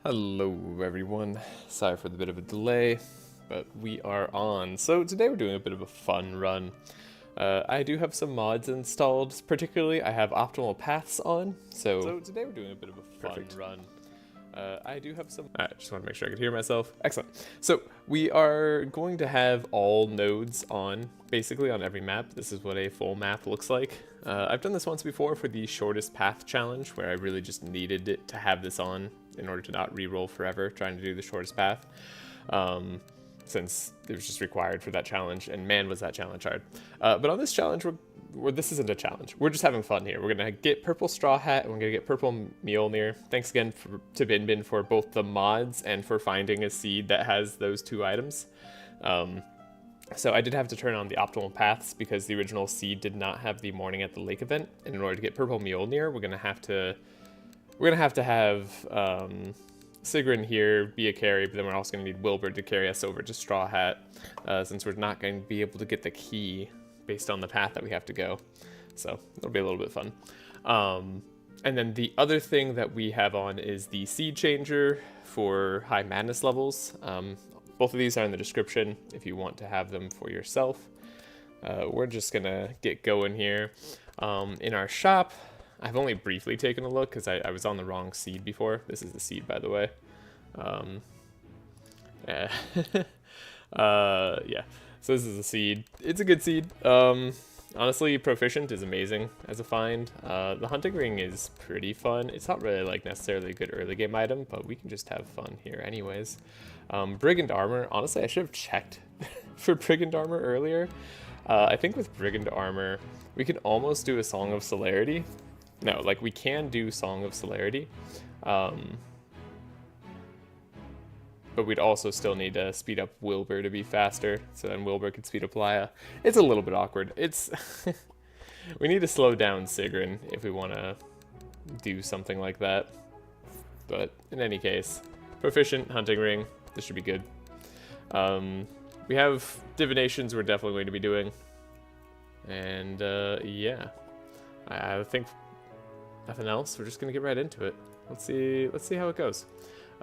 Hello everyone, sorry for the bit of a delay, but we are on. So today we're doing a bit of a fun run. I do have some mods installed, particularly I have optimal paths on, so today we're doing a bit of a fun run. I do have some... Alright, just want to make sure I could hear myself. Excellent. So we are going to have all nodes on, basically on every map. This is what a full map looks like. I've done this once before for the shortest path challenge, where I really just needed it to have this on in order to not re-roll forever trying to do the shortest path. Since it was just required for that challenge, and man was that challenge hard. But on this challenge, this isn't a challenge. We're just having fun here. We're gonna get purple straw hat, and we're gonna get purple Mjolnir. Thanks again to Bin for both the mods and for finding a seed that has those two items. So I did have to turn on the optimal paths because the original seed did not have the morning at the lake event. And in order to get purple Mjolnir, we're gonna have to have Sigrun here be a carry, but then we're also going to need Wilbur to carry us over to Straw Hat, since we're not going to be able to get the key based on the path that we have to go. So it'll be a little bit fun. And then the other thing that we have on is the seed changer for high madness levels. Both of these are in the description if you want to have them for yourself. We're just going to get going here. In our shop, I've only briefly taken a look because I was on the wrong seed before. This is the seed, by the way. Yeah. Yeah. So this is a seed. It's a good seed. Honestly, Proficient is amazing as a find. The hunting ring is pretty fun. It's not really like necessarily a good early game item, but we can just have fun here anyways. Brigand armor. Honestly, I should have checked for Brigand armor earlier. I think with Brigand armor, we can almost do a Song of Celerity. No, like we can do Song of Celerity, but we'd also still need to speed up Wilbur to be faster, so then Wilbur could speed up Laia. It's a little bit awkward. It's we need to slow down Sigrun if we want to do something like that. But in any case, Proficient, Hunting Ring, this should be good. We have divinations we're definitely going to be doing, and yeah, I think. Nothing else. We're just gonna get right into it. Let's see how it goes.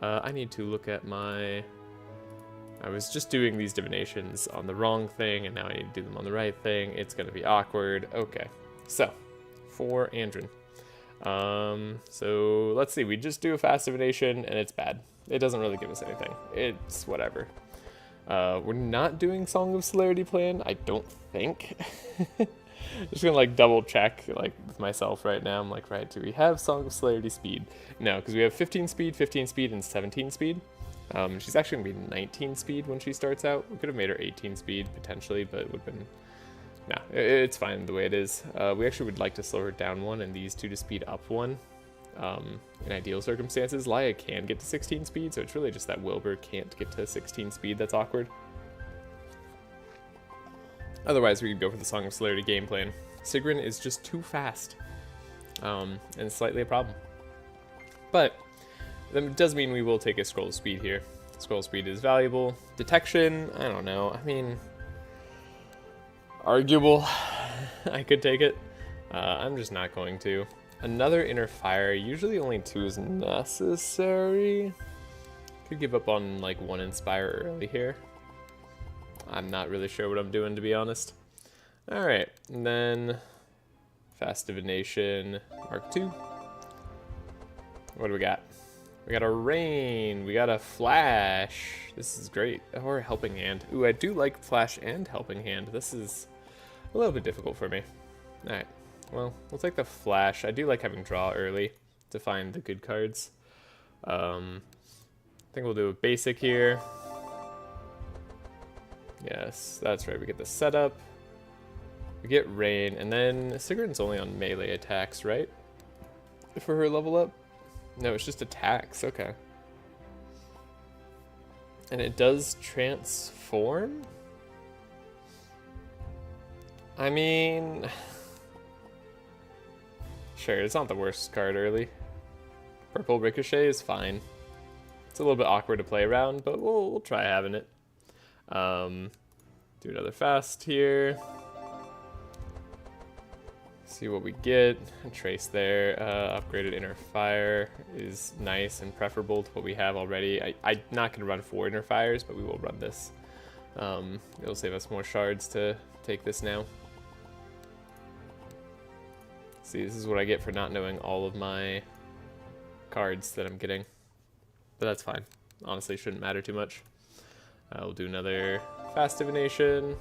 I need to look at my... I was just doing these divinations on the wrong thing, and now I need to do them on the right thing. It's gonna be awkward. Okay, so for Andrin. So let's see. We just do a fast divination, and it's bad. It doesn't really give us anything. It's whatever. We're not doing Song of Celerity plan, I don't think. Just gonna like double check like with myself right now. I'm like, right, do we have Song of Celerity speed? No, because we have 15 speed, and 17 speed. She's actually gonna be 19 speed when she starts out. We could have made her 18 speed potentially, but it would have been... Nah, it's fine the way it is. We actually would like to slow her down one and these two to speed up one. In ideal circumstances, Laia can get to 16 speed, so it's really just that Wilbur can't get to 16 speed that's awkward. Otherwise, we could go for the Song of Celerity game plan. Sigrun is just too fast, and it's slightly a problem. But that does mean we will take a scroll speed here. Scroll speed is valuable. Detection, I don't know. I mean, arguable. I could take it. I'm just not going to. Another inner fire. Usually only 2 is necessary. Could give up on like 1 inspire early here. I'm not really sure what I'm doing, to be honest. Alright, and then Fast Divination Mark II. What do we got? We got a Rain, we got a Flash. This is great. Or a Helping Hand. Ooh, I do like Flash and Helping Hand. This is a little bit difficult for me. Alright, well, we'll take the Flash. I do like having draw early to find the good cards. I think we'll do a basic here. Yes, that's right. We get the setup. We get Rain, and then Sigrun's only on melee attacks, right? For her level up? No, it's just attacks. Okay. And it does transform? I mean... Sure, it's not the worst card early. Purple Ricochet is fine. It's a little bit awkward to play around, but we'll try having it. Do another fast here. See what we get. Trace there. Upgraded inner fire is nice and preferable to what we have already. I'm not going to run 4 inner fires, but we will run this. It'll save us more shards to take this now. See, this is what I get for not knowing all of my cards that I'm getting. But that's fine. Honestly, shouldn't matter too much. We'll do another fast divination.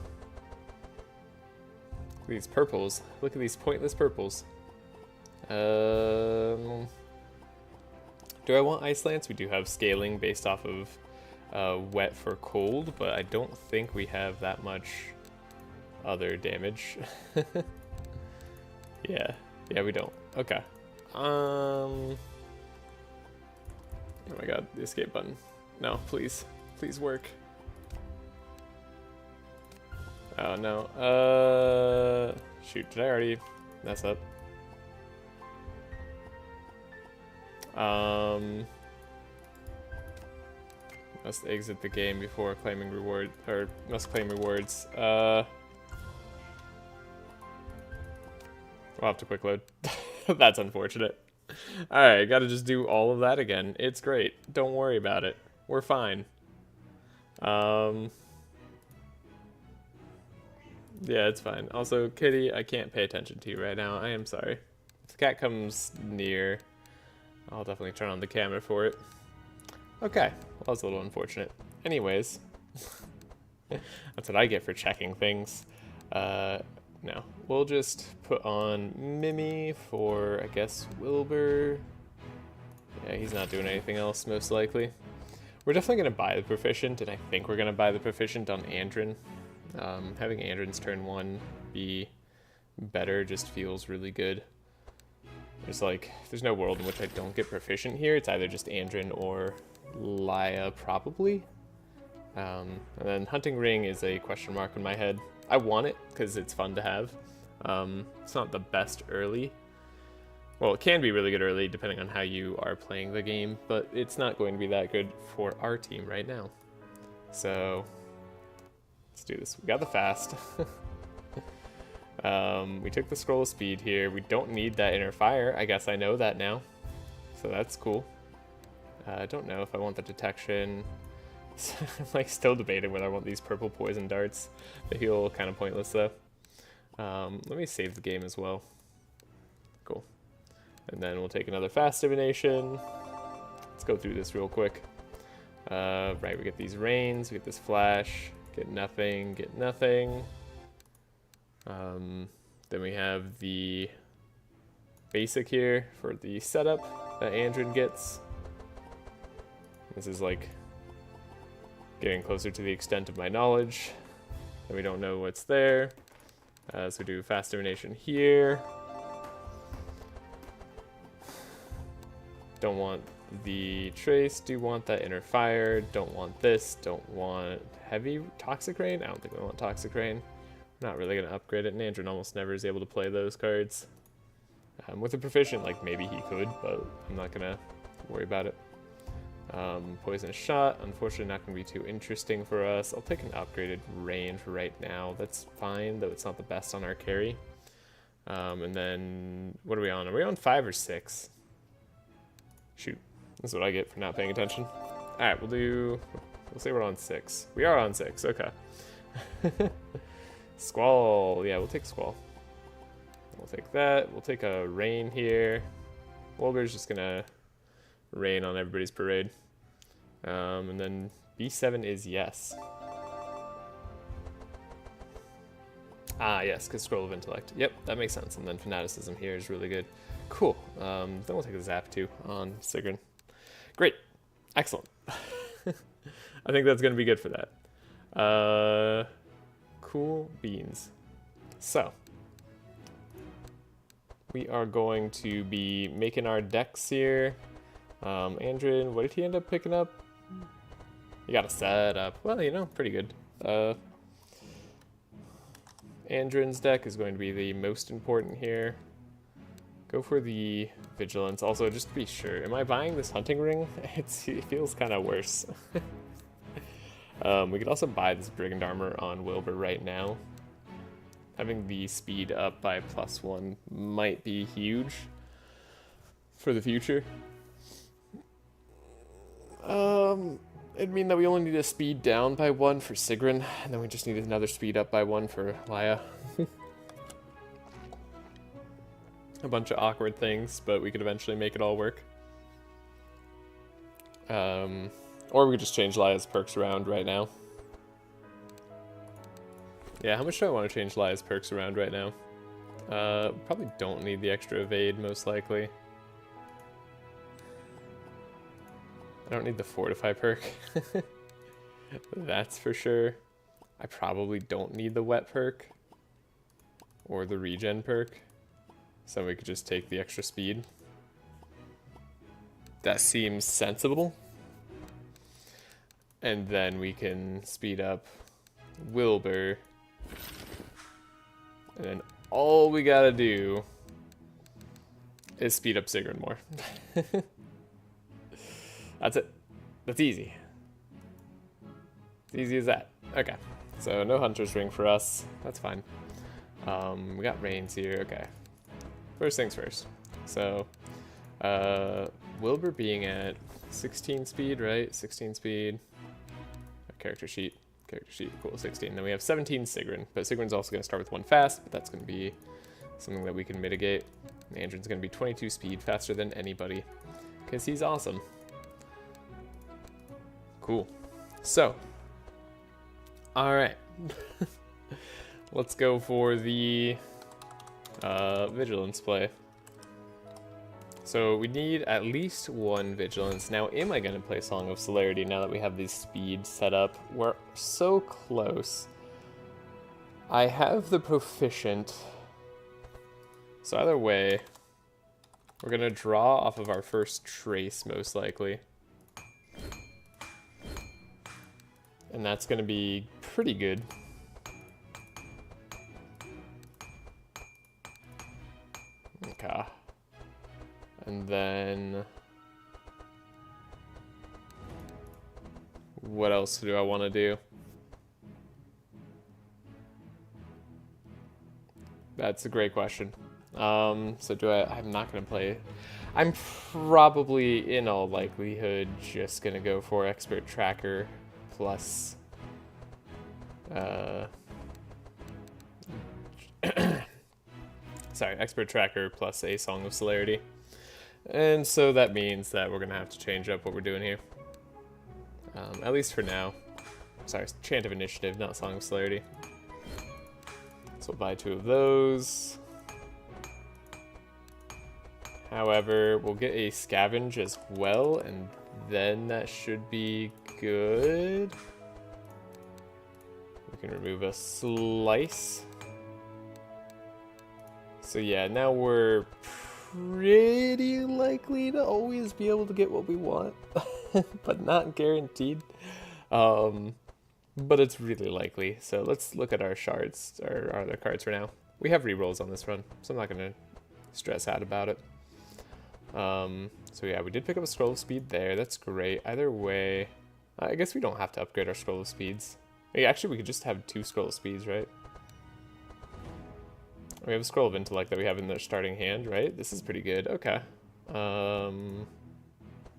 These purples. Look at these pointless purples. Do I want Ice Lance? We do have scaling based off of wet for cold, but I don't think we have that much other damage. Yeah, we don't. Okay. Oh my god, the escape button. No, please. Please work. Oh no. Shoot, did I already mess up? Must exit the game before claiming reward, or must claim rewards. We'll have to quick load. That's unfortunate. Alright, gotta just do all of that again. It's great. Don't worry about it. We're fine. Yeah, it's fine. Also, Kitty, I can't pay attention to you right now. I am sorry. If the cat comes near, I'll definitely turn on the camera for it. Okay, well, that was a little unfortunate. Anyways, that's what I get for checking things. No, we'll just put on Mimi for, I guess, Wilbur. Yeah, he's not doing anything else, most likely. We're definitely going to buy the Proficient, and I think we're going to buy the Proficient on Andrin. Having Andrin's turn 1 be better just feels really good. There's no world in which I don't get Proficient here. It's either just Andrin or Laia, probably. And then Hunting Ring is a question mark in my head. I want it because it's fun to have. It's not the best early. Well, it can be really good early depending on how you are playing the game, but it's not going to be that good for our team right now. So let's do this. We got the fast. We took the scroll of speed here. We don't need that inner fire. I guess I know that now. So that's cool. I don't know if I want the detection. I'm still debating whether I want these purple poison darts. They feel kind of pointless though. Let me save the game as well. Cool. And then we'll take another fast divination. Let's go through this real quick. Right, we get these rains, we get this flash, get nothing, get nothing. Then we have the basic here for the setup that Andrin gets. This is getting closer to the extent of my knowledge, and we don't know what's there. So we do fast divination here. Don't want the trace, do want that inner fire, don't want this, don't want heavy toxic rain. I don't think we want toxic rain. Not really gonna upgrade it, and Andrin almost never is able to play those cards. With a Proficient, maybe he could, but I'm not gonna worry about it. Poisonous shot, unfortunately not going to be too interesting for us. I'll take an upgraded range right now. That's fine, though it's not the best on our carry. And then, what are we on? Are we on 5 or 6? Shoot, this is what I get for not paying attention. Alright, we'll say we're on 6. We are on 6, okay. Squall, yeah, we'll take Squall. We'll take that, we'll take a rain here. Wilbur's just gonna rain on everybody's parade. And then B7 is yes. Ah, yes, because Scroll of Intellect. Yep, that makes sense. And then Fanaticism here is really good. Cool. Then we'll take a Zap 2 on Sigrun. Great. Excellent. I think that's going to be good for that. Cool beans. So, we are going to be making our decks here. Andrin, what did he end up picking up? He got a setup. Well, pretty good. Andrin's deck is going to be the most important here. Go for the Vigilance. Also, just to be sure, am I buying this Hunting Ring? It feels kind of worse. We could also buy this Brigand Armor on Wilbur right now. Having the speed up by +1 might be huge for the future. It'd mean that we only need a speed down by 1 for Sigrun, and then we just need another speed up by 1 for Laia. A bunch of awkward things, but we could eventually make it all work. Or we could just change Laia's perks around right now. Yeah, how much do I want to change Laia's perks around right now? Probably don't need the extra evade, most likely. I don't need the fortify perk. That's for sure. I probably don't need the wet perk. Or the regen perk. So we could just take the extra speed. That seems sensible. And then we can speed up Wilbur. And then all we gotta do is speed up Sigrun more. That's it. That's easy. As easy as that. Okay. So no Hunter's Ring for us. That's fine. We got Reigns here. Okay. First things first. So, Wilbur being at 16 speed, right? 16 speed. Character sheet. Character sheet. Cool. 16. Then we have 17 Sigrun. But Sigrun's also going to start with 1 fast, but that's going to be something that we can mitigate. And Andrin's going to be 22 speed, faster than anybody. Because he's awesome. Cool. So, alright. Let's go for the Vigilance play. So we need at least 1 Vigilance. Now, am I going to play Song of Celerity now that we have this speed set up? We're so close. I have the Proficient. So either way, we're going to draw off of our first Trace, most likely. And that's going to be pretty good. Okay. And then... what else do I want to do? That's a great question. So I'm not going to play... I'm probably, in all likelihood, just going to go for Expert Tracker plus... sorry, Expert Tracker plus a Song of Celerity. And so that means that we're going to have to change up what we're doing here. At least for now. Sorry, Chant of Initiative, not Song of Celerity. So we'll buy 2 of those. However, we'll get a Scavenge as well, and then that should be good. We can remove a Slice. So yeah, now we're pretty likely to always be able to get what we want, but not guaranteed. But it's really likely. So let's look at our shards, our other cards for now. We have rerolls on this run, so I'm not going to stress out about it. So yeah, we did pick up a Scroll of Speed there. That's great. Either way, I guess we don't have to upgrade our Scroll of Speeds. Actually, we could just have 2 Scroll of Speeds, right? We have a Scroll of Intellect that we have in their starting hand, right? This is pretty good. Okay.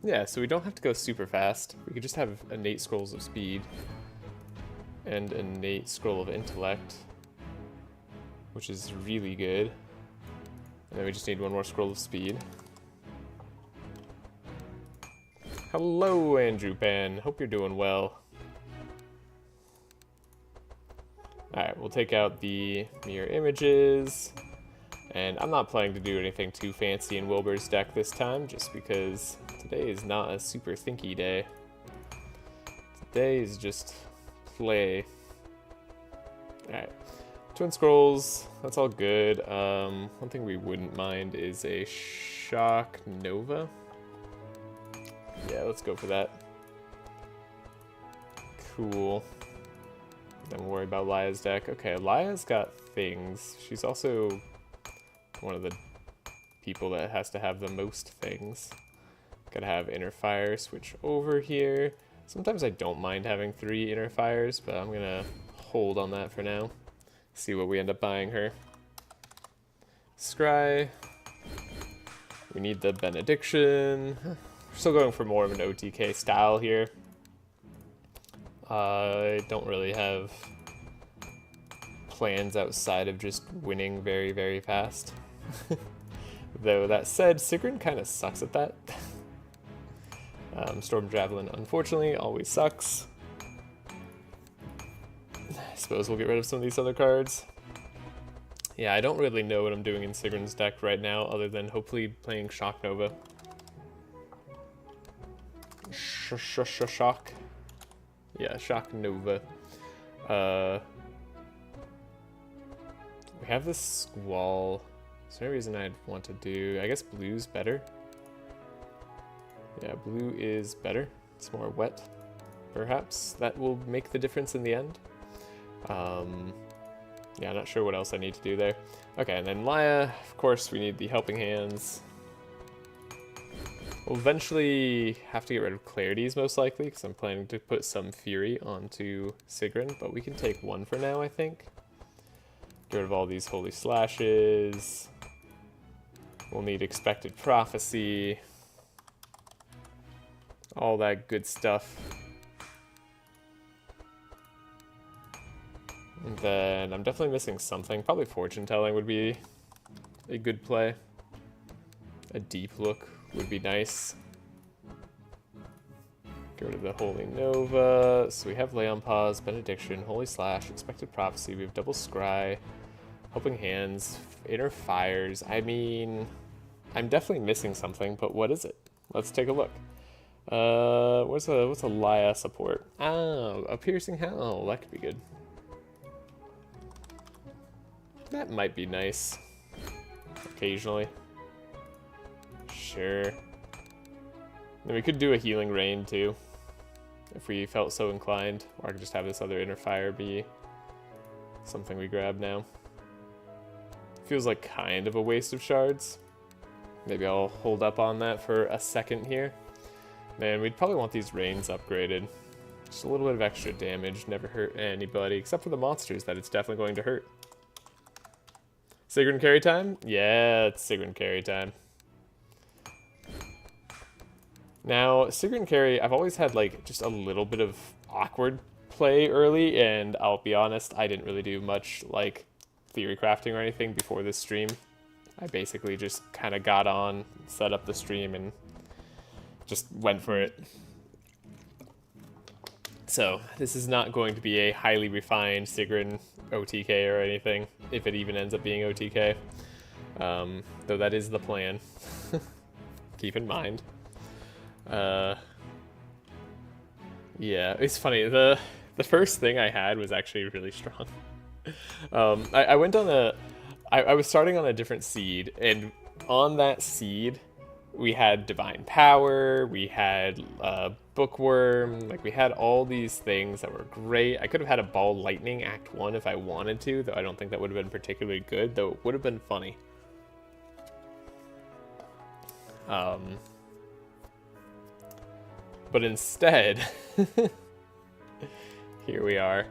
Yeah, so we don't have to go super fast. We could just have innate Scrolls of Speed and innate Scroll of Intellect, which is really good. And then we just need 1 more Scroll of Speed. Hello, Andrew Pan. Hope you're doing well. Alright, we'll take out the mirror images. And I'm not planning to do anything too fancy in Wilbur's deck this time, just because today is not a super thinky day. Today is just play. Alright, Twin Scrolls, that's all good. One thing we wouldn't mind is a Shock Nova. Yeah, let's go for that. Cool. Don't worry about Laia's deck. Okay, Laia's got things. She's also one of the people that has to have the most things. Gotta have Inner Fire switch over here. Sometimes I don't mind having 3 Inner Fires, but I'm gonna hold on that for now. See what we end up buying her. Scry. We need the Benediction. We're still going for more of an OTK style here. I don't really have plans outside of just winning very, very fast. Though that said, Sigrun kind of sucks at that. Storm Javelin, unfortunately, always sucks. I suppose we'll get rid of some of these other cards. Yeah, I don't really know what I'm doing in Sigrun's deck right now, other than hopefully playing Shock Nova. Shock. Yeah, Shock Nova. We have this Squall. Is there any reason I'd want to do... I guess blue's better. Yeah, blue is better. It's more wet. Perhaps that will make the difference in the end. Yeah, I'm not sure what else I need to do there. Okay, and then Laya, of course, we need the Helping Hands. We'll eventually have to get rid of Clarities, most likely, because I'm planning to put some Fury onto Sigrun, but we can take one for now, I think. Get rid of all these Holy Slashes. We'll need Expected Prophecy. All that good stuff. And then I'm definitely missing something. Probably Fortune Telling would be a good play. A Deep Look would be nice. Get rid of the Holy Nova. So we have Lay on Pause, Benediction, Holy Slash, Expected Prophecy. We have Double Scry, Helping Hands, Inner Fires. I mean, I'm definitely missing something, but what is it? Let's take a look. What's a Laya support? Oh, a Piercing Hell. That could be good. That might be nice. Occasionally. Sure. Then we could do a Healing Rain too, if we felt so inclined. Or I could just have this other Inner Fire be something we grab now. Feels like kind of a waste of shards. Maybe I'll hold up on that for a second here. Man, we'd probably want these Rains upgraded. Just a little bit of extra damage, never hurt anybody, except for the monsters that it's definitely going to hurt. Sigrun carry time? Yeah, it's Sigrun carry time. Now, Sigrun carry, I've always had like just a little bit of awkward play early, and I'll be honest, I didn't really do much like theory crafting or anything before this stream. I basically just kind of got on, set up the stream, and just went for it. So, this is not going to be a highly refined Sigrun OTK or anything, if it even ends up being OTK. Though that is the plan. Keep in mind. Yeah, it's funny. The first thing I had was actually really strong. I went on I was starting on a different seed, and on that seed, we had Divine Power, we had Bookworm, like we had all these things that were great. I could have had a Ball Lightning Act 1 if I wanted to, though I don't think that would have been particularly good, though it would have been funny. But instead, here we are.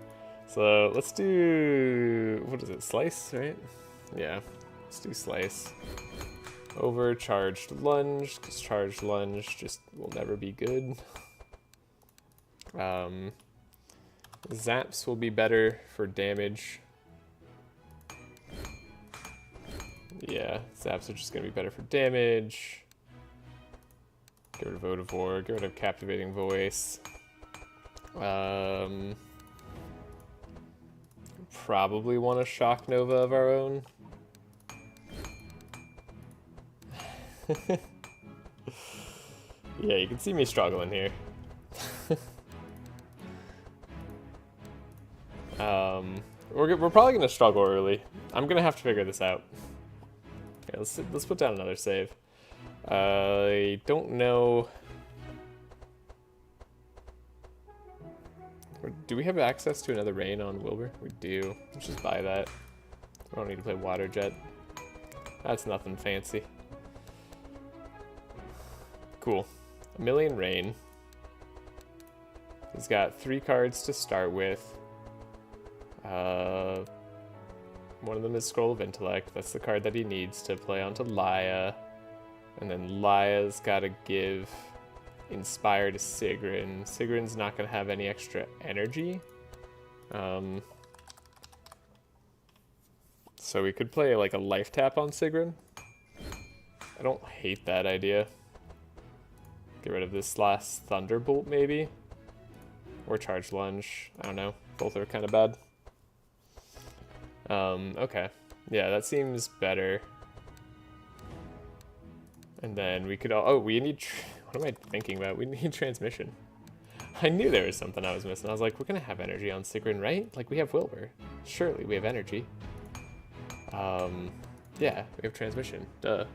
So let's do, what is it, Slice, right? Yeah, let's do Slice. Overcharged Lunge, because Charged Lunge just will never be good. Zaps will be better for damage. Yeah, Zaps are just going to be better for damage. Get rid of Odivore, get rid of Captivating Voice. Probably want a Shock Nova of our own. Yeah, you can see me struggling here. We're probably gonna struggle early. I'm gonna have to figure this out. Okay, let's put down another save. I don't know. Do we have access to another rain on Wilbur? We do. Let's just buy that. We don't need to play Water Jet. That's nothing fancy. Cool. A million rain. He's got 3 cards to start with. One of them is Scroll of Intellect. That's the card that he needs to play onto Laya. And then Laya's got to give Inspire to Sigrun. Sigrun's not going to have any extra energy. So we could play like a life tap on Sigrun. I don't hate that idea. Get rid of this last Thunderbolt maybe. Or Charge Lunge. I don't know. Both are kind of bad. Okay. Yeah, that seems better. And then we could... Oh, we need... What am I thinking about? We need Transmission. I knew there was something I was missing. I was like, we're going to have energy on Sigrun, right? Like, we have Wilbur. Surely we have energy. Yeah, we have Transmission. Duh.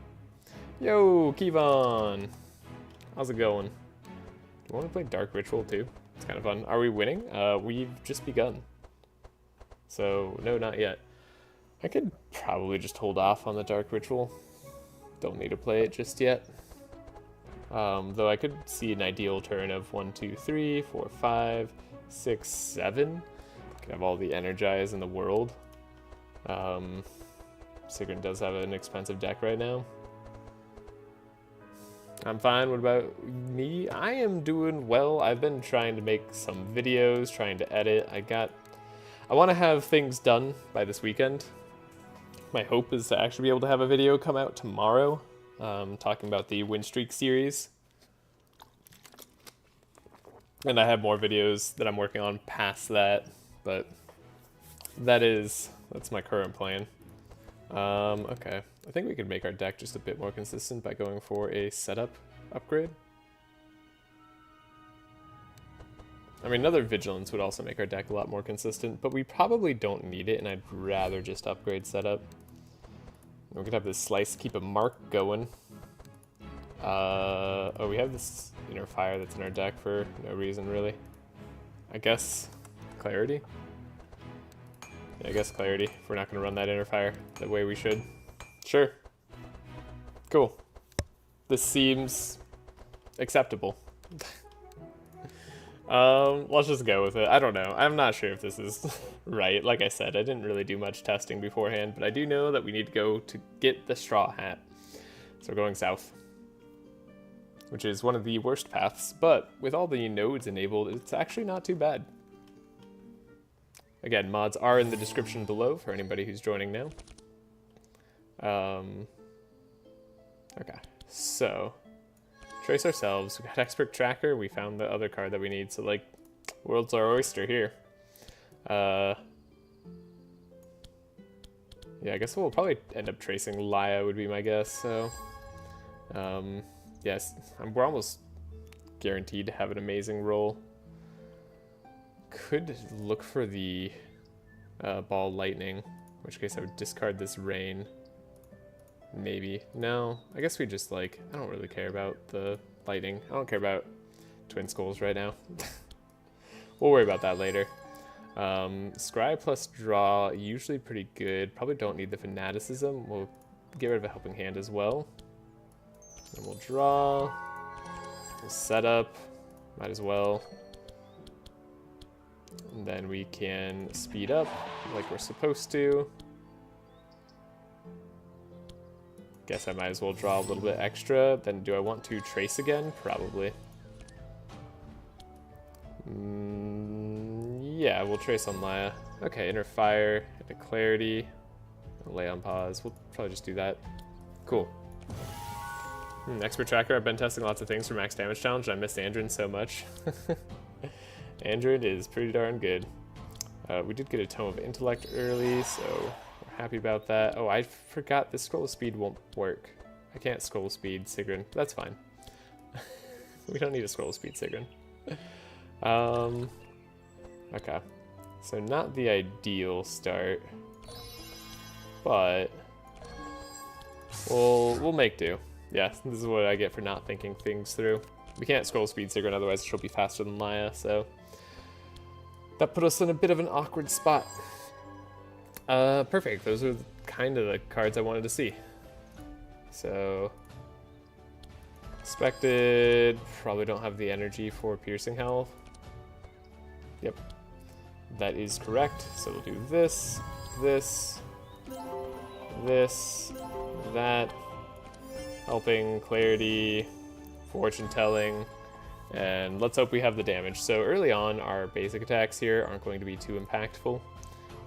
Yo, Kevon! How's it going? Do you want to play Dark Ritual too? It's kind of fun. Are we winning? We've just begun. So, no, not yet. I could probably just hold off on the Dark Ritual. Don't need to play it just yet. Though I could see an ideal turn of 1, 2, 3, 4, 5, 6, 7. Could have all the Energize in the world. Sigrun does have an expensive deck right now. I'm fine. What about me? I am doing well. I've been trying to make some videos, trying to edit. I want to have things done by this weekend. My hope is to actually be able to have a video come out tomorrow, talking about the Win Streak series. And I have more videos that I'm working on past that, but that's my current plan. Okay. I think we could make our deck just a bit more consistent by going for a setup upgrade. I mean, another Vigilance would also make our deck a lot more consistent, but we probably don't need it, and I'd rather just upgrade setup. We could have this Slice, keep a mark going. Oh, we have this Inner Fire that's in our deck for no reason, really. I guess Clarity? Yeah, I guess Clarity, if we're not going to run that Inner Fire the way we should. Sure. Cool. This seems acceptable. Let's just go with it. I don't know. I'm not sure if this is right. Like I said, I didn't really do much testing beforehand, but I do know that we need to go to get the Straw Hat. So we're going south, which is one of the worst paths, but with all the nodes enabled, it's actually not too bad. Again, mods are in the description below for anybody who's joining now. Okay, so trace ourselves. We got Expert Tracker. We found the other card that we need. So like, world's our oyster here. Yeah, I guess we'll probably end up tracing Laya would be my guess. So, yes, we're almost guaranteed to have an amazing roll. Could look for the Ball Lightning, in which case I would discard this Rain. Maybe. No, I guess we just like, I don't really care about the Lightning. I don't care about Twin Skulls right now. We'll worry about that later. Scry plus Draw, usually pretty good. Probably don't need the Fanaticism. We'll get rid of a Helping Hand as well. And we'll draw. We'll set up. Might as well. And then we can speed up like we're supposed to. Guess I might as well draw a little bit extra. Then do I want to trace again? Probably. Yeah, we'll trace on Laya. Okay, Inner Fire, into Clarity, lay on pause. We'll probably just do that. Cool. Expert Tracker, I've been testing lots of things for Max Damage Challenge, and I missed Andrin so much. Andrin is pretty darn good. We did get a Tome of Intellect early, so we're happy about that. Oh, I forgot the Scroll of Speed won't work. I can't Scroll Speed Sigrun. That's fine. We don't need a Scroll Speed Sigrun. Okay. So not the ideal start, but we'll make do. Yeah, this is what I get for not thinking things through. We can't Scroll Speed Sigrun, otherwise she'll be faster than Laya, so that put us in a bit of an awkward spot. Perfect. Those are kind of the cards I wanted to see. So, expected. Probably don't have the energy for Piercing Health. Yep. That is correct. So we'll do this, this, this, that, helping, clarity, fortune telling, and let's hope we have the damage. So early on, our basic attacks here aren't going to be too impactful.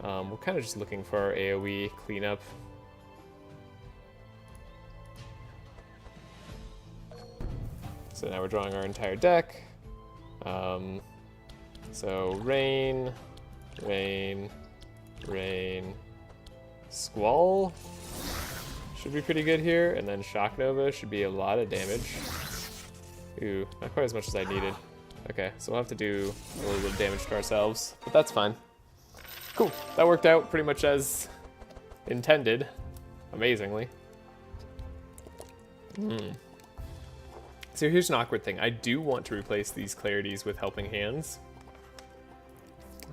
We're kind of just looking for our AoE cleanup. So now we're drawing our entire deck. So rain, rain, rain, squall should be pretty good here, and then shock nova should be a lot of damage. Ooh, not quite as much as I needed. Okay, so we'll have to do a little bit of damage to ourselves, but that's fine. Cool, that worked out pretty much as intended, amazingly. So here's an awkward thing. I do want to replace these clarities with helping hands.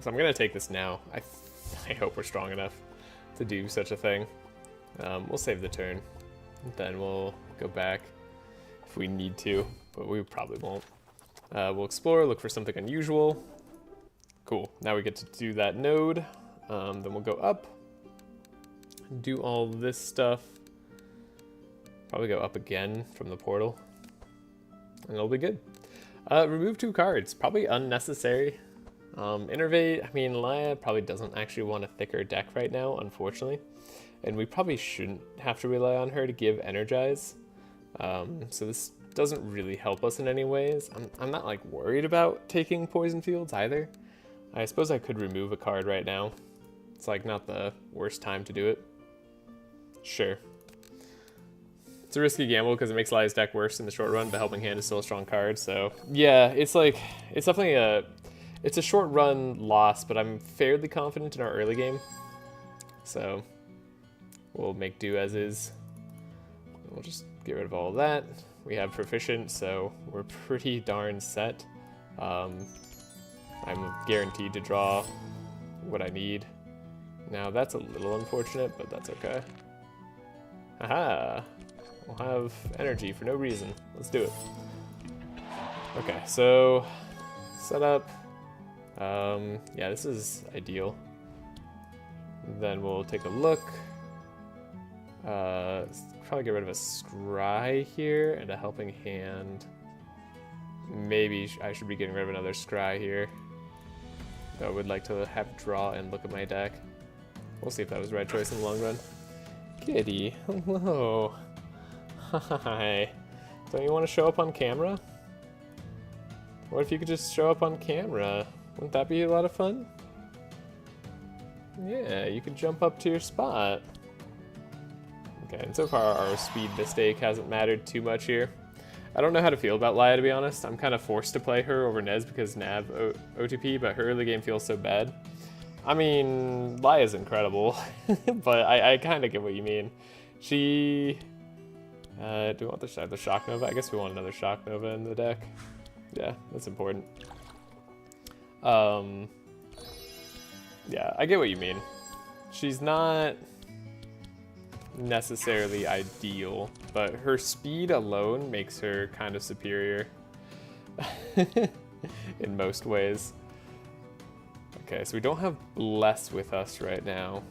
So I'm gonna take this now. I hope we're strong enough to do such a thing. We'll save the turn. Then we'll go back if we need to, but we probably won't. We'll explore, look for something unusual. Cool, now we get to do that node. Then we'll go up, do all this stuff. Probably go up again from the portal, and it'll be good. Remove 2 cards, probably unnecessary. Innervate, I mean, Laia probably doesn't actually want a thicker deck right now, unfortunately. And we probably shouldn't have to rely on her to give Energize. So this doesn't really help us in any ways. I'm not like worried about taking Poison Fields either. I suppose I could remove a card right now. It's like not the worst time to do it. Sure. It's a risky gamble because it makes Laia's deck worse in the short run, but Helping Hand is still a strong card, so yeah, it's like, it's definitely it's a short run loss, but I'm fairly confident in our early game. So we'll make do as is. We'll just get rid of all of that. We have Proficient, so we're pretty darn set. I'm guaranteed to draw what I need. Now that's a little unfortunate, but that's okay. Aha! We'll have energy for no reason. Let's do it. Okay, so set up. Yeah, this is ideal. Then we'll take a look. Probably get rid of a scry here and a Helping Hand. Maybe I should be getting rid of another scry here. Though I would like to have draw and look at my deck. We'll see if that was the right choice in the long run. Kitty, hello. Hi. Don't you want to show up on camera? What if you could just show up on camera? Wouldn't that be a lot of fun? Yeah, you could jump up to your spot. Okay, and so far our speed mistake hasn't mattered too much here. I don't know how to feel about Laia, to be honest. I'm kind of forced to play her over Nez because Nav OTP, but her early game feels so bad. I mean, Laia's incredible, but I kind of get what you mean. She... do we want the Shock Nova? I guess we want another Shock Nova in the deck. Yeah, that's important. Yeah, I get what you mean. She's not necessarily ideal, but her speed alone makes her kind of superior in most ways. Okay, so we don't have Bless with us right now.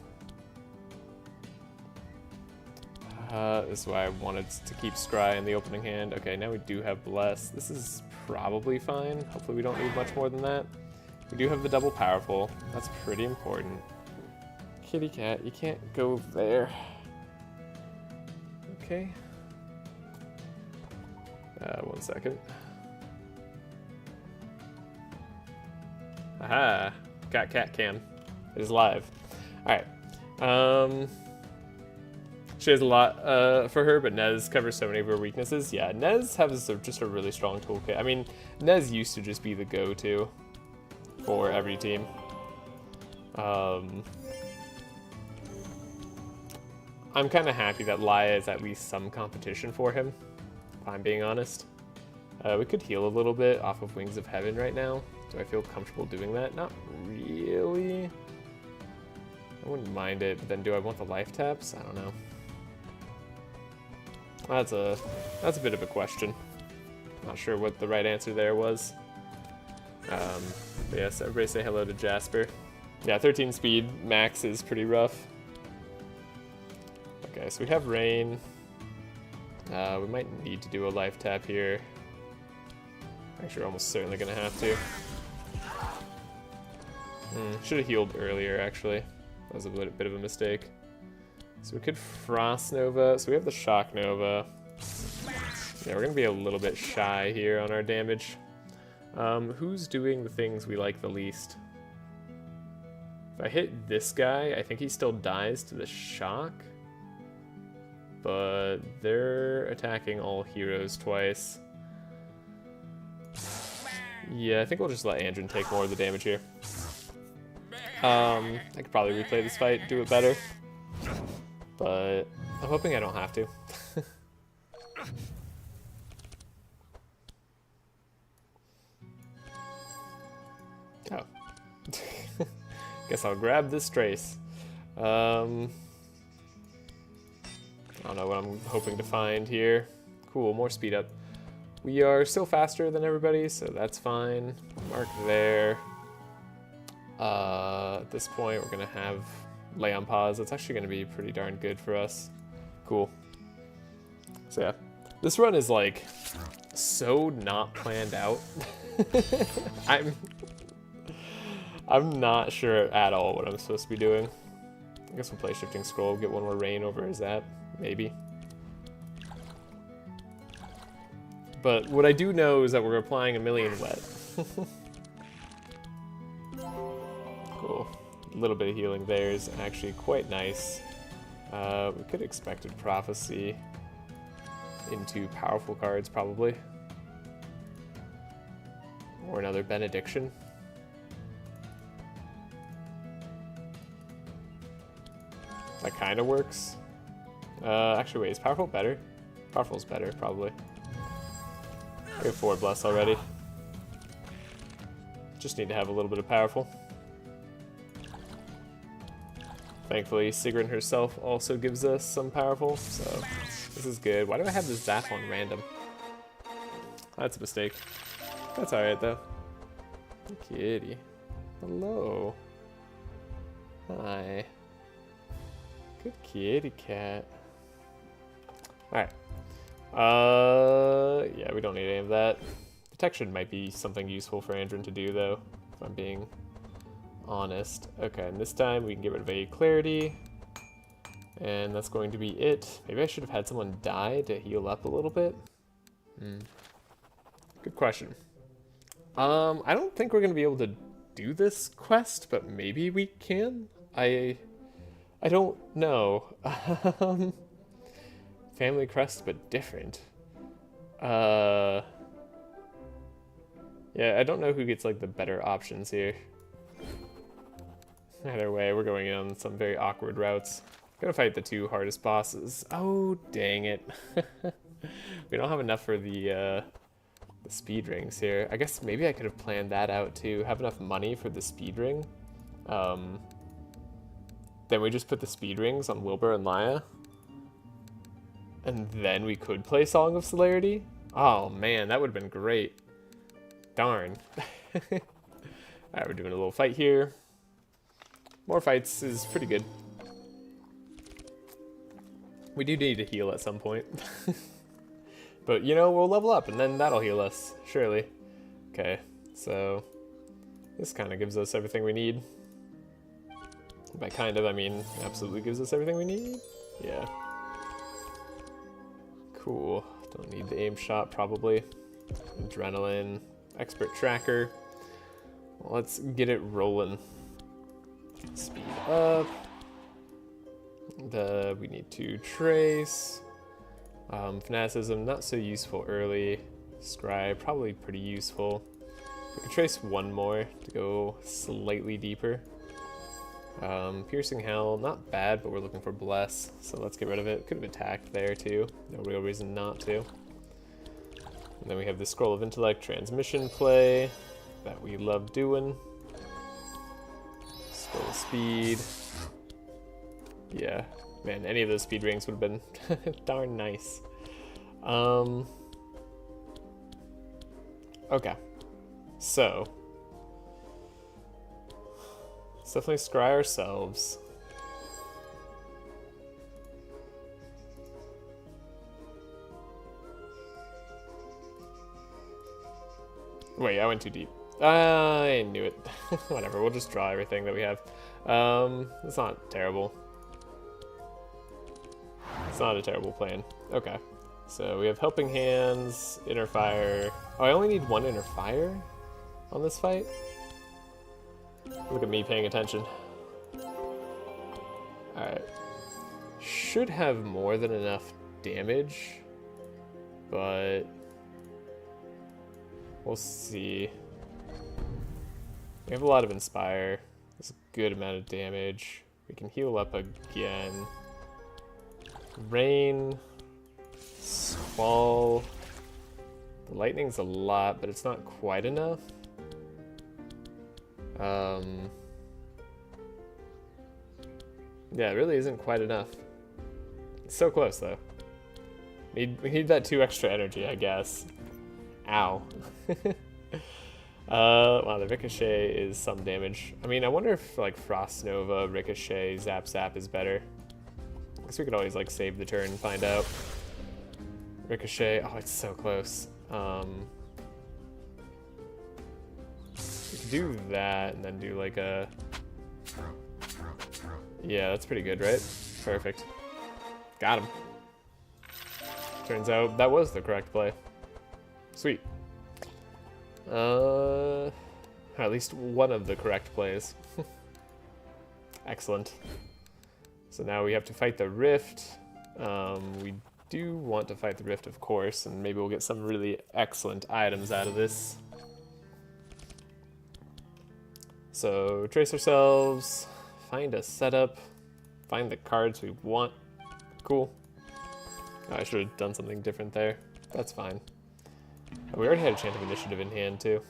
This is why I wanted to keep Scry in the opening hand. Okay, now we do have Bless. This is probably fine. Hopefully we don't need much more than that. We do have the double powerful. That's pretty important. Kitty cat, you can't go there. Okay. 1 second. Aha! Got cat cam. It is live. Alright. She has a lot for her, but Nez covers so many of her weaknesses. Yeah, Nez has just a really strong toolkit. I mean, Nez used to just be the go-to for every team. I'm kind of happy that Laia is at least some competition for him, if I'm being honest. We could heal a little bit off of Wings of Heaven right now. Do I feel comfortable doing that? Not really. I wouldn't mind it, but then do I want the life taps? I don't know. That's a bit of a question. Not sure what the right answer there was. But yes, everybody say hello to Jasper. Yeah, 13 speed max is pretty rough. Okay, so we have rain. We might need to do a life tap here. Actually, we're almost certainly gonna have to. Should have healed earlier, actually. That was a bit of a mistake. So we could Frost Nova. So we have the Shock Nova. Yeah, we're gonna be a little bit shy here on our damage. Who's doing the things we like the least? If I hit this guy, I think he still dies to the shock. But they're attacking all heroes twice. Yeah, I think we'll just let Andrin take more of the damage here. I could probably replay this fight, do it better. But I'm hoping I don't have to. Oh. Guess I'll grab this Trashe. I don't know what I'm hoping to find here. Cool, more speed up. We are still faster than everybody, so that's fine. Mark there. At this point, we're gonna have lay on pause. That's actually gonna be pretty darn good for us. Cool. So yeah, this run is like so not planned out. I'm not sure at all what I'm supposed to be doing. I guess we'll play Shifting Scroll, get one more rain over his app, maybe. But what I do know is that we're applying a million wet. Cool. A little bit of healing there is actually quite nice. We could have expected Prophecy into powerful cards, probably. Or another Benediction. That kind of works. Actually, wait, is Powerful better? Powerful's better, probably. We have 4 Bless already. Just need to have a little bit of Powerful. Thankfully, Sigrun herself also gives us some Powerful, so this is good. Why do I have this Zap on random? That's a mistake. That's alright, though. Kitty. Hello. Hi. Good kitty cat. Alright. Yeah, we don't need any of that. Protection might be something useful for Andrin to do, though, if I'm being honest. Okay, and this time we can get rid of a Clarity. And that's going to be it. Maybe I should have had someone die to heal up a little bit. Good question. I don't think we're going to be able to do this quest, but maybe we can? I don't know. Family crest, but different. Yeah, I don't know who gets like the better options here. Either way, we're going in on some very awkward routes. Gonna fight the 2 hardest bosses. Oh, dang it. We don't have enough for the speed rings here. I guess maybe I could have planned that out too. Have enough money for the speed ring. Then we just put the speed rings on Wilbur and Laya. And then we could play Song of Celerity. Oh man, that would have been great. Darn. Alright, we're doing a little fight here. More fights is pretty good. We do need to heal at some point. But, you know, we'll level up and then that'll heal us, surely. Okay, so this kind of gives us everything we need. By kind of, I mean absolutely gives us everything we need. Yeah. Cool. Don't need the aim shot, probably. Adrenaline. Expert tracker. Well, let's get it rolling. Speed up. We need to trace. Fanaticism, not so useful early. Scribe, probably pretty useful. We can trace one more to go slightly deeper. Piercing Hell, not bad, but we're looking for Bless, so let's get rid of it. Could have attacked there too, no real reason not to. And then we have the Scroll of Intellect transmission play that we love doing. Scroll of Speed. Yeah, man, any of those speed rings would have been darn nice. Okay, so let's definitely scry ourselves. Wait, I went too deep. I knew it. Whatever, we'll just draw everything that we have. It's not terrible. It's not a terrible plan. Okay. So we have Helping Hands, Inner Fire. Oh, I only need one Inner Fire on this fight? Look at me paying attention. Alright. Should have more than enough damage, but we'll see. We have a lot of Inspire. That's a good amount of damage. We can heal up again. Rain. Squall. The lightning's a lot, but it's not quite enough. Yeah, it really isn't quite enough. It's so close, though. We need that 2 extra energy, I guess. Ow. Wow, the Ricochet is some damage. I mean, I wonder if, like, Frost Nova, Ricochet, Zap is better. I guess we could always, like, save the turn and find out. Ricochet, oh, it's so close. We could do that and then do, like, a... Yeah, that's pretty good, right? Perfect. Got him. Turns out that was the correct play. Sweet. At least one of the correct plays. Excellent. So now we have to fight the Rift. We do want to fight the Rift, of course, and maybe we'll get some really excellent items out of this. So trace ourselves, find a setup, find the cards we want. Cool. Oh, I should have done something different there. That's fine. We already had a Chant of Initiative in hand, too.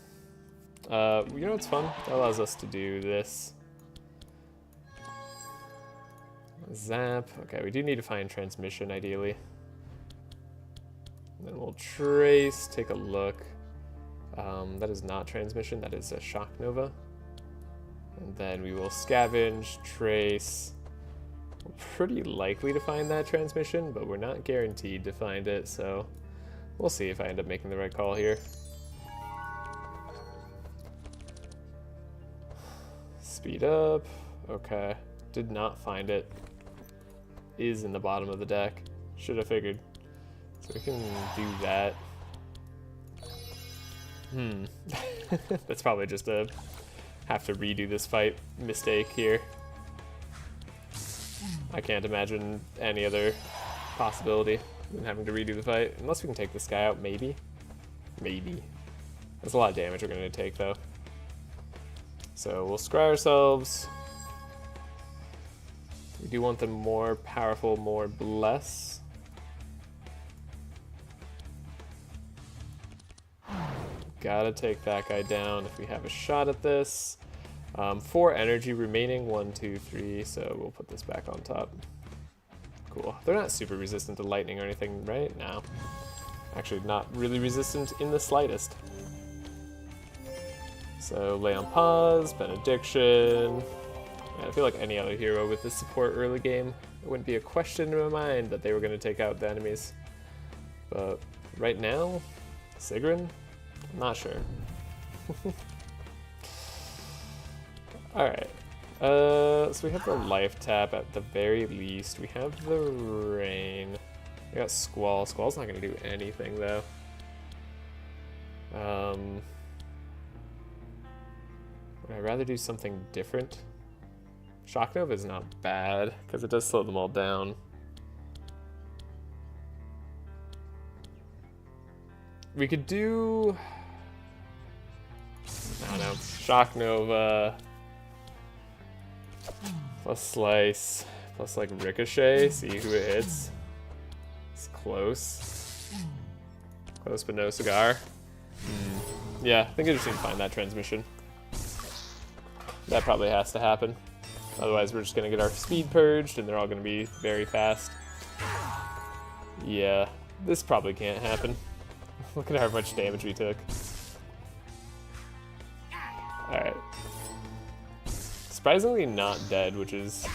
You know what's fun? That allows us to do this. Zap. Okay, we do need to find Transmission, ideally. And then we'll trace, take a look. That is not Transmission, that is a Shock Nova. And then we will scavenge, trace. We're pretty likely to find that Transmission, but we're not guaranteed to find it, so we'll see if I end up making the right call here. Speed up. Okay. Did not find it. Is in the bottom of the deck. Should have figured. So we can do that. That's probably just a have to redo this fight mistake here. I can't imagine any other possibility than having to redo the fight. Unless we can take this guy out, maybe. Maybe. That's a lot of damage we're going to take, though. So we'll scry ourselves. We do want them more powerful, more bless. Gotta take that guy down if we have a shot at this. 4 energy remaining, 1, 2, 3, so we'll put this back on top. Cool. They're not super resistant to lightning or anything, right? No. Actually, not really resistant in the slightest. So, lay on pause, benediction. Yeah, I feel like any other hero with this support early game, it wouldn't be a question in my mind that they were going to take out the enemies. But right now, Sigrun? Not sure. Alright. So we have the life tap at the very least. We have the rain. We got Squall. Squall's not going to do anything, though. Would I rather do something different? Shock Nova is not bad, because it does slow them all down. We could do... I don't know. Shock Nova... plus Slice, plus like Ricochet, see who it hits. It's close. Close but no cigar. Yeah, I think I just need to find that Transmission. That probably has to happen. Otherwise we're just going to get our speed purged and they're all going to be very fast. Yeah, this probably can't happen. Look at how much damage we took. Alright. Surprisingly not dead, which is...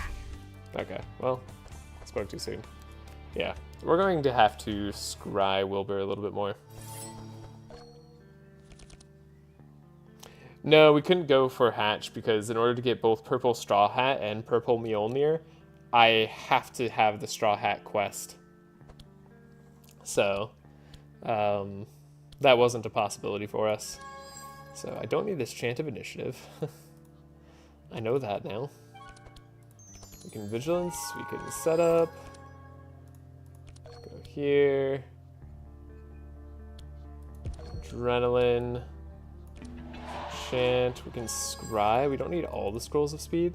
Okay, well, spoke too soon. Yeah, we're going to have to scry Wilbur a little bit more. No, we couldn't go for Hatch because in order to get both Purple Straw Hat and Purple Mjolnir, I have to have the Straw Hat quest. So, that wasn't a possibility for us. So I don't need this Chant of Initiative. I know that now. We can Vigilance, we can set up. Go here. Adrenaline. Chant, we can Scry. We don't need all the Scrolls of Speed.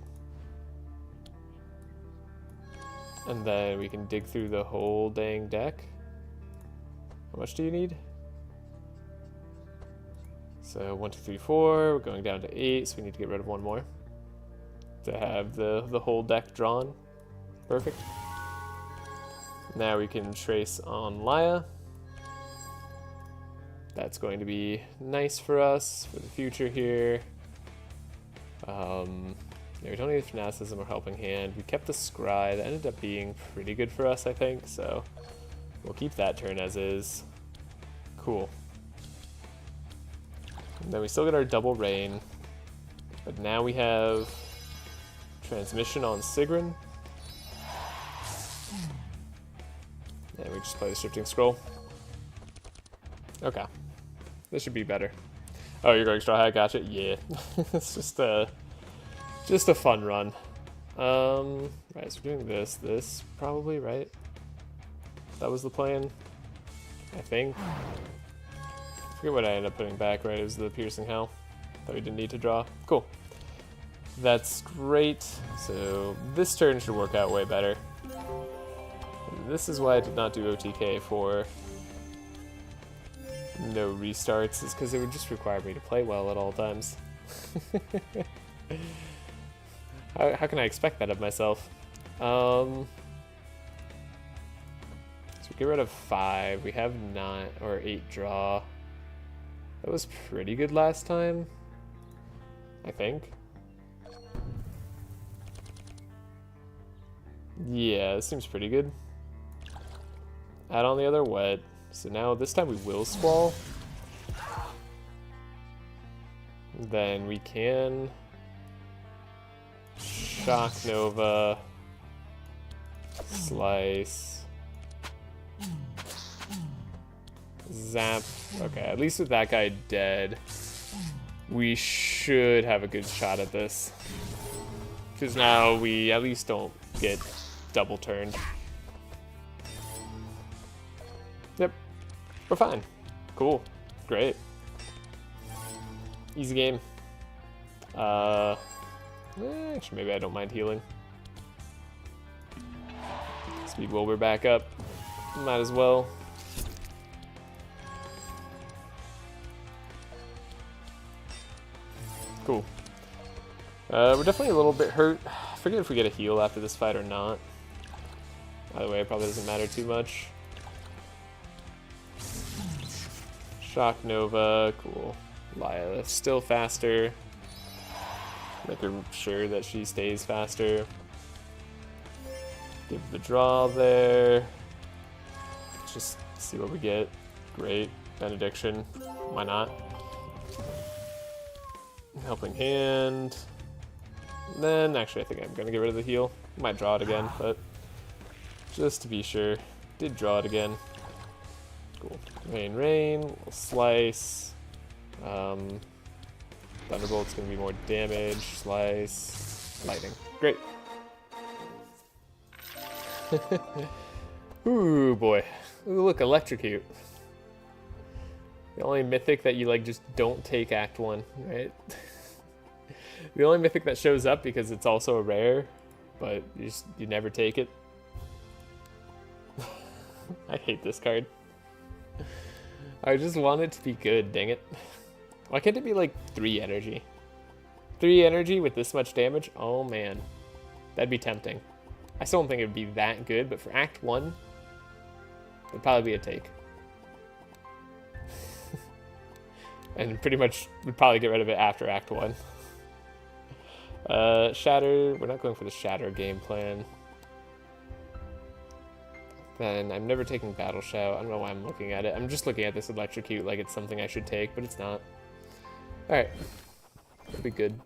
And then we can dig through the whole dang deck. How much do you need? So 1, 2, 3, 4. We're going down to 8, so we need to get rid of one more to have the whole deck drawn. Perfect. Now we can trace on Laya. That's going to be nice for us for the future here. Yeah, we don't need Fanaticism or Helping Hand. We kept the Scry. That ended up being pretty good for us, I think, so we'll keep that turn as is. Cool. And then we still get our double rain, but now we have Transmission on Sigrun. And we just play the Shifting Scroll. Okay. This should be better. Oh, you're going Straw Hat, gotcha. Yeah. It's just a fun run. Right, so we're doing this probably, right? That was the plan, I think. I forget what I ended up putting back, right? It was the Piercing Hell that we didn't need to draw. Cool. That's great. So this turn should work out way better. And this is why I did not do OTK for no restarts, is because it would just require me to play well at all times. How can I expect that of myself? So get rid of 5. We have 9 or 8 draw. That was pretty good last time, I think. Yeah, this seems pretty good. Add on the other wet. So now this time we will Squall. Then we can Shock Nova, Slice, Zap. Okay, at least with that guy dead, we should have a good shot at this. Because now we at least don't get double turned. Yep, we're fine. Cool, great. Easy game. Actually, maybe I don't mind healing. Speed Wilbur back up. Might as well. Cool. We're definitely a little bit hurt. I forget if we get a heal after this fight or not. Either way, it probably doesn't matter too much. Shock Nova, cool. Laya still faster. Making sure that she stays faster. Give the draw there. Just see what we get. Great. Benediction. Why not? Helping Hand. Then, actually, I think I'm going to get rid of the heal. Might draw it again, but just to be sure. Did draw it again. Cool. Rain. We'll slice. Thunderbolt's going to be more damage. Slice. Lightning. Great. Ooh, boy. Ooh, look, Electrocute. The only mythic that you, like, just don't take Act 1, right? The only mythic that shows up because it's also a rare, but you never take it. I hate this card. I just want it to be good, dang it. Why can't it be like 3 energy? 3 energy with this much damage? Oh man. That'd be tempting. I still don't think it would be that good, but for Act 1, it'd probably be a take. And pretty much would probably get rid of it after Act 1. Shatter, we're not going for the Shatter game plan. Then I'm never taking Battle Shout. I don't know why I'm looking at it. I'm just looking at this Electrocute like it's something I should take, but it's not. Alright. That'd be good.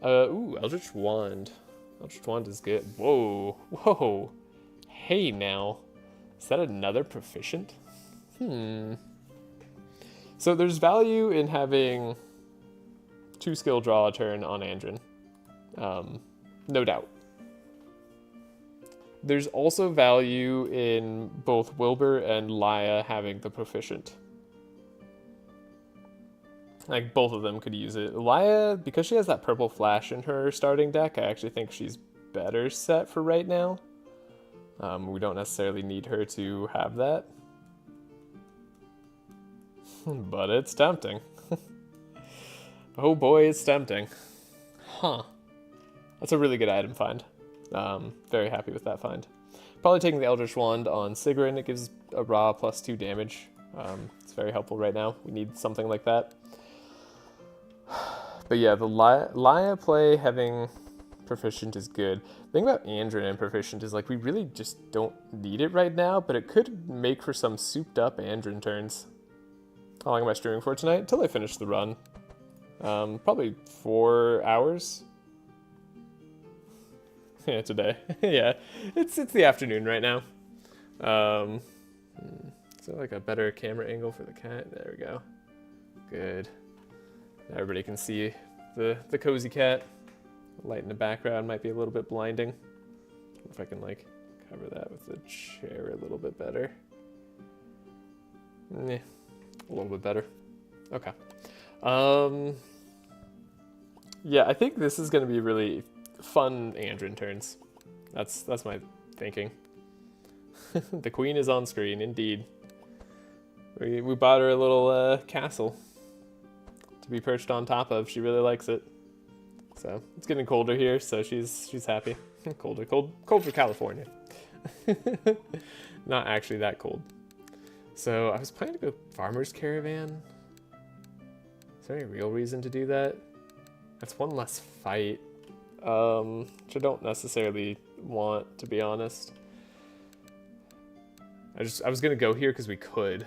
Ooh, Eldritch Wand. Eldritch Wand is good. Whoa, whoa. Hey now. Is that another proficient? So there's value in having 2 skill draw a turn on Andrin. No doubt. There's also value in both Wilbur and Laia having the proficient. Like, both of them could use it. Laia, because she has that purple flash in her starting deck, I actually think she's better set for right now. We don't necessarily need her to have that. But it's tempting. Oh boy, it's tempting. Huh. That's a really good item find. Very happy with that find. Probably taking the Eldritch Wand on Sigrun. It gives a raw +2 damage. It's very helpful right now. We need something like that. But yeah, the Laia play having proficient is good. The thing about Andrin and proficient is, like, we really just don't need it right now, but it could make for some souped up Andrin turns. How long am I streaming for tonight? Until I finish the run. Probably 4 hours. Yeah, today. Yeah, it's the afternoon right now. Is there like a better camera angle for the cat? There we go. Good. Everybody can see the cozy cat. Light in the background might be a little bit blinding. If I can like cover that with the chair a little bit better. A little bit better. Okay. Yeah, I think this is going to be really fun Andrin turns. That's my thinking. The queen is on screen, indeed. We bought her a little castle to be perched on top of. She really likes it. So it's getting colder here, so she's happy. Cold for California. Not actually that cold. So I was planning to go Farmer's Caravan. Is there any real reason to do that? That's one less fight, which I don't necessarily want, to be honest. I was gonna go here because we could.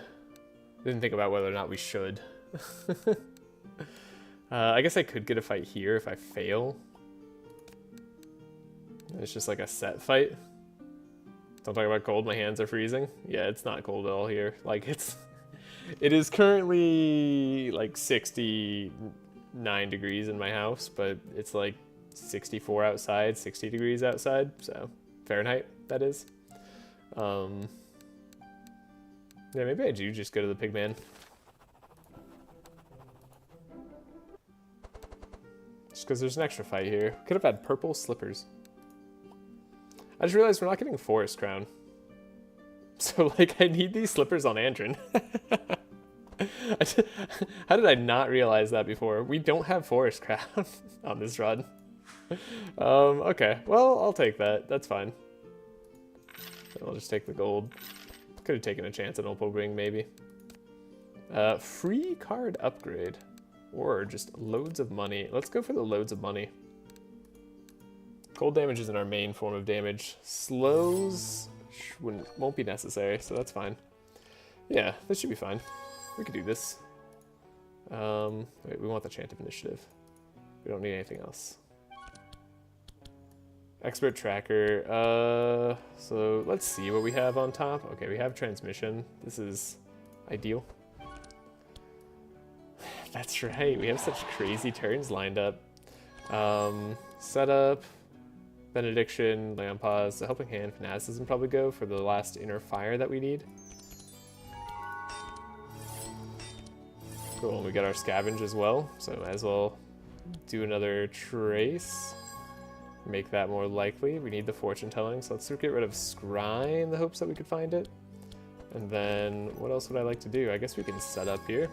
Didn't think about whether or not we should. I guess I could get a fight here if I fail. It's just like a set fight. Don't talk about cold, my hands are freezing. Yeah, it's not cold at all here. Like, it is currently like 69 degrees in my house, but it's like 64 outside, 60 degrees outside, so Fahrenheit, that is. Yeah, maybe I do just go to the Pigman. Just because there's an extra fight here. Could have had purple slippers. I just realized we're not getting Forest Crown. So, like, I need these slippers on Andrin. How did I not realize that before? We don't have Forest Crown on this run. Okay, well, I'll take that. That's fine. I'll just take the gold. Could have taken a chance at Opal Ring, maybe. Free card upgrade. Or just loads of money. Let's go for the loads of money. Cold damage isn't our main form of damage. Slows won't be necessary, so that's fine. Yeah, this should be fine. We could do this. Wait, we want the Chant of Initiative. We don't need anything else. Expert Tracker. So let's see what we have on top. Okay, we have Transmission. This is ideal. That's right, we have such crazy turns lined up. Setup, Benediction, Lay on Pause, the Helping Hand, Fanaticism probably go for the last Inner Fire that we need. Cool, and we got our Scavenge as well, so might as well do another Trace. Make that more likely. We need the Fortune Telling, so let's get rid of Scry in the hopes that we could find it. And then, what else would I like to do? I guess we can set up here.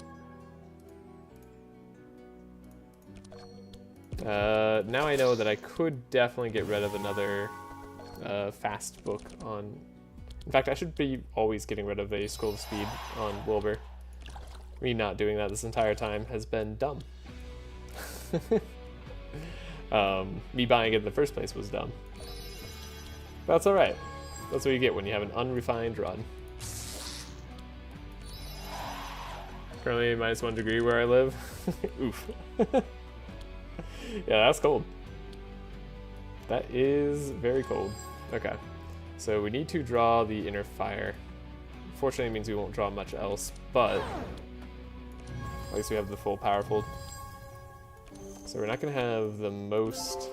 Now I know that I could definitely get rid of another fast book on... In fact, I should be always getting rid of a Scroll of Speed on Wilbur. Me not doing that this entire time has been dumb. Me buying it in the first place was dumb. That's alright. That's what you get when you have an unrefined run. Currently -1 degree where I live. Oof. Yeah, that's cold. That is very cold. Okay. So we need to draw the inner fire. Unfortunately, it means we won't draw much else, but at least we have the full powerful. So we're not going to have the most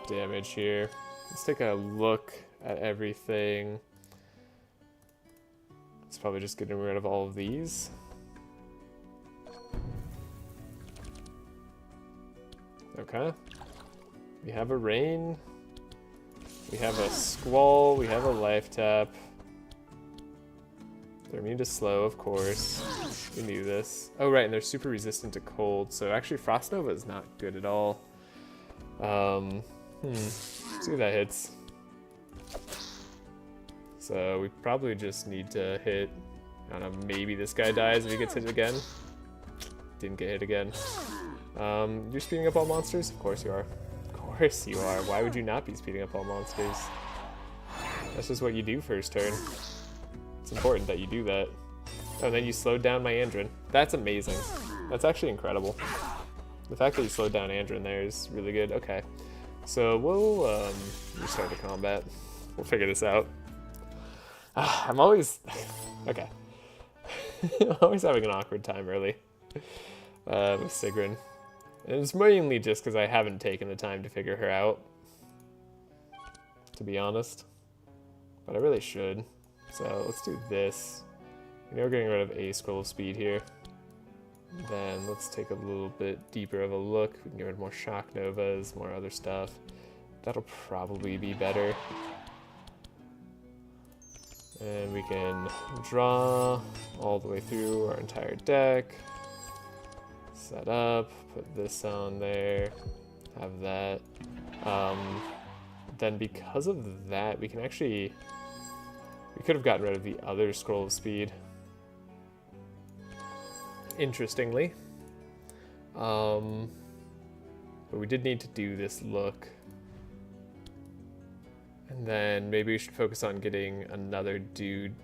damage here. Let's take a look at everything. It's probably just getting rid of all of these. Okay. We have a rain. We have a squall. We have a life tap. They're immune to slow, of course. We knew this. Oh, right, and they're super resistant to cold. So actually, Frost Nova is not good at all. Let's see if that hits. So we probably just need to hit, I don't know, maybe this guy dies if he gets hit again. Didn't get hit again. You're speeding up all monsters? Of course you are. Of course you are. Why would you not be speeding up all monsters? That's just what you do first turn. It's important that you do that. Oh, and then you slowed down my Andrin. That's amazing. That's actually incredible. The fact that you slowed down Andrin there is really good. Okay. So we'll restart the combat. We'll figure this out. I'm always... Okay. I'm always having an awkward time early with Sigrun. And it's mainly just because I haven't taken the time to figure her out, to be honest. But I really should. So let's do this. You know, we're getting rid of a scroll of speed here. Then let's take a little bit deeper of a look. We can get rid of more shock novas, more other stuff. That'll probably be better. And we can draw all the way through our entire deck. Set up, put this on there, have that. Then because of that, we can actually... We could have gotten rid of the other scroll of speed. Interestingly. But we did need to do this look. And then maybe we should focus on getting another dude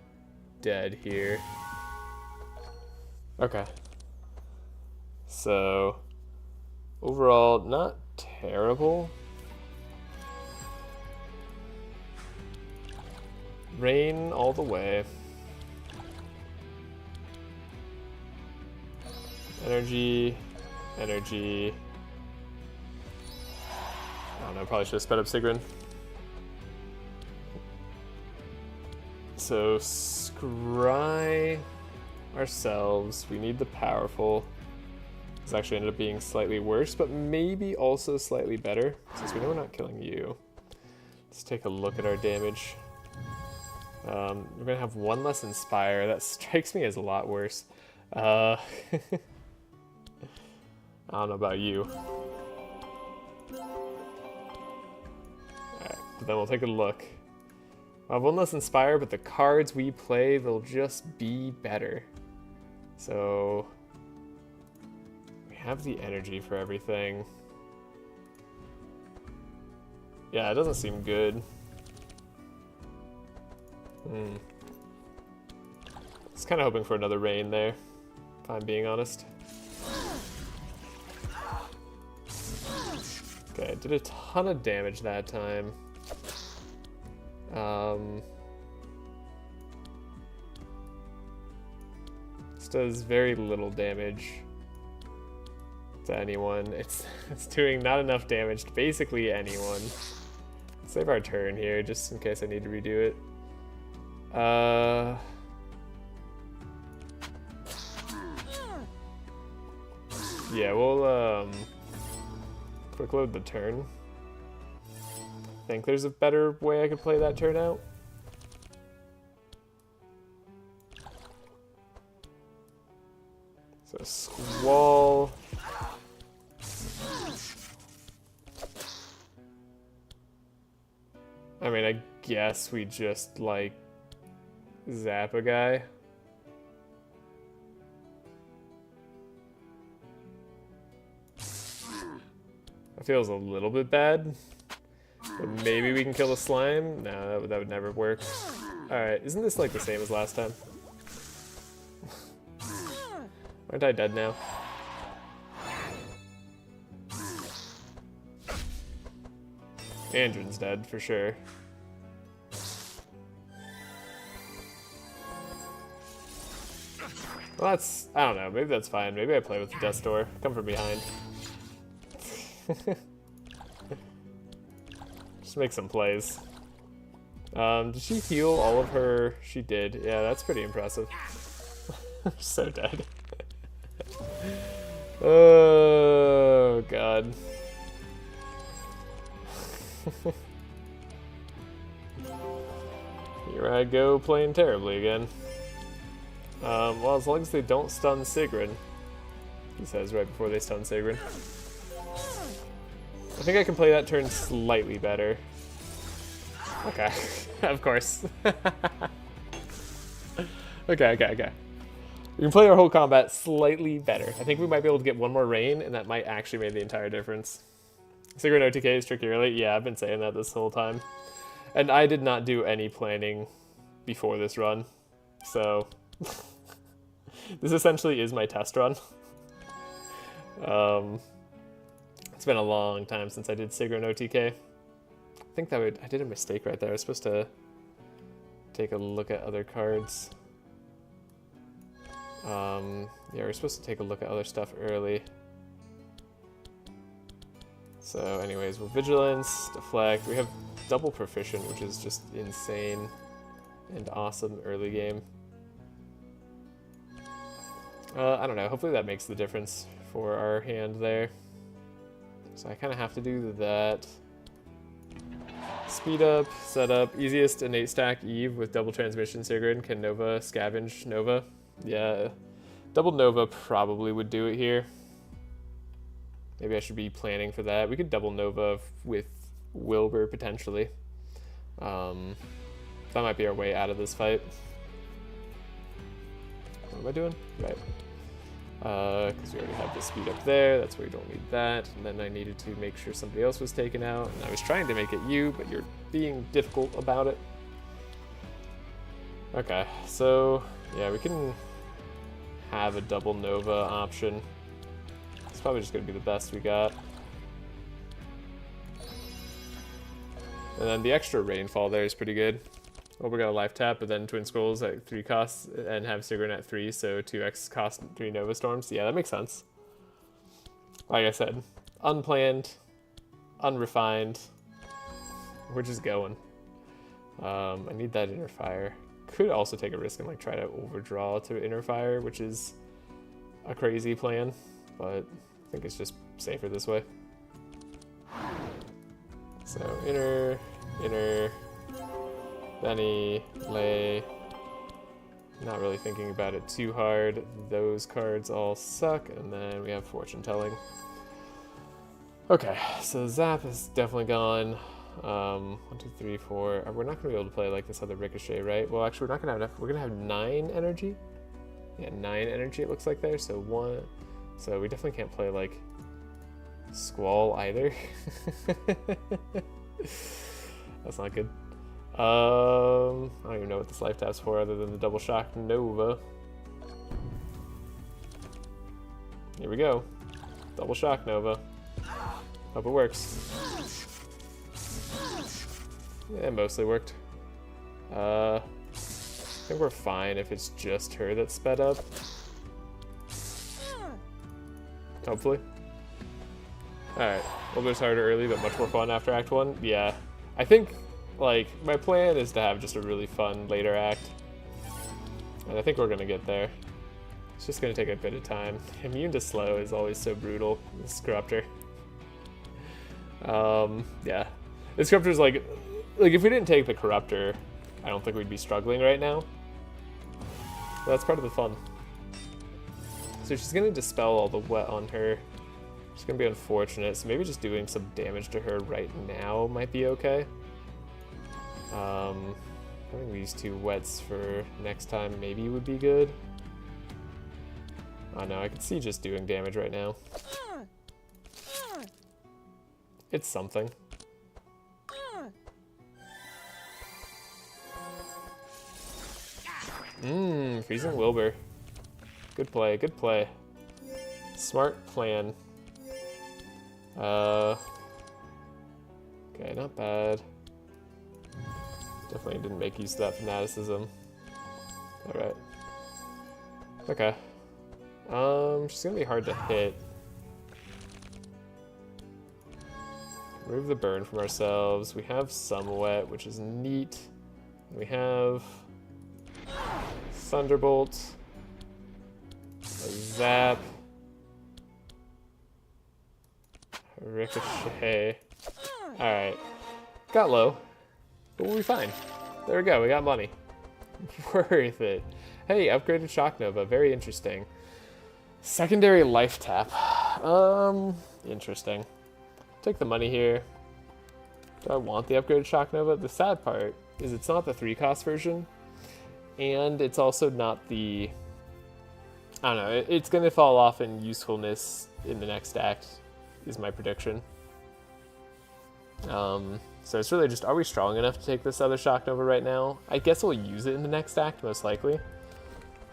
dead here. Okay. So, overall, not terrible. Rain all the way. Energy, energy. I don't know, probably should have sped up Sigrun. So, scry ourselves. We need the powerful. This actually ended up being slightly worse, but maybe also slightly better, since we know we're not killing you. Let's take a look at our damage. We're gonna have one less Inspire. That strikes me as a lot worse. I don't know about you. Alright, but then we'll take a look. I have one less Inspire, but the cards we play, they'll just be better. So... we have the energy for everything. Yeah, it doesn't seem good. I was kind of hoping for another rain there, if I'm being honest. Okay, did a ton of damage that time. This does very little damage to anyone. It's doing not enough damage to basically anyone. Save our turn here, just in case I need to redo it. Yeah, we'll quick load the turn. I think there's a better way I could play that turn out. So Squall. I mean, I guess we just like zap a guy. That feels a little bit bad. But maybe we can kill the slime? No, that would never work. Alright, isn't this like the same as last time? Aren't I dead now? Andrin's dead, for sure. Well, that's... I don't know. Maybe that's fine. Maybe I play with the Death Door. Come from behind. Just make some plays. Did she heal all of her? She did. Yeah, that's pretty impressive. So dead. Oh, God. Here I go playing terribly again. Well, as long as they don't stun Sigrun, he says right before they stun Sigrun. I think I can play that turn slightly better. Okay, of course. Okay. We can play our whole combat slightly better. I think we might be able to get one more rain, and that might actually make the entire difference. Sigrun OTK is tricky early. Yeah, I've been saying that this whole time. And I did not do any planning before this run. So, this essentially is my test run. It's been a long time since I did Sigrun OTK. I think that I did a mistake right there. I was supposed to take a look at other cards. Yeah, we're supposed to take a look at other stuff early. So anyways, we're Vigilance, Deflect. We have double Proficient, which is just insane and awesome early game. I don't know. Hopefully that makes the difference for our hand there. So I kind of have to do that. Speed up, set up. Easiest innate stack Eve with double transmission Sigrun. Can Nova scavenge Nova? Yeah, double Nova probably would do it here. Maybe I should be planning for that. We could double Nova with Wilbur potentially. That might be our way out of this fight. What am I doing? Right. Because we already have the speed up there. That's where we don't need that. And then I needed to make sure somebody else was taken out. And I was trying to make it you, but you're being difficult about it. Okay, so yeah, we can have a double Nova option. It's probably just going to be the best we got. And then the extra rainfall there is pretty good. Well, we got a life tap, but then Twin Skulls at 3 costs and have Sigrun at 3, so 2x cost 3 Nova Storms. Yeah, that makes sense. Like I said, unplanned, unrefined. We're just going. I need that Inner Fire. Could also take a risk and like try to overdraw to Inner Fire, which is a crazy plan, but I think it's just safer this way. So inner, Benny, Lay. Not really thinking about it too hard. Those cards all suck, and then we have Fortune Telling. Okay, so Zap is definitely gone. 1, 2, 3, 4. We're not gonna be able to play like this other Ricochet, right? Well, actually, we're not gonna have enough. We're gonna have 9 energy. Yeah, 9 energy. It looks like there. So 1. So we definitely can't play like Squall either. That's not good. I don't even know what this life tap's for other than the double shock Nova. Here we go. Double shock Nova. Hope it works. Yeah, it mostly worked. I think we're fine if it's just her that's sped up. Hopefully. Alright, a little bit harder early, but much more fun after Act 1. Yeah, I think, like, my plan is to have just a really fun later act. And I think we're gonna get there. It's just gonna take a bit of time. Immune to slow is always so brutal, this Corruptor. Yeah. This Corruptor's like if we didn't take the Corruptor, I don't think we'd be struggling right now. But that's part of the fun. So she's gonna dispel all the wet on her. It's gonna be unfortunate, so maybe just doing some damage to her right now might be okay. Having these 2 wets for next time maybe would be good. Oh no, I could see just doing damage right now. It's something. Freezing Wilbur. Good play, good play. Smart plan. Okay, not bad. Definitely didn't make use of that fanaticism. Alright. Okay. She's gonna be hard to hit. Remove the burn from ourselves. We have some wet, which is neat. We have Thunderbolt, a Zap, a Ricochet. Alright. Got low, but we'll be fine. There we go, we got money. Worth it. Hey, upgraded Shock Nova, very interesting. Secondary life tap. Interesting. Take the money here. Do I want the upgraded Shock Nova? The sad part is it's not the 3-cost version, and it's also not the... I don't know, it's going to fall off in usefulness in the next act, is my prediction. So it's really just, are we strong enough to take this other Shock Nova right now? I guess we'll use it in the next act, most likely.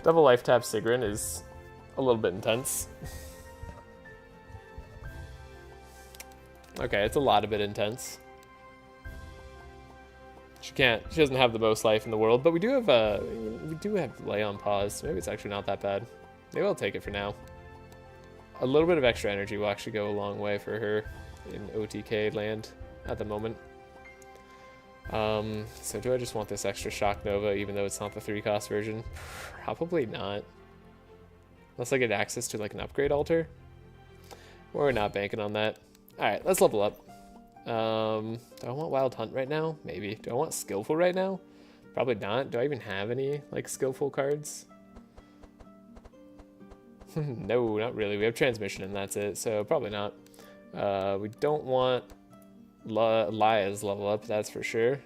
Double life tap Sigrun is a little bit intense. Okay, it's a lot of it intense. She doesn't have the most life in the world, but we do have Lay on Pause. Maybe it's actually not that bad. Maybe I'll take it for now. A little bit of extra energy will actually go a long way for her in OTK land at the moment. So do I just want this extra Shock Nova, even though it's not the 3-cost version? Probably not. Unless I get access to like an upgrade altar. We're not banking on that. Alright, let's level up. Do I want Wild Hunt right now? Maybe. Do I want Skillful right now? Probably not. Do I even have any like Skillful cards? No, not really. We have Transmission and that's it, so probably not. We don't want Laya's level up, that's for sure.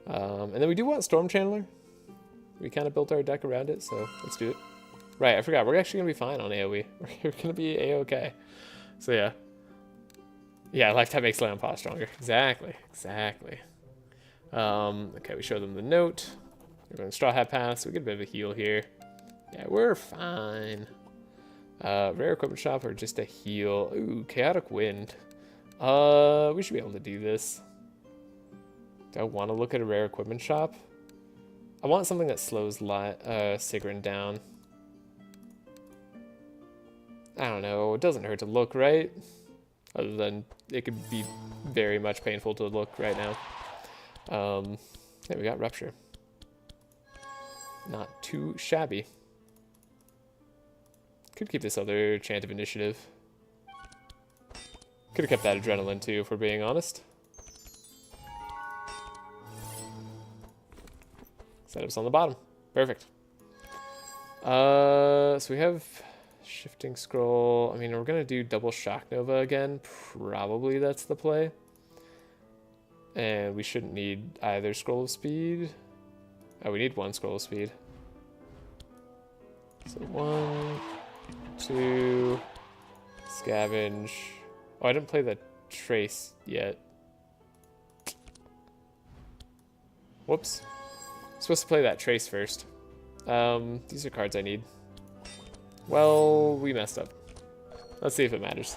And then we do want Storm Channeler. We kind of built our deck around it, so let's do it. Right, I forgot. We're actually going to be fine on AoE. We're going to be A-okay. So yeah. Yeah, Lifetime makes Lay on Pause stronger. Exactly, exactly. Okay, we show them the note. We're going Straw Hat Pass. We get a bit of a heal here. Yeah, we're fine. Rare Equipment Shop or just a heal. Ooh, Chaotic Wind. We should be able to do this. Do I want to look at a Rare Equipment Shop? I want something that slows Sigrun down. I don't know. It doesn't hurt to look, right? Other than it could be very much painful to look right now. Yeah, we got Rupture. Not too shabby. Could keep this other Chant of Initiative. Could have kept that Adrenaline too, if we're being honest. Setups on the bottom. Perfect. So we have Shifting Scroll. I mean, we're going to do double Shock Nova again. Probably that's the play. And we shouldn't need either Scroll of Speed. Oh, we need one Scroll of Speed. So 1, 2, Scavenge. Oh, I didn't play the Trace yet. Whoops. I'm supposed to play that Trace first. These are cards I need. Well, we messed up. Let's see if it matters.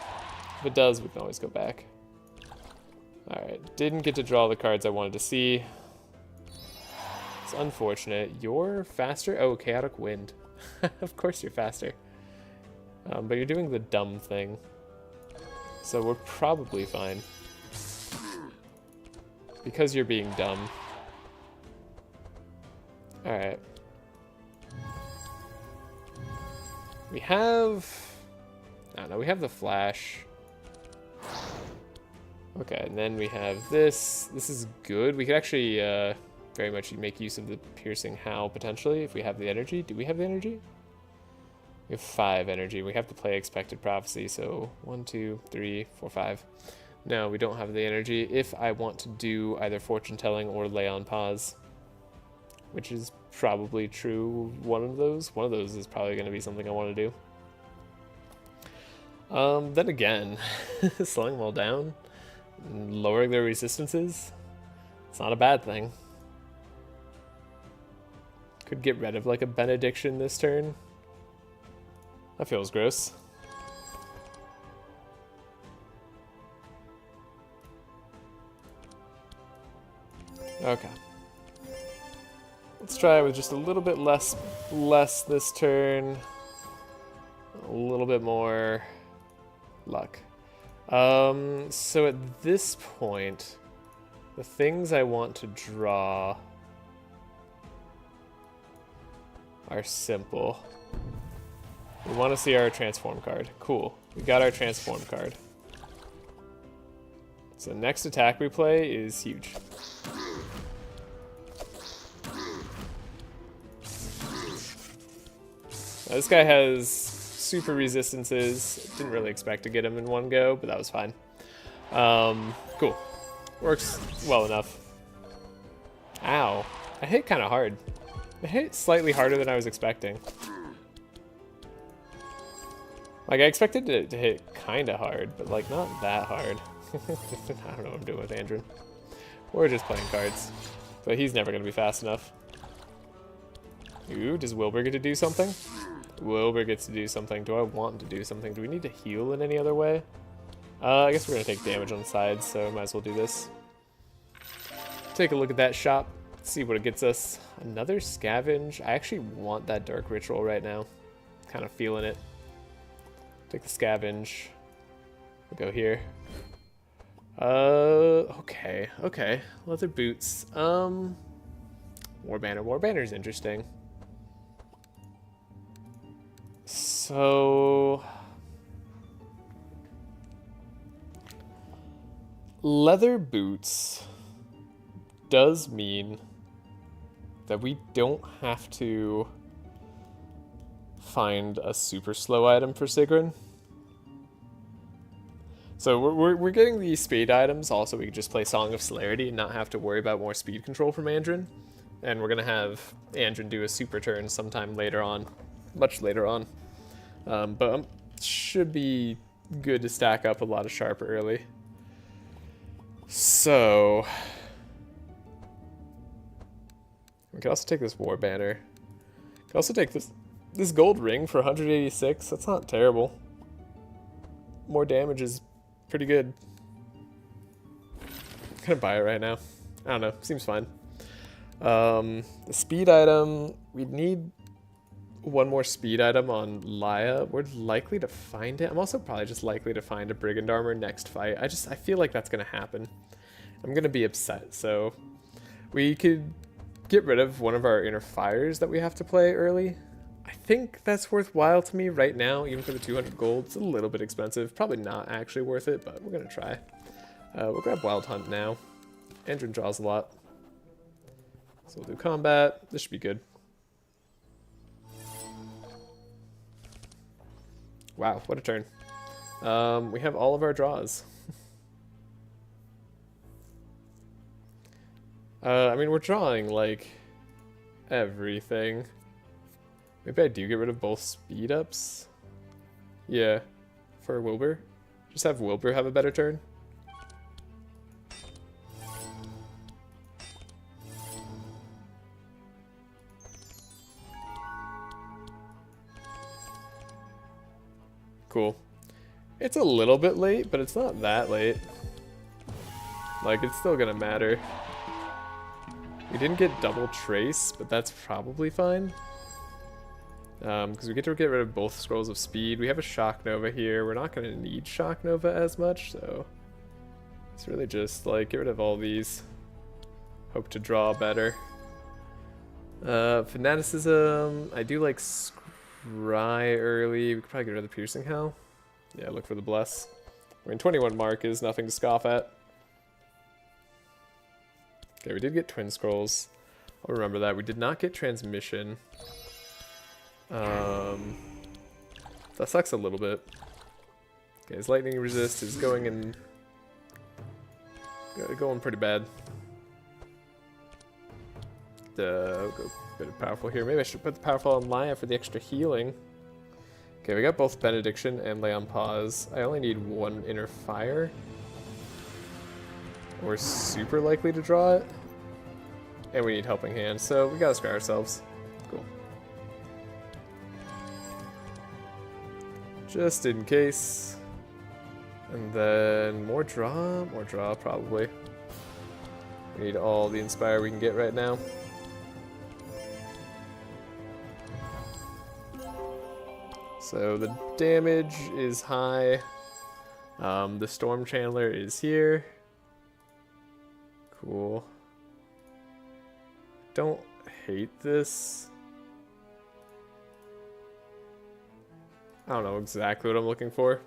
If it does, we can always go back. Alright, didn't get to draw the cards I wanted to see. It's unfortunate. You're faster? Oh, Chaotic Wind. Of course you're faster. But you're doing the dumb thing. So we're probably fine. Because you're being dumb. Alright. We have... I don't know, we have the Flash. Okay, and then we have this. This is good. We could actually very much make use of the Piercing Howl, potentially, if we have the energy. Do we have the energy? We have 5 energy. We have to play Expected Prophecy, so 1, 2, 3, 4, 5. No, we don't have the energy. If I want to do either Fortune Telling or Lay on Pause, which is probably true, one of those is probably going to be something I want to do. Then again, slowing them all down, lowering their resistances, it's not a bad thing. Could get rid of like a Benediction this turn. That feels gross. Okay. Let's try it with just a little bit less this turn. A little bit more luck. So at this point, the things I want to draw are simple. We want to see our transform card. Cool. We got our transform card. So next attack we play is huge. Now this guy has super resistances. Didn't really expect to get him in one go, but that was fine. Cool. Works well enough. Ow. I hit kind of hard. I hit slightly harder than I was expecting. Like, I expected it to hit kind of hard, but, like, not that hard. I don't know what I'm doing with Andrin. We're just playing cards. But he's never going to be fast enough. Ooh, does Wilbur get to do something? Wilbur gets to do something. Do I want to do something? Do we need to heal in any other way? I guess we're going to take damage on the sides, so might as well do this. Take a look at that shop. See what it gets us. Another scavenge. I actually want that dark ritual right now. Kind of feeling it. Take the scavenge. We'll go here. Okay. Leather boots. War banner. War banner's interesting. So leather boots does mean that we don't have to find a super slow item for Sigrun. So we're getting these speed items. Also, we can just play Song of Celerity and not have to worry about more speed control from Andrin. And we're gonna have Andrin do a super turn sometime later on, much later on. But should be good to stack up a lot of sharp early. So we can also take this war banner. We can also take this gold ring for 186. That's not terrible. More damage is pretty good. I'm gonna buy it right now. I don't know. Seems fine. The speed item, we'd need one more speed item on Laya. We're likely to find it. I'm also probably just likely to find a brigand armor next fight. I feel like that's gonna happen. I'm gonna be upset. So we could get rid of one of our inner fires that we have to play early. I think that's worthwhile to me right now, even for the 200 gold. It's a little bit expensive. Probably not actually worth it, but we're gonna try. We'll grab Wild Hunt now. Andrin draws a lot. So we'll do combat. This should be good. Wow, what a turn. We have all of our draws. I mean, we're drawing, like, everything. Maybe I do get rid of both speed ups. Yeah, for Wilbur. Just have Wilbur have a better turn. Cool. It's a little bit late, but it's not that late. Like, it's still gonna matter. We didn't get double trace, but that's probably fine. Because we get to get rid of both scrolls of speed. We have a Shock Nova here. We're not gonna need Shock Nova as much, so it's really just like get rid of all these. Hope to draw better. Fanaticism. I do like Scry early. We could probably get rid of the Piercing Hell. Yeah, look for the Bless. I mean, 21 mark is nothing to scoff at. Okay, we did get Twin Scrolls. I'll remember that. We did not get Transmission. That sucks a little bit. Okay, his Lightning Resist is going pretty bad. Go a bit of Powerful here. Maybe I should put the Powerful on Laya for the extra healing. Okay, we got both Benediction and Lay on Pause. I only need one Inner Fire. We're super likely to draw it. And we need Helping Hand, so we gotta scry ourselves. Cool. just in case. And then more draw probably. We need all the Inspire we can get right now. So the damage is high. The Storm Channeler is here. Cool. Don't hate this. I don't know exactly what I'm looking for.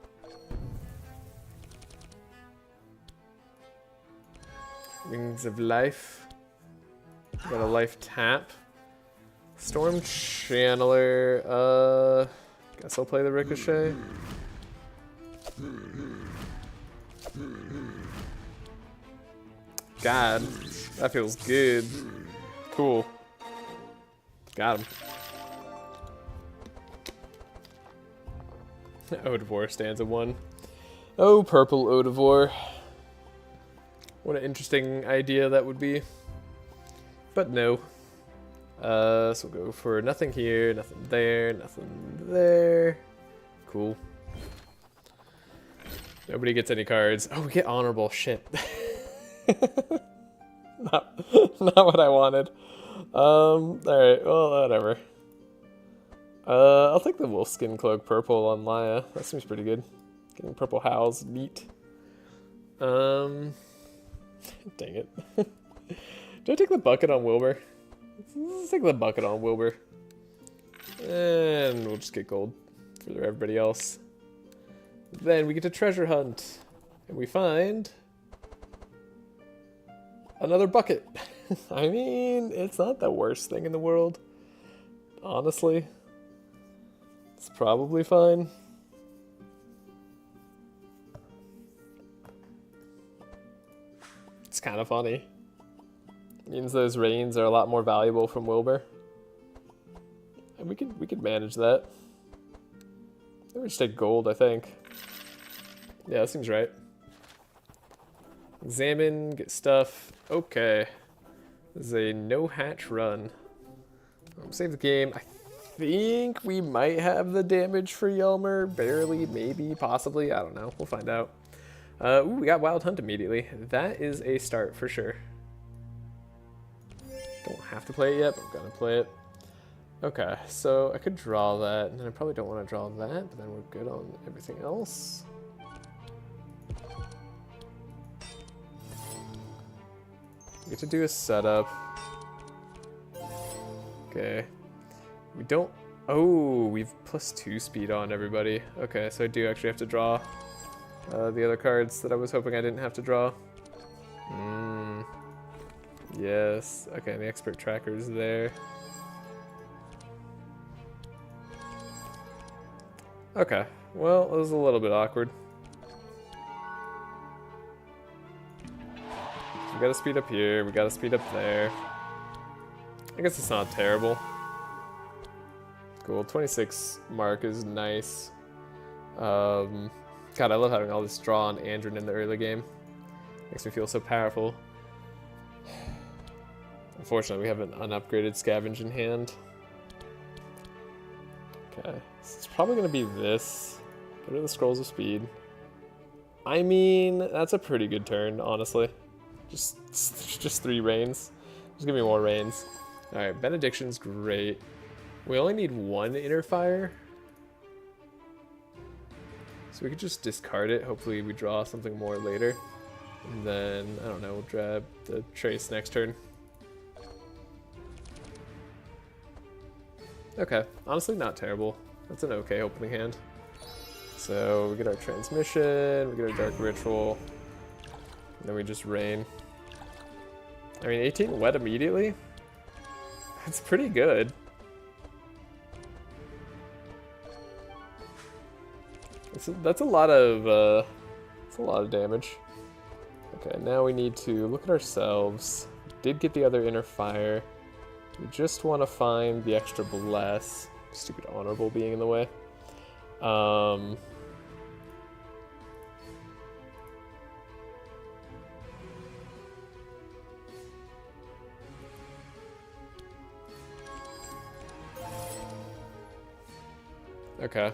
Wings of Life. Got a life tap. Storm Channeler. Guess I'll play the Ricochet. God, that feels good. Cool. Got him. Odivore stands at 1. Oh, purple Odivore. What an interesting idea that would be. But no. So we'll go for nothing here, nothing there, nothing there. Cool. Nobody gets any cards. Oh, we get honorable. Shit. not what I wanted. Alright, well, whatever. I'll take the Wolfskin Cloak purple on Laya. That seems pretty good. Getting purple howls, neat. Dang it. Do I take the bucket on Wilbur? Let's take the bucket on Wilbur. And we'll just get gold for everybody else. Then we get to treasure hunt. And we find another bucket. I mean, it's not the worst thing in the world. Honestly. It's probably fine. It's kind of funny. Means those rains are a lot more valuable from Wilbur. And we could manage that. We just take gold, I think. Yeah, that seems right. Examine, get stuff. Okay. This is a no-hatch run. Save the game. I think we might have the damage for Yelmer. Barely, maybe, possibly. I don't know. We'll find out. Ooh, we got Wild Hunt immediately. That is a start for sure. Don't have to play it yet, but I'm gonna play it. Okay, so I could draw that, and then I probably don't want to draw that, but then we're good on everything else. We get to do a setup. Okay. We don't... Oh, we've +2 speed on everybody. Okay, so I do actually have to draw the other cards that I was hoping I didn't have to draw. Yes. Okay, and the expert tracker is there. Okay, well, it was a little bit awkward. We gotta speed up here, we gotta speed up there. I guess it's not terrible. Cool, 26 mark is nice. God, I love having all this draw on Andrin in the early game. Makes me feel so powerful. Unfortunately, we have an unupgraded Scavenge in hand. Okay, so it's probably going to be this. Get rid of the Scrolls of Speed. I mean, that's a pretty good turn, honestly. Just 3 rains. Just give me more rains. Alright, Benediction's great. We only need 1 Inner Fire. So we could just discard it. Hopefully we draw something more later. And then, I don't know, we'll grab the Trace next turn. Okay, honestly not terrible. That's an okay opening hand. So we get our Transmission, we get our Dark Ritual, and then we just Rain. I mean, 18 wet immediately? That's pretty good. That's a lot of damage. Okay, now we need to look at ourselves. We did get the other Inner Fire. We just want to find the extra Bless. Stupid Honorable being in the way. Okay.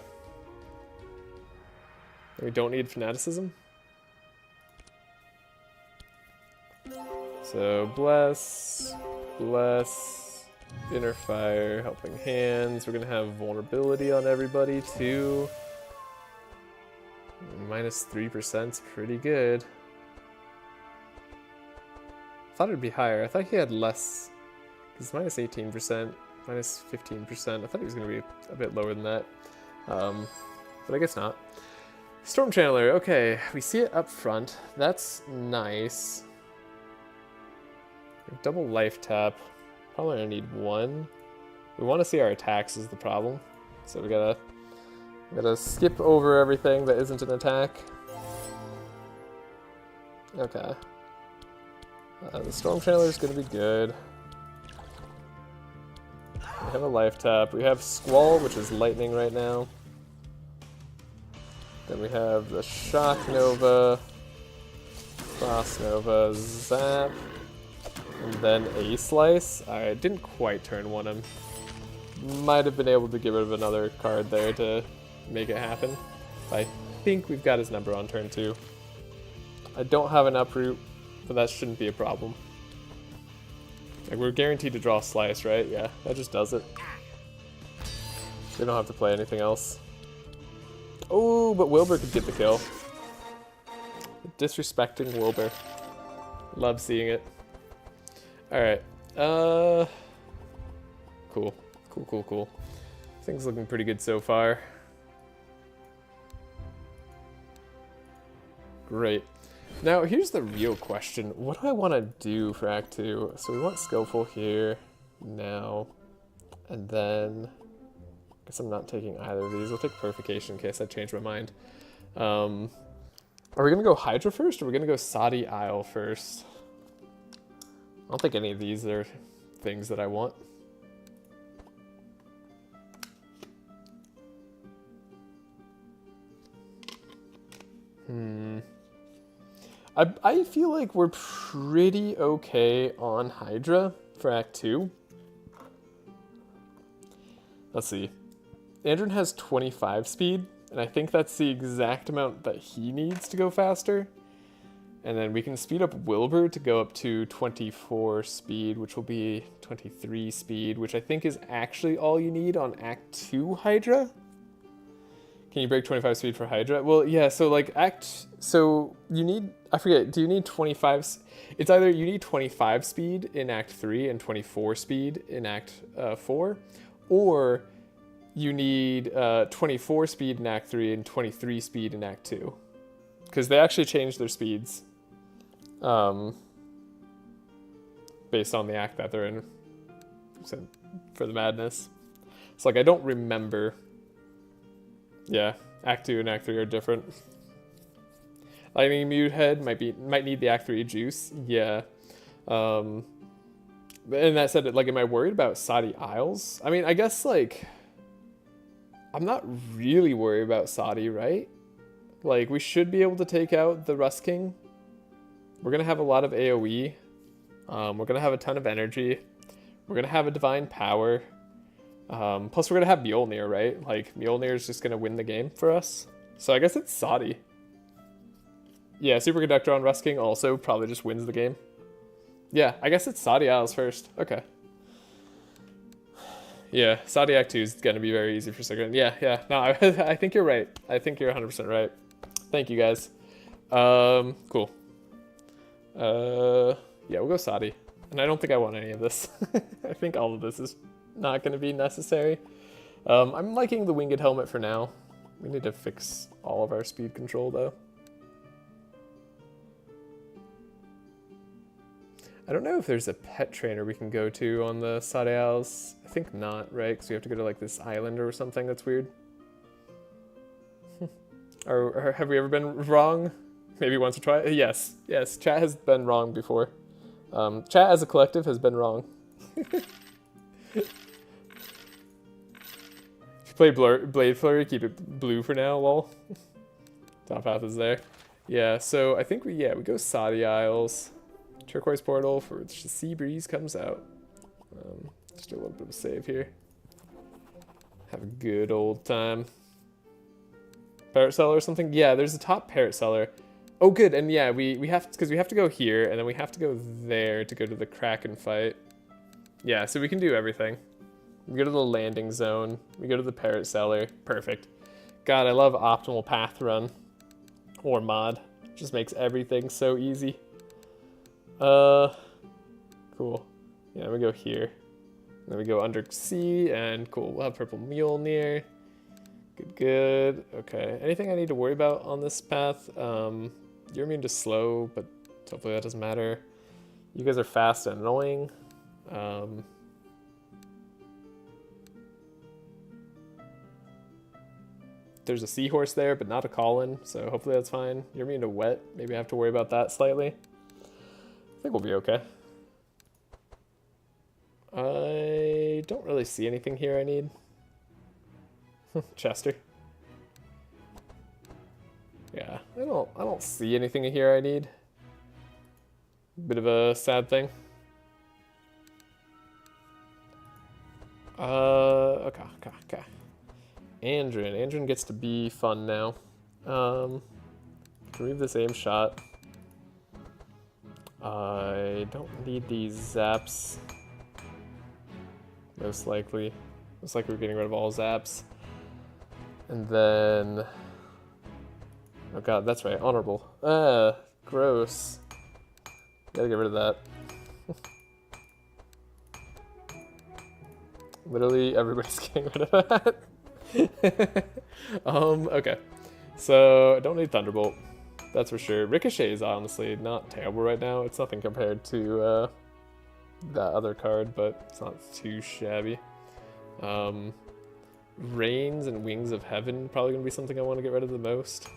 We don't need fanaticism. So bless, bless, inner fire, helping hands. We're gonna have vulnerability on everybody too. Minus 3%'s pretty good. I thought it'd be higher. I thought he had less. He's minus 18%, minus 15%. I thought he was gonna be a bit lower than that. But I guess not. Storm Channeler, okay, we see it up front. That's nice. We have double life tap. Probably gonna need one. We want to see our attacks is the problem. So we gotta skip over everything that isn't an attack. Okay. The Storm Channeler is gonna be good. We have a life tap. We have Squall, which is lightning right now. Then we have the Shock Nova, Frost Nova, Zap, and then a Slice. I didn't quite turn one him. Might have been able to get rid of another card there to make it happen. I think we've got his number on turn 2. I don't have an Uproot, but that shouldn't be a problem. Like, we're guaranteed to draw Slice, right? Yeah, that just does it. We don't have to play anything else. Oh, but Wilbur could get the kill. Disrespecting Wilbur. Love seeing it. Alright. Cool. Cool. Things looking pretty good so far. Great. Now, here's the real question. What do I want to do for Act 2? So we want Skillful here, now, and then... I guess I'm not taking either of these. We'll take Purification in case I change my mind. Are we going to go Hydra first, or are we going to go Sadi Isle first? I don't think any of these are things that I want. I feel like we're pretty okay on Hydra for Act 2. Let's see. Andrin has 25 speed, and I think that's the exact amount that he needs to go faster. And then we can speed up Wilbur to go up to 24 speed, which will be 23 speed, which I think is actually all you need on Act 2 Hydra. Can you break 25 speed for Hydra? Well, yeah, so like so you need, I forget, do you need 25? It's either you need 25 speed in Act 3 and 24 speed in Act 4, or you need 24 speed in Act 3 and 23 speed in Act 2. Because they actually changed their speeds based on the act that they're in for the madness. It's like, I don't remember. Yeah, Act 2 and Act 3 are different. Lightning Mute Head might need the Act 3 juice. Yeah. And that said, like, am I worried about Sadi Isles? I mean, I guess, like... I'm not really worried about Sadi, right? Like, we should be able to take out the Rust King. We're going to have a lot of AoE. We're going to have a ton of energy. We're going to have a Divine Power. Plus, we're going to have Mjolnir, right? Like, Mjolnir is just going to win the game for us. So I guess it's Sadi. Yeah, Superconductor on Rust King also probably just wins the game. Yeah, I guess it's Sadi Isles first. Okay. Yeah, Sadi Act 2 is going to be very easy for Sigrun. Yeah. No, I think you're right. I think you're 100% right. Thank you, guys. Cool. Yeah, we'll go Sadi. And I don't think I want any of this. I think all of this is not going to be necessary. I'm liking the Winged Helmet for now. We need to fix all of our speed control, though. I don't know if there's a pet trainer we can go to on the Sadi Isles. I think not, right? Because we have to go to like this island or something that's weird. or have we ever been wrong? Maybe once or twice? Yes. Chat has been wrong before. Chat as a collective has been wrong. If you play Blade Flurry, keep it blue for now, lol. Top path is there. Yeah, so I think we go Sadi Isles. Turquoise Portal for the Sea Breeze comes out. Just do a little bit of a save here. Have a good old time. Parrot Cellar or something? Yeah, there's a top Parrot Cellar. Oh, good. And yeah, we have, because we have to go here, and then we have to go there to go to the Kraken fight. Yeah, so we can do everything. We go to the landing zone. We go to the Parrot Cellar. Perfect. God, I love optimal path run or mod. Just makes everything so easy. Cool. Yeah, we go here. Then we go under C, and cool. We'll have Purple Mule near. Good, good. Okay. Anything I need to worry about on this path? You're immune to slow, but hopefully that doesn't matter. You guys are fast and annoying. There's a seahorse there, but not a Colin, so hopefully that's fine. You're immune to wet. Maybe I have to worry about that slightly. I think we'll be okay. I don't really see anything here I need. Chester. Yeah, I don't see anything here I need. Bit of a sad thing. Okay. Andrin gets to be fun now. Remove this aim shot. I don't need these zaps. Most likely. Looks like we're getting rid of all zaps. And then... Oh god, that's right, honorable. Gross. Gotta get rid of that. Literally everybody's getting rid of that. Okay. So, I don't need Thunderbolt. That's for sure. Ricochet is honestly not terrible right now. It's nothing compared to that other card, but it's not too shabby. Rains and Wings of Heaven probably gonna be something I want to get rid of the most.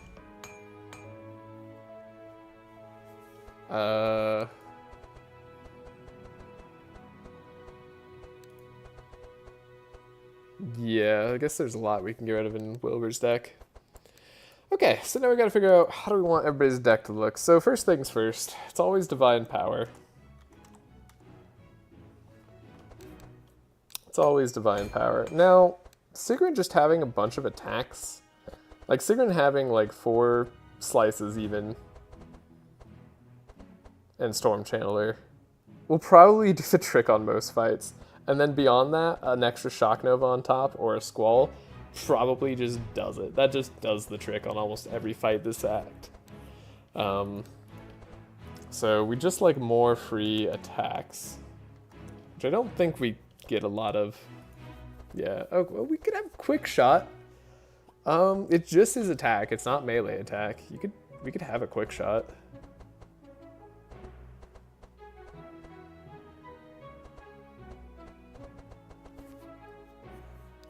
Yeah, I guess there's a lot we can get rid of in Wilbur's deck. Okay, so now we gotta figure out how do we want everybody's deck to look. So first things first, it's always Divine Power. It's always Divine Power. Now, Sigrun just having a bunch of attacks, like Sigrun having like 4 slices even, and Storm Channeler, will probably do the trick on most fights. And then beyond that, an extra Shock Nova on top or a Squall probably just does it. That just does the trick on almost every fight this act. So we just like more free attacks, which I don't think we get a lot of. Yeah, oh, well, we could have Quick Shot. It just is attack. It's not melee attack. We could have a Quick Shot.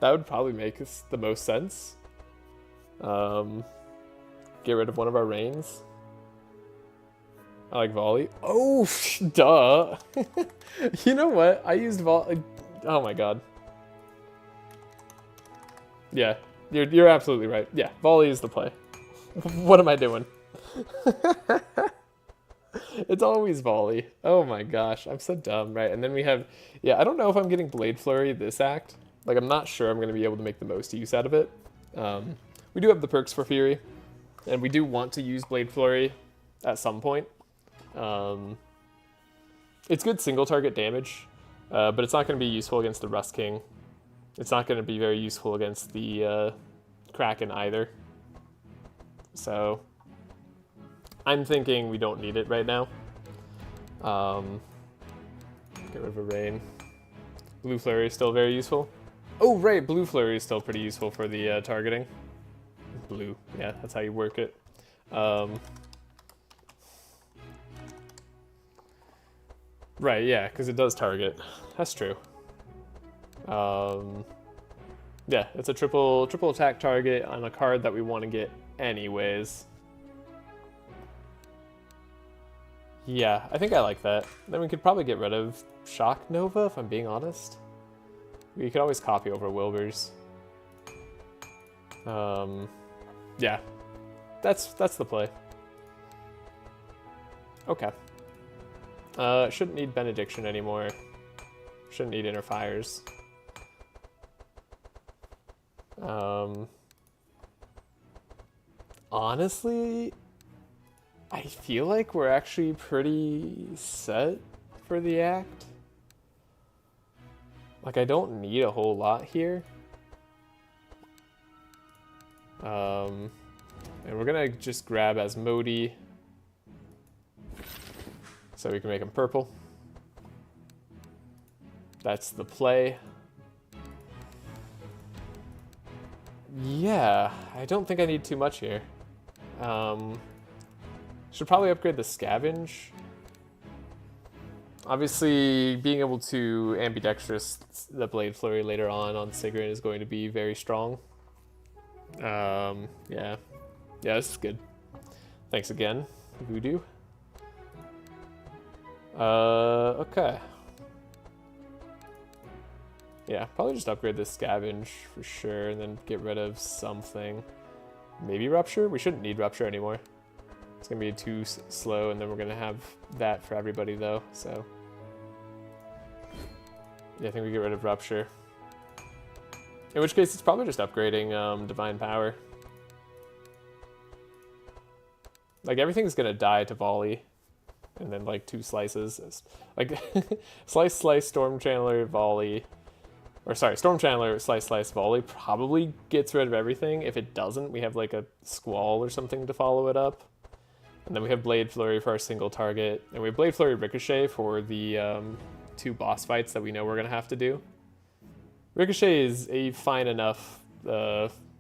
That would probably make us the most sense. Get rid of one of our Rains. I like Volley. Oh, duh. You know what? I used Volley. Oh my god. Yeah, you're absolutely right. Yeah, Volley is the play. What am I doing? It's always Volley. Oh my gosh, I'm so dumb, right? And then we have, yeah, I don't know if I'm getting Blade Flurry this act. Like, I'm not sure I'm going to be able to make the most use out of it. We do have the perks for Fury, and we do want to use Blade Flurry at some point. It's good single target damage, but it's not going to be useful against the Rust King. It's not going to be very useful against the Kraken either. So, I'm thinking we don't need it right now. Get rid of a Rain. Blue Flurry is still very useful. Oh, right, Blue Flurry is still pretty useful for the targeting. Blue, yeah, that's how you work it. Right, yeah, because it does target. That's true. Yeah, it's a triple attack target on a card that we want to get anyways. Yeah, I think I like that. Then we could probably get rid of Shock Nova, if I'm being honest. We could always copy over Wilbur's. Yeah, that's the play. Okay. Shouldn't need Benediction anymore. Shouldn't need Inner Fires. Honestly, I feel like we're actually pretty set for the act. Like, I don't need a whole lot here. And we're gonna just grab Asmodee so we can make him purple. That's the play. Yeah, I don't think I need too much here. Should probably upgrade the scavenge. Obviously, being able to ambidextrous the Blade Flurry later on Sigrun is going to be very strong. Yeah, this is good. Thanks again, Voodoo. Okay. Yeah, probably just upgrade this scavenge for sure, and then get rid of something. Maybe Rupture? We shouldn't need Rupture anymore. It's gonna be too slow, and then we're gonna have that for everybody though, so. Yeah, I think we get rid of Rupture. In which case, it's probably just upgrading Divine Power. Like, everything's gonna die to Volley. And then, like, 2 slices. Like, Slice, Storm Channeler, Volley. Or, sorry, Storm Channeler, Slice, Volley probably gets rid of everything. If it doesn't, we have, like, a Squall or something to follow it up. And then we have Blade Flurry for our single target. And we have Blade Flurry Ricochet for the 2 boss fights that we know we're gonna have to do. Ricochet is a fine enough,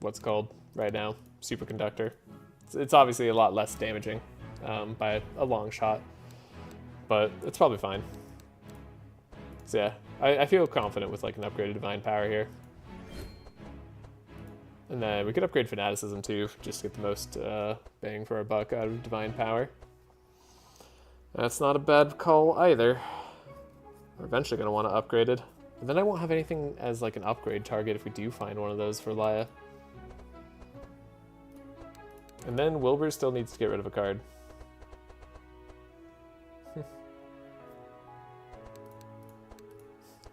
what's called right now, superconductor. It's obviously a lot less damaging by a long shot, but it's probably fine. So yeah, I feel confident with like an upgraded Divine Power here. And then we could upgrade Fanaticism too, just to get the most bang for our buck out of Divine Power. That's not a bad call either. We're eventually going to want to upgrade it. But then I won't have anything as like an upgrade target if we do find one of those for Laya. And then Wilbur still needs to get rid of a card.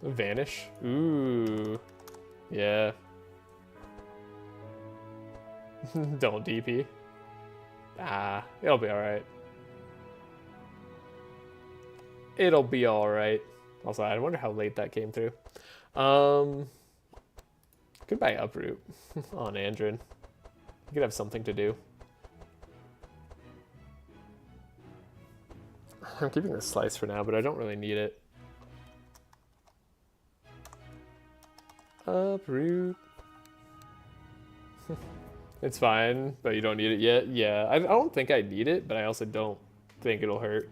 Vanish? Ooh. Yeah. Don't DP. Ah, it'll be alright. It'll be alright. Also, I wonder how late that came through. Goodbye Uproot on Andrin. You could have something to do. I'm keeping this Slice for now, but I don't really need it. Uproot. It's fine, but you don't need it yet. Yeah, I don't think I need it, but I also don't think it'll hurt.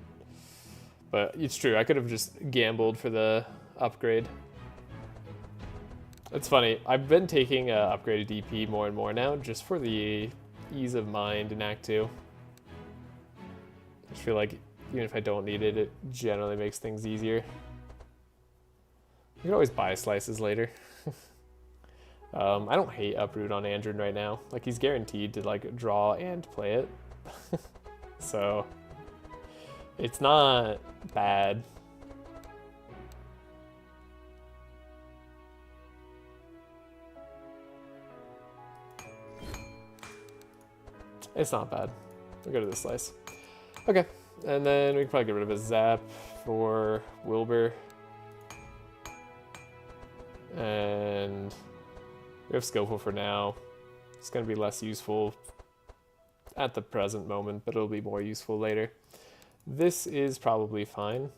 But it's true, I could have just gambled for the upgrade. It's funny, I've been taking upgraded DP more and more now, just for the ease of mind in Act 2. I just feel like even if I don't need it, it generally makes things easier. You can always buy slices later. I don't hate Uproot on Andrin right now. Like, he's guaranteed to like draw and play it. So it's not bad. It's not bad. We'll go to this slice. Okay, and then we can probably get rid of a Zap for Wilbur. And we have Skillful for now. It's going to be less useful at the present moment, but it'll be more useful later. This is probably fine,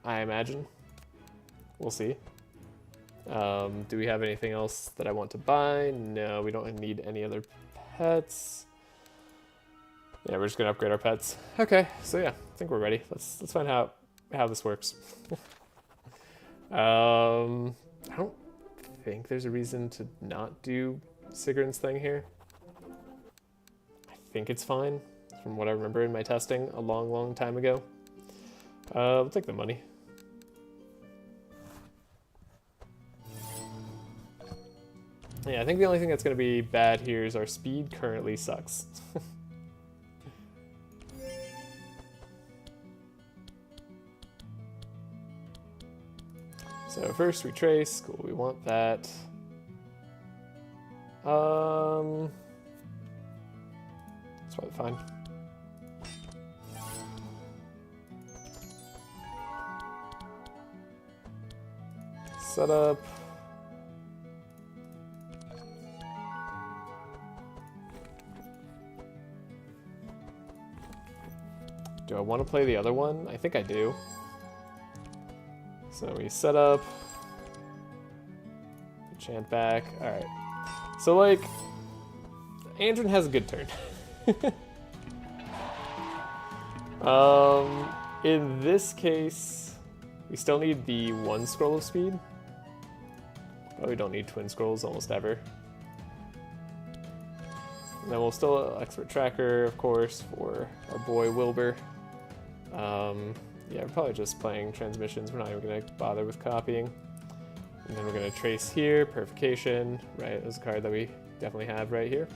I imagine. We'll see. Do we have anything else that I want to buy? No, we don't need any other pets. Yeah, we're just gonna upgrade our pets. Okay, so yeah, I think we're ready. Let's find out how this works. I don't think there's a reason to not do Sigrun's thing here. I think it's fine, from what I remember in my testing a long time ago. We'll take the money. Yeah, I think the only thing that's going to be bad here is our speed currently sucks. So first we trace, cool, we want that. It's probably fine. Set up. Do I want to play the other one? I think I do. So we set up. Enchant back. Alright. So, like, Andrin has a good turn. In this case, we still need the 1 scroll of speed. But we don't need twin scrolls almost ever. And then we'll still expert tracker, of course, for our boy Wilbur. Yeah, we're probably just playing transmissions. We're not even going to bother with copying. And then we're going to trace here, purification, right? That's a card that we definitely have right here.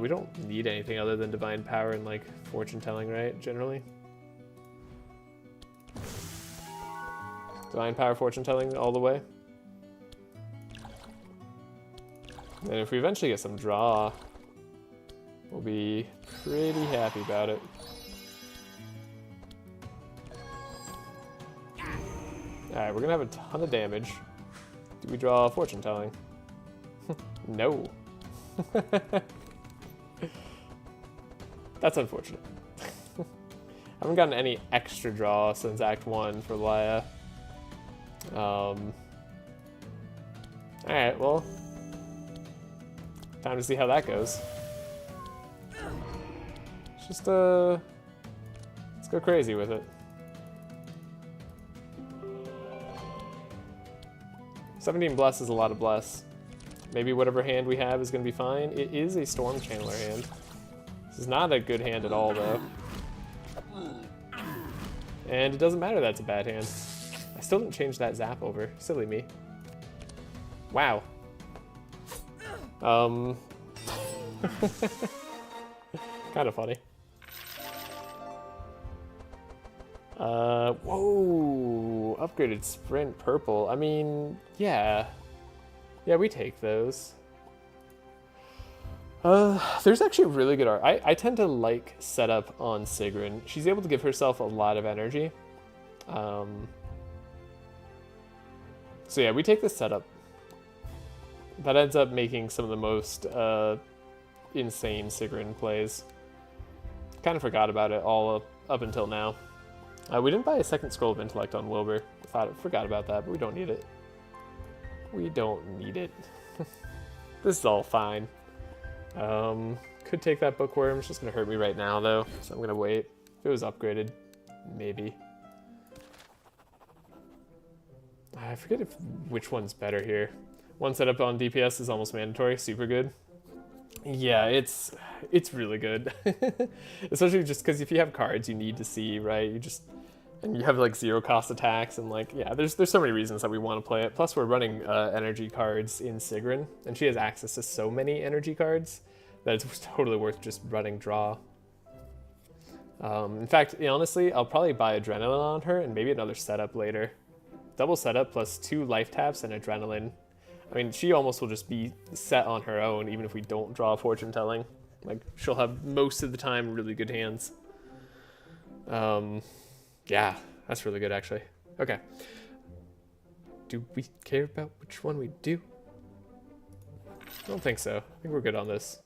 We don't need anything other than divine power and like fortune telling, right? Generally. Divine power, fortune telling all the way. And if we eventually get some draw, we'll be pretty happy about it. Alright, we're gonna have a ton of damage. Do we draw fortune telling? No. That's unfortunate. I haven't gotten any extra draw since Act 1 for Laya. Alright, well. Time to see how that goes. It's just, let's go crazy with it. 17 bless is a lot of bless. Maybe whatever hand we have is going to be fine. It is a Storm Channeler hand. This is not a good hand at all, though. And it doesn't matter that it's a bad hand. I still didn't change that zap over. Silly me. Wow. Kind of funny. Whoa! Upgraded sprint purple. I mean, yeah. Yeah, we take those. There's actually really good art. I tend to like setup on Sigrun. She's able to give herself a lot of energy. So yeah, we take this setup. That ends up making some of the most insane Sigrun plays. Kind of forgot about it all up until now. We didn't buy a second scroll of intellect on Wilbur. Forgot about that, but we don't need it. We don't need it. This is all fine. Could take that bookworm. It's just gonna hurt me right now though, so I'm gonna wait. If it was upgraded, maybe. I forget which one's better here. One setup on DPS is almost mandatory, super good. Yeah, it's really good. Especially just because if you have cards you need to see, right? And you have like 0 cost attacks and like, yeah, there's so many reasons that we want to play it. Plus we're running energy cards in Sigrun, and she has access to so many energy cards that it's totally worth just running draw. In fact, honestly, I'll probably buy Adrenaline on her and maybe another setup later. Double setup plus 2 life taps and Adrenaline. I mean, she almost will just be set on her own, even if we don't draw fortune telling. Like, she'll have most of the time really good hands. Yeah, that's really good, actually. Okay. Do we care about which one we do? I don't think so. I think we're good on this.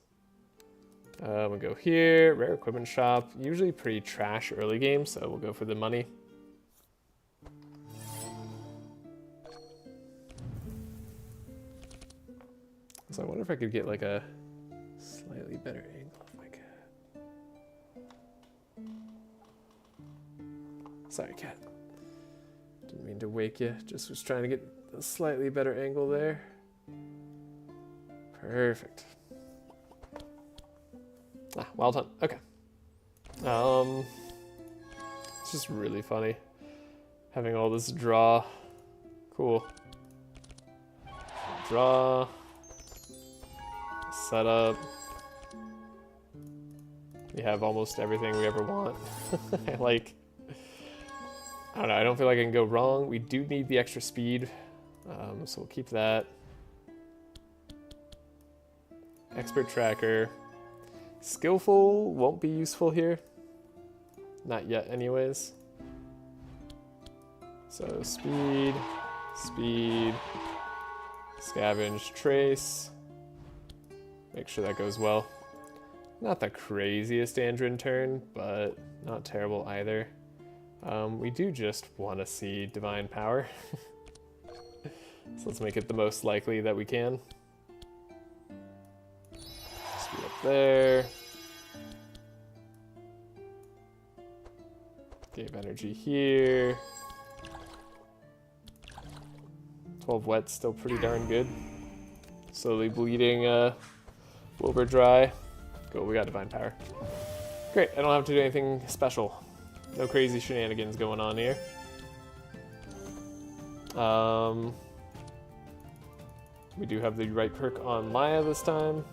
We'll go here, rare equipment shop. Usually pretty trash early game, so we'll go for the money. So I wonder if I could get like a slightly better angle if I could. Sorry, cat. Didn't mean to wake you. Just was trying to get a slightly better angle there. Perfect. Ah, well done. Okay. It's just really funny having all this draw. Cool. Draw. Setup. We have almost everything we ever want. I don't know, I don't feel like I can go wrong. We do need the extra speed, so we'll keep that. Expert tracker. Skillful won't be useful here. Not yet anyways. So speed, speed, scavenge, trace. Make sure that goes well. Not the craziest Andrin turn, but not terrible either. We do just want to see divine power. So let's make it the most likely that we can. Speed up there. Gave energy here. 12 wet, still pretty darn good. Slowly bleeding Wilbur dry. Cool, we got divine power. Great, I don't have to do anything special. No crazy shenanigans going on here. We do have the right perk on Maya this time.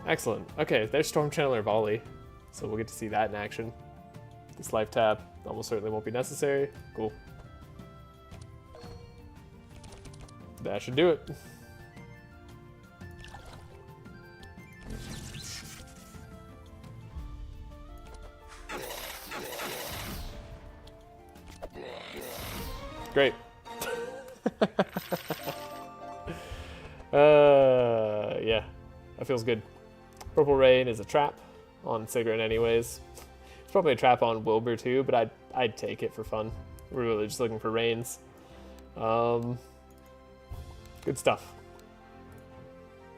Excellent. Okay, there's Storm Channeler Volley. So we'll get to see that in action. This life tap almost certainly won't be necessary. Cool. That should do it. Great. Yeah, that feels good. Purple Rain is a trap on Sigrun anyways. It's probably a trap on Wilbur too, but I'd take it for fun. We're really just looking for rains. Good stuff.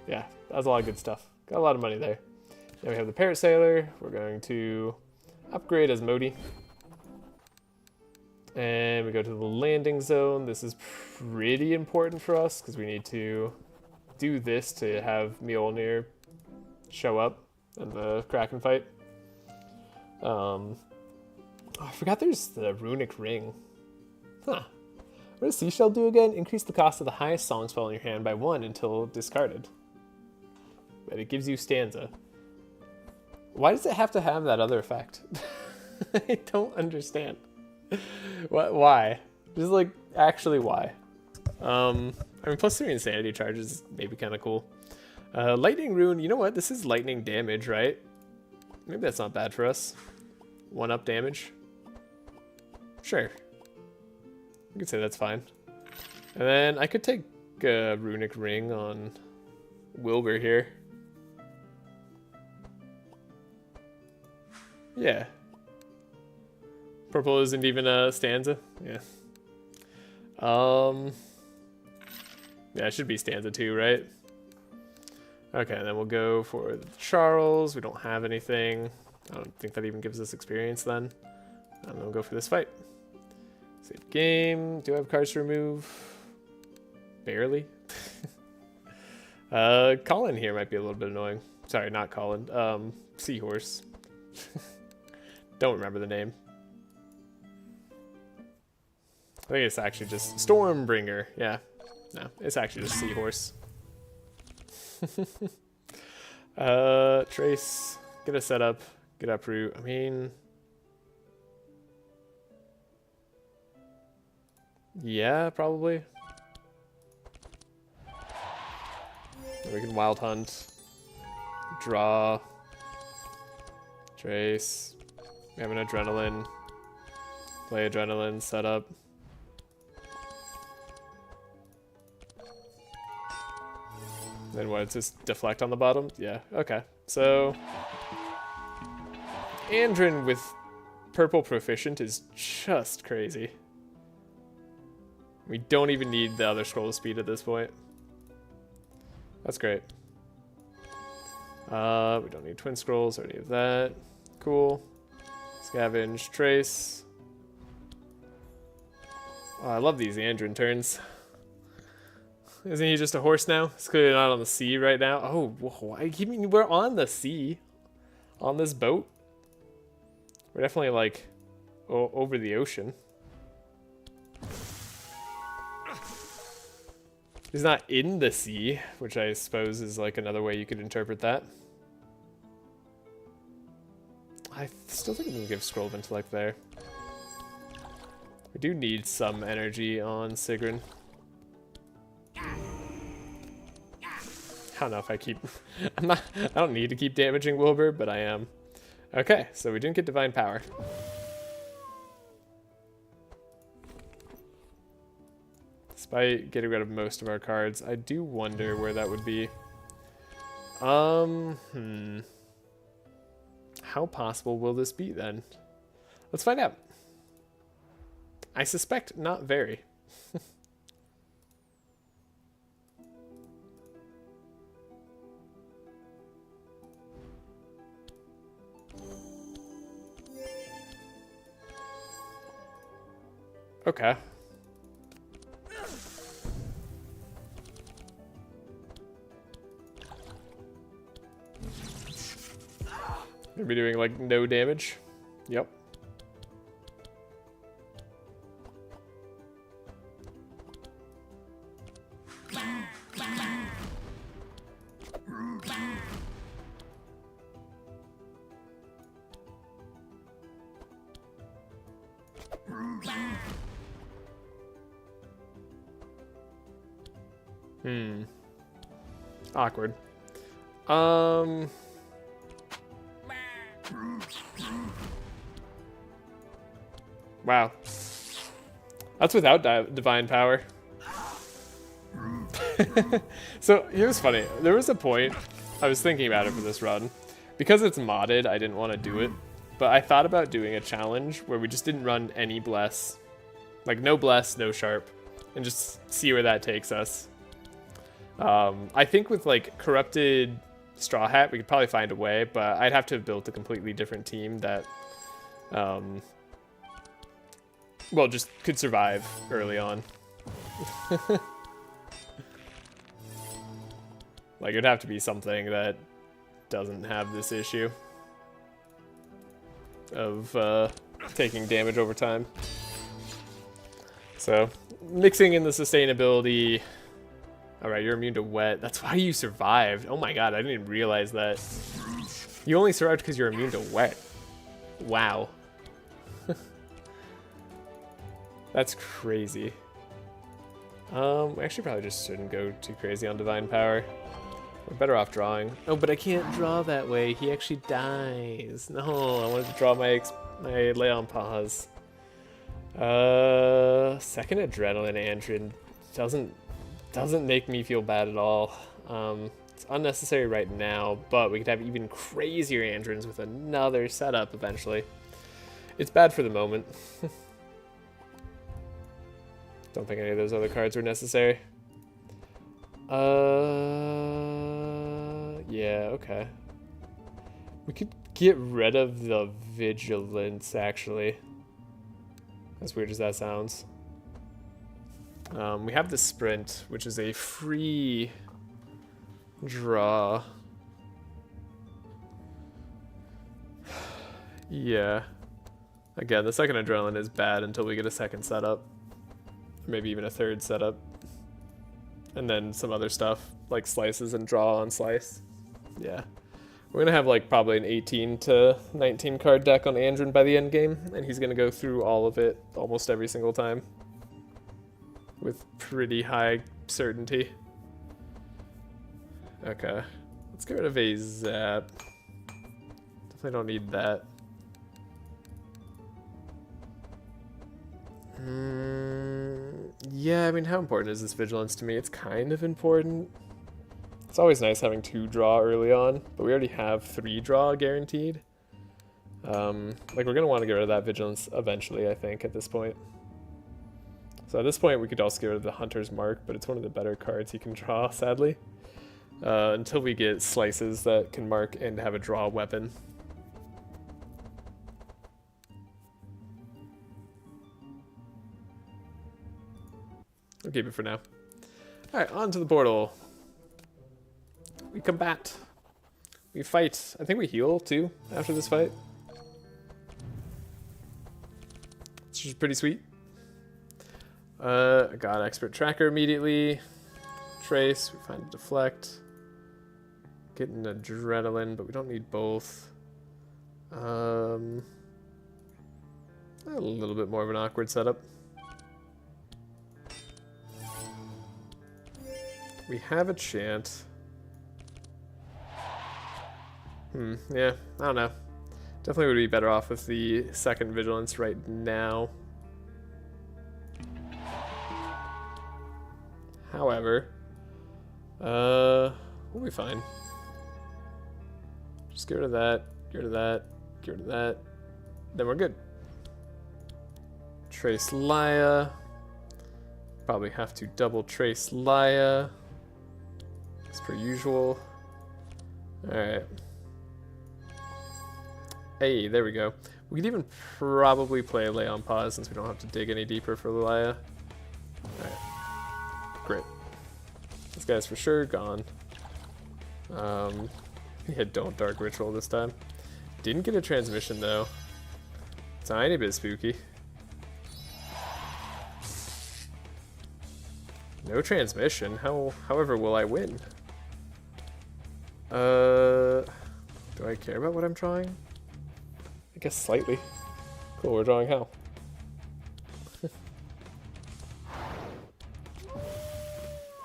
Yeah, that's a lot of good stuff. Got a lot of money there. Now we have the Parrot Sailor. We're going to upgrade as Modi. And we go to the landing zone. This is pretty important for us because we need to do this to have Mjolnir show up in the Kraken fight. Oh, I forgot there's the runic ring. Huh. What does Seashell do again? Increase the cost of the highest song spell in your hand by 1 until discarded. But it gives you stanza. Why does it have to have that other effect? I don't understand. What? Why? Just like, actually why? I mean, +3 insanity charges is maybe kind of cool. Lightning rune, you know what? This is lightning damage, right? Maybe that's not bad for us. 1-up damage. Sure. You could say that's fine. And then I could take a runic ring on Wilbur here. Yeah. Purple isn't even a stanza. Yeah. Yeah, it should be stanza 2, right? Okay, and then we'll go for Charles. We don't have anything. I don't think that even gives us experience then. And then we'll go for this fight. Save game. Do I have cards to remove? Barely. Colin here might be a little bit annoying. Sorry, not Colin. Seahorse. Don't remember the name. I think it's actually just Stormbringer. Yeah. No, it's actually just Seahorse. Trace. Get a setup. Get uproot. I mean... yeah, probably. We can Wild Hunt. Draw. Trace. We have an Adrenaline. Play Adrenaline. Setup. Then what, it's just deflect on the bottom? Yeah, okay. So, Andrin with purple proficient is just crazy. We don't even need the other scroll of speed at this point. That's great. We don't need twin scrolls or any of that. Cool. Scavenge, trace. Oh, I love these Andrin turns. Isn't he just a horse now? He's clearly not on the sea right now. Oh, why? I mean, we're on the sea. On this boat. We're definitely, like, over the ocean. He's not in the sea, which I suppose is, like, another way you could interpret that. I still think I'm going to give Scroll of Intellect there. We do need some energy on Sigrun. don't know if I keep... I don't need to keep damaging Wilbur, but I am. Okay, so we didn't get Divine Power. Despite getting rid of most of our cards, I do wonder where that would be. How possible will this be then? Let's find out. I suspect not very. Okay. Gonna be doing like no damage. Yep. Awkward. Wow. That's without divine power. So here's funny. There was a point I was thinking about it for this run. Because it's modded, I didn't want to do it. But I thought about doing a challenge where we just didn't run any bless. Like no bless, no sharp. And just see where that takes us. I think with like corrupted Straw Hat, we could probably find a way, but I'd have to have built a completely different team that, well, just could survive early on. Like, it'd have to be something that doesn't have this issue of taking damage over time. So, mixing in the sustainability. Alright, you're immune to wet. That's why you survived. Oh my god, I didn't even realize that. You only survived because you're immune to wet. Wow. That's crazy. We actually probably just shouldn't go too crazy on Divine Power. We're better off drawing. Oh, but I can't draw that way. He actually dies. No, I wanted to draw my Lay on Pause. Second Adrenaline Andrin doesn't make me feel bad at all. It's unnecessary right now, but we could have even crazier Andrins with another setup eventually. It's bad for the moment. Don't think any of those other cards are necessary. Yeah, okay. We could get rid of the Vigilance, actually. As weird as that sounds. We have the Sprint, which is a free draw. Yeah. Again, the second Adrenaline is bad until we get a second setup. Maybe even a third setup. And then some other stuff, like slices and draw on slice. Yeah. We're gonna have like probably an 18 to 19 card deck on Andrin by the end game, and he's gonna go through all of it almost every single time. With pretty high certainty. Okay. Let's get rid of a Zap. Definitely don't need that. Yeah, I mean, how important is this Vigilance to me? It's kind of important. It's always nice having 2 draw early on, but we already have 3 draw guaranteed. Like, we're going to want to get rid of that Vigilance eventually, I think, at this point. So at this point, we could also get rid of the Hunter's Mark, but it's one of the better cards he can draw, sadly. Until we get slices that can mark and have a draw weapon. I'll keep it for now. Alright, on to the portal. We combat. We fight. I think we heal, too, after this fight. Which is pretty sweet. I got Expert Tracker immediately. Trace, we find a Deflect. Getting Adrenaline, but we don't need both. A little bit more of an awkward setup. We have a Chant. Yeah, I don't know. Definitely would be better off with the second vigilance right now. However, we'll be fine. Just get rid of that, get rid of that, get rid of that. Then we're good. Trace Laia. Probably have to double trace Laia, as per usual. Alright. Hey, there we go. We could even probably play Lay on Pause since we don't have to dig any deeper for Laia. Alright. Great. This guy's for sure gone. Yeah, don't Dark Ritual this time. Didn't get a transmission though. Tiny bit spooky. No transmission. However, will I win? Do I care about what I'm drawing? I guess slightly. Cool, we're drawing how?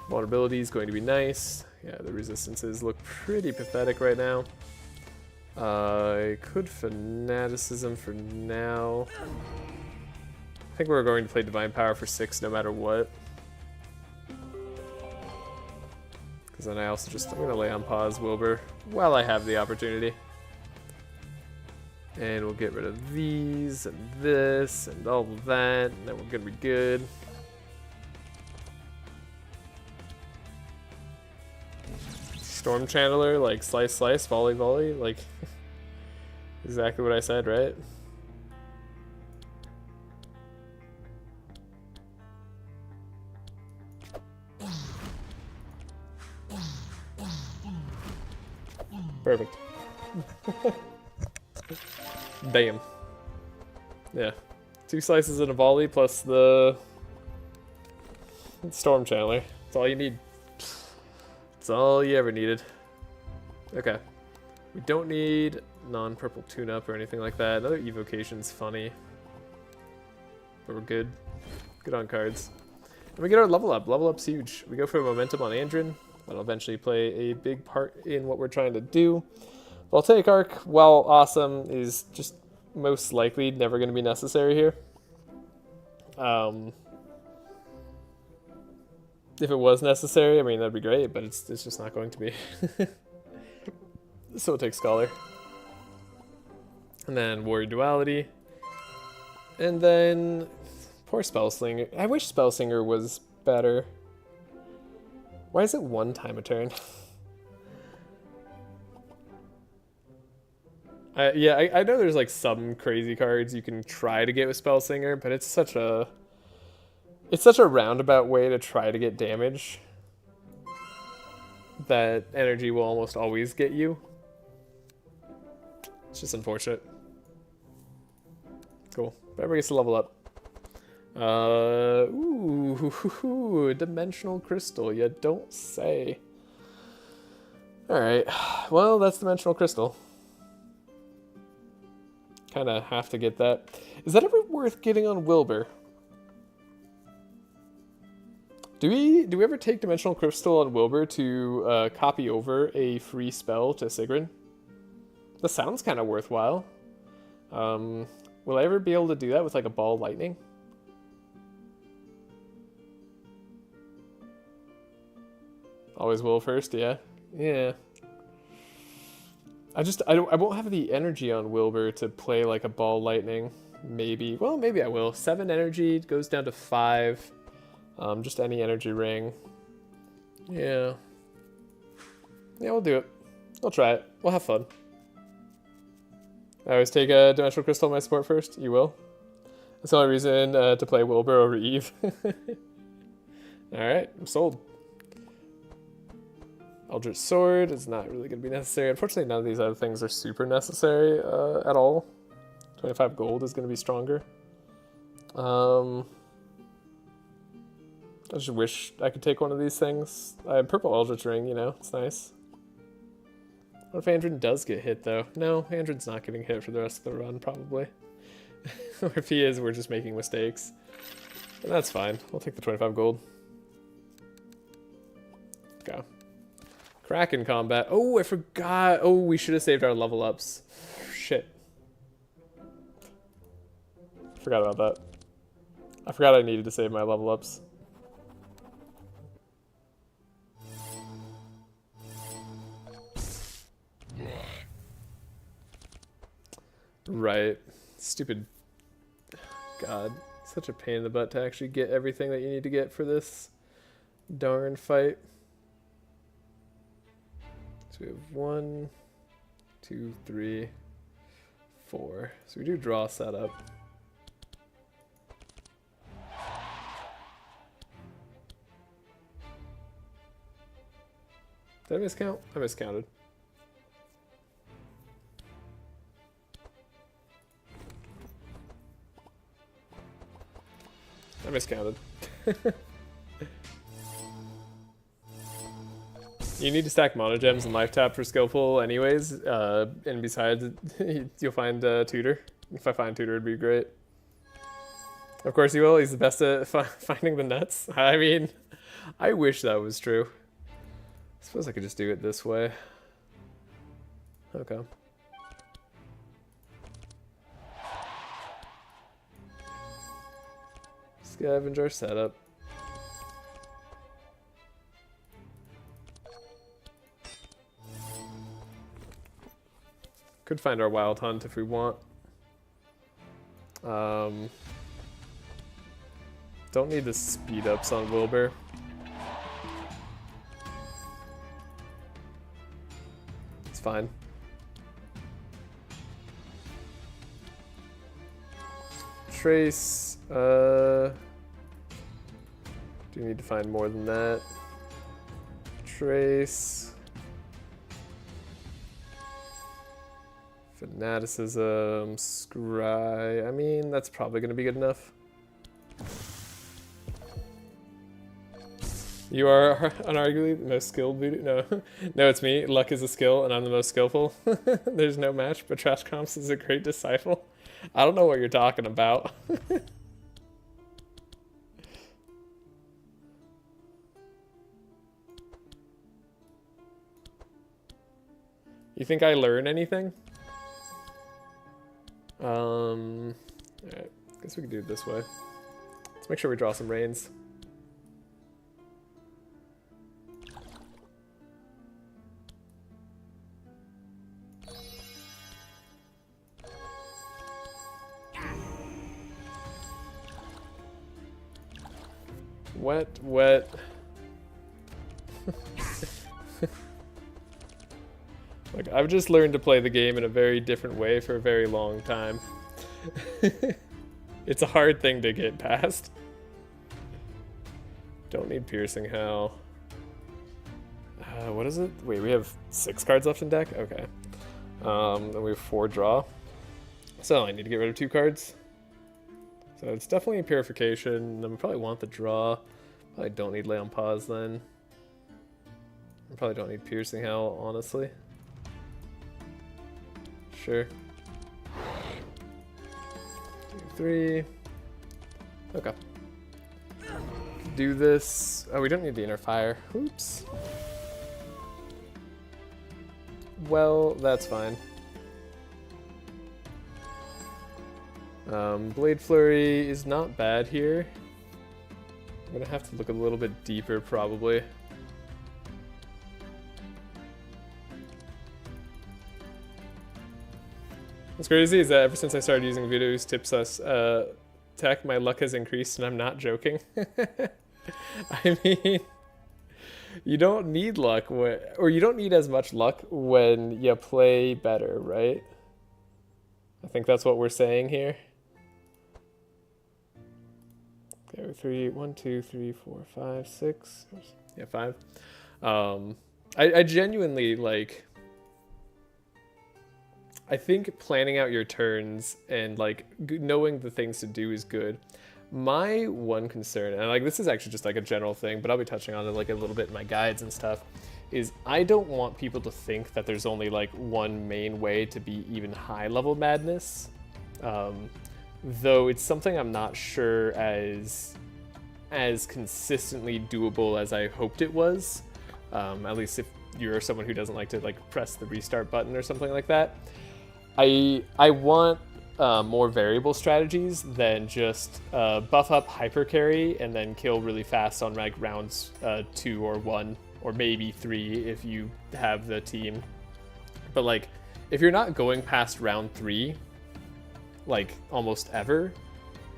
Vulnerability is going to be nice. Yeah, the resistances look pretty pathetic right now. I could Fanaticism for now. I think we're going to play Divine Power for 6 no matter what. Because then I also I'm going to lay on pause Wilbur while I have the opportunity. And we'll get rid of these and this and all of that, and then we're going to be good. Storm Channeler, like slice, slice, volley, volley, like exactly what I said, right? Perfect. Bam. Yeah. 2 slices and a volley plus the Storm Channeler. That's all you need. That's all you ever needed. Okay. We don't need non-purple tune-up or anything like that. Another evocation's funny. But we're good. Good on cards. And we get our level up. Level up's huge. We go for momentum on Andrin. That'll eventually play a big part in what we're trying to do. Voltaic Arc, while awesome, is just most likely never going to be necessary here. If it was necessary, I mean, that'd be great, but it's just not going to be. So we'll take Scholar. And then Warrior Duality. And then poor Spellslinger. I wish Spellslinger was better. Why is it 1 time a turn? Yeah, I know there's like some crazy cards you can try to get with Spellslinger, but it's such a roundabout way to try to get damage that energy will almost always get you. It's just unfortunate. Cool. Everybody gets to level up. Ooh, Dimensional Crystal. You don't say. Alright. Well, that's Dimensional Crystal. Kind of have to get that. Is that ever worth getting on Wilbur? Do we ever take Dimensional Crystal on Wilbur to copy over a free spell to Sigrun? That sounds kind of worthwhile. Will I ever be able to do that with like a Ball Lightning? Always will first, yeah. Yeah. I won't have the energy on Wilbur to play like a Ball Lightning. Maybe. Well, maybe I will. 7 energy goes down to 5. Just any energy ring. Yeah. Yeah, we'll do it. We'll try it. We'll have fun. I always take a Dimensional Crystal on my support first. You will. That's the only reason to play Wilbur over Eve. Alright, I'm sold. Eldritch Sword is not really going to be necessary. Unfortunately, none of these other things are super necessary at all. 25 gold is going to be stronger. I just wish I could take one of these things. I have Purple Eldritch Ring, you know, it's nice. What if Andrin does get hit, though? No, Andrin's not getting hit for the rest of the run, probably. Or if he is, we're just making mistakes. And that's fine. We'll take the 25 gold. Go. Kraken combat. Oh, I forgot. Oh, we should have saved our level ups. Shit. Forgot about that. I forgot I needed to save my level ups. Right. Stupid. God. Such a pain in the butt to actually get everything that you need to get for this darn fight. So we have 1, 2, 3, 4. So we do draw setup. Did I miscount? I miscounted. I miscounted. You need to stack monogems and life tap for skillful anyways, and besides, you'll find Tutor. If I find Tutor, it'd be great. Of course you will, he's the best at finding the nuts. I mean, I wish that was true. I suppose I could just do it this way. Okay. Scavenge our setup. Could find our wild hunt if we want. Don't need the speed ups on Wilbur. It's fine. Trace, do need to find more than that. Trace. Fanaticism, Scry. I mean, that's probably going to be good enough. You are unarguably the most skilled voodoo. No, no, it's me. Luck is a skill, and I'm the most skillful. There's no match, but Trashe Comps is a great disciple. I don't know what you're talking about. You think I learn anything? Alright, guess we can do it this way. Let's make sure we draw some rains. Wet, wet. Like, I've just learned to play the game in a very different way for a very long time. It's a hard thing to get past. Don't need Piercing Hell. What is it? Wait, we have 6 cards left in deck? Okay. And we have 4 draw. So I need to get rid of 2 cards. So it's definitely a Purification. Then we probably want the draw. Probably don't need Lay on Pause then. I probably don't need Piercing Hell, honestly. Sure. 2, 3. Okay. Do this. Oh, we don't need the Inner Fire. Oops. Well, that's fine. Blade Flurry is not bad here. I'm gonna have to look a little bit deeper, probably. What's crazy is that ever since I started using Voodoo's Tips Us tech, my luck has increased, and I'm not joking. I mean, you don't need luck, or you don't need as much luck when you play better, right? I think that's what we're saying here. Okay, 1, 2, 3, 4, 5, 6. Yeah, 5. I genuinely, like, I think planning out your turns and, like, knowing the things to do is good. My one concern, and, like, this is actually just, like, a general thing, but I'll be touching on it, like, a little bit in my guides and stuff, is I don't want people to think that there's only, like, one main way to be even high-level madness. Though it's something I'm not sure as consistently doable as I hoped it was. At least if you're someone who doesn't like to like press the restart button or something like that. I want more variable strategies than just buff up hyper carry and then kill really fast on like rounds 2 or 1 or maybe 3 if you have the team. But like if you're not going past round 3 like almost ever,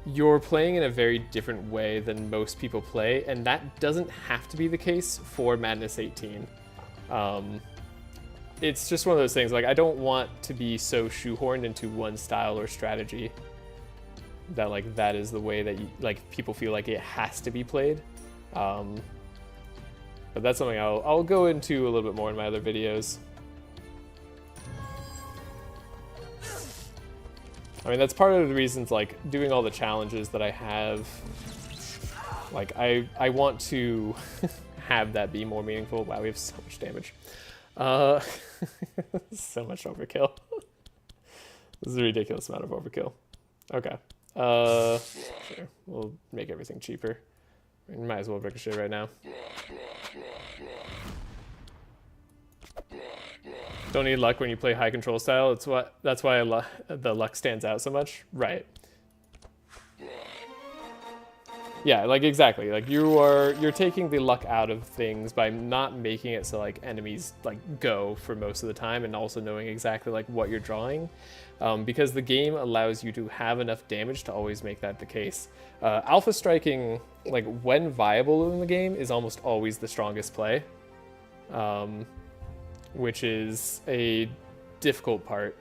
you're playing in a very different way than most people play, and that doesn't have to be the case for Madness 18. It's just one of those things, like I don't want to be so shoehorned into one style or strategy that like that is the way that like people feel like it has to be played. But that's something I'll go into a little bit more in my other videos. I mean, that's part of the reasons, like, doing all the challenges that I have, like, I want to have that be more meaningful. Wow, we have so much damage. So much overkill. This is a ridiculous amount of overkill. Okay. Sure. We'll make everything cheaper. We might as well ricochet right now. Don't need luck when you play high control style. That's why the luck stands out so much. Right. Yeah, like exactly. Like you're taking the luck out of things by not making it so like enemies like go for most of the time, and also knowing exactly like what you're drawing, because the game allows you to have enough damage to always make that the case. Alpha striking, like when viable in the game, is almost always the strongest play. Which is a difficult part.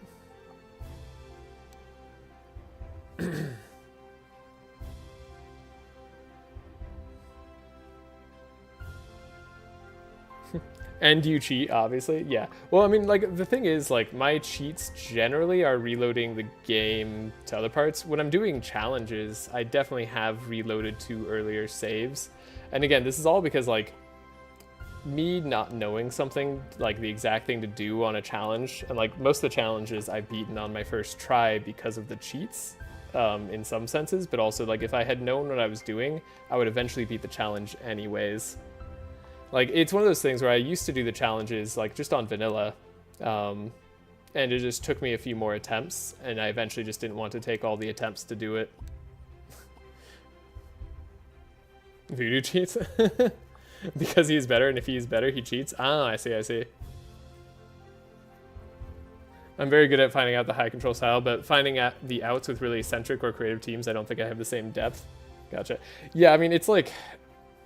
And you cheat, obviously. Yeah. Well, I mean, like, the thing is, like, my cheats generally are reloading the game to other parts. When I'm doing challenges, I definitely have reloaded to earlier saves. And again, this is all because, like, me not knowing something, like the exact thing to do on a challenge, and like most of the challenges I've beaten on my first try because of the cheats, in some senses, but also like if I had known what I was doing, I would eventually beat the challenge anyways. Like it's one of those things where I used to do the challenges like just on vanilla, and it just took me a few more attempts, and I eventually just didn't want to take all the attempts to do it. Voodoo cheats? Because he's better, and if he's better, he cheats? Ah, I see, I see. I'm very good at finding out the high control style, but finding out the outs with really eccentric or creative teams, I don't think I have the same depth. Gotcha. Yeah, I mean, it's like,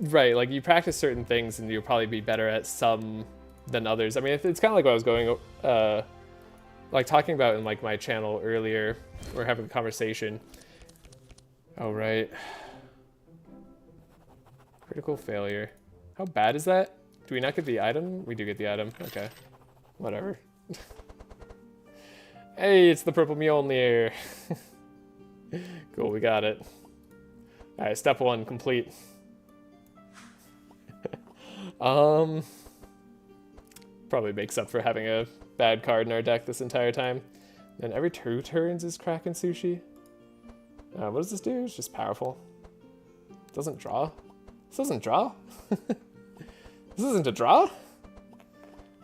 right, like you practice certain things and you'll probably be better at some than others. I mean, it's kind of like what I was going, like talking about in like my channel earlier, we're having a conversation. Oh, right. Critical failure. How bad is that? Do we not get the item? We do get the item. Okay. Whatever. Hey, it's the purple Mjolnir. Cool, we got it. Alright, step 1 complete. Probably makes up for having a bad card in our deck this entire time. And every 2 turns is Kraken Sushi. What does this do? It's just powerful. Doesn't draw? This doesn't draw? This isn't a draw?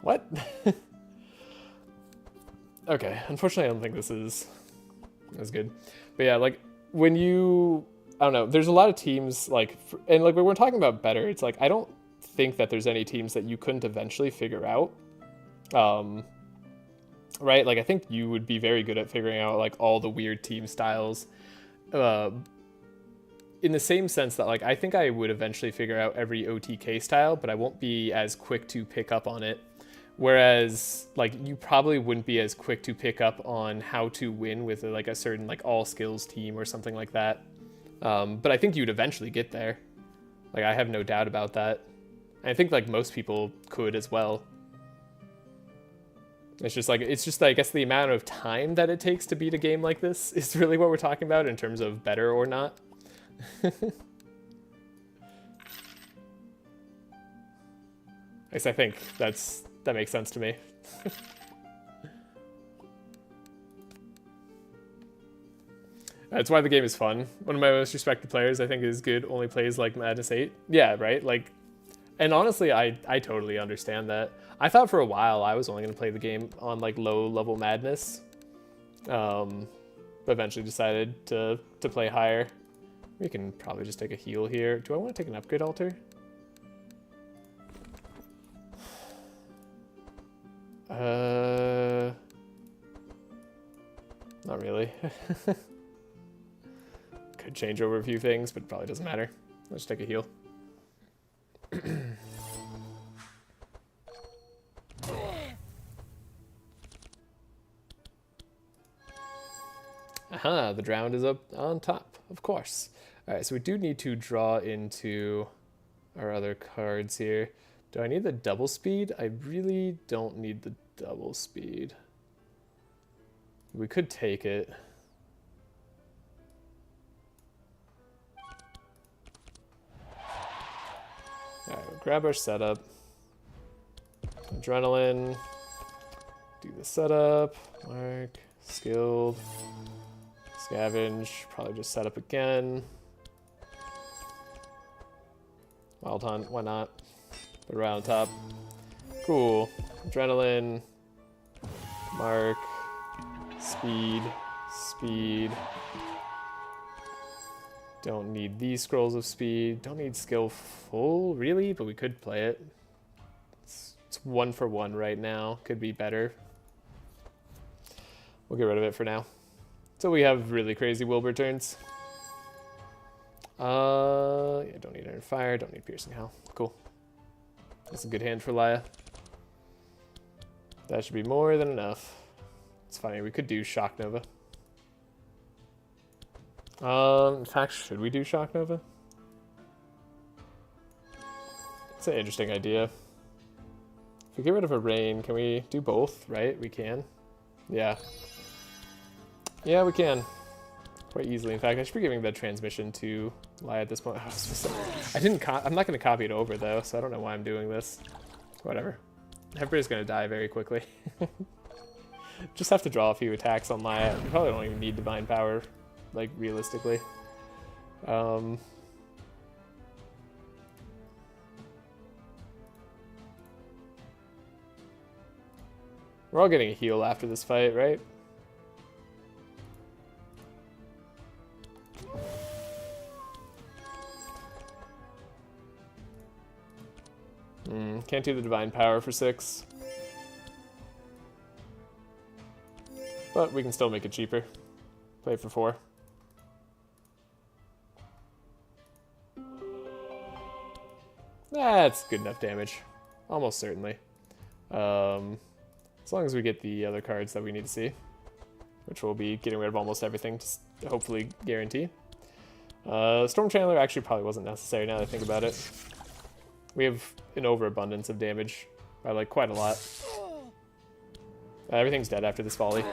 What? Okay, unfortunately I don't think this is as good. But yeah, like, when you... I don't know, there's a lot of teams, like... And, like, when we're talking about better, it's like, I don't think that there's any teams that you couldn't eventually figure out. Right? Like, I think you would be very good at figuring out, like, all the weird team styles. In the same sense that, like, I think I would eventually figure out every OTK style, but I won't be as quick to pick up on it. Whereas, like, you probably wouldn't be as quick to pick up on how to win with, like, a certain, like, all-skills team or something like that. But I think you'd eventually get there. Like, I have no doubt about that. And I think, like, most people could as well. It's just, I guess, the amount of time that it takes to beat a game like this is really what we're talking about in terms of better or not. At least I think that makes sense to me. That's why the game is fun. One of my most respected players, I think, is good, only plays like Madness 8. Yeah, right? Like, And honestly, I totally understand that. I thought for a while I was only going to play the game on like low level madness. But eventually decided to play higher. We can probably just take a heal here. Do I want to take an upgrade altar? Not really. Could change over a few things, but it probably doesn't matter. Let's take a heal. Aha, the drowned is up on top, of course. Alright, so we do need to draw into our other cards here. Do I need the double speed? I really don't need the double speed. We could take it. Alright, we'll grab our setup. Adrenaline. Do the setup. Mark. Skilled. Scavenge. Probably just set up again. Wild Hunt. Why not? Put it right on top. Cool. Adrenaline. Mark. Speed. Speed. Don't need these scrolls of speed. Don't need skillful, really, but we could play it. It's 1 for 1 right now. Could be better. We'll get rid of it for now. So we have really crazy Wilbur turns. Yeah, don't need Iron Fire, don't need Piercing Hell. Cool. That's a good hand for Laya. That should be more than enough. It's funny, we could do Shock Nova. In fact, should we do Shock Nova? It's an interesting idea. If we get rid of a Rain, can we do both, right? We can. Yeah. Yeah, we can. Quite easily. In fact, I should be giving the transmission to Laya at this point. I'm not going to copy it over, though, so I don't know why I'm doing this. Whatever. Everybody's going to die very quickly. Just have to draw a few attacks on Laya. We probably don't even need Divine Power, like, realistically. We're all getting a heal after this fight, right? Can't do the Divine Power for 6. But we can still make it cheaper. Play it for 4. That's good enough damage. Almost certainly. As long as we get the other cards that we need to see. Which we'll be getting rid of almost everything to hopefully guarantee. Storm Channeler actually probably wasn't necessary now that I think about it. We have an overabundance of damage by like quite a lot. Everything's dead after this volley.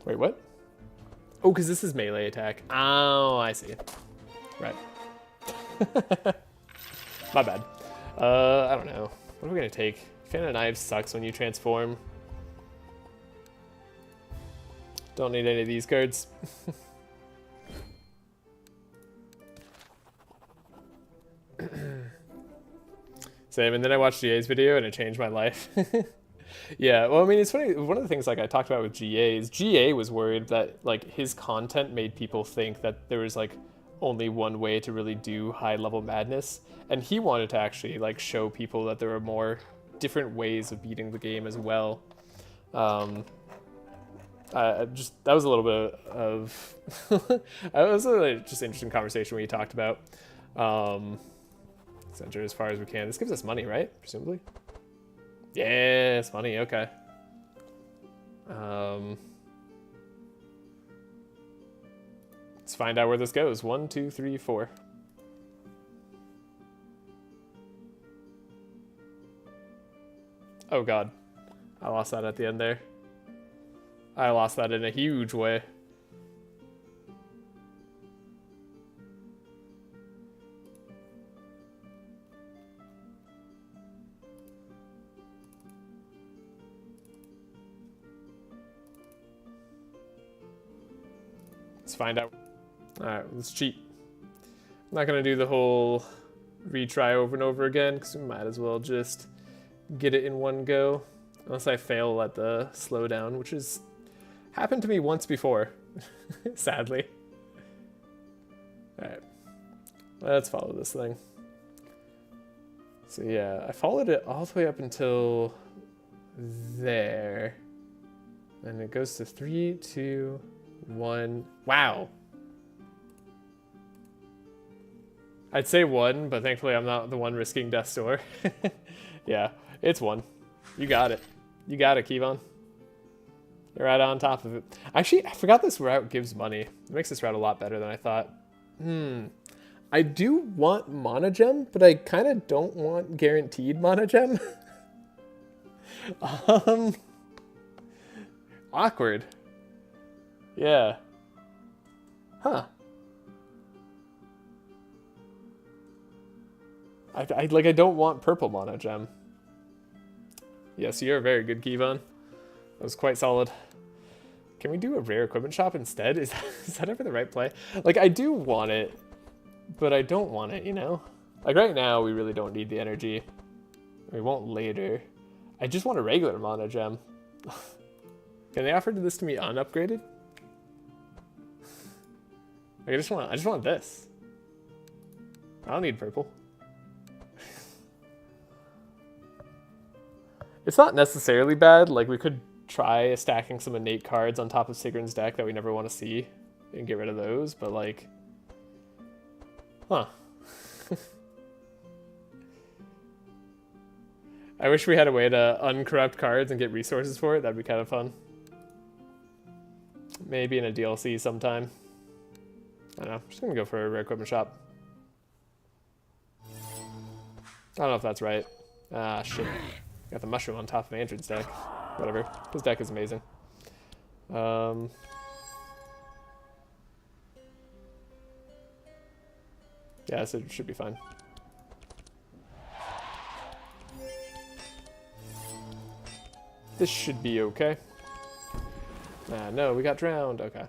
Wait, what? Oh, because this is melee attack. Oh, I see. Right. My bad. I don't know. What are we going to take? Fan of Knives sucks when you transform. Don't need any of these cards. Same, and then I watched GA's video and it changed my life. Yeah, well, I mean, it's funny. One of the things like I talked about with GA is GA was worried that like his content made people think that there was like only one way to really do high level madness, and he wanted to actually like show people that there are more different ways of beating the game as well. That was a little bit of it was a just interesting conversation we talked about. Center as far as we can. This gives us money, right? Presumably. Yes, money. Okay. Let's find out where this goes. 1, 2, 3, 4. Oh god, I lost that at the end there. I lost that in a huge way. Let's find out. Alright, let's cheat. I'm not gonna do the whole retry over and over again, because we might as well just get it in one go. Unless I fail at the slowdown, which has happened to me once before, sadly. Alright, let's follow this thing. So yeah, I followed it all the way up until there. And it goes to 3, 2, 1. Wow! I'd say 1, but thankfully I'm not the one risking death's door. Yeah, it's 1. You got it. You got it, Kevon. You're right on top of it. Actually, I forgot this route gives money. It makes this route a lot better than I thought. I do want Monogem, but I kind of don't want guaranteed Monogem. Awkward. Yeah. Huh. I don't want purple Monogem. Yes, you're very good, Kevon. That was quite solid. Can we do a rare equipment shop instead? Is that ever the right play? Like, I do want it, but I don't want it, you know? Like, right now, we really don't need the energy. We won't later. I just want a regular Monogem. Can they offer this to me unupgraded? Like, I just want this. I don't need purple. It's not necessarily bad. Like, we could try stacking some innate cards on top of Sigrun's deck that we never want to see and get rid of those, but like, huh. I wish we had a way to uncorrupt cards and get resources for it. That'd be kind of fun. Maybe in a DLC sometime. I don't know. I'm just gonna go for a rare equipment shop. I don't know if that's right. Ah, shit. Got the mushroom on top of Andrin's deck. Whatever. His deck is amazing. Yeah, so it should be fine. This should be okay. Ah, no, we got drowned. Okay.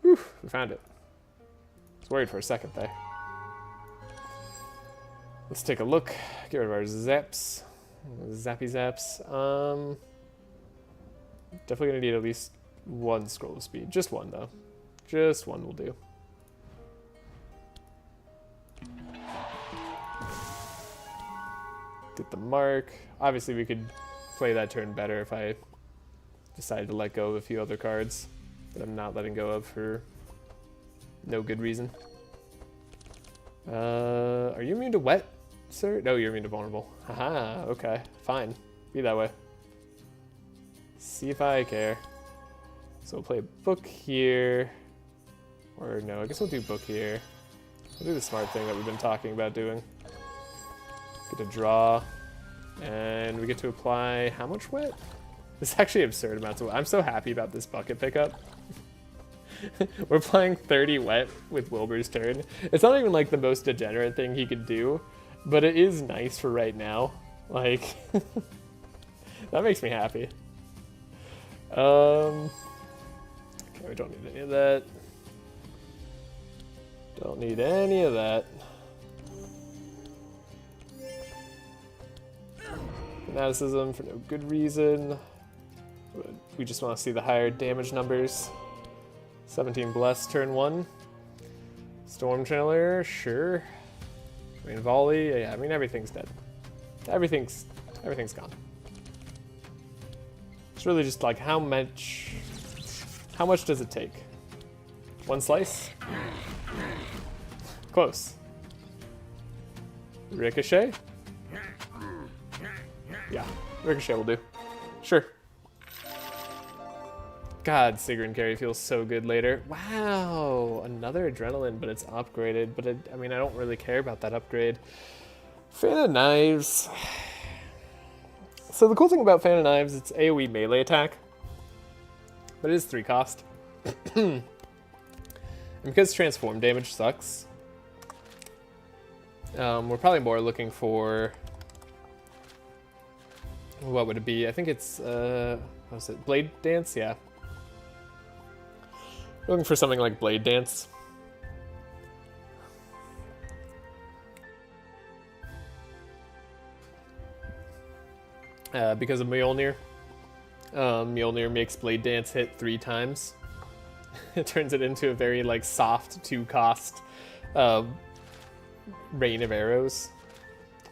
Whew, we found it. I was worried for a second there. Let's take a look. Get rid of our zaps. Zappy zaps. Definitely gonna need at least 1 scroll of speed. Just 1 though. Just 1 will do. Get the mark. Obviously we could play that turn better if I decided to let go of a few other cards that I'm not letting go of for no good reason. Are you immune to wet, sir? No, you're immune to vulnerable. Haha, okay, fine. Be that way. See if I care. So we'll play book here. Or no, I guess we'll do book here. We'll do the smart thing that we've been talking about doing. Get a draw. And we get to apply how much wet? This is actually absurd amounts of wet. I'm so happy about this bucket pickup. We're playing 30 wet with Wilbur's turn. It's not even like the most degenerate thing he could do, but it is nice for right now. Like, that makes me happy. Okay, we don't need any of that. Don't need any of that. Fanaticism for no good reason. We just want to see the higher damage numbers. 17 Bless, turn 1. Storm Channeler, sure. I mean, Volley, yeah, I mean, everything's dead. Everything's gone. It's really just like how much does it take? 1 slice? Close. Ricochet? Yeah, Ricochet will do. Sure. God, Sigrun carry feels so good later. Wow, another Adrenaline, but it's upgraded. But I mean, I don't really care about that upgrade. Fan of Knives. So the cool thing about Fan of Knives, it's AoE melee attack. But it is 3 cost. And because transform damage sucks, we're probably more looking for... What would it be? I think it's, what was it? Blade Dance? Yeah. Looking for something like Blade Dance. because of Mjolnir. Mjolnir makes Blade Dance hit 3 times. It turns it into a very like soft 2-cost rain of arrows.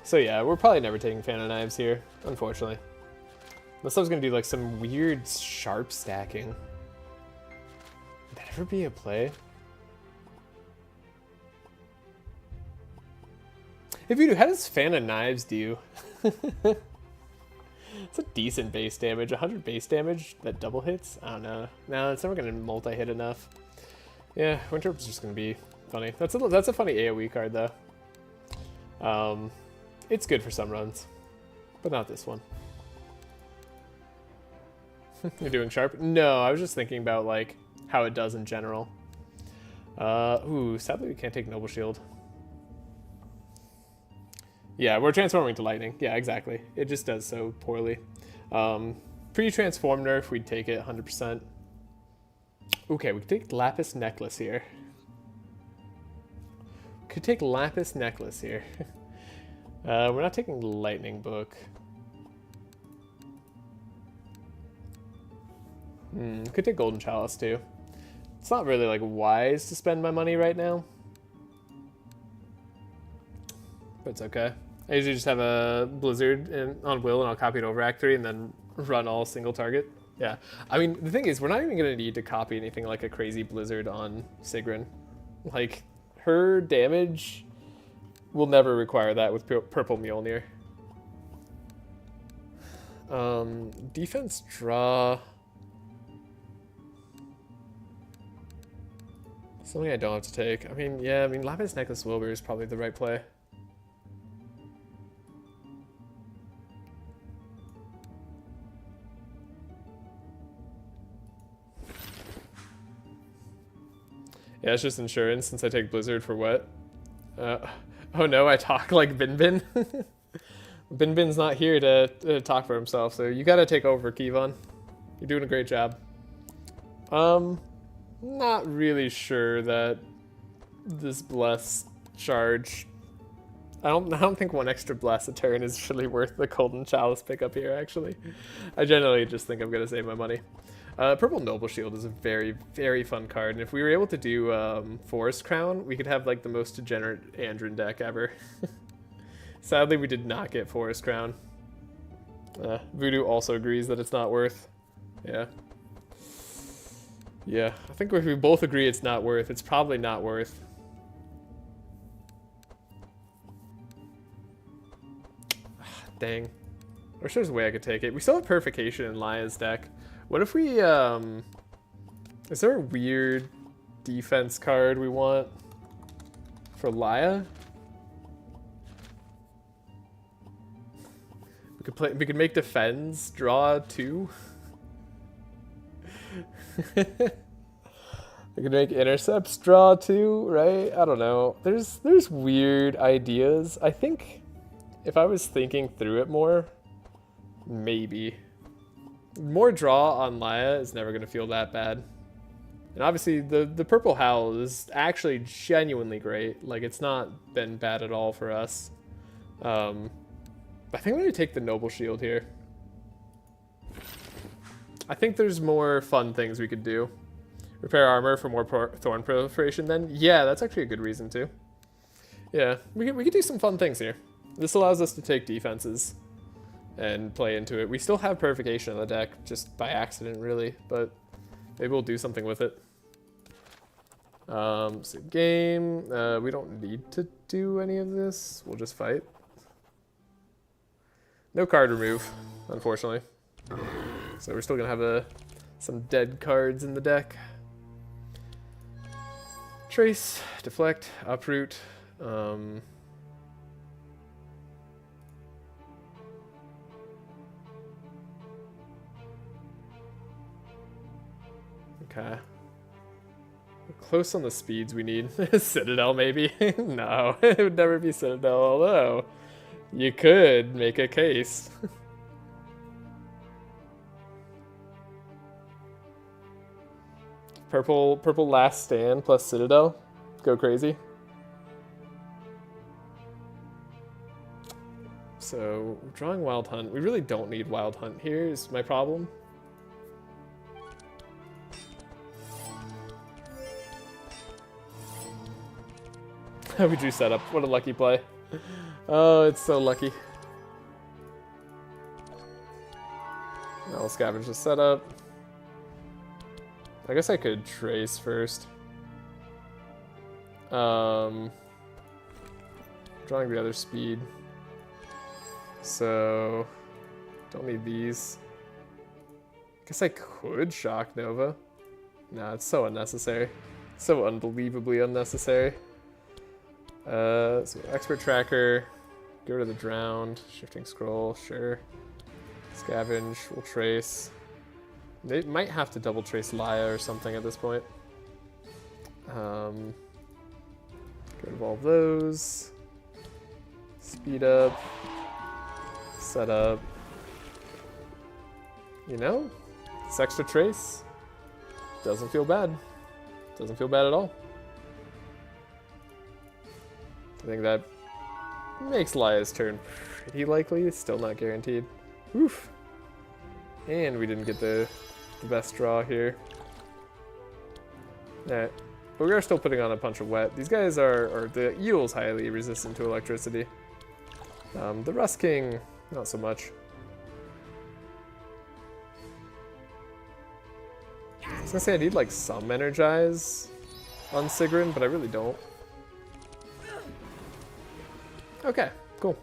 So yeah, we're probably never taking Fan of Knives here, unfortunately. Unless I was gonna do like some weird sharp stacking. Would that ever be a play? If you do, how does Fan of Knives do? It's a decent base damage. 100 base damage that double hits? I don't know. No, it's never gonna multi-hit enough. Yeah, Winter Orb is just gonna be funny. That's a funny AoE card though. It's good for some runs, but not this one. You're doing sharp? No, I was just thinking about like how it does in general. Ooh, sadly we can't take Noble Shield. Yeah, we're transforming to lightning. Yeah, exactly. It just does so poorly. Pre-transform nerf, we'd take it 100%. Okay, we could take Lapis Necklace here. Could take Lapis Necklace here. We're not taking Lightning Book. Could take Golden Chalice too. It's not really like wise to spend my money right now. But it's okay. I usually just have a Blizzard on Will and I'll copy it over Act 3 and then run all single target. Yeah. I mean, the thing is, we're not even going to need to copy anything like a crazy Blizzard on Sigrun. Like, her damage will never require that with Purple Mjolnir. Defense draw. Something I don't have to take. I mean, yeah, Lapis Necklace Wilbur is probably the right play. Yeah, it's just insurance since I take Blizzard for what? Oh no, I talk like Bin Bin. Bin Bin's not here to talk for himself, so you gotta take over, Kevon. You're doing a great job. Not really sure that this Bless charge... I don't think 1 extra Bless a turn is really worth the Golden Chalice pickup here, actually. I generally just think I'm gonna save my money. Purple Noble Shield is a very, very fun card, and if we were able to do Forest Crown, we could have like the most degenerate Andrin deck ever. Sadly, we did not get Forest Crown. Voodoo also agrees that it's not worth. Yeah. Yeah, I think if we both agree it's not worth, it's probably not worth. Dang. I wish there was a way I could take it. We still have Purification in Laya's deck. What if we, is there a weird defense card we want for Laya? We could make defense, draw 2. We could make intercepts, draw 2, right? I don't know. There's weird ideas. I think if I was thinking through it more, maybe. More draw on Laya is never going to feel that bad. And obviously, the Purple Howl is actually genuinely great. Like, it's not been bad at all for us. I think I'm going to take the Noble Shield here. I think there's more fun things we could do. Repair armor for more thorn proliferation then? Yeah, that's actually a good reason too. Yeah, we could do some fun things here. This allows us to take defenses and play into it. We still have Purification on the deck, just by accident really, but maybe we'll do something with it. So game, we don't need to do any of this. We'll just fight. No card remove, unfortunately. So we're still gonna have some dead cards in the deck. Trace, deflect, uproot. Okay. We're close on the speeds we need. Citadel, maybe? No, it would never be Citadel, although you could make a case. Purple Last Stand plus Citadel. Go crazy. So, drawing Wild Hunt. We really don't need Wild Hunt here is my problem. We drew setup. What a lucky play. Oh, it's so lucky. I'll scavenge the setup. I guess I could trace first. Drawing the other speed. So, don't need these. Guess I could Shock Nova. Nah, it's so unnecessary. So unbelievably unnecessary. So Expert Tracker, get rid of the Drowned, Shifting Scroll, sure. Scavenge, we'll trace. They might have to double trace Laya or something at this point. Get rid of all those. Speed up. Set up. You know, this extra trace doesn't feel bad. Doesn't feel bad at all. I think that makes Laya's turn pretty likely. It's still not guaranteed. Oof. And we didn't get the best draw here. Alright. But we are still putting on a punch of wet. These guys are the Eel's highly resistant to electricity. The Rust King, not so much. I was gonna say I need like some Energize on Sigrun, but I really don't. Okay, cool.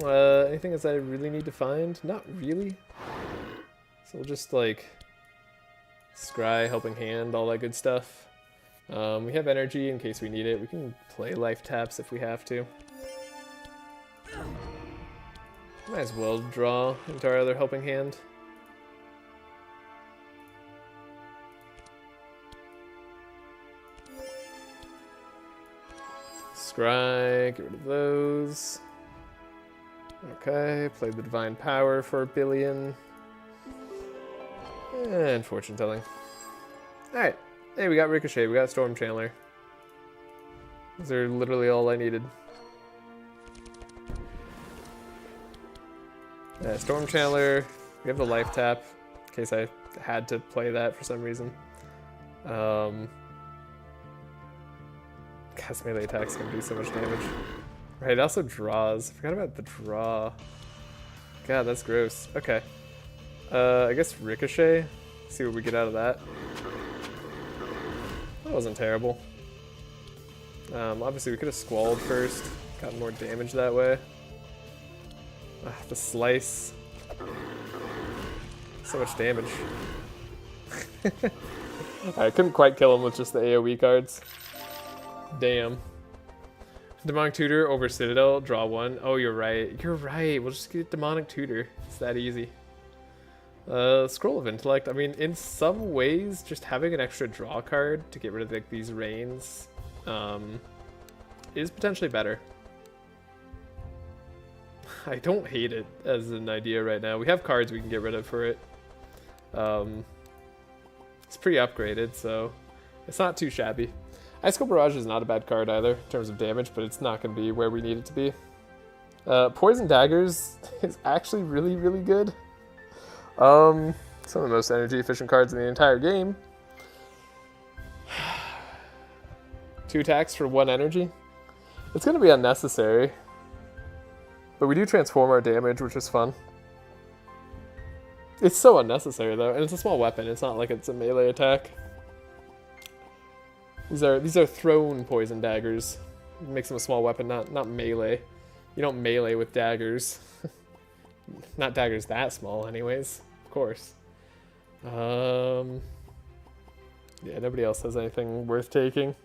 Anything else I really need to find? Not really. So we'll just like scry, helping hand, all that good stuff. We have energy in case we need it. We can play life taps if we have to. Might as well draw into our other helping hand. Scry, get rid of those. Okay, play the Divine Power for 1 billion. And Fortune Telling. Alright, hey, we got Ricochet, we got Storm Channeler. Those are literally all I needed. Storm Channeler, we have the Life Tap, in case I had to play that for some reason. Cast melee attacks can do so much damage. Right, it also draws. I forgot about the draw. God, that's gross. Okay. I guess Ricochet. See what we get out of that. That wasn't terrible. Obviously we could have Squalled first. Gotten more damage that way. The Slice. So much damage. I couldn't quite kill him with just the AoE cards. Damn. Demonic Tutor over Citadel, draw 1. Oh, you're right. You're right. We'll just get Demonic Tutor. It's that easy. Scroll of Intellect. I mean, in some ways, just having an extra draw card to get rid of like these rains is potentially better. I don't hate it as an idea right now. We have cards we can get rid of for it. It's pretty upgraded, so it's not too shabby. Icicle Barrage is not a bad card either in terms of damage, but it's not going to be where we need it to be. Poison Daggers is actually really, really good. Some of the most energy efficient cards in the entire game. 2 attacks for 1 energy. It's going to be unnecessary. But we do transform our damage, which is fun. It's so unnecessary though, and it's a small weapon. It's not like it's a melee attack. These are thrown poison daggers. It makes them a small weapon, not melee. You don't melee with daggers. Not daggers that small anyways, of course. Yeah, nobody else has anything worth taking.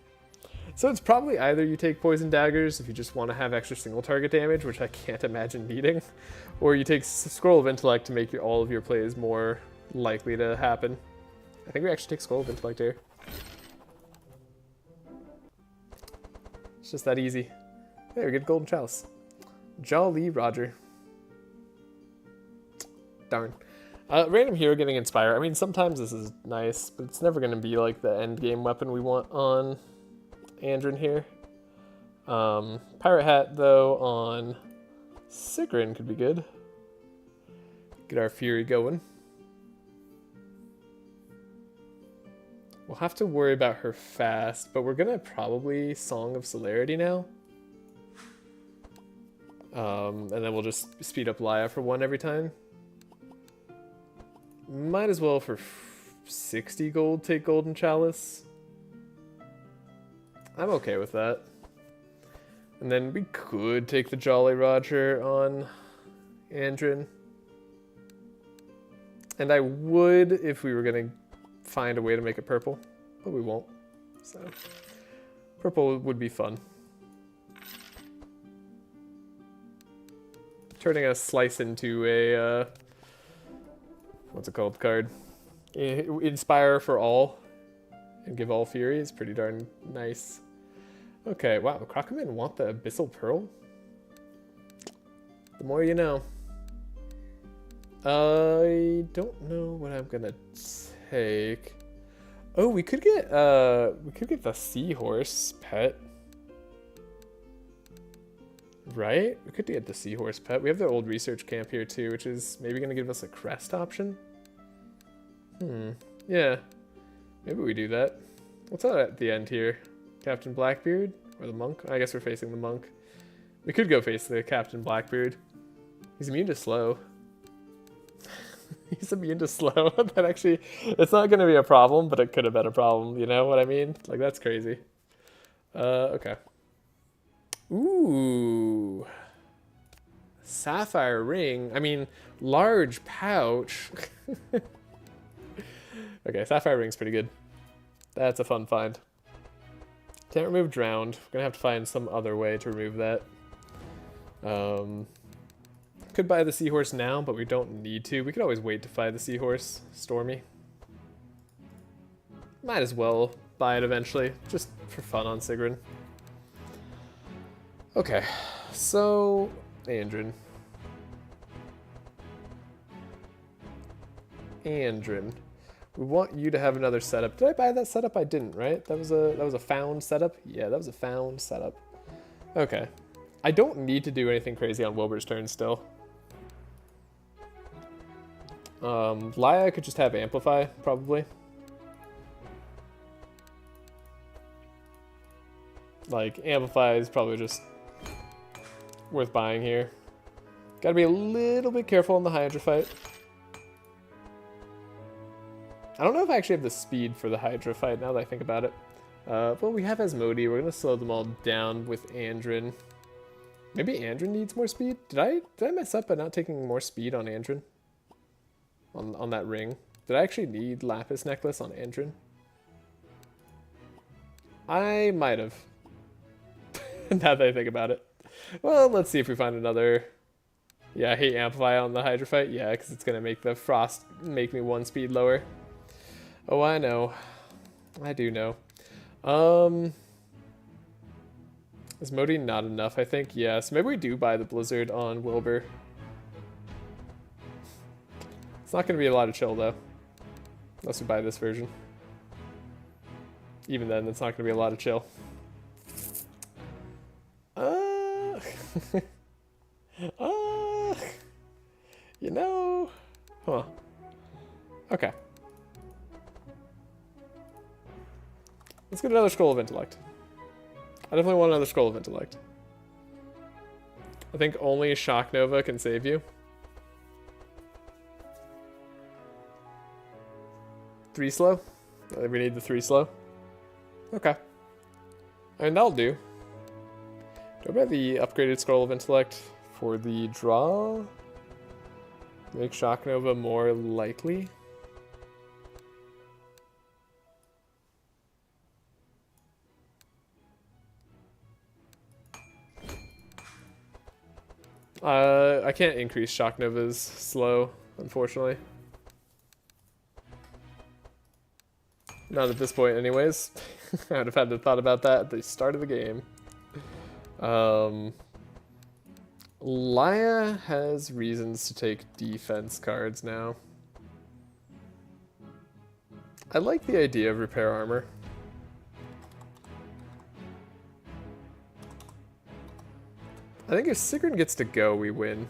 So it's probably either you take poison daggers if you just want to have extra single target damage, which I can't imagine needing, or you take Scroll of Intellect to make all of your plays more likely to happen. I think we actually take Scroll of Intellect here. It's just that easy. Hey, we get Golden Chalice. Jolly Roger. Darn. Random hero getting Inspire. I mean, sometimes this is nice, but it's never going to be like the end game weapon we want on Andrin here. Pirate Hat, though, on Sigrun could be good. Get our Fury going. We'll have to worry about her fast, but we're gonna probably Song of Celerity now. And then we'll just speed up Laia for 1 every time. Might as well for 60 gold take Golden Chalice. I'm okay with that. And then we could take the Jolly Roger on Andrin. And I would if we were going to find a way to make it purple, but we won't. So purple would be fun. Turning a Slice into a, what's it called, card? Inspire for all and give all fury is pretty darn nice. Okay, wow, Crocomen want the Abyssal Pearl? The more you know. I don't know what I'm gonna take. Oh, we could get the Seahorse pet. Right? We could get the Seahorse pet. We have the old research camp here too, which is maybe gonna give us a crest option. Yeah. Maybe we do that. What's that at the end here? Captain Blackbeard? Or the monk? I guess we're facing the monk. We could go face the Captain Blackbeard. He's immune to slow. He's immune to slow. That actually, it's not going to be a problem, but it could have been a problem. You know what I mean? Like, that's crazy. Okay. Ooh. Sapphire ring. I mean, large pouch. Okay, Sapphire ring's pretty good. That's a fun find. Can't remove drowned. We're gonna have to find some other way to remove that. Could buy the Seahorse now, but we don't need to. We could always wait to buy the Seahorse. Stormy. Might as well buy it eventually, just for fun on Sigrun. Okay, so Andrin. Andrin. We want you to have another setup. Did I buy that setup? I didn't, right? That was a found setup? Yeah, that was a found setup. Okay. I don't need to do anything crazy on Wilbur's turn still. Laia could just have Amplify, probably. Like, Amplify is probably just worth buying here. Gotta be a little bit careful on the Hydra fight. I don't know if I actually have the speed for the Hydra fight now that I think about it. Well, we have Asmodee. We're going to slow them all down with Andrin. Maybe Andrin needs more speed? Did I mess up by not taking more speed on Andrin? On that ring? Did I actually need Lapis Necklace on Andrin? I might have. Now that I think about it. Well, let's see if we find another... Yeah, I hate Amplify on the Hydra fight. Yeah, because it's going to make the Frost make me 1 speed lower. Oh, I know. I do know. Is Modi not enough, I think? Yeah, so maybe we do buy the Blizzard on Wilbur. It's not going to be a lot of chill, though. Unless we buy this version. Even then, it's not going to be a lot of chill. You know... Huh. Okay. Let's get another Scroll of Intellect. I definitely want another Scroll of Intellect. I think only Shock Nova can save you. 3 slow? We need the 3 slow. Okay. I mean, that'll do. Do I buy the upgraded Scroll of Intellect for the draw? Make Shock Nova more likely? I can't increase Shock Nova's slow, unfortunately. Not at this point, anyways. I would have had to thought about that at the start of the game. Laia has reasons to take defense cards now. I like the idea of Repair Armor. I think if Sigrun gets to go, we win.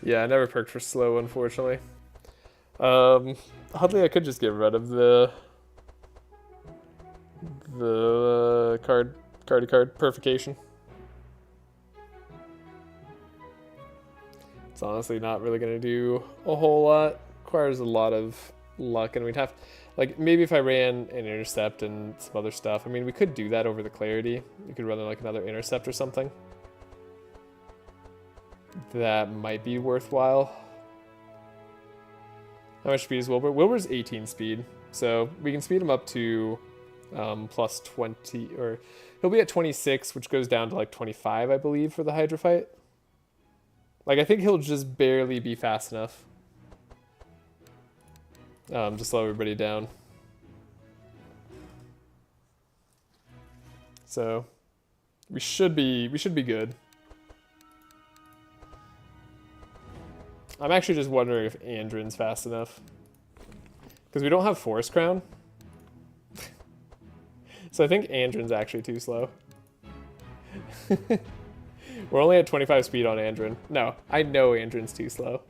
Yeah, I never perked for slow, unfortunately. Oddly, I could just get rid of the card purification. It's honestly not really going to do a whole lot. Requires a lot of luck, and we'd have, like, maybe if I ran an intercept and some other stuff. I mean, we could do that over the clarity. You could run like another intercept or something. That might be worthwhile. How much speed is Wilbur? Wilbur's 18 speed, so we can speed him up to plus 20, or he'll be at 26, which goes down to like 25, I believe, for the Hydra fight. Like, I think he'll just barely be fast enough to slow everybody down. So we should be good. I'm actually just wondering if Andrin's fast enough, because we don't have Forest Crown. So I think Andrin's actually too slow. We're only at 25 speed on Andrin. No, I know Andrin's too slow.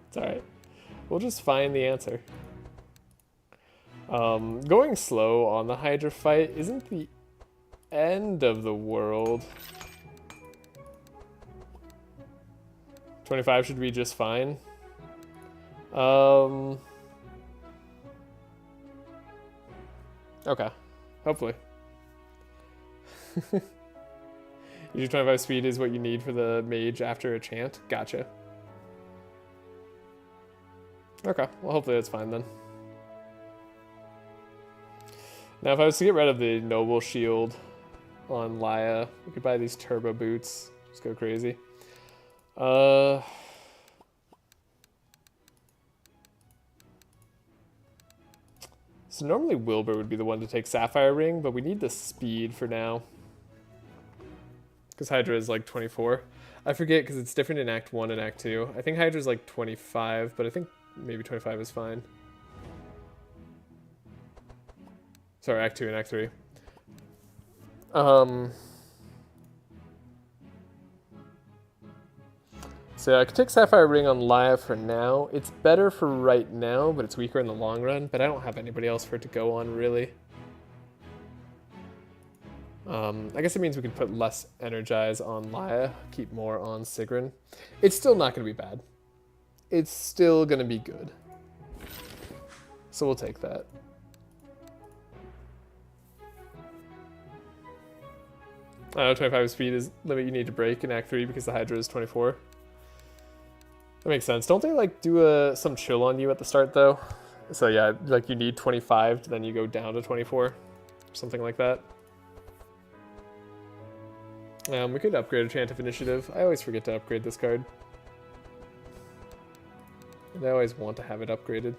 It's alright. We'll just find the answer. Going slow on the Hydra fight isn't the end of the world. 25 should be just fine. Okay. Hopefully. Usually 25 speed is what you need for the mage after a chant. Gotcha. Okay, well hopefully that's fine then. Now if I was to get rid of the noble shield on Laya, we could buy these turbo boots. Just go crazy. So normally Wilbur would be the one to take Sapphire Ring, but we need the speed for now. Because Hydra is like 24. I forget because it's different in Act 1 and Act 2. I think Hydra's like 25, but I think maybe 25 is fine. Sorry, Act 2 and Act 3. So I could take Sapphire Ring on Laya for now. It's better for right now, but it's weaker in the long run. But I don't have anybody else for it to go on, really. I guess it means we can put less Energize on Laya, keep more on Sigrun. It's still not going to be bad. It's still going to be good. So we'll take that. I know 25 speed is the limit you need to break in Act 3 because the Hydra is 24. That makes sense. Don't they like do some chill on you at the start though? So yeah, like you need 25, then you go down to 24. Something like that. We could upgrade a Chant of Initiative. I always forget to upgrade this card. And I always want to have it upgraded.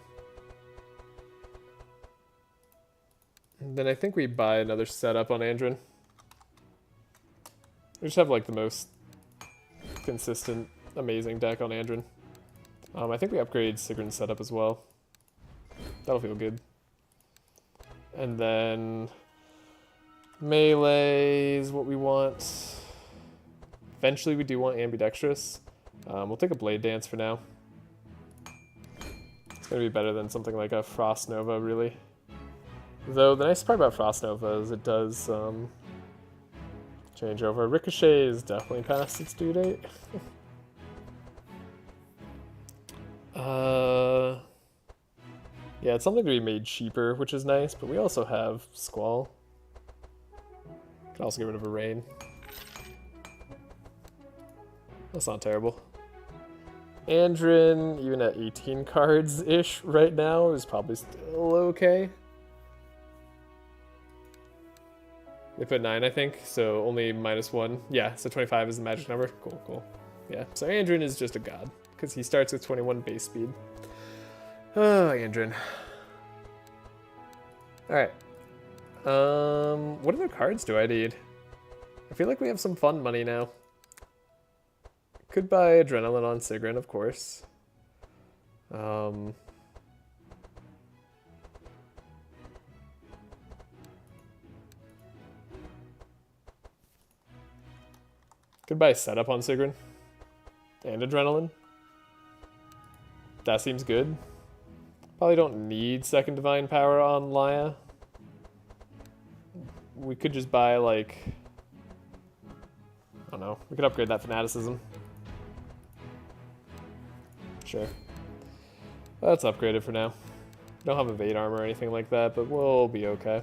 And then I think we buy another setup on Andrin. We just have like the most consistent, amazing deck on Andrin. I think we upgrade Sigrun's setup as well. That'll feel good. And then melee is what we want. Eventually we do want ambidextrous. We'll take a Blade Dance for now. It's going to be better than something like a Frost Nova, really. Though the nice part about Frost Nova is it does change over. Ricochet is definitely past its due date. Yeah, it's something to be made cheaper, which is nice, but we also have Squall. Can also get rid of a Rain. That's not terrible. Andrin, even at 18 cards-ish right now, is probably still okay. They put 9, I think, so only -1. Yeah, so 25 is the magic number. Cool, cool. Yeah, so Andrin is just a god, because he starts with 21 base speed. Oh, Andrin. Alright. What other cards do I need? I feel like we have some fun money now. Could buy Adrenaline on Sigrun, of course. I Goodbye setup on Sigrun. And adrenaline. That seems good. Probably don't need second divine power on Laya. We could just buy like... I don't know. We could upgrade that fanaticism. Sure. Let's upgrade it for now. Don't have evade armor or anything like that, but we'll be okay.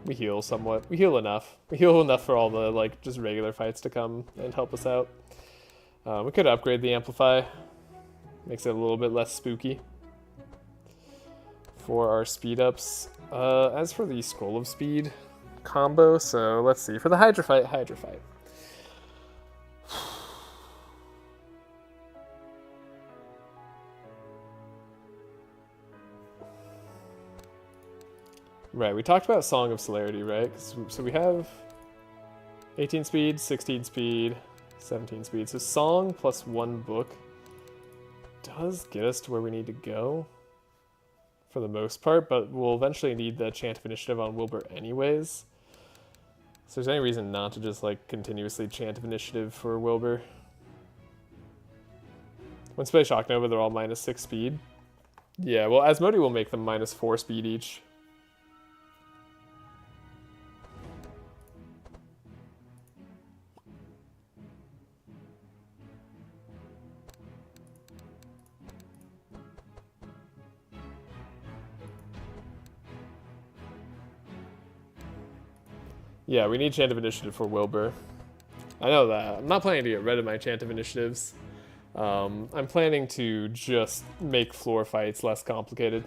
We heal somewhat. We heal enough. We heal enough for all the, like, just regular fights to come and help us out. We could upgrade the Amplify. Makes it a little bit less spooky. For our speed ups. As for the Scroll of Speed combo, so let's see. For the Hydra fight. Right, we talked about Song of Celerity, right? So we have 18 speed, 16 speed, 17 speed. So Song plus 1 book does get us to where we need to go for the most part, but we'll eventually need the Chant of Initiative on Wilbur anyways. So there's any reason not to just like continuously Chant of Initiative for Wilbur. Once we play Shock Nova, they're all -6 speed. Yeah, well, Asmodee will make them -4 speed each. Yeah, we need Chant of Initiative for Wilbur. I know that. I'm not planning to get rid of my Chant of Initiatives. I'm planning to just make floor fights less complicated.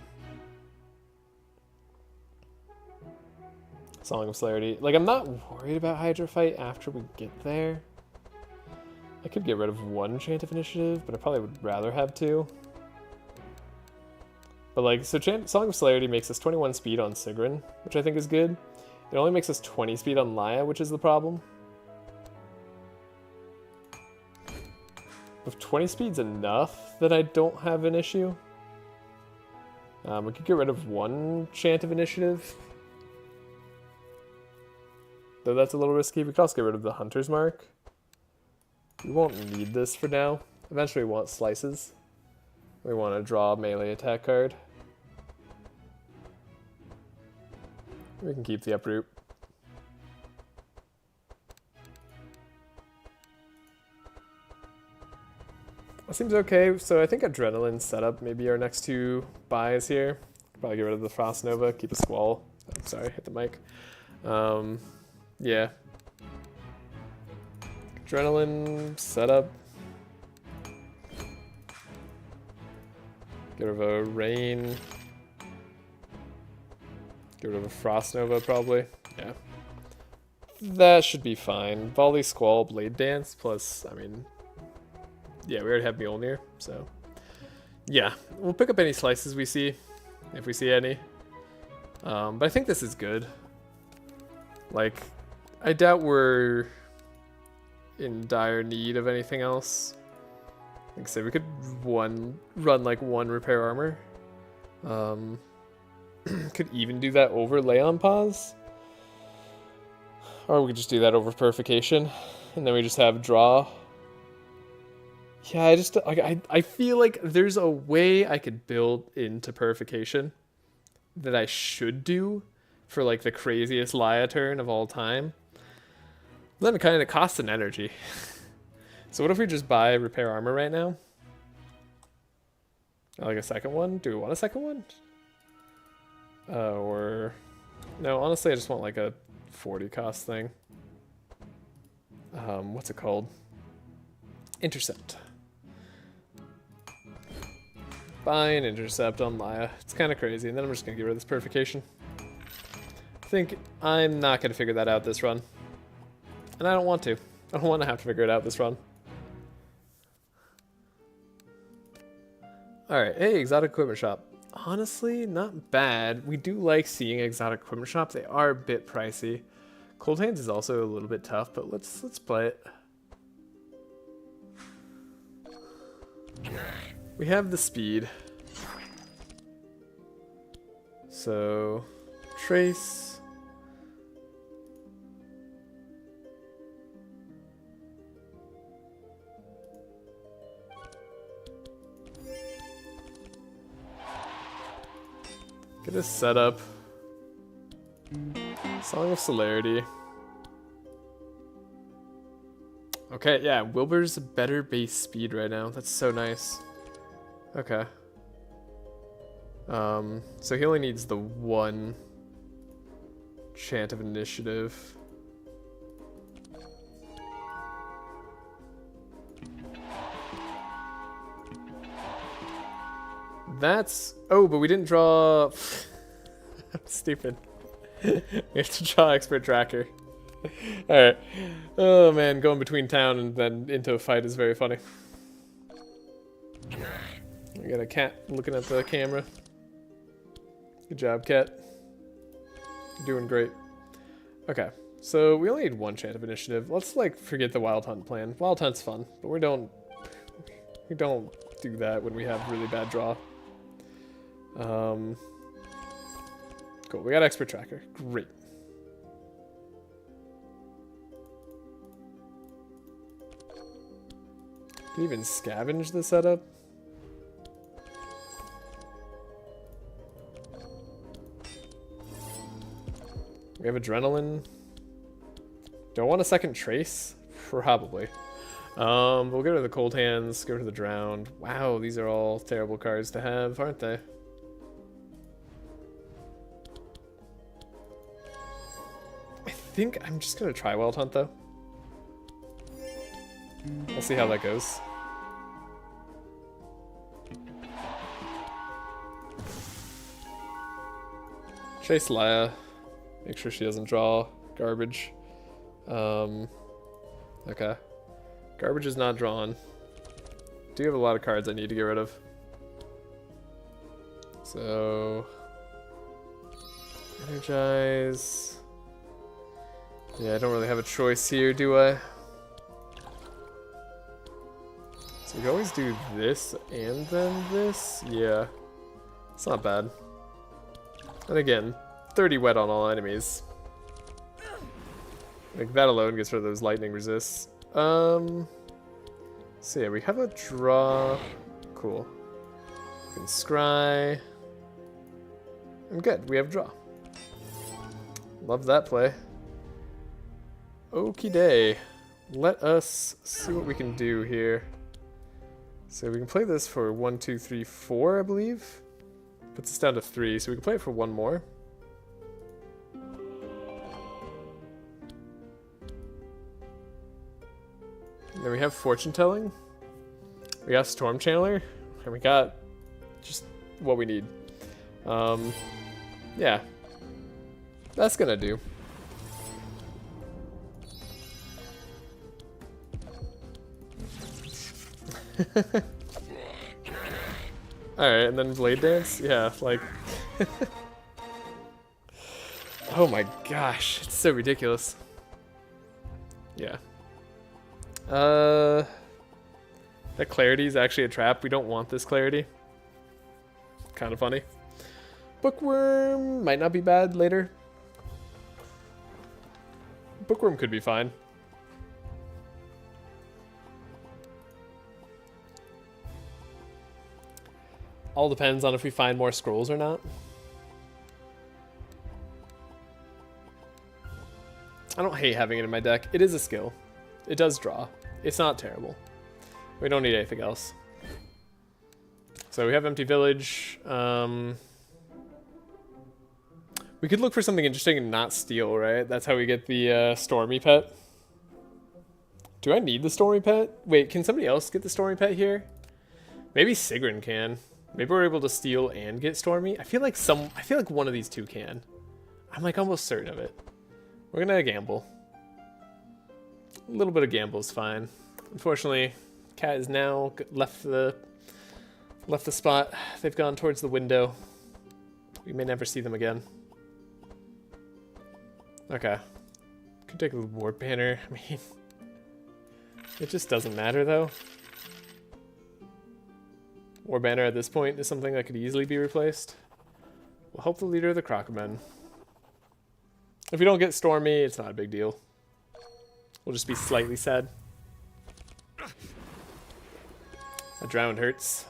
Song of Celerity. Like, I'm not worried about Hydra fight after we get there. I could get rid of 1 Chant of Initiative, but I probably would rather have 2. But like, so Song of Celerity makes us 21 speed on Sigrun, which I think is good. It only makes us 20 speed on Laya, which is the problem. If 20 speed's enough, that I don't have an issue. We could get rid of 1 Chant of Initiative. Though that's a little risky. We could also get rid of the Hunter's Mark. We won't need this for now. Eventually we want slices. We want to draw a melee attack card. We can keep the uproot. That seems okay. So I think Adrenaline setup maybe our next 2 buys here. Probably get rid of the Frost Nova, keep a Squall. Oh, sorry, hit the mic. Yeah. Adrenaline setup. Get rid of a Rain. Get rid of a Frost Nova, probably. Yeah. That should be fine. Volley, Squall, Blade Dance, plus, I mean... Yeah, we already have Mjolnir, so... Yeah, we'll pick up any slices we see, if we see any. But I think this is good. Like, I doubt we're in dire need of anything else. Like I said, we could run like 1 repair armor. Could even do that over Lay on Pause. Or we could just do that over Purification. And then we just have draw. Yeah, I feel like there's a way I could build into Purification that I should do for like the craziest Laya turn of all time. Then it kind of costs an energy. So what if we just buy repair armor right now? Like a second one? Do we want a second one? Or... No, honestly I just want like a 40 cost thing. What's it called? Intercept. Buy an intercept on Laya. It's kind of crazy, and then I'm just going to get rid of this Purification. I think I'm not going to figure that out this run. And I don't want to. I don't want to have to figure it out this run. Alright, hey, Exotic Equipment Shop. Honestly, not bad. We do like seeing Exotic Equipment Shops. They are a bit pricey. Cold Hands is also a little bit tough, but let's play it. We have the speed. So, Trace. Get this set up. Song of Celerity. Okay, yeah, Wilbur's a better base speed right now. That's so nice. Okay. So he only needs the one chant of initiative. That's... Oh, but we didn't draw... I'm stupid. We have to draw Expert Tracker. Alright. Oh man, going between town and then into a fight is very funny. We got a cat looking at the camera. Good job, cat. You're doing great. Okay, so we only need one chant of initiative. Let's like forget the Wild Hunt plan. Wild Hunt's fun, but we don't do that when we have really bad draw. Cool, we got Expert Tracker. Great. Can you even scavenge the setup? We have Adrenaline. Do I want a second Trace? Probably. We'll get rid of the Cold Hands, get rid of the Drowned. Wow, these are all terrible cards to have, aren't they? I think I'm just gonna try Wild Hunt though. We'll see how that goes. Chase Leia. Make sure she doesn't draw garbage. Okay. Garbage is not drawn. Do have a lot of cards I need to get rid of. So... Energize... Yeah, I don't really have a choice here, do I? So we can always do this and then this? Yeah. It's not bad. And again, 30 wet on all enemies. Like that alone gets rid of those lightning resists. So yeah, we have a draw. Cool. We can scry. And good, we have draw. Love that play. Okie day. Let us see what we can do here. So we can play this for 1, 2, 3, 4, I believe. Puts us down to 3, so we can play it for one more. And then we have Fortune Telling. We got Storm Channeler. And we got just what we need. Yeah. That's gonna do. Alright, and then Blade Dance? Yeah, like... Oh my gosh, it's so ridiculous. Yeah. That Clarity is actually a trap. We don't want this Clarity. Kind of funny. Bookworm might not be bad later. Bookworm could be fine. All depends on if we find more scrolls or not. I don't hate having it in my deck. It is a skill. It does draw. It's not terrible. We don't need anything else. So we have Empty Village. We could look for something interesting and not steal, right? That's how we get the Stormy Pet. Do I need the Stormy Pet? Wait, can somebody else get the Stormy Pet here? Maybe Sigrun can. Maybe we're able to steal and get Stormy. I feel like one of these two can. I'm like almost certain of it. We're gonna gamble. A little bit of gamble is fine. Unfortunately, Cat is now left the spot. They've gone towards the window. We may never see them again. Okay. Could take a War Banner. I mean, it just doesn't matter though. War Banner at this point is something that could easily be replaced. We'll help the leader of the Crockermen. If we don't get Stormy, it's not a big deal. We'll just be slightly sad. A Drown hurts.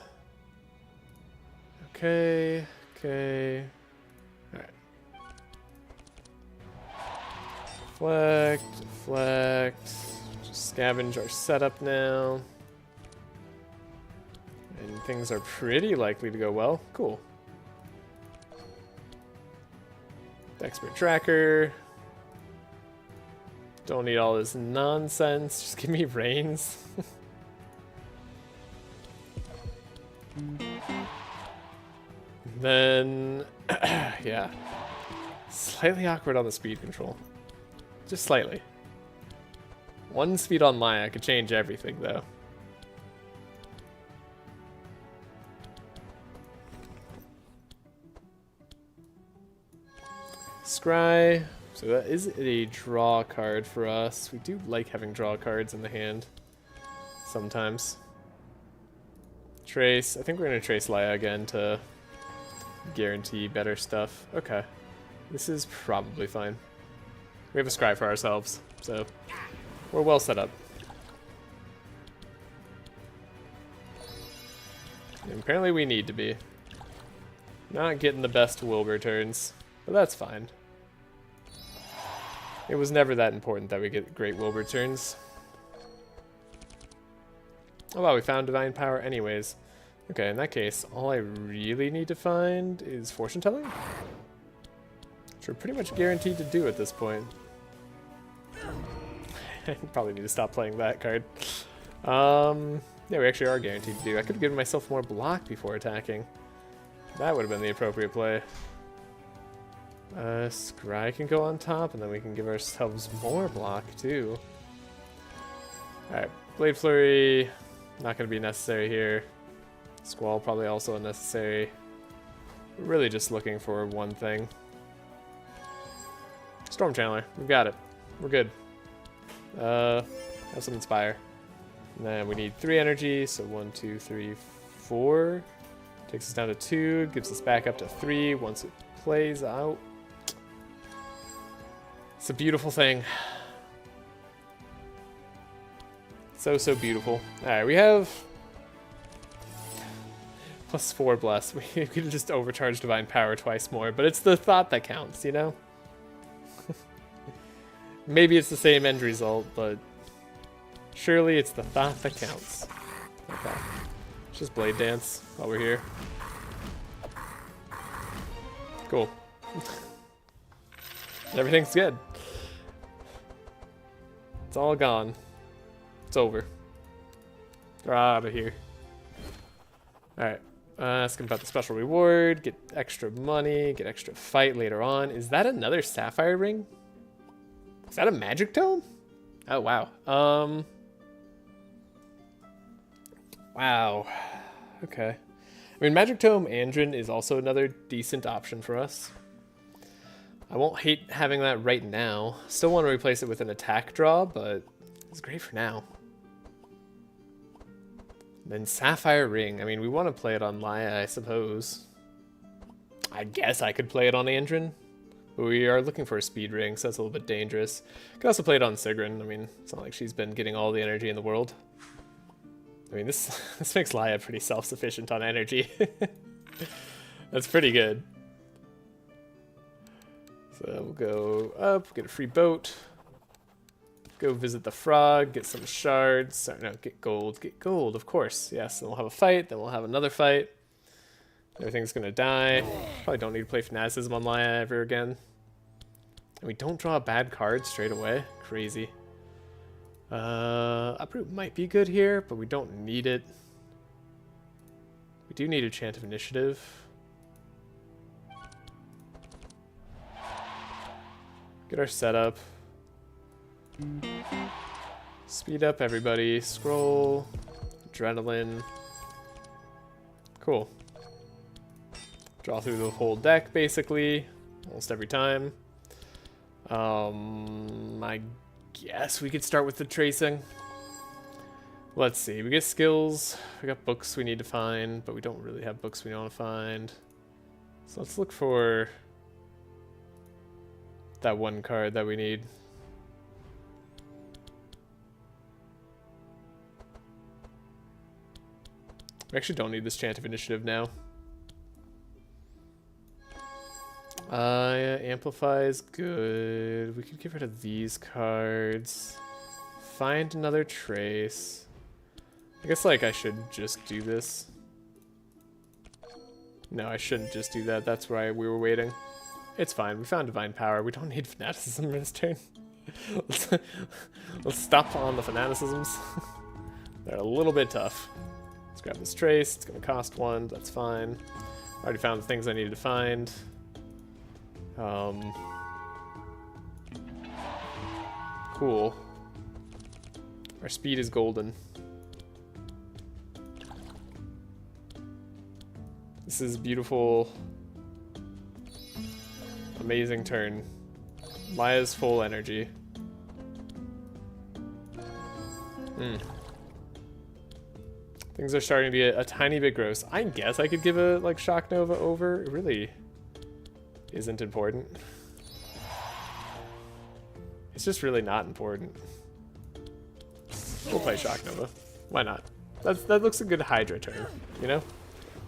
Okay, okay. Deflect, deflect. Just scavenge our setup now. And things are pretty likely to go well. Cool. Expert tracker. Don't need all this nonsense. Just give me reins. Then, yeah. Slightly awkward on the speed control. Just slightly. One speed on Maya could change everything, though. Scry. So that is a draw card for us. We do like having draw cards in the hand. Sometimes. Trace. I think we're going to trace Laya again to guarantee better stuff. Okay. This is probably fine. We have a scry for ourselves, so we're well set up. And apparently we need to be. Not getting the best Wilbur turns, but that's fine. It was never that important that we get great Wilbur turns. Oh wow, we found Divine Power anyways. Okay, in that case, all I really need to find is Fortune Telling. Which we're pretty much guaranteed to do at this point. I probably need to stop playing that card. Yeah, we actually are guaranteed to do. I could have given myself more block before attacking. That would have been the appropriate play. Scry can go on top, and then we can give ourselves more block, too. Alright, Blade Flurry, not going to be necessary here. Squall, probably also unnecessary. We're really just looking for one thing. Storm Channeler, we've got it. We're good. Have some Inspire. And then we need 3 energy, so 1, 2, 3, 4. Takes us down to 2, gives us back up to 3 once it plays out. It's a beautiful thing. So, so beautiful. Alright, we have +4 bless. We could just overcharge Divine Power twice more, but it's the thought that counts, you know? Maybe it's the same end result, but surely it's the thought that counts. Okay. Let's just Blade Dance while we're here. Cool. Everything's good. It's all gone. It's over. They're out of here. Alright. Ask him about the special reward. Get extra money. Get extra fight later on. Is that another Sapphire Ring? Is that a Magic Tome? Oh, wow. Wow. Okay. I mean, Magic Tome Andrin is also another decent option for us. I won't hate having that right now. Still want to replace it with an attack draw, but it's great for now. Then Sapphire Ring. I mean, we want to play it on Laya, I suppose. I guess I could play it on Andrin. But we are looking for a speed ring, so that's a little bit dangerous. Could also play it on Sigrun. I mean, it's not like she's been getting all the energy in the world. I mean, this makes Laya pretty self-sufficient on energy. That's pretty good. So we'll go up, get a free boat. Go visit the frog, get some shards. Sorry, no, get gold, of course. Yes, then we'll have a fight, then we'll have another fight. Everything's gonna die. Probably don't need to play Fanaticism on Laya ever again. And we don't draw a bad card straight away. Crazy. Uproot might be good here, but we don't need it. We do need a Chant of Initiative. Get our setup. Speed up everybody. Scroll. Adrenaline. Cool. Draw through the whole deck, basically. Almost every time. I guess we could start with the tracing. Let's see. We get skills. We got books we need to find, but we don't really have books we want to find. So let's look for that one card that we need. We actually don't need this Chant of Initiative now. Yeah, Amplify is good. We could get rid of these cards. Find another trace. I guess, like, I should just do this. No, I shouldn't just do that. That's why we were waiting. It's fine. We found Divine Power. We don't need Fanaticism this turn. Let's stop on the Fanaticisms. They're a little bit tough. Let's grab this trace. It's going to cost 1. That's fine. Already found the things I needed to find. Cool. Our speed is golden. This is beautiful. Amazing turn. Maya's full energy. Things are starting to get a tiny bit gross. I guess I could give a like Shock Nova over. It really isn't important. It's just really not important. We'll play Shock Nova. Why not? That looks a good Hydra turn, you know?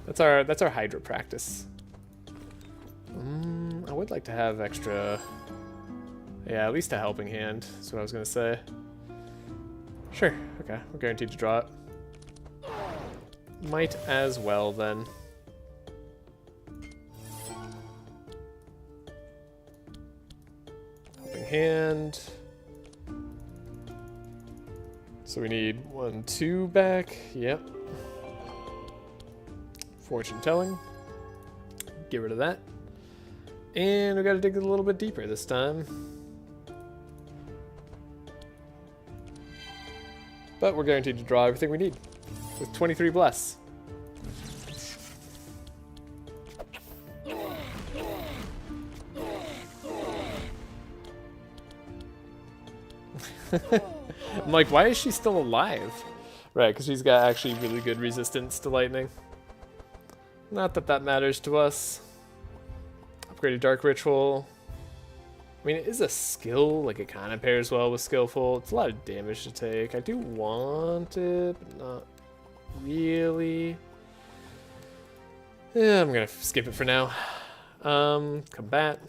That's our Hydra practice. I would like to have extra. Yeah, at least a helping hand. That's what I was gonna say. Sure. Okay, we're guaranteed to draw it. Might as well then. Helping hand. So we need 1, 2 back. Yep. Fortune telling. Get rid of that. And we gotta dig a little bit deeper this time. But we're guaranteed to draw everything we need with 23 bless. I'm like, why is she still alive? Right, because she's got actually really good resistance to lightning. Not that that matters to us. Upgraded Dark Ritual. I mean, it is a skill, like it kind of pairs well with Skillful. It's a lot of damage to take. I do want it, but not really. Yeah, I'm gonna skip it for now. Combat.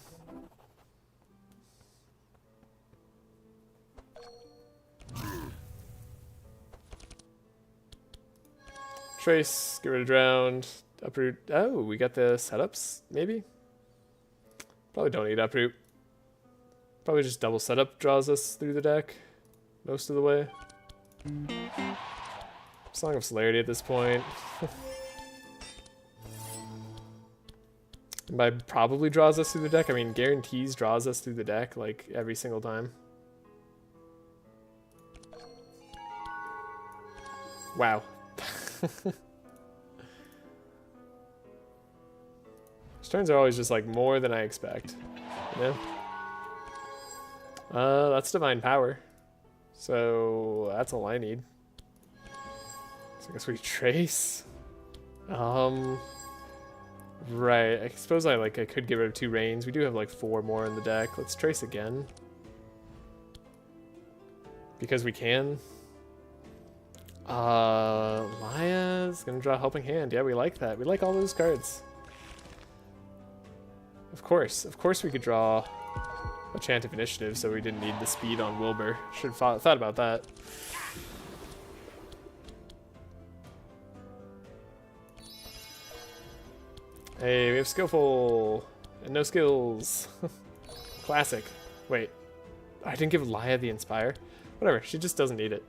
Trace, get rid of Drowned. Uproot. Oh, we got the setups, maybe? Probably don't need Uproot. Probably just double setup draws us through the deck most of the way. Song of Celerity at this point. And by probably draws us through the deck, I mean guarantees draws us through the deck like every single time. Wow. These turns are always just like more than I expect, you know? That's Divine Power. So that's all I need. So I guess we trace. Right. I suppose I could get rid of 2 rains. We do have like 4 more in the deck. Let's trace again. Because we can. Maya's gonna draw Helping Hand. Yeah, we like that. We like all those cards. Of course we could draw a Chant of Initiative, so we didn't need the speed on Wilbur. Should have thought about that. Hey, we have Skillful and no skills. Classic. Wait, I didn't give Laya the Inspire. Whatever, she just doesn't need it.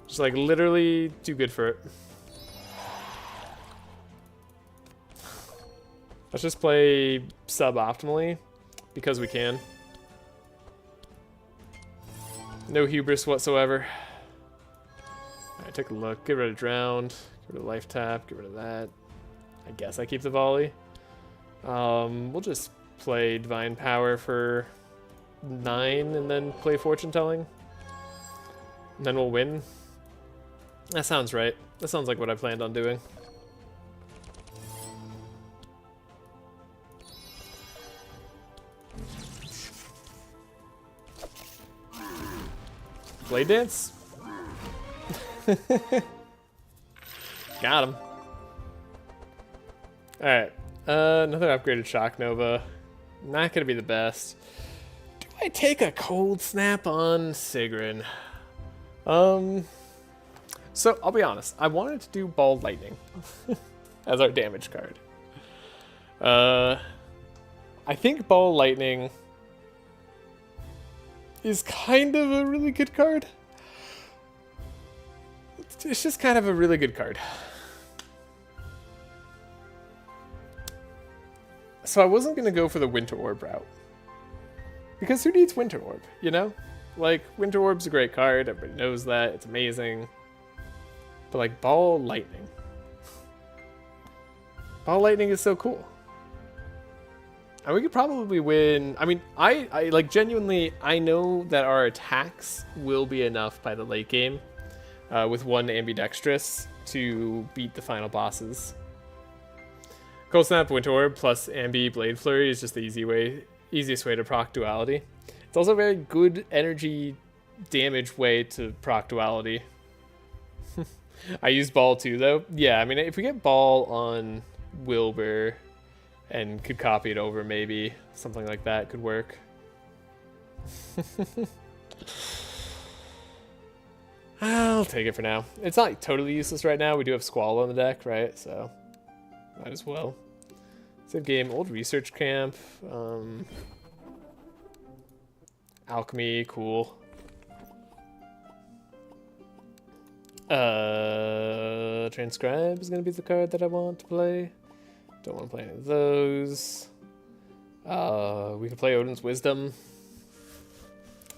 She's like literally too good for it. Let's just play suboptimally because we can. No hubris whatsoever. Alright, take a look. Get rid of Drowned. Get rid of Life Tap. Get rid of that. I guess I keep the volley. We'll just play Divine Power for 9 and then play Fortune Telling. And then we'll win. That sounds right. That sounds like what I planned on doing. Blade Dance? Got him. Alright. Another upgraded Shock Nova. Not gonna be the best. Do I take a Cold Snap on Sigrun? So I'll be honest. I wanted to do Ball Lightning as our damage card. I think Ball Lightning is kind of a really good card. It's just kind of a really good card. So I wasn't going to go for the Winter Orb route. Because who needs Winter Orb, you know? Like, Winter Orb's a great card, everybody knows that, it's amazing. But like, Ball Lightning. Ball Lightning is so cool. And we could probably win. I mean, I like genuinely, I know that our attacks will be enough by the late game with one ambidextrous to beat the final bosses. Cold Snap, Winter Orb plus Ambi Blade Flurry is just the easiest way to proc duality. It's also a very good energy damage way to proc duality. I use Ball too, though. Yeah, I mean, if we get Ball on Wilbur and could copy it over, maybe something like that could work. I'll take it for now. It's not like totally useless right now. We do have Squall on the deck, right? So might as well. Save game, old research camp. Alchemy, cool. Transcribe is gonna be the card that I want to play. Don't want to play any of those. We can play Odin's Wisdom.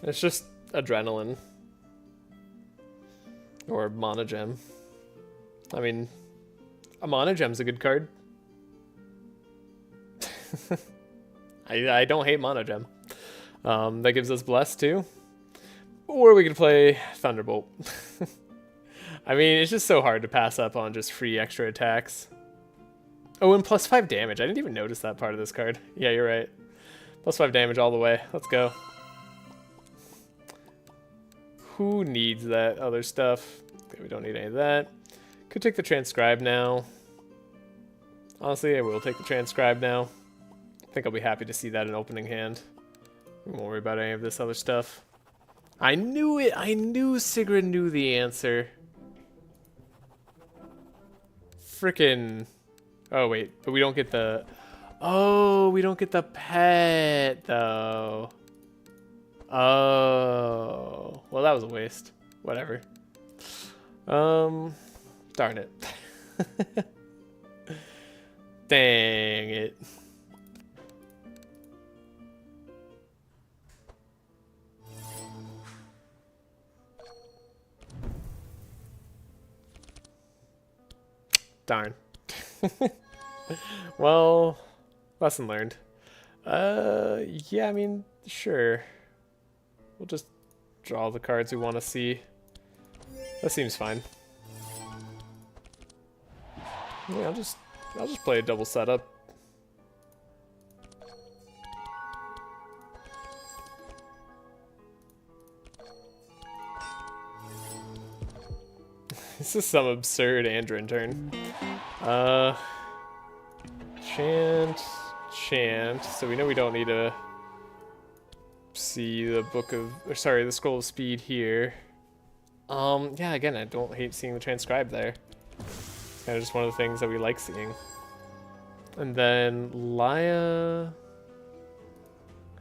It's just Adrenaline. Or Mana Gem. I mean, a Mana Gem's a good card. I don't hate Mana Gem. That gives us Bless too. Or we could play Thunderbolt. I mean, it's just so hard to pass up on just free extra attacks. Oh, and +5 damage. I didn't even notice that part of this card. Yeah, you're right. +5 damage all the way. Let's go. Who needs that other stuff? Okay, we don't need any of that. Could take the Transcribe now. Honestly, I will take the Transcribe now. I think I'll be happy to see that in opening hand. We won't worry about any of this other stuff. I knew it! I knew Sigrun knew the answer. Frickin'... Oh, wait. But we don't get the... Oh, we don't get the pet, though. Oh. Well, that was a waste. Whatever. Darn it. Dang it. Darn. Well, lesson learned. Yeah, I mean, sure. We'll just draw the cards we want to see. That seems fine. Yeah, I'll just play a double setup. This is some absurd Andrin turn. Chant. So we know we don't need to see the book of, or sorry, the scroll of speed here. Yeah, again, I don't hate seeing the transcribe there. It's kind of just one of the things that we like seeing. And then Laya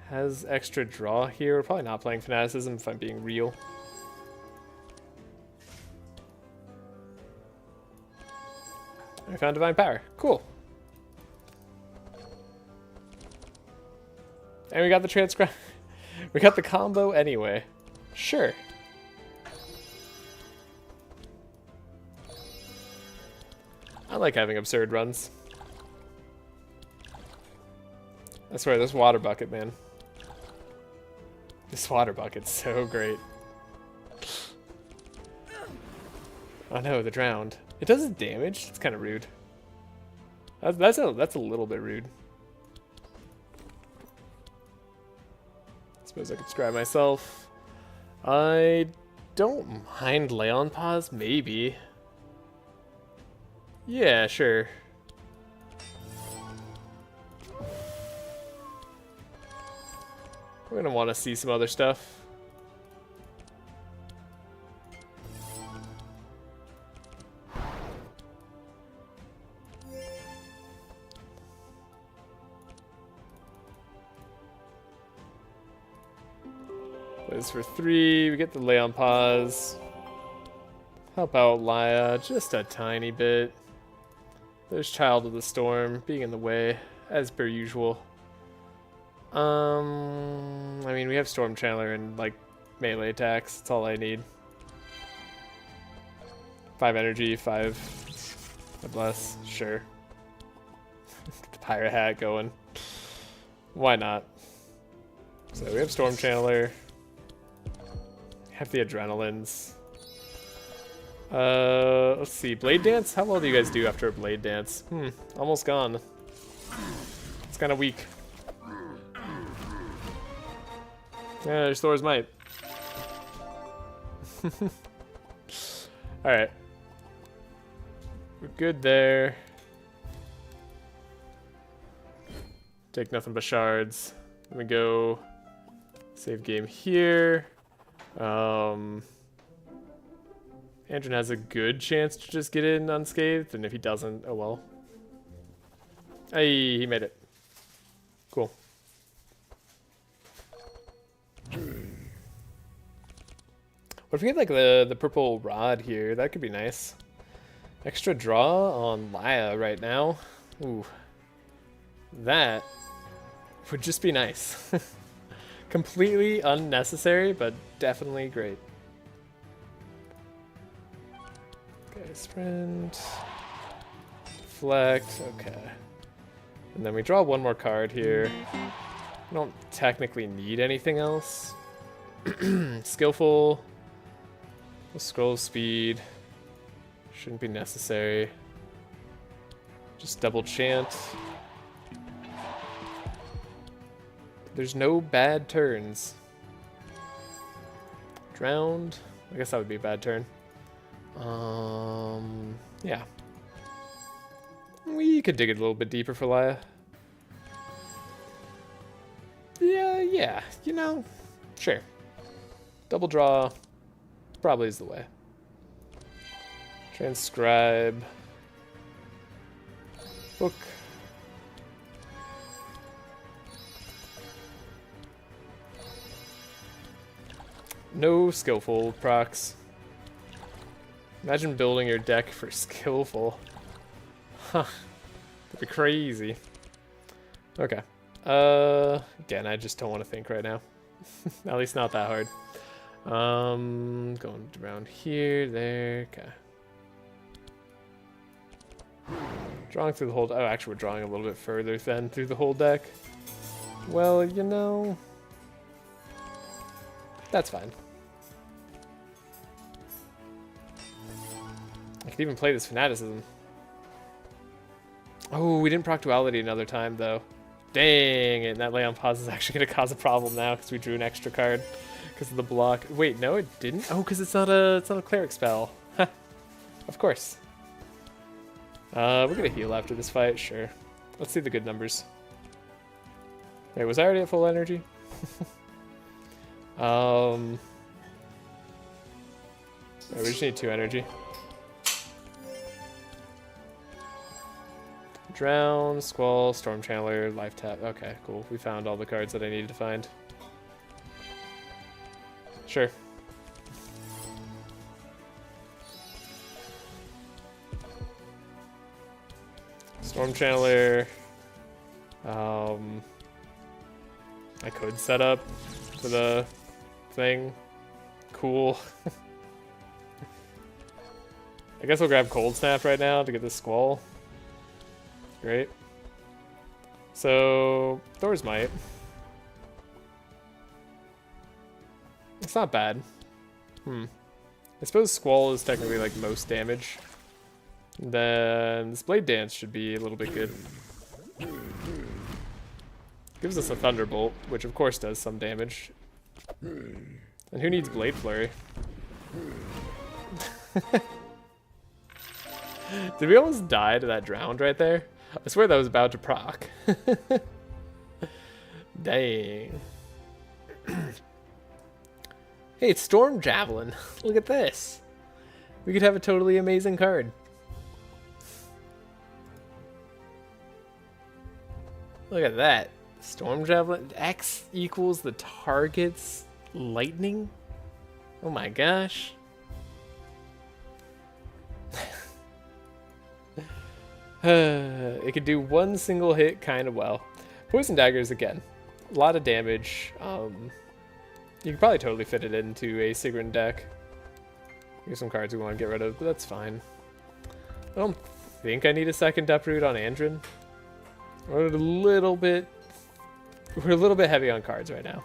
has extra draw here. We're probably not playing Fanaticism if I'm being real. I found Divine Power. Cool. And we got the transcribe. We got the combo anyway. Sure. I like having absurd runs. I swear, this water bucket, man. This water bucket's so great. Oh no, the drowned. It does damage? It's kind of rude. That's a little bit rude. Suppose I could scry myself. I don't mind Leon Pause, maybe. Yeah, sure. We're gonna want to see some other stuff. Plays for 3. We get the lay on pause. Help out Laya just a tiny bit. There's Child of the Storm being in the way, as per usual. I mean, we have Storm Channeler and, like, melee attacks. That's all I need. 5 energy, 5 bless, sure. Get the pirate hat going. Why not? So we have Storm Channeler. Have the Adrenalines. Let's see. Blade Dance? How well do you guys do after a Blade Dance? Almost gone. It's kind of weak. Yeah, there's Thor's Might. Alright. We're good there. Take nothing but shards. Let me go save game here. Andrin has a good chance to just get in unscathed, and if he doesn't, oh well. Hey, he made it. Cool. What if we get like the purple rod here? That could be nice. Extra draw on Laya right now. Ooh. That would just be nice. Completely unnecessary, but definitely great. Okay, sprint. Deflect, okay. And then we draw one more card here. We don't technically need anything else. Skillful. Scroll speed. Shouldn't be necessary. Just double chant. There's no bad turns. Drowned. I guess that would be a bad turn. Yeah. We could dig it a little bit deeper for Laya. Yeah, you know, sure. Double draw probably is the way. Transcribe. Book. No skillful procs. Imagine building your deck for skillful. Huh. That'd be crazy. Okay. Again, I just don't want to think right now. At least not that hard. Going around here, there, okay. Drawing through the whole... Oh, actually, we're drawing a little bit further than through the whole deck. Well, you know... That's fine. I could even play this Fanaticism. Oh, we didn't proc Duality another time, though. Dang it, that lay on pause is actually going to cause a problem now because we drew an extra card because of the block. Wait, no, it didn't? Oh, because it's not a cleric spell. Of course. We're going to heal after this fight, sure. Let's see the good numbers. Wait, was I already at full energy? Wait, we just need 2 energy. Drown, Squall, Storm Channeler, Life Tap. Okay, cool. We found all the cards that I needed to find. Sure. Storm Channeler. I could set up for the thing. Cool. I guess we'll grab Cold Snap right now to get this Squall. Great. So, Thor's Might. It's not bad. I suppose Squall is technically like most damage. Then this Blade Dance should be a little bit good. Gives us a Thunderbolt, which of course does some damage. And who needs Blade Flurry? Did we almost die to that Drowned right there? I swear that was about to proc. Dang. Hey, it's Storm Javelin. Look at this. We could have a totally amazing card. Look at that. Storm Javelin. X equals the target's lightning? Oh my gosh. It could do one single hit kind of well. Poison Daggers again. A lot of damage. You could probably totally fit it into a Sigrun deck. Here's some cards we want to get rid of, but that's fine. I don't think I need a second Uproot on Andrin. We're a little bit heavy on cards right now.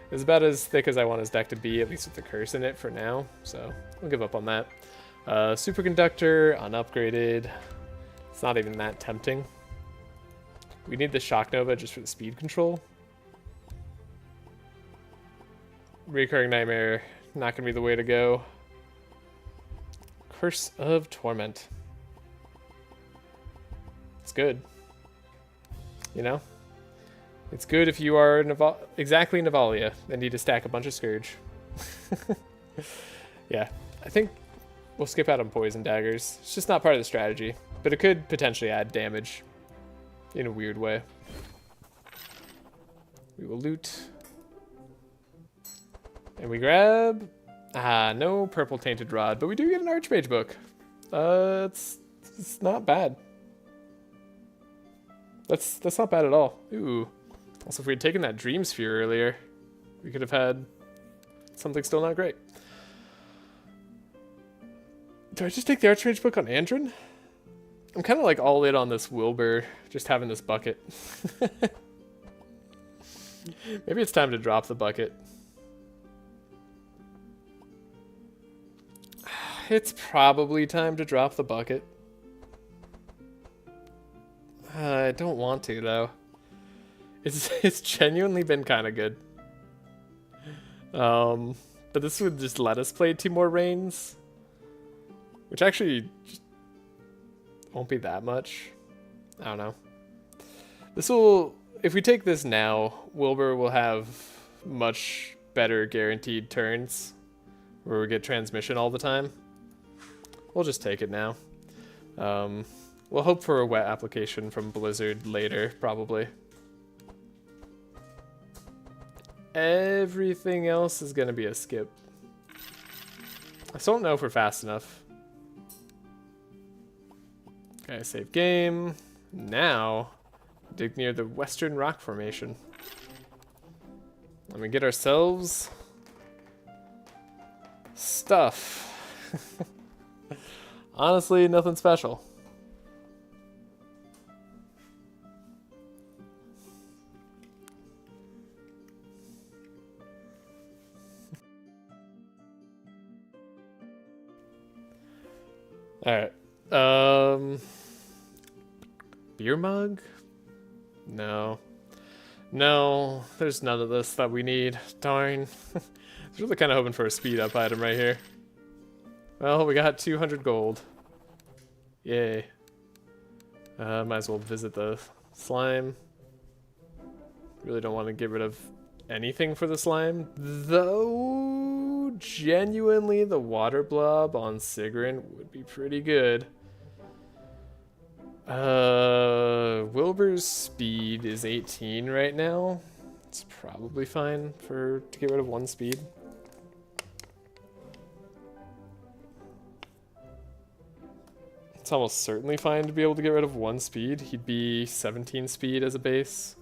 It's about as thick as I want his deck to be, at least with the curse in it for now. So I'll give up on that. Superconductor unupgraded. It's not even that tempting. We need the Shock Nova just for the speed control. Recurring Nightmare, not going to be the way to go. Curse of Torment. It's good. You know? It's good if you are exactly Navalia and need to stack a bunch of Scourge. Yeah, I think we'll skip out on Poison Daggers. It's just not part of the strategy, but it could potentially add damage in a weird way. We will loot. And we grab... no Purple Tainted Rod, but we do get an Archmage book. It's not bad. That's not bad at all. Ooh. Also, if we had taken that Dream Sphere earlier, we could have had something still not great. Do I just take the Archmage book on Andrin? I'm kind of like all in on this Wilbur, just having this bucket. Maybe it's time to drop the bucket. It's probably time to drop the bucket. I don't want to, though. It's genuinely been kind of good. But this would just let us play 2 more reigns, which actually just won't be that much. I don't know. This will, if we take this now, Wilbur will have much better guaranteed turns where we get transmission all the time. We'll just take it now. We'll hope for a wet application from Blizzard later, probably. Everything else is going to be a skip. I still don't know if we're fast enough. Okay, save game. Now, dig near the Western Rock Formation. Let me get ourselves stuff. Honestly, nothing special. Alright. Beer mug? No. No, there's none of this that we need. Darn. I was really kind of hoping for a speed up item right here. Well, we got 200 gold. Yay. Might as well visit the slime. Really don't want to get rid of anything for the slime. Though, genuinely, the water blob on Sigrun would be pretty good. Wilbur's speed is 18 right now. It's probably fine to get rid of 1 speed. It's almost certainly fine to be able to get rid of 1 speed. He'd be 17 speed as a base.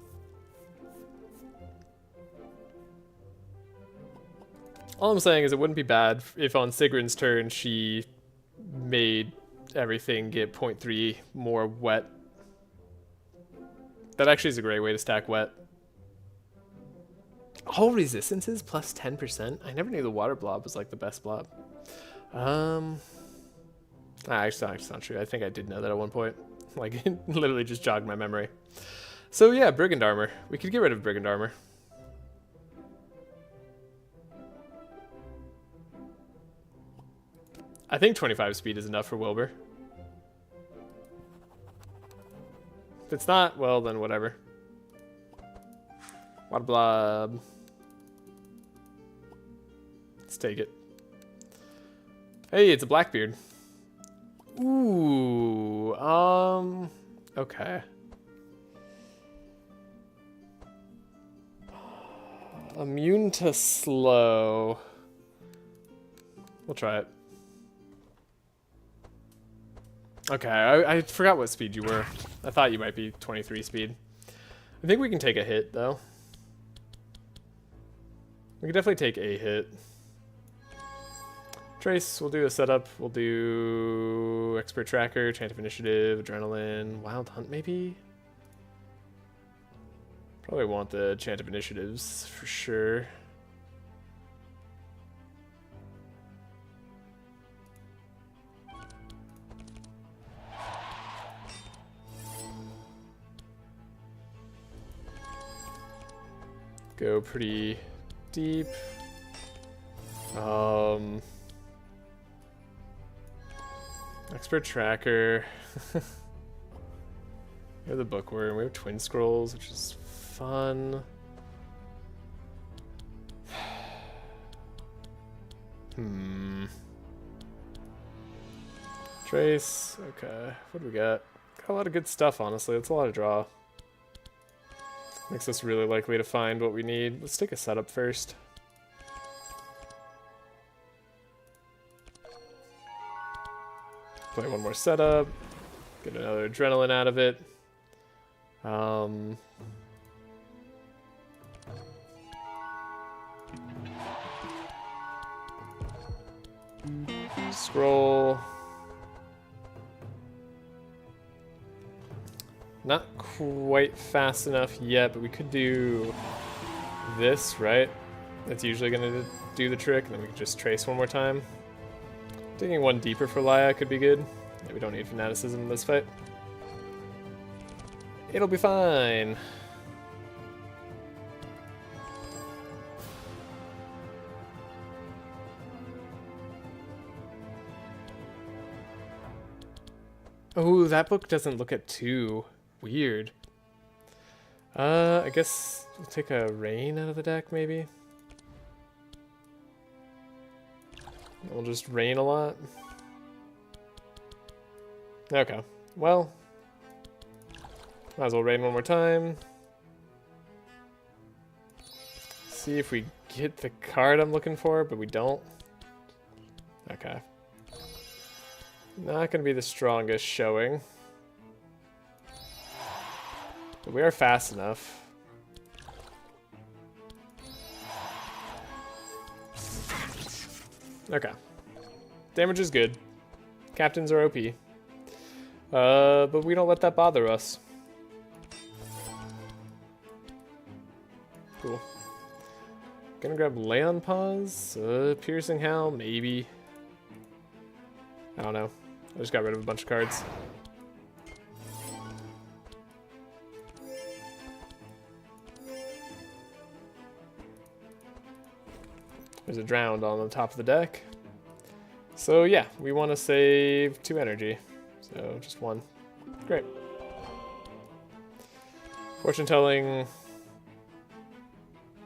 All I'm saying is it wouldn't be bad if on Sigrun's turn she made everything get 0.3 more wet. That actually is a great way to stack wet. All resistances plus 10%? I never knew the water blob was like the best blob. Actually, that's not true. I think I did know that at one point. Like, it literally just jogged my memory. So yeah, Brigand Armor. We could get rid of Brigand Armor. I think 25 speed is enough for Wilbur. If it's not, well, then whatever. Water blob. Let's take it. Hey, it's a Blackbeard. Ooh, okay. Immune to slow. We'll try it. Okay, I forgot what speed you were. I thought you might be 23 speed. I think we can take a hit, though. We can definitely take a hit. Trace, we'll do a setup. We'll do Expert Tracker, Chant of Initiative, Adrenaline, Wild Hunt, maybe? Probably want the Chant of Initiatives, for sure. Go pretty deep. Expert Tracker. We have the Bookworm. We have Twin Scrolls, which is fun. Trace. Okay. What do we got? Got a lot of good stuff, honestly. It's a lot of draw. Makes us really likely to find what we need. Let's take a setup first. Play one more setup. Get another adrenaline out of it. Scroll. Not quite fast enough yet, but we could do this, right? That's usually going to do the trick, and then we can just trace one more time. Digging one deeper for Laya could be good. Yeah, we don't need fanaticism in this fight. It'll be fine. Oh, that book doesn't look at 2. Weird. I guess we'll take a Rain out of the deck, maybe. We'll just Rain a lot. Okay. Well, might as well Rain one more time. See if we get the card I'm looking for, but we don't. Okay. Not going to be the strongest showing. But we are fast enough. Okay. Damage is good. Captains are OP. But we don't let that bother us. Cool. Gonna grab Lay on Pause. Piercing Howl, maybe. I don't know. I just got rid of a bunch of cards. There's a Drowned on the top of the deck. So yeah, we want to save 2 energy. So just 1. Great. Fortune telling.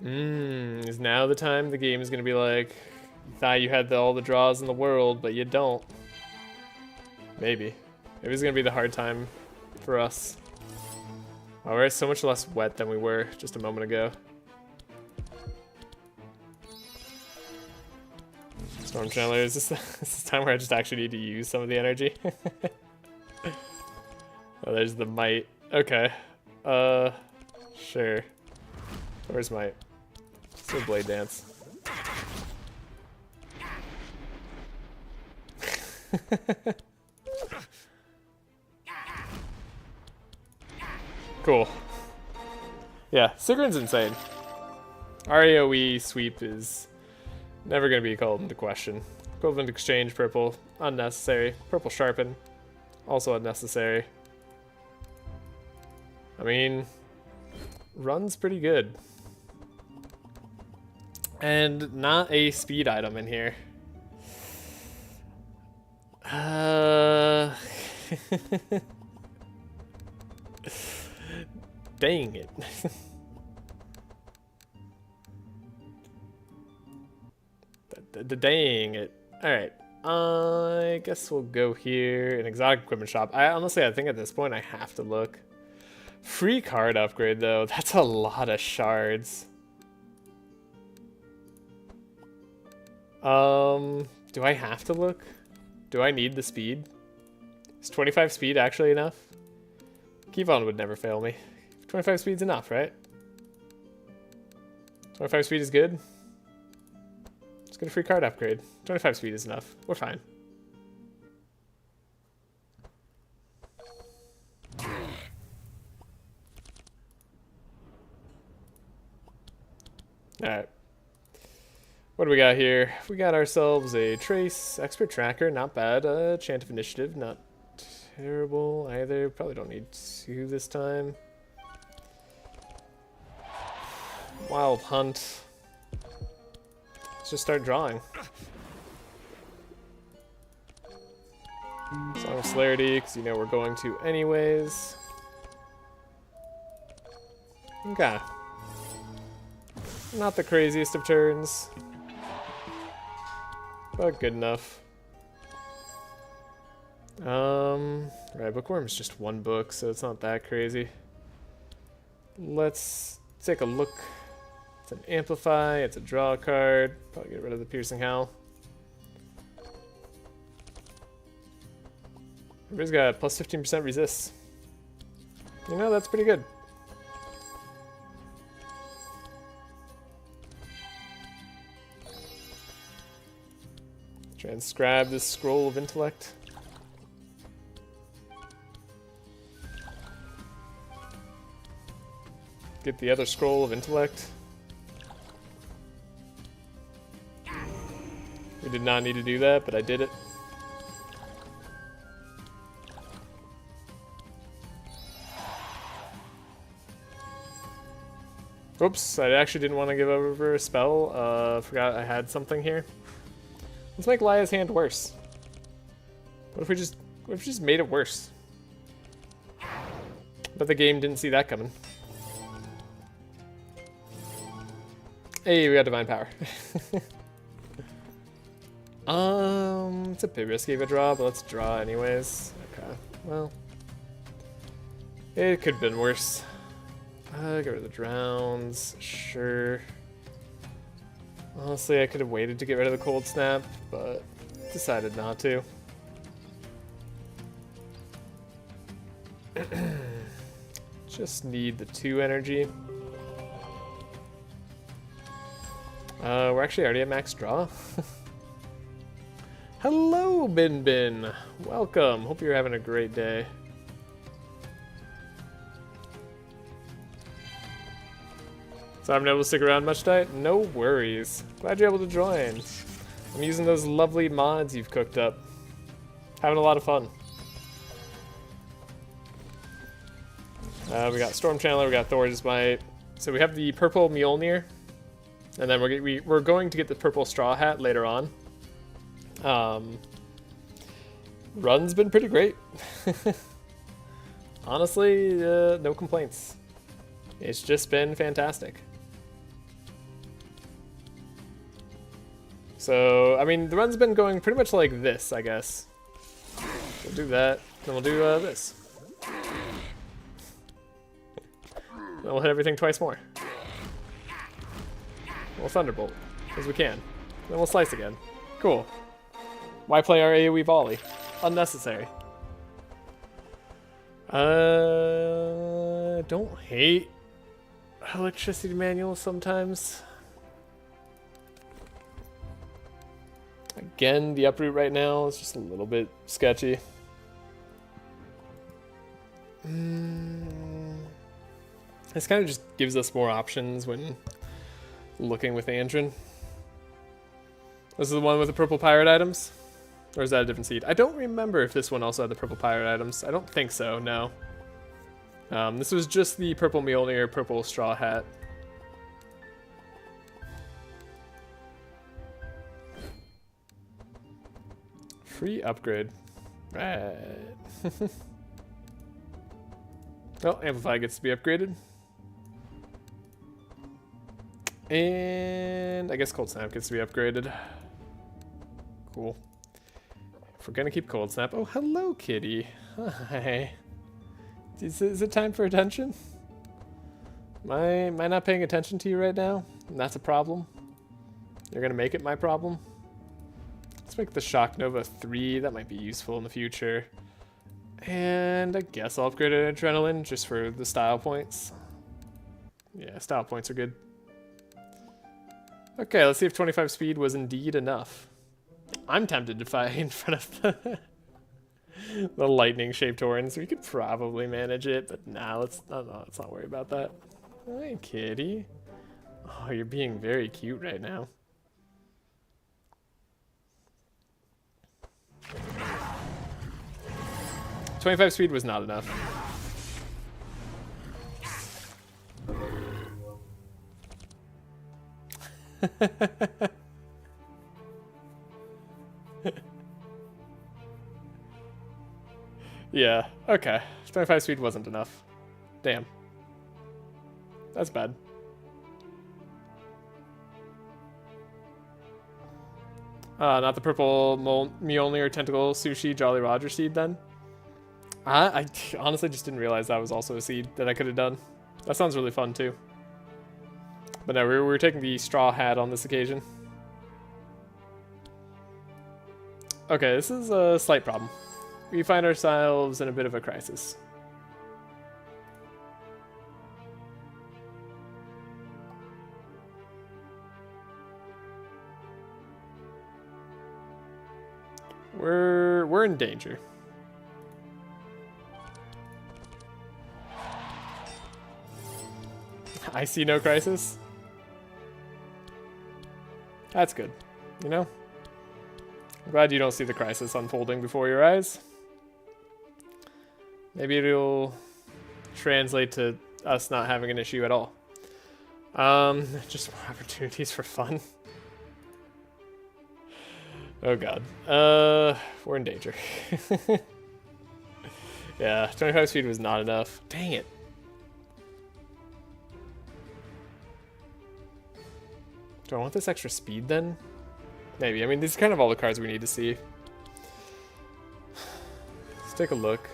Is now the time the game is going to be like, you thought you had all the draws in the world, but you don't. Maybe. Maybe it's going to be the hard time for us. Oh, we're so much less wet than we were just a moment ago. Storm Channeler, is this time where I just actually need to use some of the energy? Oh, there's the Might. Okay. Sure. Where's Might? Let's do a Blade Dance. Cool. Yeah, Sigrun's insane. RAOE sweep is never going to be called into question. Equivalent exchange, purple, unnecessary. Purple sharpen, also unnecessary. I mean, run's pretty good. And not a speed item in here. Dang it. Dang it. Alright. I guess we'll go here. An exotic equipment shop. Honestly, I think at this point I have to look. Free card upgrade, though. That's a lot of shards. Do I have to look? Do I need the speed? Is 25 speed actually enough? Keyvon would never fail me. 25 speed's enough, right? 25 speed is good. Let's get a free card upgrade. 25 speed is enough. We're fine. Alright. What do we got here? We got ourselves a Trace, Expert Tracker, not bad. Chant of Initiative, not terrible either. Probably don't need 2 this time. Wild Hunt. Let's just start drawing. Song of Celerity, because you know we're going to anyways. Okay. Not the craziest of turns, but good enough. Right, Bookworm's just 1 book, so it's not that crazy. Let's take a look. It's an Amplify, it's a draw card. Probably get rid of the Piercing Howl. Everybody's got plus 15% resist. You know, that's pretty good. Transcribe this Scroll of Intellect. Get the other Scroll of Intellect. We did not need to do that, but I did it. Oops, I actually didn't want to give over a spell. Forgot I had something here. Let's make Laya's hand worse. What if we just made it worse? But the game didn't see that coming. Hey, we got Divine Power. It's a bit risky of a draw, but let's draw anyways. Okay, well. It could have been worse. Get rid of the drowns, sure. Honestly, I could have waited to get rid of the Cold Snap, but decided not to. Just need the 2 energy. We're actually already at max draw. Hello, Bin Bin. Welcome. Hope you're having a great day. So I'm able to stick around much tonight? No worries. Glad you're able to join. I'm using those lovely mods you've cooked up. Having a lot of fun. We got Storm Channeler, we got Thor's Might. So we have the purple Mjolnir. And then we're going to get the purple Straw Hat later on. Run's been pretty great. Honestly, no complaints. It's just been fantastic. So, I mean, the run's been going pretty much like this, I guess. We'll do that, then we'll do this. Then we'll hit everything twice more. We'll Thunderbolt, as we can. Then we'll slice again. Cool. Why play our AoE volley? Unnecessary. Don't hate electricity manuals sometimes. Again, the uproot right now is just a little bit sketchy. This kind of just gives us more options when looking with Andrin. This is the one with the purple pirate items? Or is that a different seed? I don't remember if this one also had the purple pirate items. I don't think so, no. This was just the purple Mjolnir, purple straw hat. Free upgrade. Right. Well, Amplify gets to be upgraded. And I guess Cold Snap gets to be upgraded. Cool. If we're gonna keep Cold Snap... Oh, hello, kitty. Hi. Is it time for attention? Am I not paying attention to you right now? And that's a problem? You're gonna make it my problem? Let's make the Shock Nova 3. That might be useful in the future. And I guess I'll upgrade an Adrenaline just for the style points. Yeah, style points are good. Okay, let's see if 25 speed was indeed enough. I'm tempted to fight in front of the lightning-shaped horns. We could probably manage it, but nah, let's not worry about that. Hi, kitty. Oh, you're being very cute right now. .25 speed was not enough. Yeah, okay. 25 speed wasn't enough. Damn. That's bad. Not the purple Mjolnir tentacle sushi Jolly Roger seed then? I honestly just didn't realize that was also a seed that I could have done. That sounds really fun too. But no, we were taking the straw hat on this occasion. Okay, this is a slight problem. We find ourselves in a bit of a crisis. We're in danger. I see no crisis. That's good, you know? I'm glad you don't see the crisis unfolding before your eyes. Maybe it'll translate to us not having an issue at all. Just more opportunities for fun. Oh god. We're in danger. Yeah, 25 speed was not enough. Dang it. Do I want this extra speed then? Maybe. I mean, these are kind of all the cards we need to see. Let's take a look.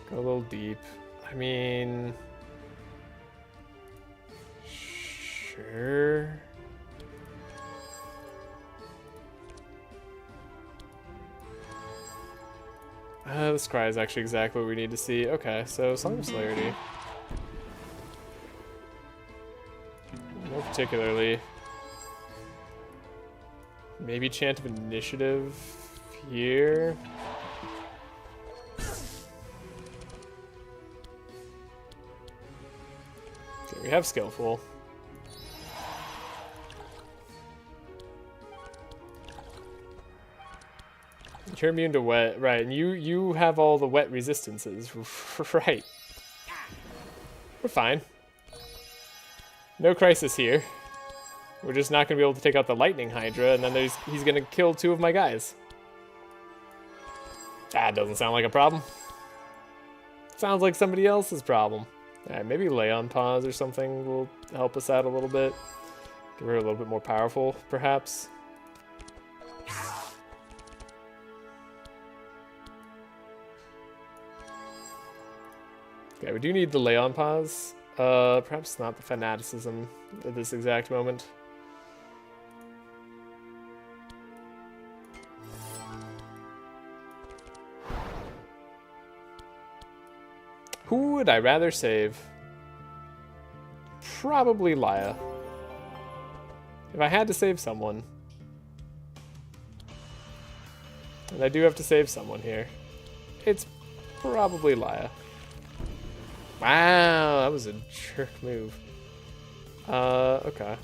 Go a little deep. I mean... Sure... this cry is actually exactly what we need to see. Okay, so Song of Celerity. More particularly... Maybe Chant of Initiative here. Okay, we have Skillful. You're immune to wet, right? And you have all the wet resistances, right? We're fine. No crisis here. We're just not gonna be able to take out the Lightning Hydra, and then he's gonna kill 2 of my guys. That doesn't sound like a problem. Sounds like somebody else's problem. Alright, maybe Lay on Pause or something will help us out a little bit. Give her a little bit more powerful, perhaps. Okay, we do need the Lay on Pause. Perhaps not the Fanaticism at this exact moment. Who would I rather save? Probably Laya. If I had to save someone. And I do have to save someone here. It's probably Laya. Wow, that was a jerk move. Okay.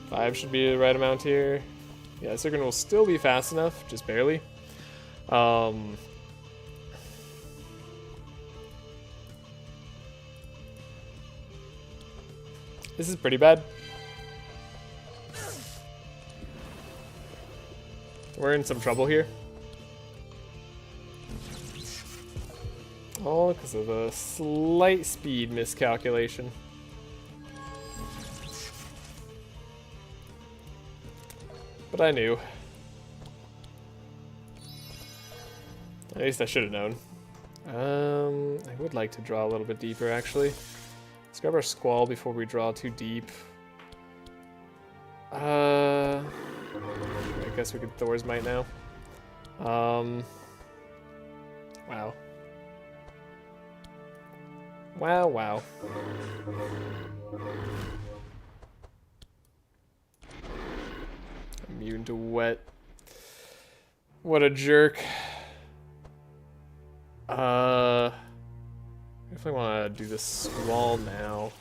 Five should be the right amount here. Yeah, Sigrun will still be fast enough, just barely. This is pretty bad. We're in some trouble here. All because of a slight speed miscalculation. But I knew. At least I should have known. I would like to draw a little bit deeper, actually. Let's grab our Squall before we draw too deep. I guess we could Thor's Might now. Wow. Wow, wow. Immune to wet. What a jerk. Definitely want to do this Squall now.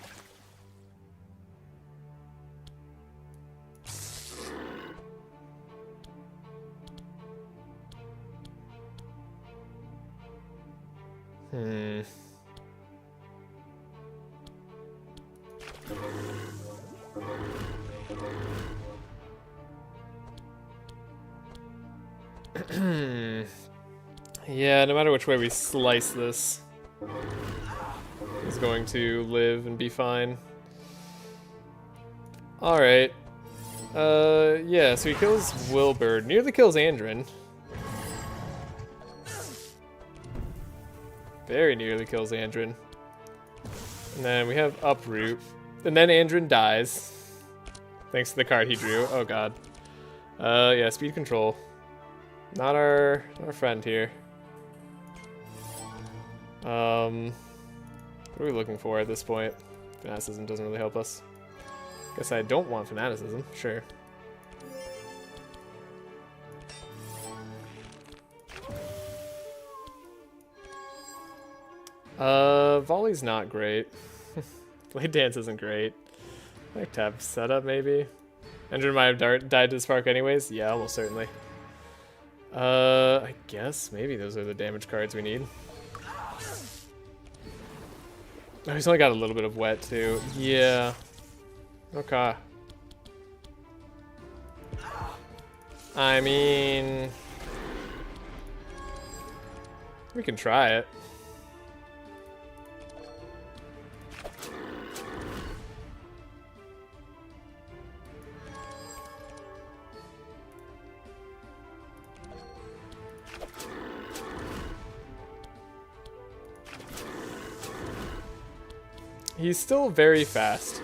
Yeah, no matter which way we slice this, he's going to live and be fine. Alright. Yeah, so he kills Wilbur. Nearly kills Andrin. Very nearly kills Andrin. And then we have Uproot. And then Andrin dies. Thanks to the card he drew. Oh god. Yeah, speed control. Not our friend here. What are we looking for at this point? Fanaticism doesn't really help us. Guess I don't want Fanaticism. Sure. Volley's not great. Blade Dance isn't great. I like to have setup, maybe. Andrin might have died to the Spark anyways. Yeah, almost certainly. I guess maybe those are the damage cards we need. Oh, he's only got a little bit of wet too. Yeah. Okay. I mean, we can try it. He's still very fast.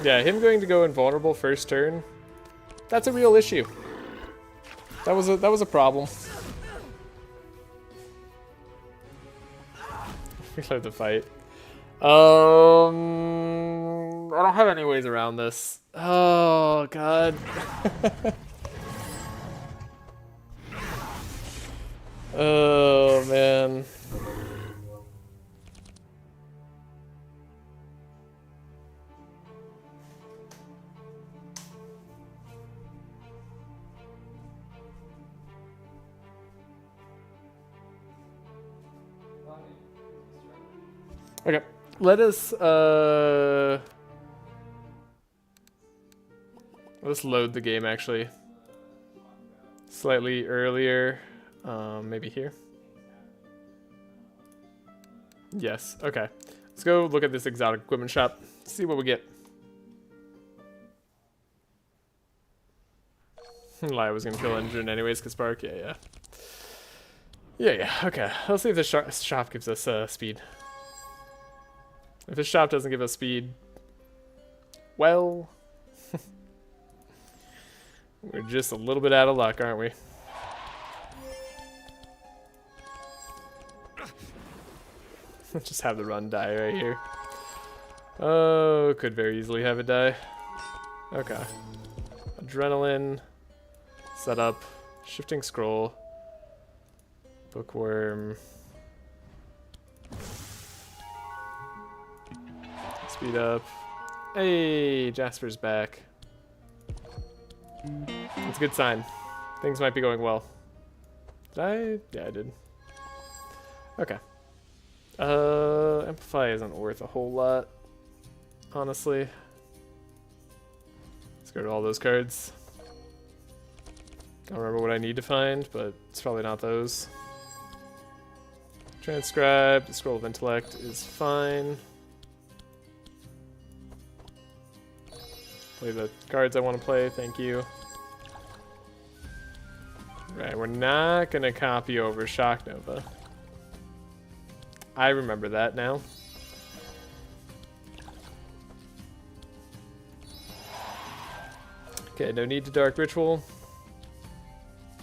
Yeah, him going to go invulnerable first turn, that's a real issue. That was a problem. Reload the fight. I don't have any ways around this. Oh god. Oh man. Okay, let us load the game actually slightly earlier, maybe here. Yes, okay. Let's go look at this exotic equipment shop, see what we get. Lie was gonna kill Andrin anyways, cause Spark, yeah. Yeah, okay. Let's see if the shop gives us speed. If this shop doesn't give us speed, well, we're just a little bit out of luck, aren't we? Just have the run die right here. Oh, could very easily have it die. Okay. Adrenaline. Setup. Shifting scroll. Bookworm. Speed up. Hey, Jasper's back. That's a good sign. Things might be going well. Did I? Yeah, I did. Okay. Amplify isn't worth a whole lot, honestly. Let's go to all those cards. don't remember what I need to find, but it's probably not those. Transcribe, the Scroll of Intellect is fine. Play the cards I want to play, thank you. Right, we're not gonna copy over Shock Nova. I remember that now. Okay, no need to Dark Ritual.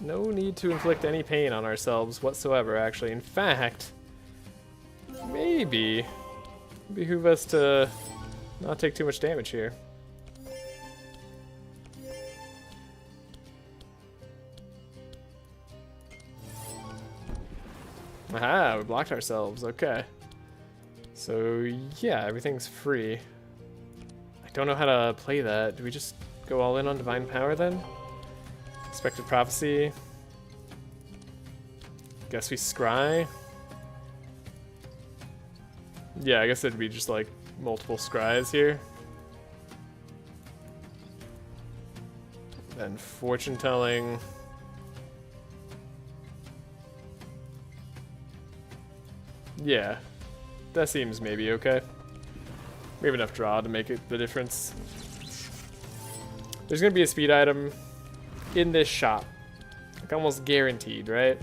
No need to inflict any pain on ourselves whatsoever, actually. In fact, maybe behoove us to not take too much damage here. Aha, we blocked ourselves, okay. So, yeah, everything's free. I don't know how to play that. Do we just go all in on Divine Power then? Expected Prophecy. Guess we scry. Yeah, I guess it'd be just like multiple scries here. Then Fortune Telling. Yeah, that seems maybe okay. We have enough draw to make it the difference. There's gonna be a speed item in this shop. Like almost guaranteed, right?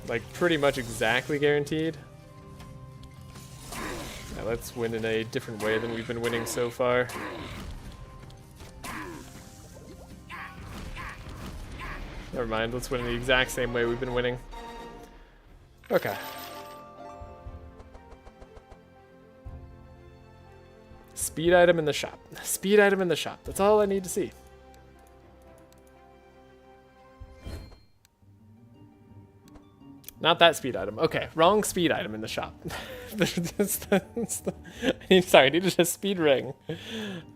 Like pretty much exactly guaranteed. Yeah, let's win in a different way than we've been winning so far. Never mind, let's win in the exact same way we've been winning. Okay. Speed item in the shop. Speed item in the shop. That's all I need to see. Not that speed item. Okay, wrong speed item in the shop. Sorry, I needed a speed ring.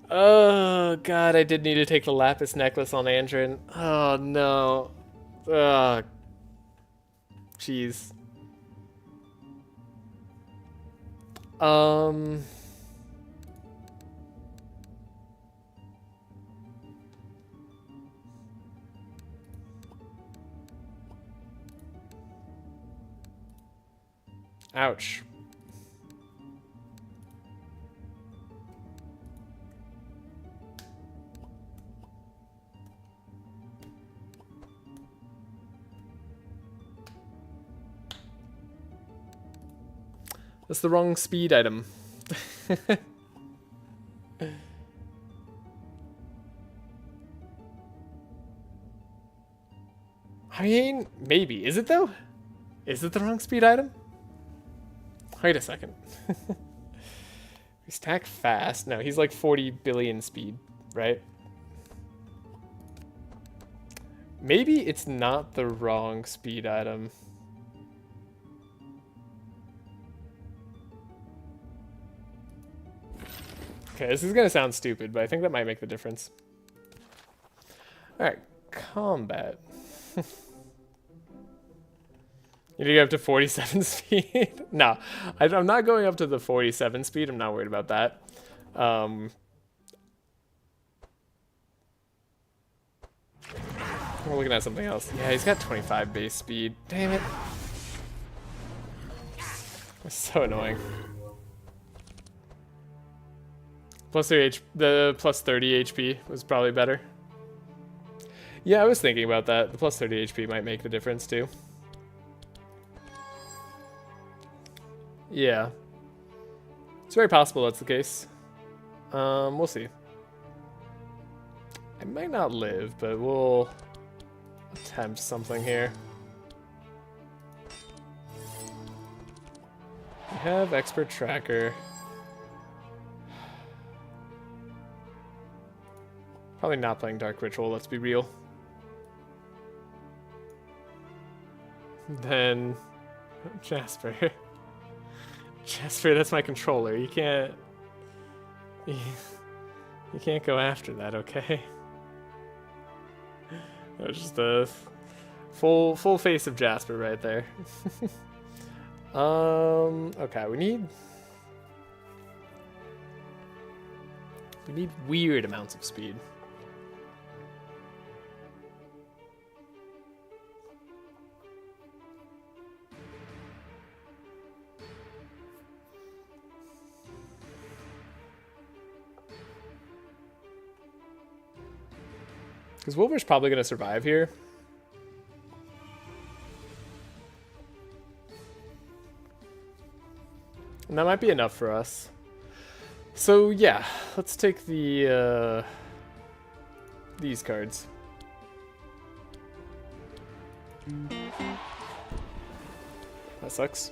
Oh, God, I did need to take the lapis necklace on Andrin. Oh, no. Ugh. Jeez. Ouch. That's the wrong speed item. I mean, maybe. Is it though? Is it the wrong speed item? Wait a second. We stack fast. No, he's like 40 billion speed, right? Maybe it's not the wrong speed item. Okay, this is gonna sound stupid, but I think that might make the difference. Alright, combat. You need to get up to 47 speed? No, I'm not going up to the 47 speed. I'm not worried about that. We're looking at something else. Yeah, he's got 25 base speed. Damn it. That's so annoying. The plus 30 HP was probably better. Yeah, I was thinking about that. The plus 30 HP might make the difference too. Yeah. It's very possible that's the case. We'll see. I might not live, but we'll attempt something here. We have Expert Tracker. Probably not playing Dark Ritual, let's be real. Then Jasper. Jasper, that's my controller. You can't go after that, okay? That was just a full face of Jasper right there. Okay, we need We need weird amounts of speed. Because Wilbur's probably going to survive here. And that might be enough for us. So yeah, let's take the these cards. That sucks.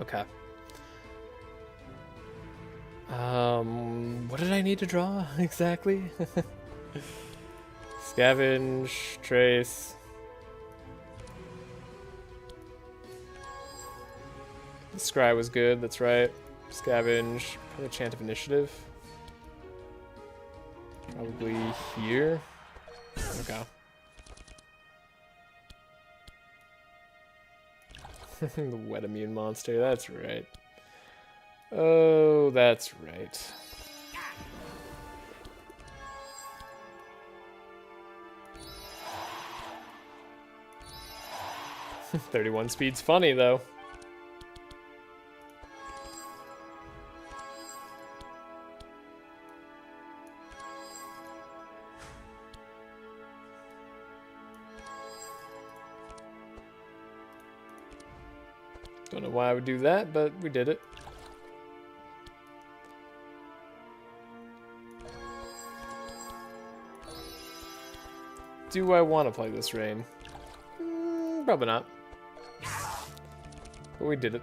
Okay. What did I need to draw exactly? Scavenge, trace. The scry was good, that's right. Scavenge, probably chant of initiative. Probably here. Okay. The wet immune monster, that's right. Oh, that's right. "31 speed's funny, though. Don't know why I would do that, but we did it. Do I want to play this rain? Probably not. But we did it.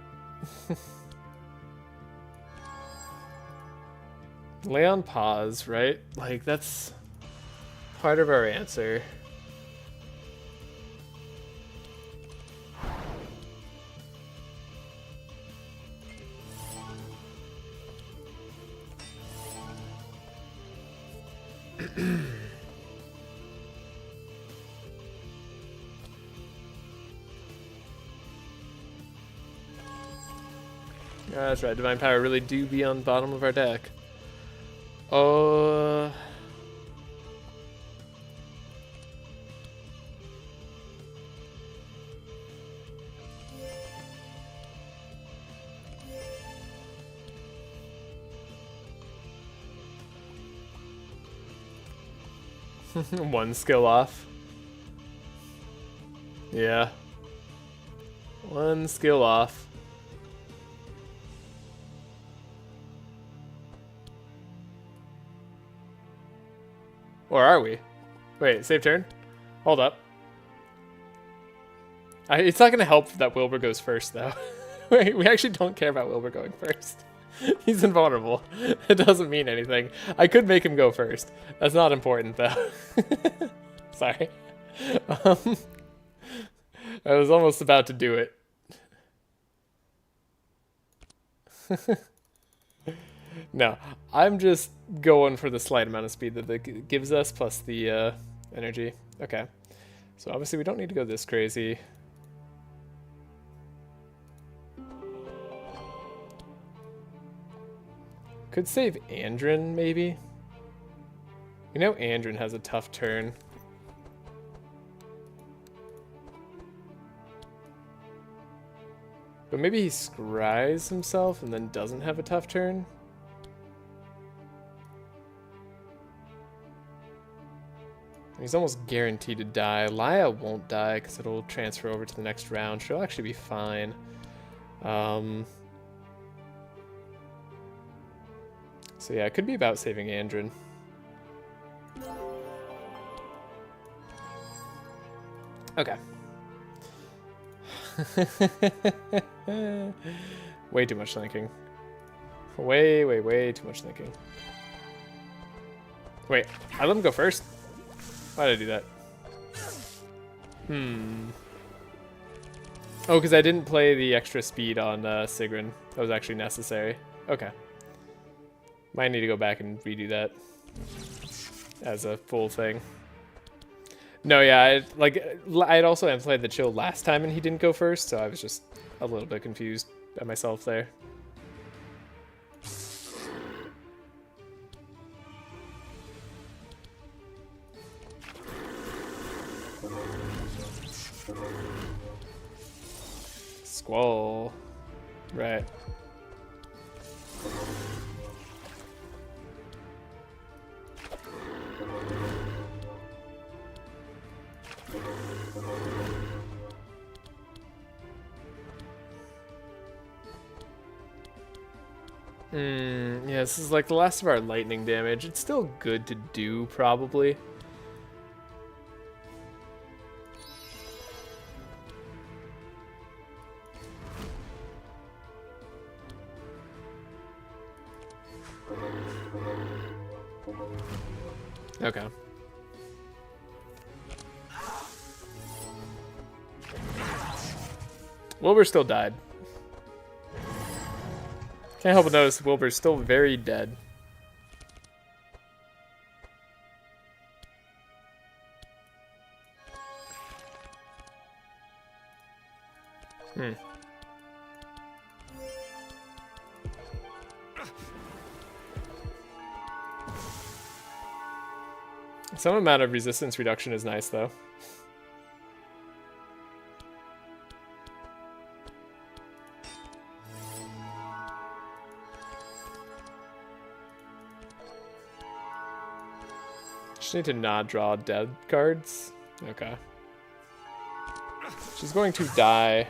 Lay on pause, right? Like, that's part of our answer. That's right, Divine Power really do be on the bottom of our deck. One skill off. Yeah. One skill off. Or are we? Wait, save turn? Hold up. It's not going to help that Wilbur goes first, though. Wait, we actually don't care about Wilbur going first. He's invulnerable. It doesn't mean anything. I could make him go first. That's not important, though. Sorry. I was almost about to do it. No, I'm just going for the slight amount of speed that it gives us, plus the energy. Okay. So obviously we don't need to go this crazy. Could save Andrin, maybe? You know Andrin has a tough turn. But maybe he scries himself and then doesn't have a tough turn? He's almost guaranteed to die. Laya won't die because it'll transfer over to the next round. She'll actually be fine. So yeah, it could be about saving Andrin. Okay. Way too much thinking. Way too much thinking. Wait, I let him go first? Why did I do that? Oh, because I didn't play the extra speed on Sigrun. That was actually necessary. Okay. Might need to go back and redo that as a full thing. No, yeah, I'd also played the chill last time and he didn't go first, so I was just a little bit confused by myself there. Squall. Right. Yeah, this is like the last of our lightning damage. It's still good to do, probably. Okay. Wilbur still died. Can't help but notice Wilbur's still very dead. Some amount of resistance reduction is nice, though. Just need to not draw dead cards. Okay. She's going to die.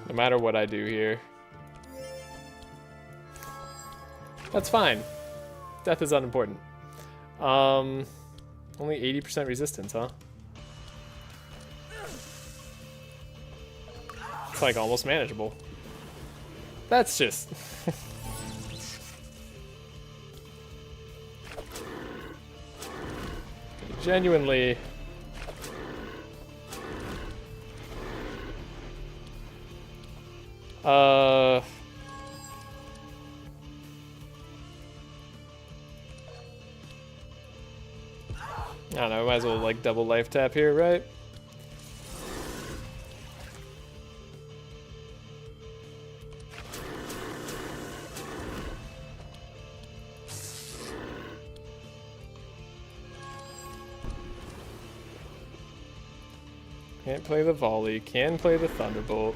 No matter what I do here. That's fine. Death is unimportant. Only 80% resistance, huh? It's like almost manageable. That's just... genuinely... I don't know, might as well like double life tap here, right? Can't play the volley, can play the thunderbolt,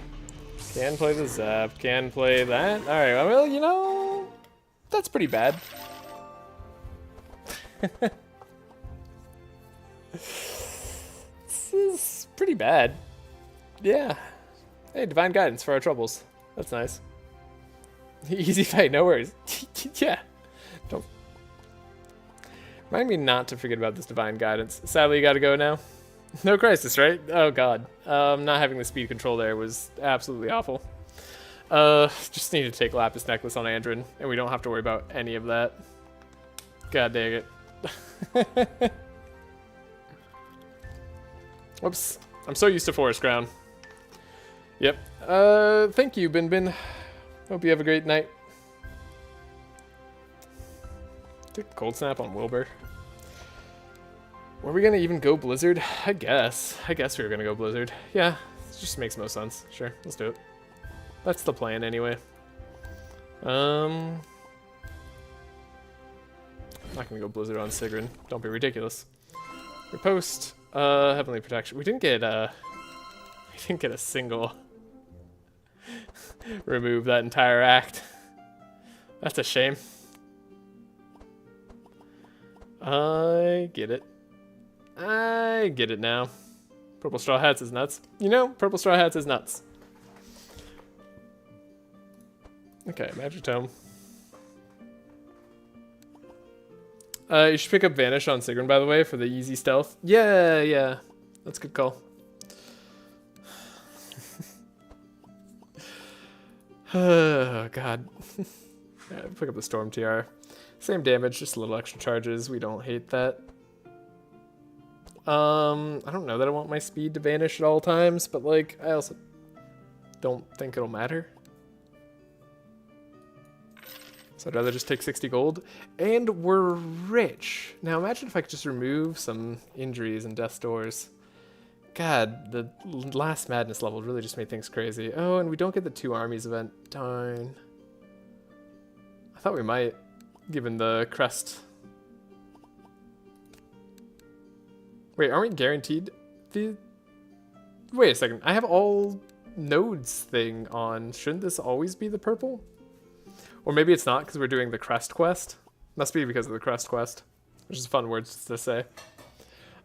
can play the zap, can play that. Alright, well, you know, that's pretty bad. This is pretty bad. Yeah. Hey, divine guidance for our troubles. That's nice. Easy fight, no worries. Yeah. Don't. Remind me not to forget about this divine guidance. Sadly, you gotta go now. No crisis, right? Oh god. Not having the speed control there was absolutely awful. Just need to take Lapis Necklace on Andrin, and we don't have to worry about any of that. God dang it. Whoops. I'm so used to Forest Ground. Yep. Thank you, Bin Bin. Hope you have a great night. Take the Cold Snap on Wilbur. Were we gonna even go Blizzard? I guess we were gonna go Blizzard. Yeah, it just makes most sense. Sure, let's do it. That's the plan anyway. I'm not gonna go Blizzard on Sigrun. Don't be ridiculous. Repost. Heavenly Protection. We didn't get a single remove that entire act. That's a shame. I get it. I get it now. Purple Straw Hats is nuts. You know, Purple Straw Hats is nuts. Okay, Magic Tome. You should pick up Vanish on Sigrun, by the way, for the easy stealth. Yeah. That's a good call. Oh, God. Yeah, pick up the Storm TR. Same damage, just a little extra charges. We don't hate that. I don't know that I want my speed to vanish at all times, but like, I also don't think it'll matter. So I'd rather just take 60 gold. And we're rich. Now imagine if I could just remove some injuries and death doors. God, the last madness level really just made things crazy. Oh, and we don't get the 2 armies event. Darn. I thought we might, given the crest. Wait, aren't we guaranteed the... Wait a second, I have all nodes thing on. Shouldn't this always be the purple? Or maybe it's not because we're doing the crest quest. Must be because of the crest quest. Which is fun words to say.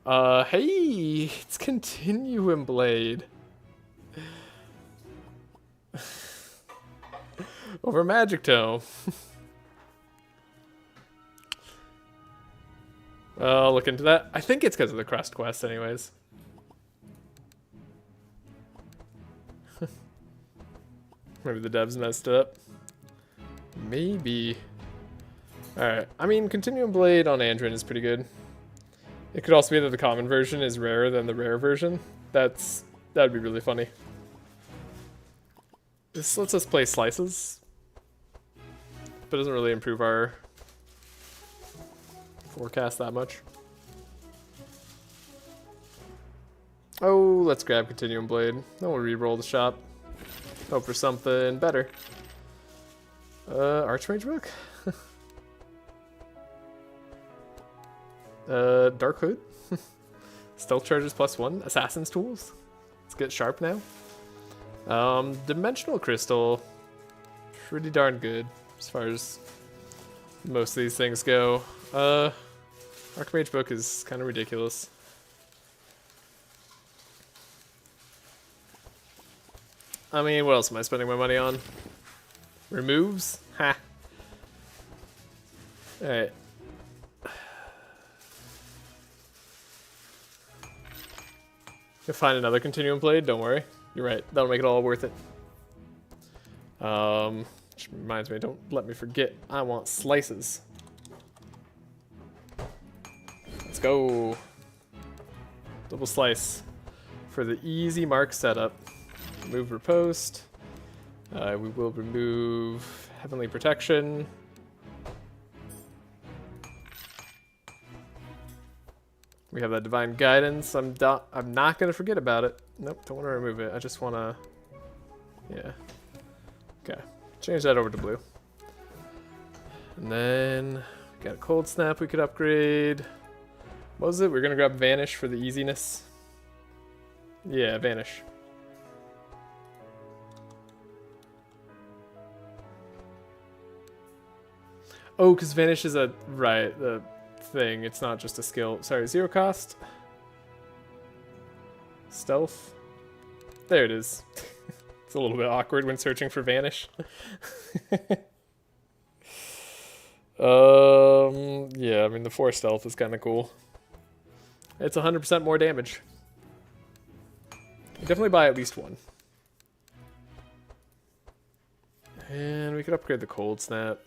Hey, it's Continuum Blade. Over Magic Tome. I'll look into that. I think it's because of the crest quest anyways. Maybe the devs messed it up. Maybe. Alright, I mean, Continuum Blade on Andrin is pretty good. It could also be that the common version is rarer than the rare version. That'd be really funny. This lets us play slices, but doesn't really improve our forecast that much. Oh, let's grab Continuum Blade. Then we'll re-roll the shop. Hope for something better. Archmage book? Dark Hood? Stealth charges +1. Assassin's tools? Let's get sharp now. Dimensional crystal. Pretty darn good as far as most of these things go. Archmage book is kind of ridiculous. I mean, what else am I spending my money on? Removes? Ha. Alright. You'll find another Continuum Blade, don't worry. You're right, that'll make it all worth it. Which reminds me, don't let me forget, I want slices. Let's go. Double slice for the easy mark setup. Remove riposte. We will remove Heavenly Protection. We have that Divine Guidance. I'm not going to forget about it. Nope, don't want to remove it. I just want to... Yeah. Okay. Change that over to blue. And then we got a Cold Snap we could upgrade. What was it? We're going to grab Vanish for the easiness. Yeah, Vanish. Oh, because Vanish is a... Right, the thing. It's not just a skill. Sorry, 0 cost. Stealth. There it is. It's a little bit awkward when searching for Vanish. Yeah, I mean, the 4 stealth is kind of cool. It's 100% more damage. Definitely buy at least one. And we could upgrade the Cold Snap.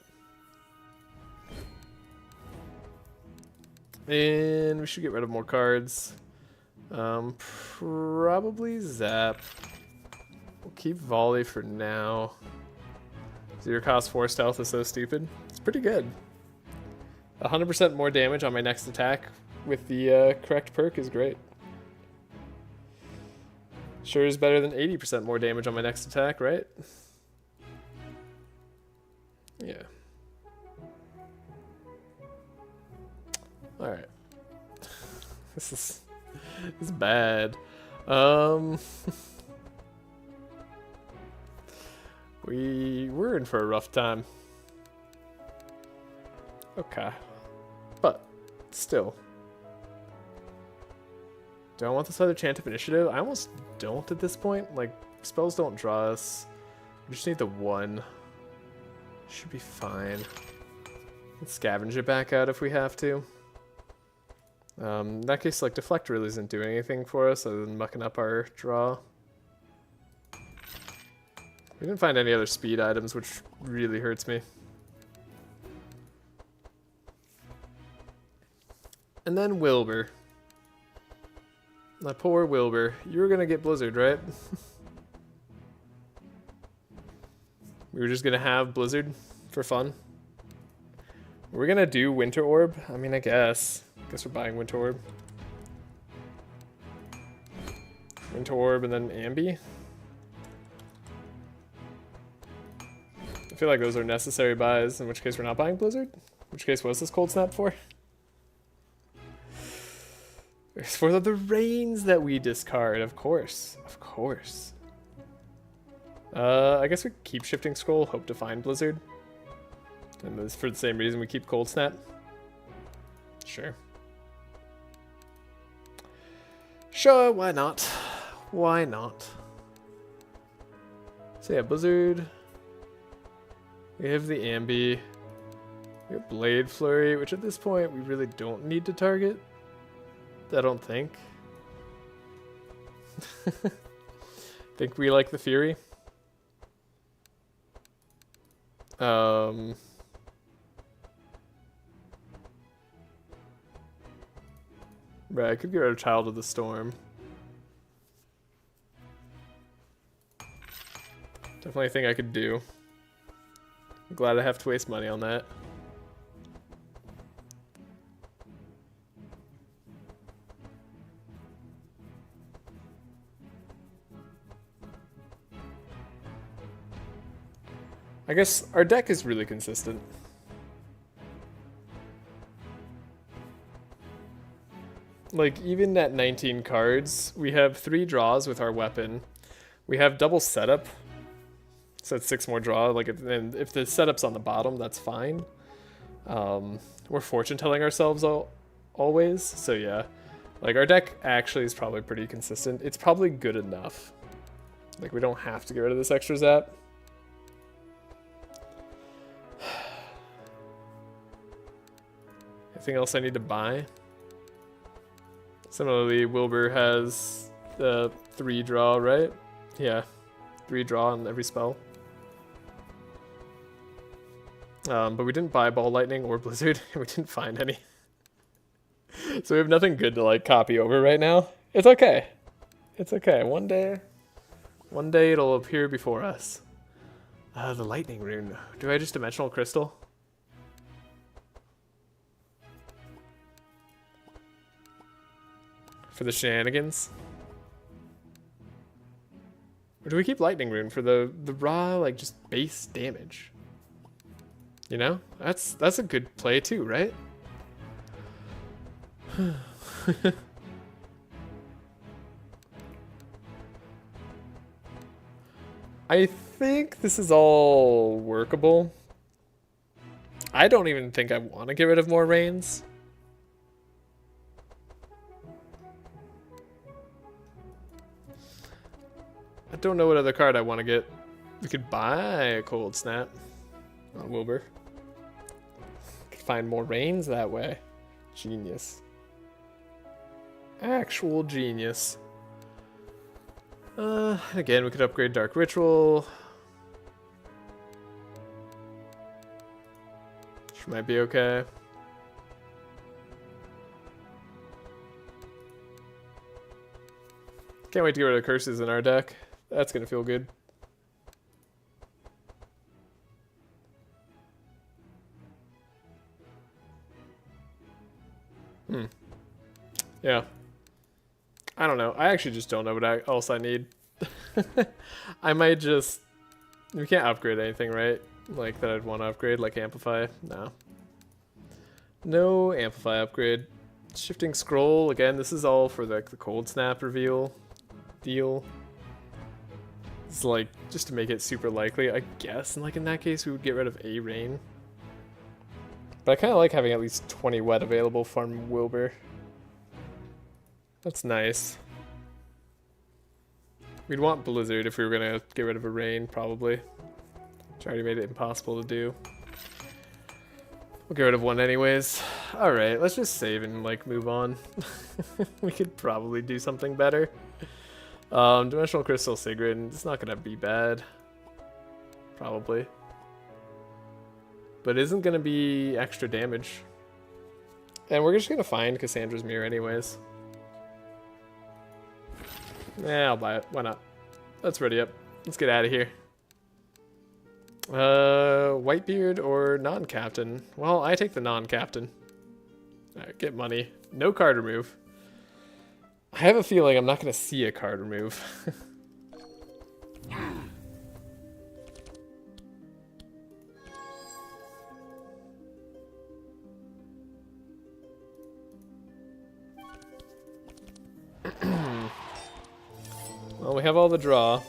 And we should get rid of more cards. Probably Zap. We'll keep Volley for now. 0 cost 4 stealth is so stupid. It's pretty good. 100% more damage on my next attack with the correct perk is great. Sure is better than 80% more damage on my next attack, right? Yeah. Alright. This is bad. We're in for a rough time. Okay. But still. Do I want this other chant of initiative? I almost don't at this point. Like, spells don't draw us. We just need the 1. Should be fine. Let's scavenge it back out if we have to. In that case, like, Deflect really isn't doing anything for us other than mucking up our draw. We didn't find any other speed items, which really hurts me. And then Wilbur. My poor Wilbur. You were gonna get Blizzard, right? We were just gonna have Blizzard for fun. We're gonna do Winter Orb? I mean, I guess. Guess we're buying Winter Orb. Winter Orb and then Ambi. I feel like those are necessary buys, in which case we're not buying Blizzard. In which case, what's this Cold Snap for? It's for the rains that we discard, of course. Of course. I guess we keep Shifting Scroll, hope to find Blizzard. And this for the same reason we keep Cold Snap. Sure. Sure, why not? Why not? So yeah, Blizzard. We have the Ambi. We have Blade Flurry, which at this point we really don't need to target. I don't think. Think we like the Fury. Right, I could get rid of Child of the Storm. Definitely a thing I could do. I'm glad I have to waste money on that. I guess our deck is really consistent. Like, even at 19 cards, we have 3 draws with our weapon. We have double setup, so it's 6 more draw. Like, if the setup's on the bottom, that's fine. We're fortune telling ourselves always, so yeah. Like, our deck actually is probably pretty consistent. It's probably good enough. Like, we don't have to get rid of this extra zap. Anything else I need to buy? Similarly, Wilbur has the 3 draw, right? Yeah, 3 draw on every spell. But we didn't buy Ball Lightning or Blizzard, and we didn't find any. So we have nothing good to like copy over right now. It's okay. It's okay. One day it'll appear before us. The Lightning Rune. Do I just Dimensional Crystal? For the shenanigans? Or do we keep Lightning Rune for the raw, like, just base damage? You know? That's a good play too, right? I think this is all workable. I don't even think I want to get rid of more rains. I don't know what other card I want to get. We could buy a Cold Snap on Wilbur. Could find more rains that way. Genius. Actual genius. Again, we could upgrade Dark Ritual. Which might be okay. Can't wait to get rid of curses in our deck. That's gonna feel good. Yeah. I don't know. I actually just don't know what else I need. I might just... We can't upgrade anything, right? Like, that I'd want to upgrade, like Amplify? No. No Amplify upgrade. Shifting Scroll, again, this is all for the Cold Snap reveal deal. It's like, just to make it super likely, I guess. And like, in that case, we would get rid of a rain. But I kind of like having at least 20 wet available from Wilbur. That's nice. We'd want Blizzard if we were gonna get rid of a rain, probably. Which already made it impossible to do. We'll get rid of one anyways. Alright, let's just save and like move on. We could probably do something better. Dimensional Crystal Sigrun, it's not gonna be bad. Probably. But it isn't gonna be extra damage. And we're just gonna find Cassandra's Mirror anyways. Yeah, I'll buy it. Why not? Let's ready up. Let's get out of here. Whitebeard or non-captain? Well, I take the non-captain. Alright, get money. No card remove. I have a feeling I'm not going to see a card remove. Well, we have all the draw.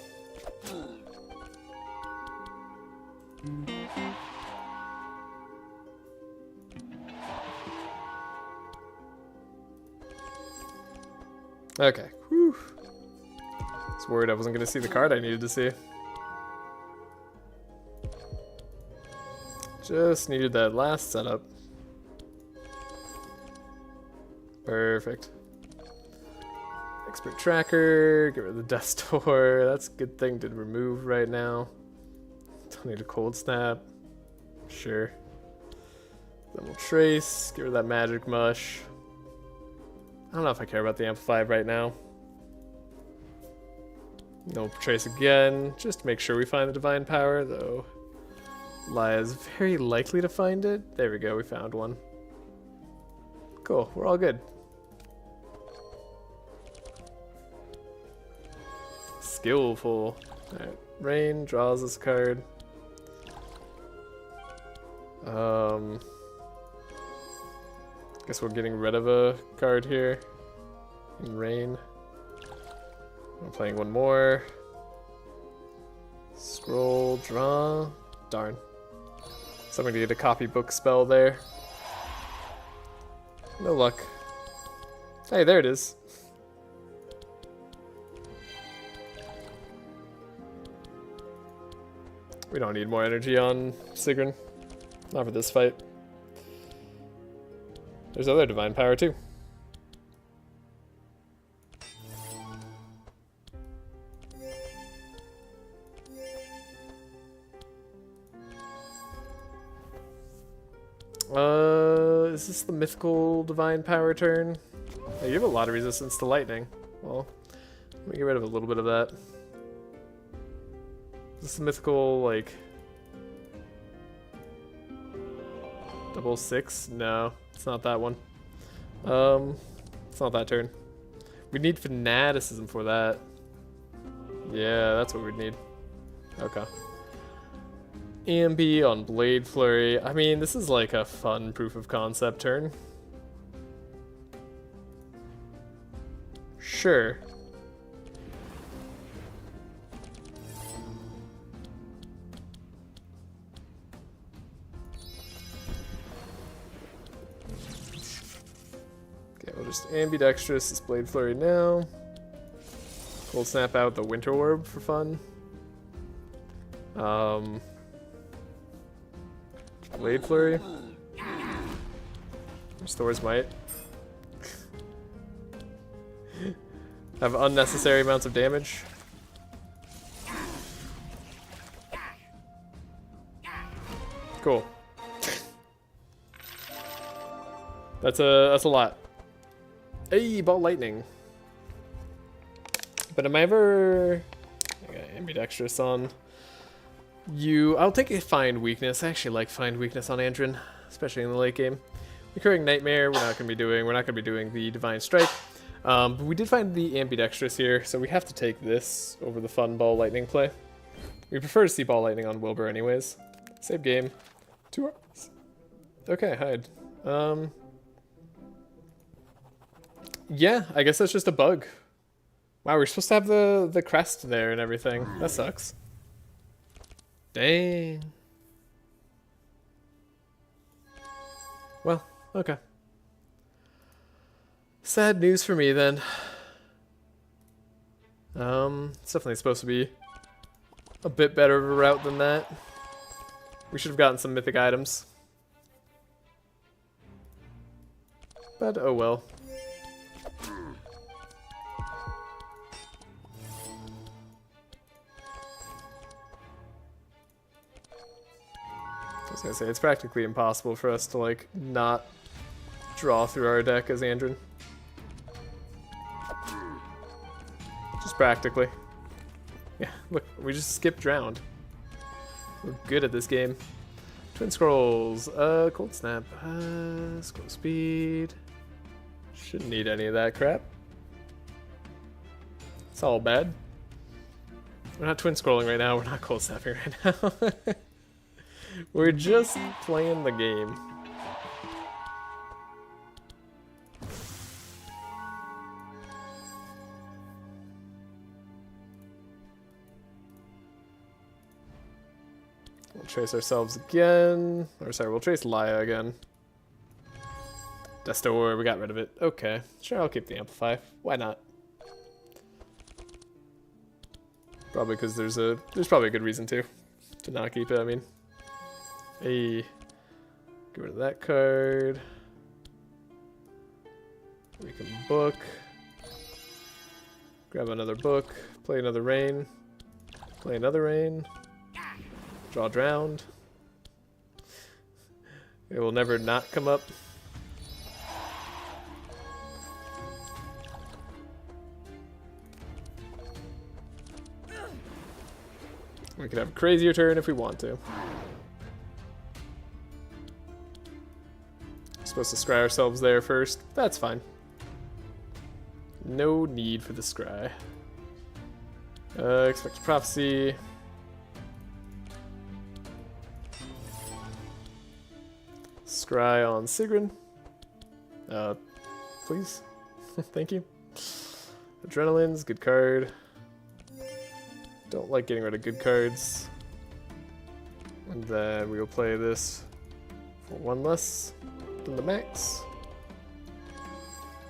Okay. Whew. I was worried I wasn't going to see the card I needed to see. Just needed that last setup. Perfect. Expert tracker, get rid of the dust door. That's a good thing to remove right now. Don't need a cold snap. Sure. Then we'll trace, get rid of that magic mush. I don't know if I care about the amplify right now. No trace again, just to make sure we find the divine power, though. Laia is very likely to find it. There we go, we found one. Cool, we're all good. Skillful. Alright, Rain draws this card. Guess we're getting rid of a card here. In Rain. I'm playing one more. Scroll, draw. Darn. Somebody to get a copybook spell there. No luck. Hey, there it is. We don't need more energy on Sigrun. Not for this fight. There's other divine power too. Is this the mythical divine power turn? Yeah, you have a lot of resistance to lightning. Well, let me get rid of a little bit of that. Is this the mythical, like... 666? No, it's not that one. It's not that turn. We need fanaticism for that. Yeah, that's what we'd need. Okay. Ambi on Blade Flurry. I mean, this is like a fun proof of concept turn. Sure. Okay, we'll just ambidextrous this Blade Flurry now. We'll snap out the Winter Orb for fun. Blade Flurry. Restores Might. Have unnecessary amounts of damage. Cool. That's a lot. Hey, Ball Lightning. But am I ever... I got ambidextrous on you. I'll take a Find Weakness. I actually like Find Weakness on Andrin, especially in the late game. Recurring Nightmare, we're not gonna be doing the Divine Strike. But we did find the ambidextrous here, so we have to take this over the fun Ball Lightning play. We prefer to see Ball Lightning on Wilbur anyways. Save game. 2 hours. Okay, hide. Yeah, I guess that's just a bug. Wow, we're supposed to have the crest there and everything. That sucks. Dang. Well, okay. Sad news for me then. It's definitely supposed to be a bit better of a route than that. We should have gotten some mythic items. But oh well. I was gonna say, it's practically impossible for us to, like, not draw through our deck as Andrin. Just Almost practically. Yeah, look, we just skipped round. We're good at this game. Twin scrolls, cold snap, scroll speed. Shouldn't need any of that crap. It's all bad. We're not twin scrolling right now, we're not cold snapping right now. We're just playing the game. We'll trace ourselves again. Or sorry, we'll trace Laya again. Destor, we got rid of it. Okay, sure, I'll keep the Amplify. Why not? Probably because there's probably a good reason to not keep it. I mean, hey, get rid of that card. We can book. Grab another book. Play another rain. Play another rain. Draw drowned. It will never not come up. We could have a crazier turn if we want to. We're supposed to scry ourselves there first. That's fine. No need for the scry. Expected Prophecy. Scry on Sigrun. Please. Thank you. Adrenaline's good card. Don't like getting rid of good cards. And then we will play this for one less than the max.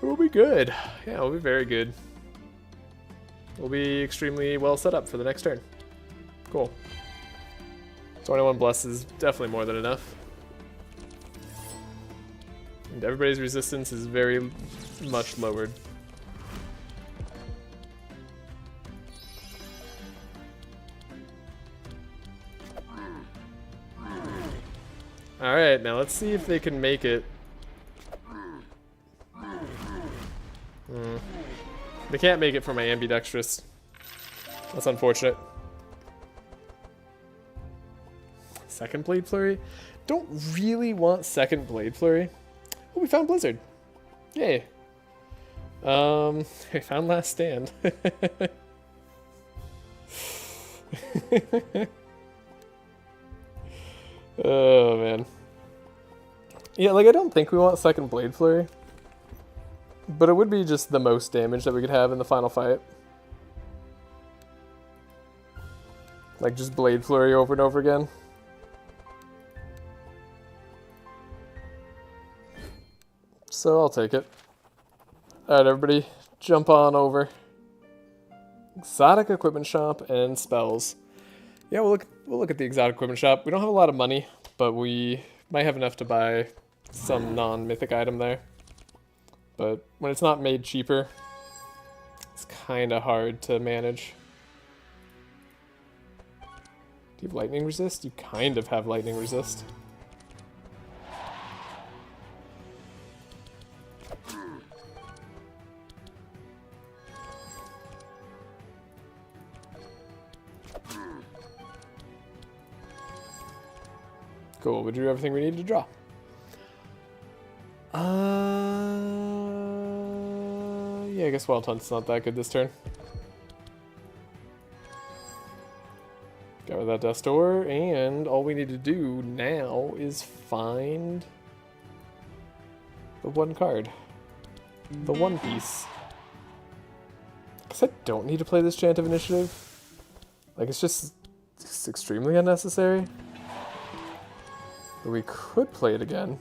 We'll be good. Yeah, we'll be very good. We'll be extremely well set up for the next turn. Cool. 21 bless is definitely more than enough. And everybody's resistance is very much lowered. Alright, now let's see if they can make it. They can't make it for my ambidextrous. That's unfortunate. Second Blade Flurry? Don't really want second Blade Flurry. Oh, we found Blizzard. Yay. We found Last Stand. Oh, man. Yeah, like, I don't think we want second Blade Flurry. But it would be just the most damage that we could have in the final fight. Like, just Blade Flurry over and over again. So I'll take it. Alright, everybody, jump on over. Exotic Equipment Shop and Spells. Yeah, we'll look at the Exotic Equipment Shop. We don't have a lot of money, but we might have enough to buy some non-mythic item there. But when it's not made cheaper, it's kind of hard to manage. Do you have lightning resist? You kind of have lightning resist. Cool, we drew everything we needed to draw. Yeah, I guess Wild Hunt's not that good this turn. Got rid of that Dust Ore, and all we need to do now is find the one card. The One Piece. I guess I don't need to play this Chant of Initiative. Like, it's just extremely unnecessary. But we could play it again.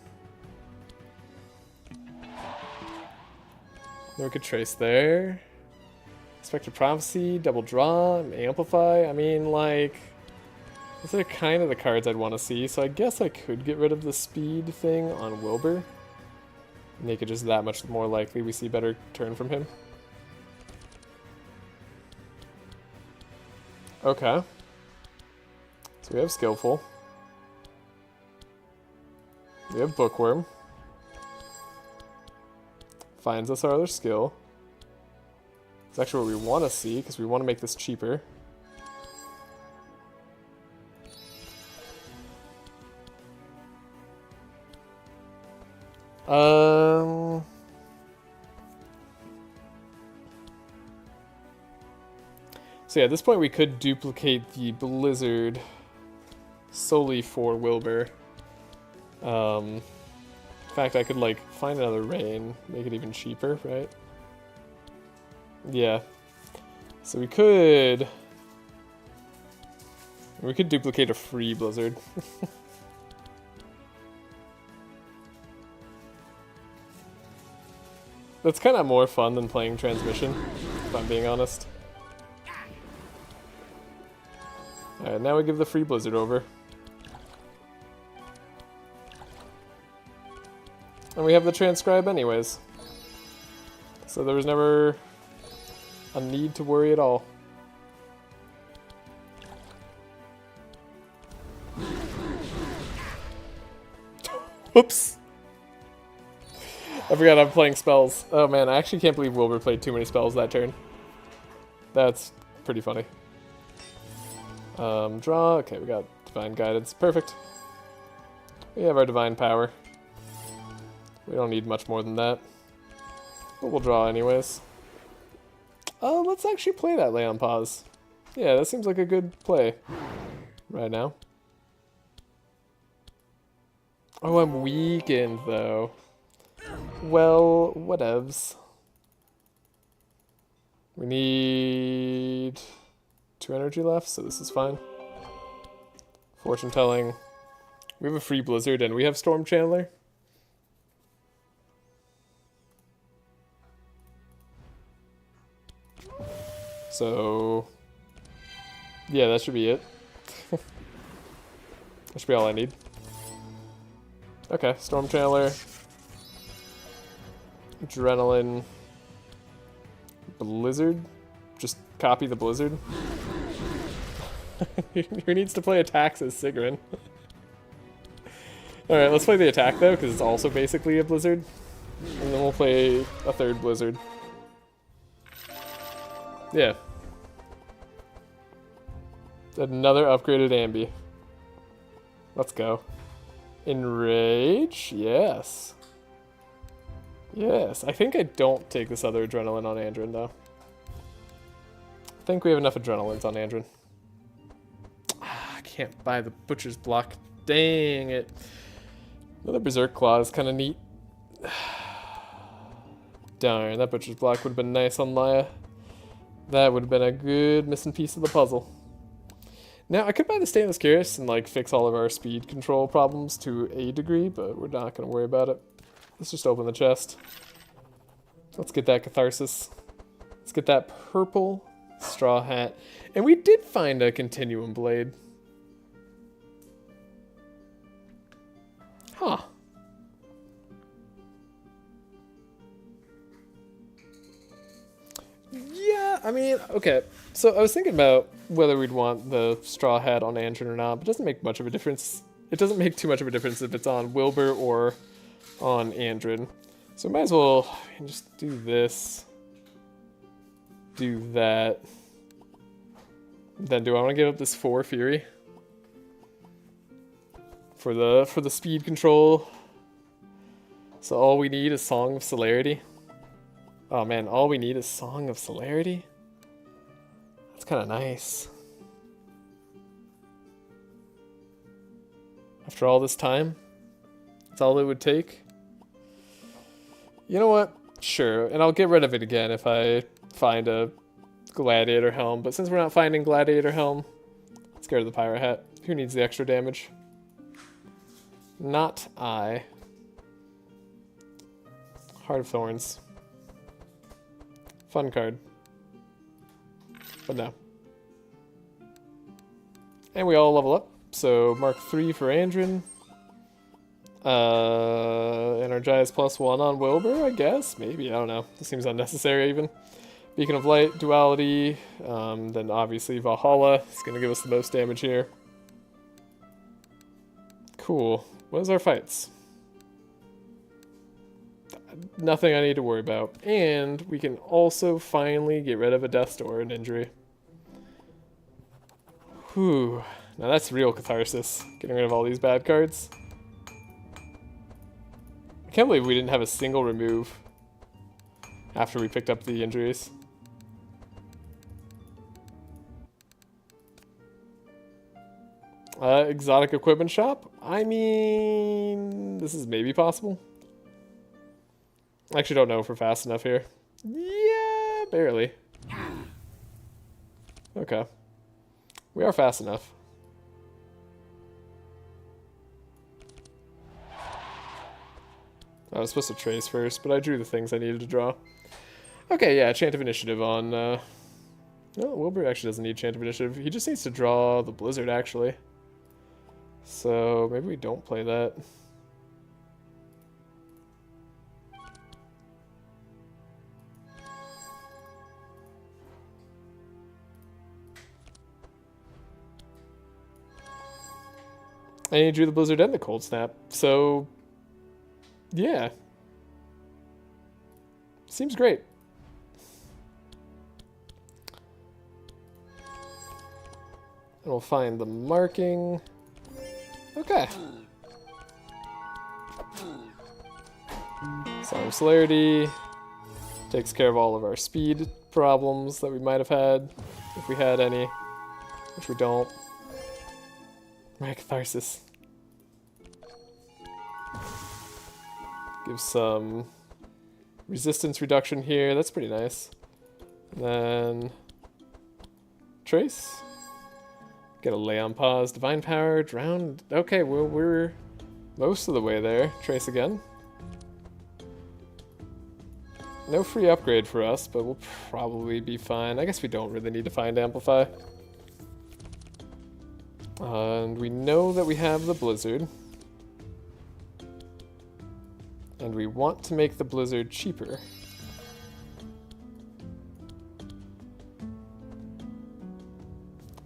Then we could trace there. Expected Prophecy, Double Draw, and Amplify. I mean, like, these are kind of the cards I'd want to see, so I guess I could get rid of the speed thing on Wilbur. Make it just that much more likely we see better turn from him. Okay. So we have Skillful. We have Bookworm. Finds us our other skill. It's actually what we want to see, because we want to make this cheaper. So yeah, at this point we could duplicate the Blizzard solely for Wilbur. In fact, I could like find another rain, make it even cheaper, right? Yeah. So we could duplicate a free Blizzard. That's kind of more fun than playing Transmission, if I'm being honest. Alright, now we give the free Blizzard over. And we have the transcribe anyways. So there was never a need to worry at all. Whoops! I forgot I'm playing spells. Oh man, I actually can't believe Wilbur played too many spells that turn. That's pretty funny. Draw. Okay, we got Divine Guidance. Perfect. We have our Divine Power. We don't need much more than that. But we'll draw anyways. Let's actually play that Lay on Pause. Yeah, that seems like a good play right now. Oh, I'm weakened though. Well, whatevs. We need 2 energy left, so this is fine. Fortune telling. We have a free Blizzard and we have Storm Channeler. So, yeah, that should be it. That should be all I need. Okay, Storm Channeler. Adrenaline. Blizzard. Just copy the Blizzard. Who needs to play attacks as Sigrun? Alright, let's play the attack though, because it's also basically a Blizzard. And then we'll play a third Blizzard. Yeah. Another upgraded Ambi. Let's go. Enrage? Yes. Yes. I think I don't take this other Adrenaline on Andrin, though. I think we have enough Adrenalines on Andrin. I can't buy the Butcher's Block. Dang it. Another Berserk Claw is kind of neat. Darn, that Butcher's Block would have been nice on Laya. That would have been a good missing piece of the puzzle. Now, I could buy the Stainless Cuirass and like fix all of our speed control problems to a degree, but we're not going to worry about it. Let's just open the chest. Let's get that Catharsis. Let's get that purple straw hat. And we did find a Continuum Blade. Huh. Yeah, I mean, okay. So I was thinking about whether we'd want the straw hat on Andrin or not, but it doesn't make much of a difference. It doesn't make too much of a difference if it's on Wilbur or on Andrin. So might as well just do this. Do that. Then do I want to give up this 4 Fury? For the speed control. So all we need is Song of Celerity. Oh man, all we need is Song of Celerity? That's kind of nice. After all this time? That's all it would take? You know what? Sure, and I'll get rid of it again if I find a Gladiator Helm, but since we're not finding Gladiator Helm, let's get rid of the Pirate Hat. Who needs the extra damage? Not I. Heart of Thorns. Fun card. But no. And we all level up. So Mark 3 for Andrin. Energize +1 on Wilbur, I guess? Maybe, I don't know. This seems unnecessary even. Beacon of Light, Duality. Then obviously Valhalla is going to give us the most damage here. Cool. What is our fights? Nothing I need to worry about. And we can also finally get rid of a death door and injury. Whew. Now that's real catharsis, getting rid of all these bad cards. I can't believe we didn't have a single remove after we picked up the injuries. Exotic equipment shop? I mean, this is maybe possible. I actually don't know if we're fast enough here. Yeah, barely. Okay. We are fast enough. I was supposed to trace first, but I drew the things I needed to draw. Okay, yeah, Chant of Initiative on... No, Wilbur actually doesn't need Chant of Initiative. He just needs to draw the Blizzard, actually. So, maybe we don't play that. And he drew the Blizzard and the Cold Snap, so... yeah. Seems great. And we'll find the marking. Okay. Song of Celerity takes care of all of our speed problems that we might have had, if we had any, which we don't. Right, Catharsis. Give some resistance reduction here. That's pretty nice. And then Trace. Get a Lay on Pause. Divine Power. Drown. Okay, well, we're most of the way there. Trace again. No free upgrade for us, but we'll probably be fine. I guess we don't really need to find Amplify. And we know that we have the Blizzard. And we want to make the Blizzard cheaper.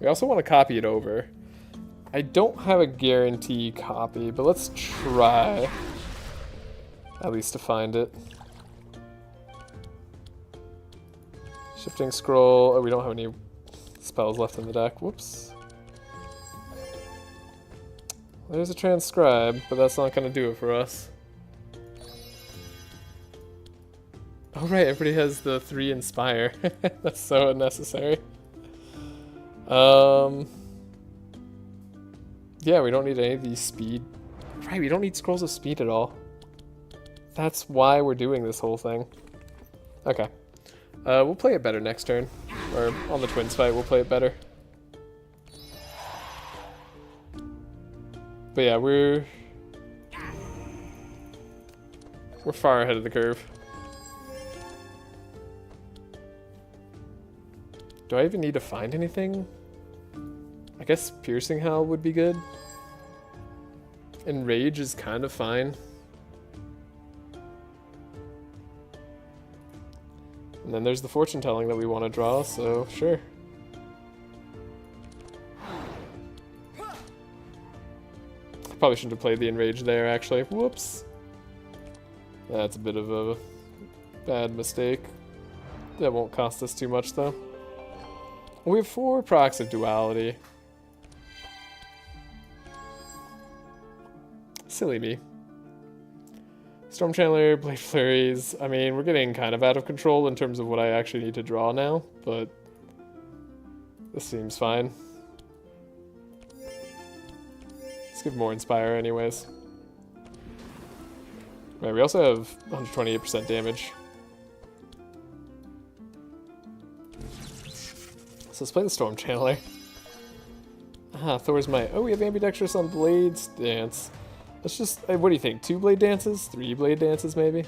We also want to copy it over. I don't have a guarantee copy, but let's try at least to find it. Shifting Scroll. Oh, we don't have any spells left in the deck. Whoops. There's a Transcribe, but that's not going to do it for us. Oh right, everybody has the 3 Inspire. That's so unnecessary. Yeah, we don't need any of these speed. Right, we don't need Scrolls of Speed at all. That's why we're doing this whole thing. Okay. We'll play it better next turn. Or on the Twins fight, we'll play it better. But yeah, we're far ahead of the curve. Do I even need to find anything? I guess Piercing Howl would be good. And Rage is kind of fine. And then there's the Fortune Telling that we want to draw, so sure. Probably shouldn't have played the Enrage there, actually. Whoops. That's a bit of a bad mistake. That won't cost us too much, though. We have 4 procs of Duality. Silly me. Storm Channeler, Blade Flurries. I mean, we're getting kind of out of control in terms of what I actually need to draw now, but this seems fine. Let's give more Inspire anyways. Right, we also have 128% damage. So let's play the Storm Channeler. Ah, Thor's Might. Oh, we have Ambidextrous on Blades Dance. Let's just, what do you think? 2 Blade Dances? 3 Blade Dances, maybe?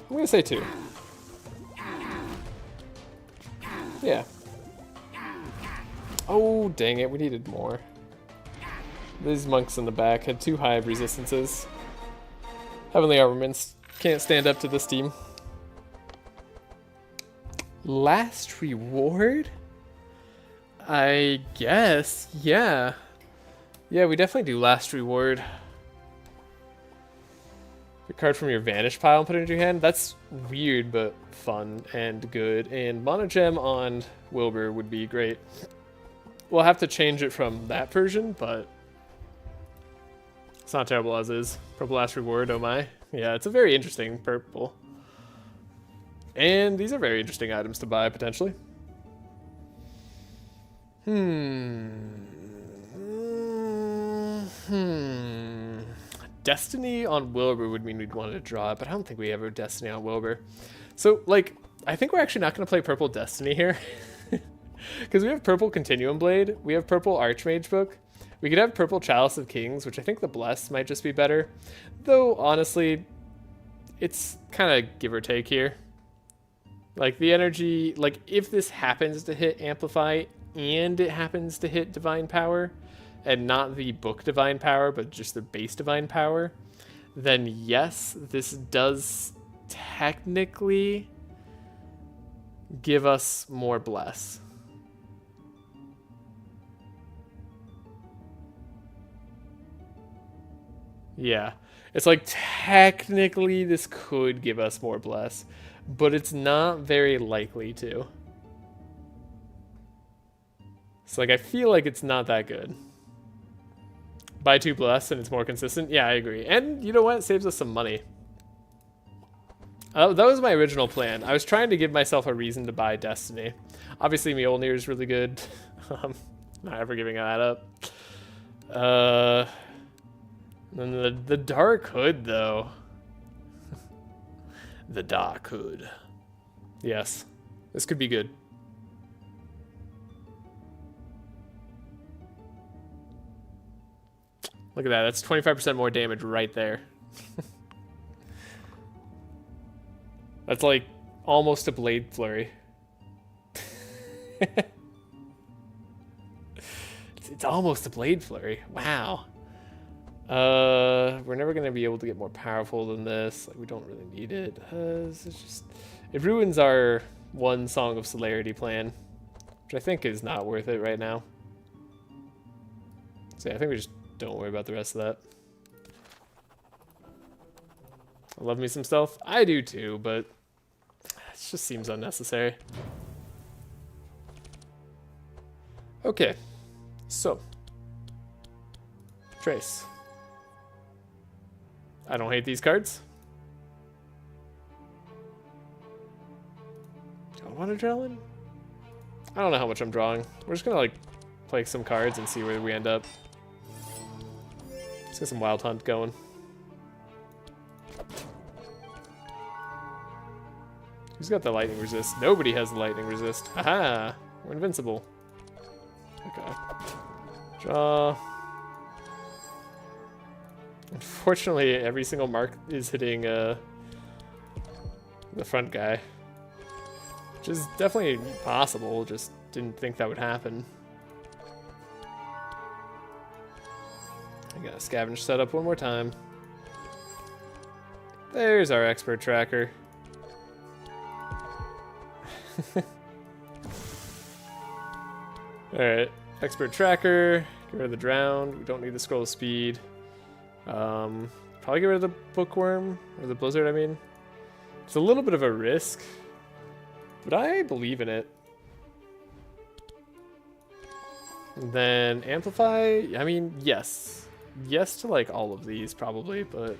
I'm gonna say 2. Yeah. Oh, dang it, we needed more. These monks in the back had too high of resistances. Heavenly Armaments can't stand up to this team. Last reward? I guess, yeah. Yeah, we definitely do last reward. A card from your Vanish pile and put it into your hand? That's weird, but fun and good. And Mono Gem on Wilbur would be great. We'll have to change it from that version, but it's not terrible as is. Purple Last Reward, oh my. Yeah, it's a very interesting purple. And these are very interesting items to buy, potentially. Destiny on Wilbur would mean we'd want to draw it, but I don't think we ever Destiny on Wilbur. So, like, I think we're actually not going to play Purple Destiny here. Because we have Purple Continuum Blade, we have Purple Archmage Book, we could have Purple Chalice of Kings, which I think the Bless might just be better. Though, honestly, it's kind of give or take here. Like, the energy, like, if this happens to hit Amplify and it happens to hit Divine Power, and not the book Divine Power, but just the base Divine Power, then yes, this does technically give us more Bless. Yeah, it's like technically this could give us more Bless, but it's not very likely to. So like, I feel like it's not that good. Buy 2 Bless and it's more consistent? Yeah, I agree. And you know what? It saves us some money. That was my original plan. I was trying to give myself a reason to buy Destiny. Obviously, Mjolnir is really good. Not ever giving that up. Then the Dark Hood, though. The Dark Hood. Yes. This could be good. Look at that. That's 25% more damage right there. That's like almost a Blade Flurry. It's almost a Blade Flurry. Wow. We're never going to be able to get more powerful than this. Like, we don't really need it. It's just, it ruins our one Song of Celerity plan, which I think is not worth it right now. So yeah, I think we just don't worry about the rest of that. I love me some stealth. I do too, but it just seems unnecessary. Okay, so Trace. I don't hate these cards. Do I want Adrenaline? I don't know how much I'm drawing. We're just gonna like play some cards and see where we end up. Let's get some Wild Hunt going. Who's got the lightning resist? Nobody has the lightning resist. Haha! We're invincible. Okay. Draw. Unfortunately, every single mark is hitting the front guy. Which is definitely possible, just didn't think that would happen. I gotta scavenge setup one more time. There's our expert tracker. Alright, expert tracker, get rid of the drowned, we don't need the scroll of speed. Probably get rid of the bookworm, or the blizzard, I mean. It's a little bit of a risk, but I believe in it. And then amplify, I mean, yes. Yes to like all of these probably, but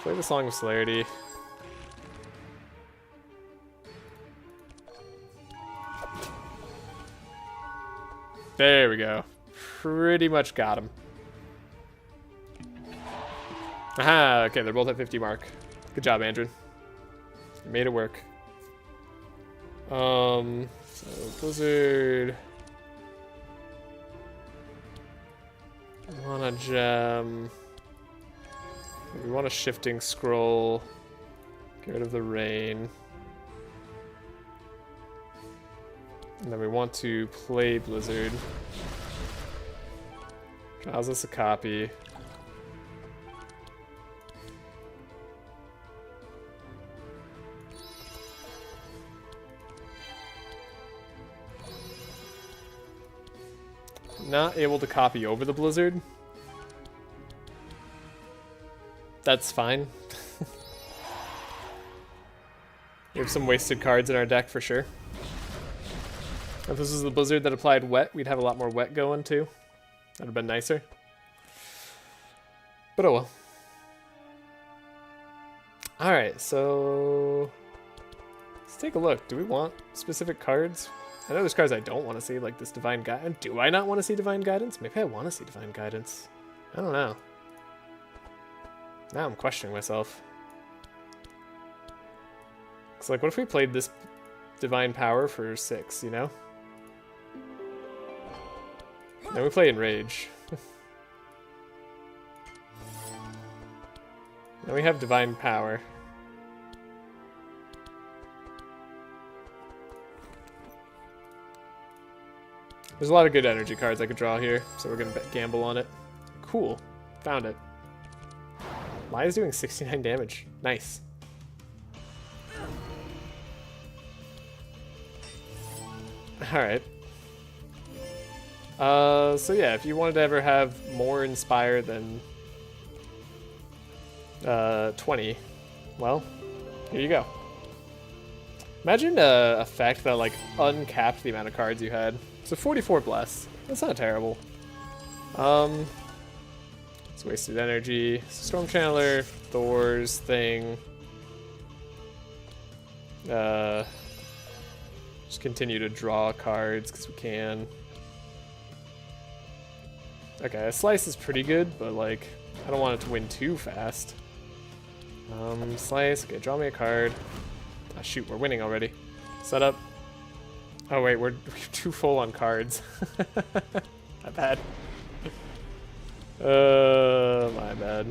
play the Song of Celerity. There we go. Pretty much got him. Aha, okay, they're both at 50 mark. Good job, Andrin. You made it work. So Blizzard. Want a gem. We want a shifting scroll. Get rid of the rain. And then we want to play Blizzard. Draws us a copy. Not able to copy over the Blizzard. That's fine. We have some wasted cards in our deck for sure. If this was the Blizzard that applied wet, we'd have a lot more wet going too. That'd have been nicer. But oh well. Alright, so let's take a look. Do we want specific cards? I know there's cards I don't want to see, like this Divine Guidance. Do I not want to see Divine Guidance? Maybe I want to see Divine Guidance. I don't know. Now I'm questioning myself. It's like, what if we played this Divine Power for 6, you know? Then we play Enrage. Then we have Divine Power. There's a lot of good energy cards I could draw here, so we're going to gamble on it. Cool. Found it. Maya's doing 69 damage. Nice. Alright. So yeah, if you wanted to ever have more Inspire than 20, well, here you go. Imagine a effect that like uncapped the amount of cards you had. So 44 Bless. That's not terrible. It's wasted energy. Storm Channeler, Thor's thing. Just continue to draw cards because we can. Okay, a Slice is pretty good, but like I don't want it to win too fast. Slice. Okay, draw me a card. Ah, shoot, we're winning already. Set up. Oh wait, we're too full on cards. My bad. My bad.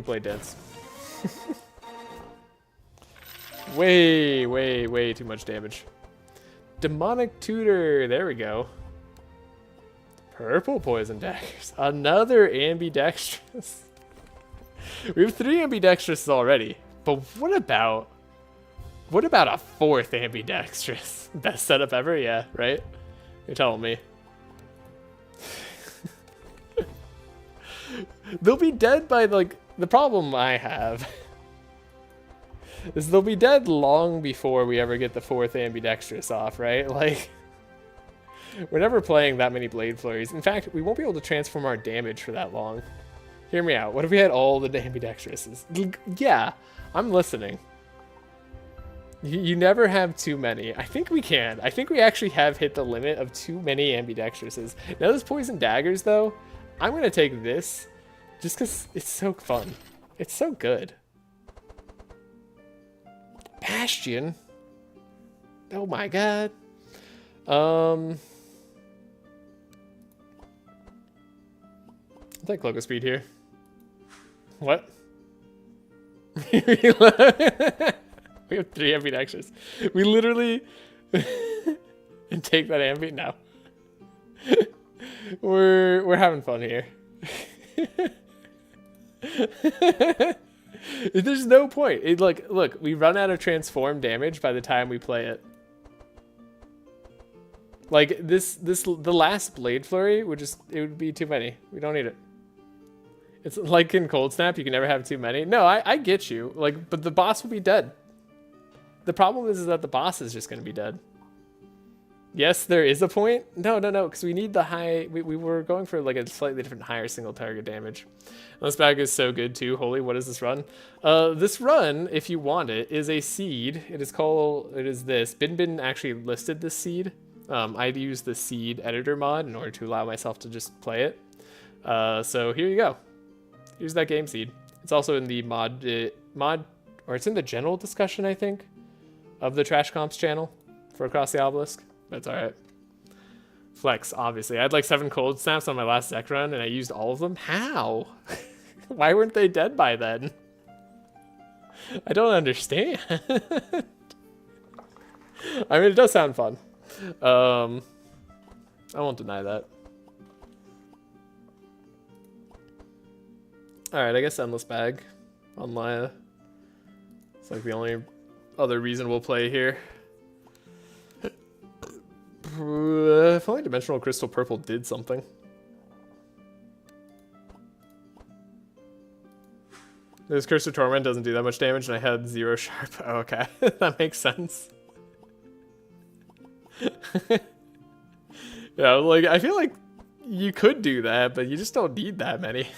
Blade Dance. way too much damage. Demonic Tutor, there we go. Purple Poison Daggers. Another Ambidextrous. We have 3 Ambidextrous already, but what about a 4th Ambidextrous? Best setup ever? Yeah, right? You're telling me. They'll be dead by, like, the problem I have is they'll be dead long before we ever get the 4th Ambidextrous off, right? Like, we're never playing that many Blade Flurries. In fact, we won't be able to transform our damage for that long. Hear me out. What if we had all the Ambidextrouses? Yeah, I'm listening. You never have too many. I think we can. I think we actually have hit the limit of too many Ambidextrouses. Now those Poison Daggers, though, I'm going to take this just because it's so fun. It's so good. Bastion. Oh my god. I'll take Logo Speed here. What? We have 3 Ambidextrous. We literally and take that Ambi? No. We're having fun here. There's no point. Look, we run out of transform damage by the time we play it. Like the last Blade Flurry would it would be too many. We don't need it. It's like in Cold Snap, you can never have too many. No, I get you. Like, but the boss will be dead. The problem is that the boss is just going to be dead. Yes, there is a point. No, because we need the high. We were going for like a slightly different higher single target damage. And this bag is so good too. Holy, what is this run? This run, if you want it, is a seed. It is this. Bin actually listed this seed. I'd use the seed editor mod in order to allow myself to just play it. So here you go. Here's that game seed. It's also in the mod, or it's in the general discussion, I think, of the Trash Comps channel for Across the Obelisk. That's alright. Flex, obviously. I had like 7 Cold Snaps on my last deck run, and I used all of them. How? Why weren't they dead by then? I don't understand. I mean, it does sound fun. I won't deny that. Alright, I guess Endless Bag on Maya. It's like the only other reasonable play here. If only Dimensional Crystal Purple did something. This Curse of Torment doesn't do that much damage, and I had 0 sharp. Oh, okay. That makes sense. Yeah, like, I feel like you could do that, but you just don't need that many.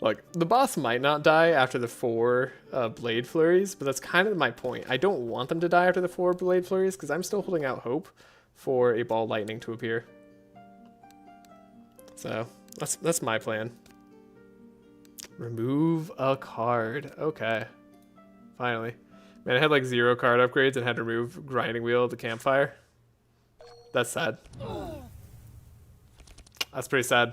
Look, the boss might not die after the 4 Blade Flurries, but that's kind of my point. I don't want them to die after the 4 Blade Flurries, because I'm still holding out hope for a Ball Lightning to appear. So, that's my plan. Remove a card. Okay. Finally. Man, I had like 0 card upgrades and had to remove Grinding Wheel at the campfire. That's sad. That's pretty sad.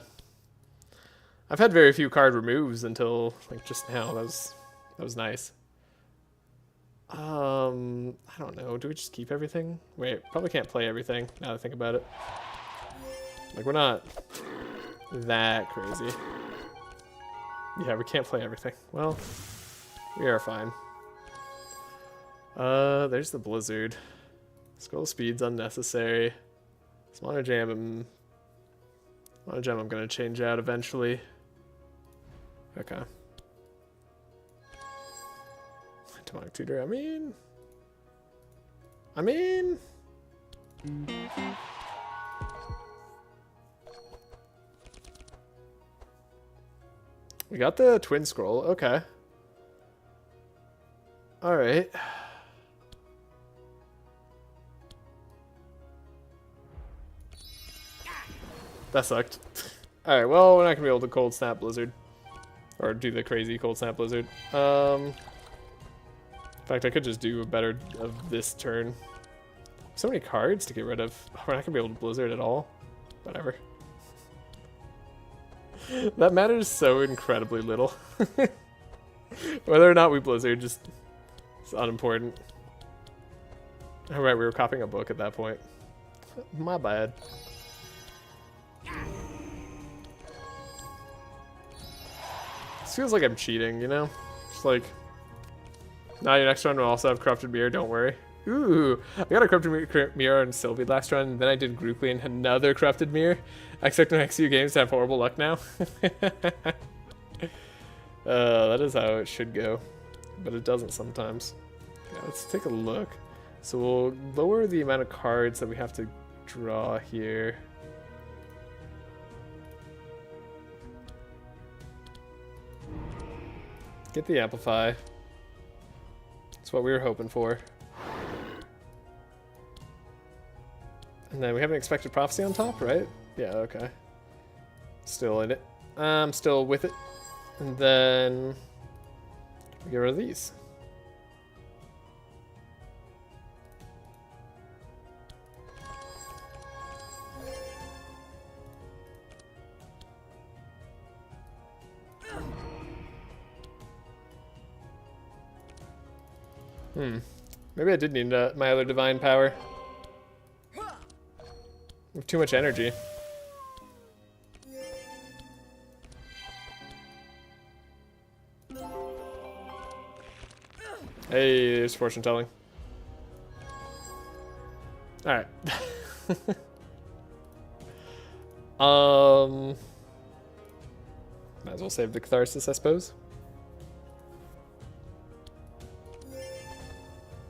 I've had very few card removes until like just now. That was nice. I don't know. Do we just keep everything? Wait, probably can't play everything now that I think about it. Like, we're not that crazy. Yeah, we can't play everything. Well, we are fine. There's the Blizzard. Scroll speed's unnecessary. Mono Gem I'm gonna change out eventually. Okay. Demonic Tutor, I mean... We got the Twin Scroll, okay. Alright. That sucked. Alright, well, we're not gonna be able to Cold Snap Blizzard. Or do the crazy Cold Snap Blizzard. In fact, I could just do a better of this turn. So many cards to get rid of. We're not gonna be able to Blizzard at all. Whatever. That matters so incredibly little. Whether or not we Blizzard, just it's unimportant. Alright, we were copying a book at that point. My bad. This feels like I'm cheating, you know? Just like, now your next run will also have Corrupted Mirror, don't worry. Ooh, I got a Corrupted Mirror on Sylvie last run, and then I did Grouply and another Corrupted Mirror. I expect my next few games to have horrible luck now. That is how it should go, but it doesn't sometimes. Yeah, let's take a look. So we'll lower the amount of cards that we have to draw here. Get the Amplify. That's what we were hoping for. And then we have an Expected Prophecy on top, right? Yeah, okay. Still in it. I'm still with it. And then we get rid of these. Maybe I did need my other divine power. I have too much energy. Hey, there's fortune telling. Alright. Might as well save the Catharsis, I suppose.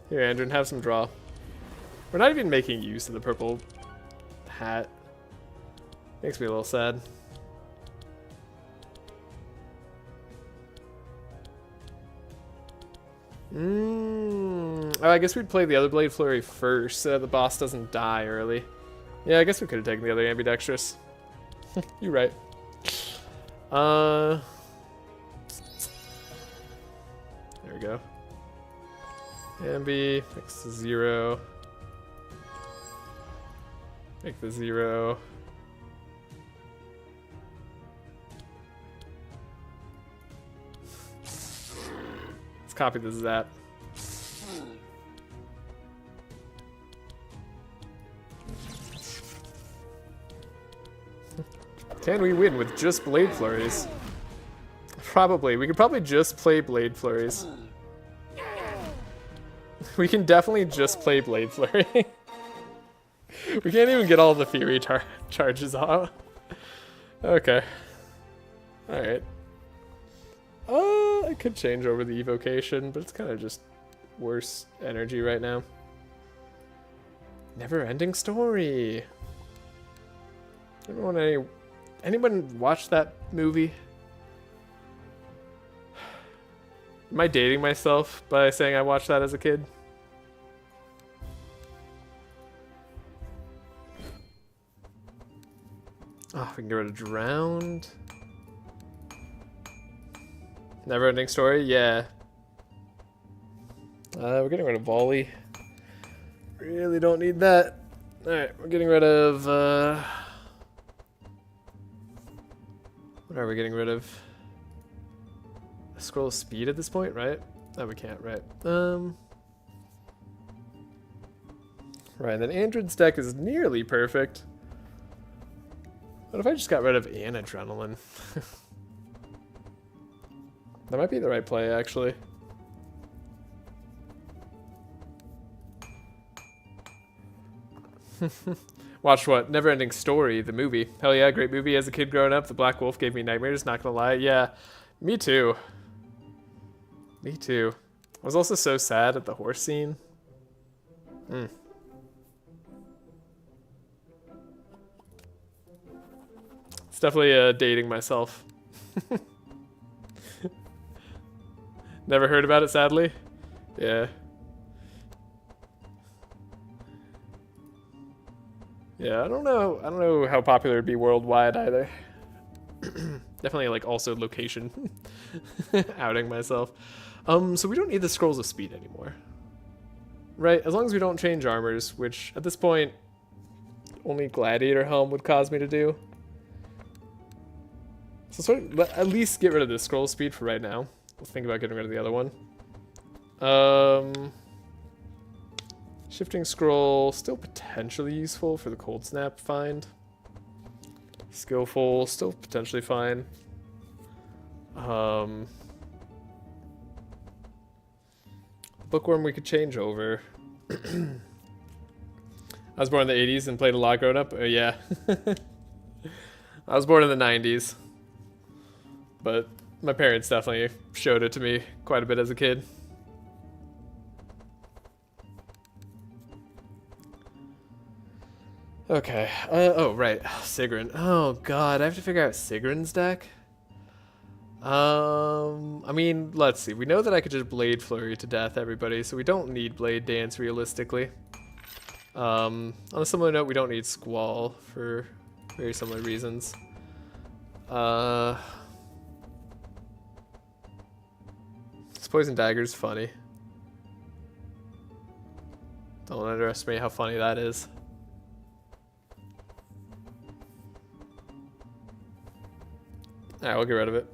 Here, Andrin, have some draw. We're not even making use of the purple hat. Makes me a little sad. Oh, I guess we'd play the other Blade Flurry first so that the boss doesn't die early. Yeah, I guess we could have taken the other Ambidextrous. You're right. There we go. Ambi, fix the 0. Make the 0. Let's copy the Zap. Can we win with just Blade Flurries? Probably. We could probably just play Blade Flurries. We can definitely just play Blade Flurry. We can't even get all the Fury charges off. Okay. Alright. I could change over the evocation, but it's kind of just worse energy right now. Never-ending story. Anyone watch that movie? Am I dating myself by saying I watched that as a kid? Oh, we can get rid of drowned. Never-ending story, yeah. We're getting rid of volley. Really don't need that. Alright, we're getting rid of, what are we getting rid of? Scroll speed at this point, right? No, we can't, right? Right, then Andrin's deck is nearly perfect. What if I just got rid of an adrenaline? That might be the right play, actually. Watched what? Never-ending story, the movie. Hell yeah, great movie. As a kid growing up, The Black Wolf gave me nightmares, not gonna lie. Yeah, me too. Me too. I was also so sad at the horse scene. It's definitely dating myself. Never heard about it, sadly. Yeah. Yeah, I don't know how popular it'd be worldwide either. Definitely like also location outing myself. So we don't need the scrolls of speed anymore. Right? As long as we don't change armors, which at this point only gladiator helm would cause me to do. So sort of, at least get rid of the scroll speed for right now. We'll think about getting rid of the other one. Shifting scroll, still potentially useful for the cold snap find. Skillful, still potentially fine. Bookworm we could change over. I was born in the 80s and played a lot growing up. Yeah. I was born in the 90s. But my parents definitely showed it to me quite a bit as a kid. Okay. Oh, right. Sigrun. Oh, God. I have to figure out Sigrun's deck. I mean, let's see. We know that I could just Blade Flurry to death everybody, so we don't need Blade Dance realistically. On a similar note, we don't need Squall for very similar reasons. This Poison Dagger's funny. Don't underestimate how funny that is. Alright, we'll get rid of it.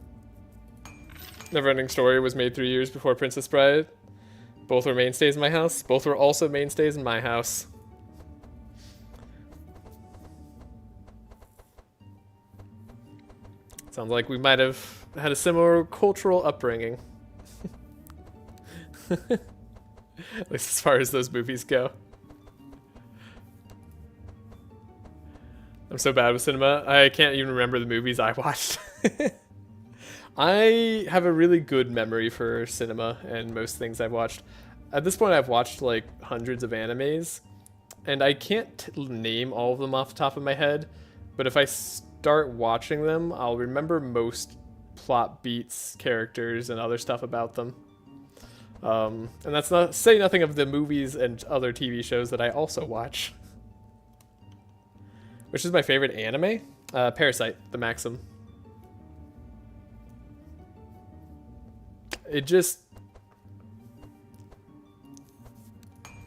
Neverending Story was made 3 years before Princess Bride. Both were mainstays in my house. Both were also mainstays in my house. Sounds like we might have had a similar cultural upbringing. At least as far as those movies go. I'm so bad with cinema. I can't even remember the movies I watched. I have a really good memory for cinema and most things I've watched. At this point, I've watched like hundreds of animes, and I can't name all of them off the top of my head, but if I start watching them, I'll remember most plot beats, characters, and other stuff about them. And that's not say nothing of the movies and other TV shows that I also watch. Which is my favorite anime? Parasite, the Maxim.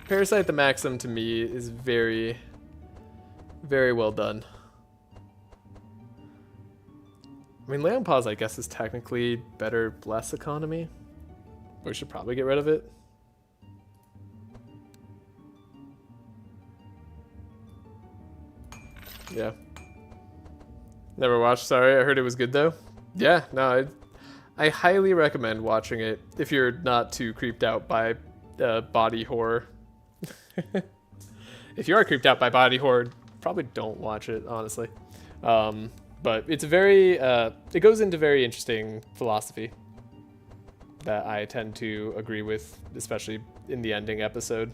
Parasite the Maxim to me is very, very well done. I mean, Land Pause, I guess, is technically better, less economy. We should probably get rid of it. Yeah. Never watched, sorry. I heard it was good, though. Yeah, no, I highly recommend watching it if you're not too creeped out by body horror. If you are creeped out by body horror, probably don't watch it, honestly. But it's very, it goes into very interesting philosophy. that I tend to agree with, especially in the ending episode.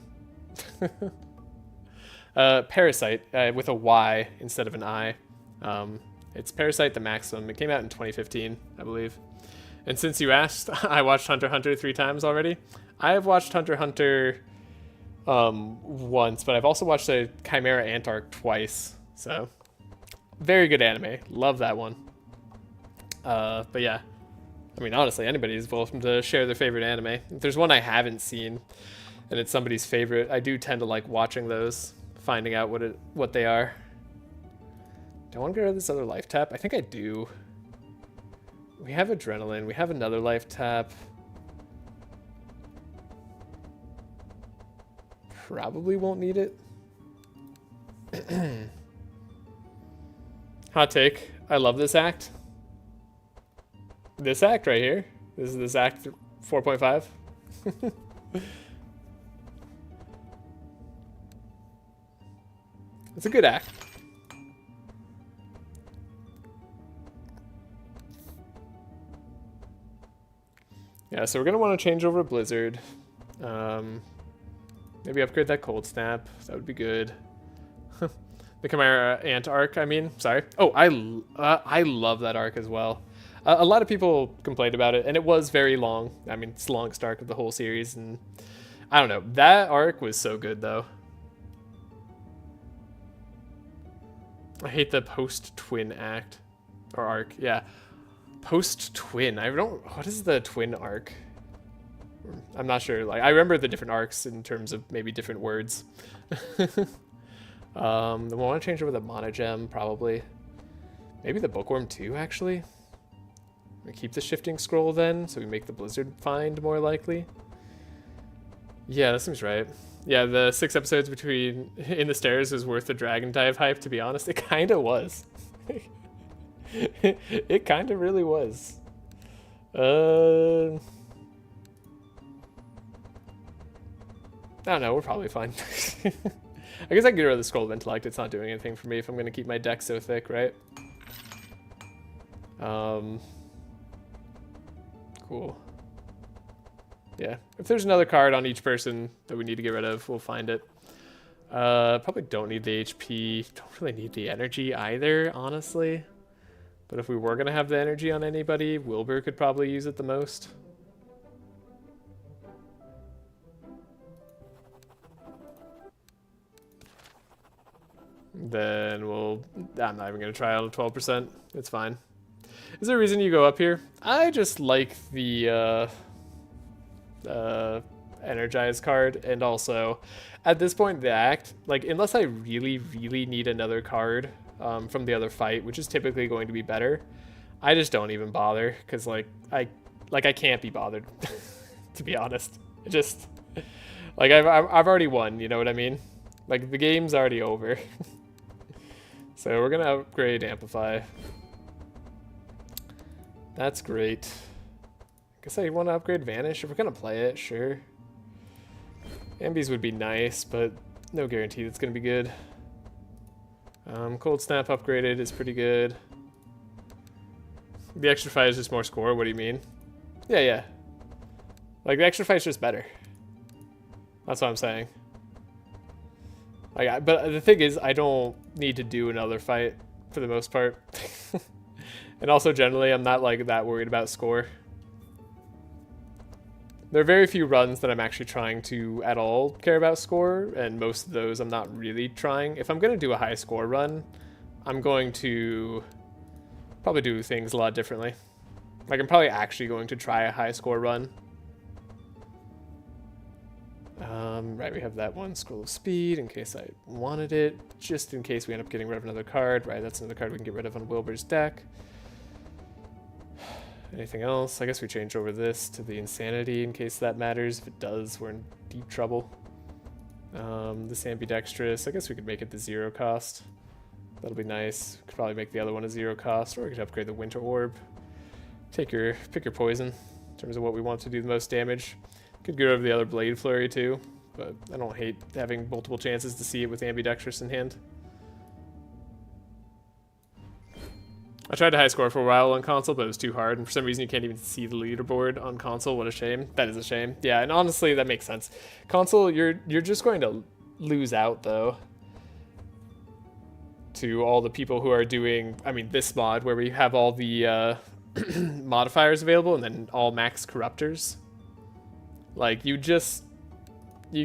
Parasite, with a Y instead of an I. It's Parasite the Maximum. It came out in 2015, I believe. And since you asked, I watched Hunter x Hunter 3 times already. I have watched Hunter x Hunter once, but I've also watched the Chimera Ant arc twice. So, very good anime. Love that one. But yeah, I mean, honestly, anybody is welcome to share their favorite anime. If there's one I haven't seen, and it's somebody's favorite, I do tend to like watching those, finding out what they are. Do I want to get rid of this other life tap? I think I do. We have adrenaline. We have another life tap. Probably won't need it. Hot take. I love this act. This act right here. This is this act 4.5. It's a good act. Yeah, so we're going to want to change over Blizzard. Maybe upgrade that Cold Snap. That would be good. The Chimera Ant arc, I mean. Sorry. Oh, I love that arc as well. A lot of people complained about it, and it was very long. I mean, it's the longest arc of the whole series, and I don't know. That arc was so good, though. I hate the post-twin act. Or arc, yeah. Post-twin. I don't... What is the twin arc? I'm not sure. Like, I remember the different arcs in terms of maybe different words. Then we'll want to change over the Monogem, probably. Maybe the Bookworm too, actually. We keep the shifting scroll then, so we make the Blizzard find more likely. Yeah, that seems right. Yeah, the 6 episodes between In the Stairs was worth the Dragon Dive hype, to be honest. It kind of was. It kind of really was. I don't know, we're probably fine. I guess I can get rid of the Scroll of Intellect. It's not doing anything for me if I'm going to keep my deck so thick, right? Cool. Yeah, if there's another card on each person that we need to get rid of, we'll find it. Probably don't need the HP. Don't really need the energy either, honestly. But if we were going to have the energy on anybody, Wilbur could probably use it the most. Then I'm not even going to try out a 12%. It's fine. Is there a reason you go up here? I just like the Energize card, and also at this point the act, like, unless I really need another card from the other fight, which is typically going to be better, I just don't even bother, because I can't be bothered. To be honest, it just, like, I've already won, you know what I mean? Like, the game's already over. So we're gonna upgrade Amplify. That's great. Guess I want to upgrade Vanish if we're gonna play it, sure. Ambies would be nice, but no guarantee that's gonna be good. Cold Snap upgraded is pretty good. The extra fight is just more score. What do you mean? Yeah. Like, the extra fight is just better. That's what I'm saying. Like, but the thing is, I don't need to do another fight for the most part. And also, generally, I'm not like that worried about score. There are very few runs that I'm actually trying to at all care about score, and most of those I'm not really trying. If I'm going to do a high score run, I'm going to probably do things a lot differently. Like, I'm probably actually going to try a high score run. Right, we have that one Scroll of Speed in case I wanted it, just in case we end up getting rid of another card. Right, that's another card we can get rid of on Wilbur's deck. Anything else? I guess we change over this to the Insanity in case that matters. If it does, we're in deep trouble. This Ambidextrous, I guess we could make it the 0 cost. That'll be nice. Could probably make the other one a 0 cost, or we could upgrade the Winter Orb. Pick your poison in terms of what we want to do the most damage. Could go over the other Blade Flurry too, but I don't hate having multiple chances to see it with Ambidextrous in hand. I tried to high score for a while on console, but it was too hard, and for some reason you can't even see the leaderboard on console. What a shame. That is a shame. Yeah, and honestly, that makes sense. Console, you're just going to lose out, though, to all the people who are doing, I mean, this mod, where we have all the modifiers available, and then all max corruptors. Like, you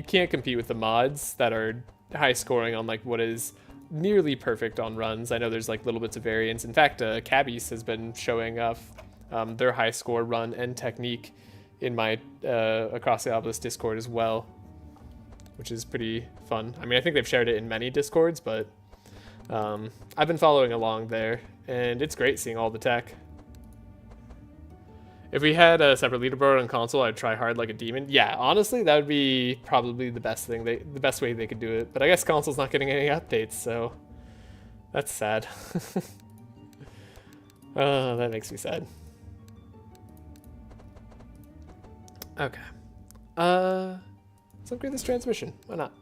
can't compete with the mods that are high scoring on, like, what is nearly perfect on runs. I know there's like little bits of variance. In fact, Cabby's has been showing off their high score run and technique in my Across the Obelisk Discord as well, which is pretty fun. I mean, I think they've shared it in many Discords, but I've been following along there, and it's great seeing all the tech. If we had a separate leaderboard on console, I'd try hard like a demon. Yeah, honestly, that would be probably the best thing, the best way they could do it. But I guess console's not getting any updates, so that's sad. Oh, that makes me sad. Okay. Let's upgrade this transmission. Why not?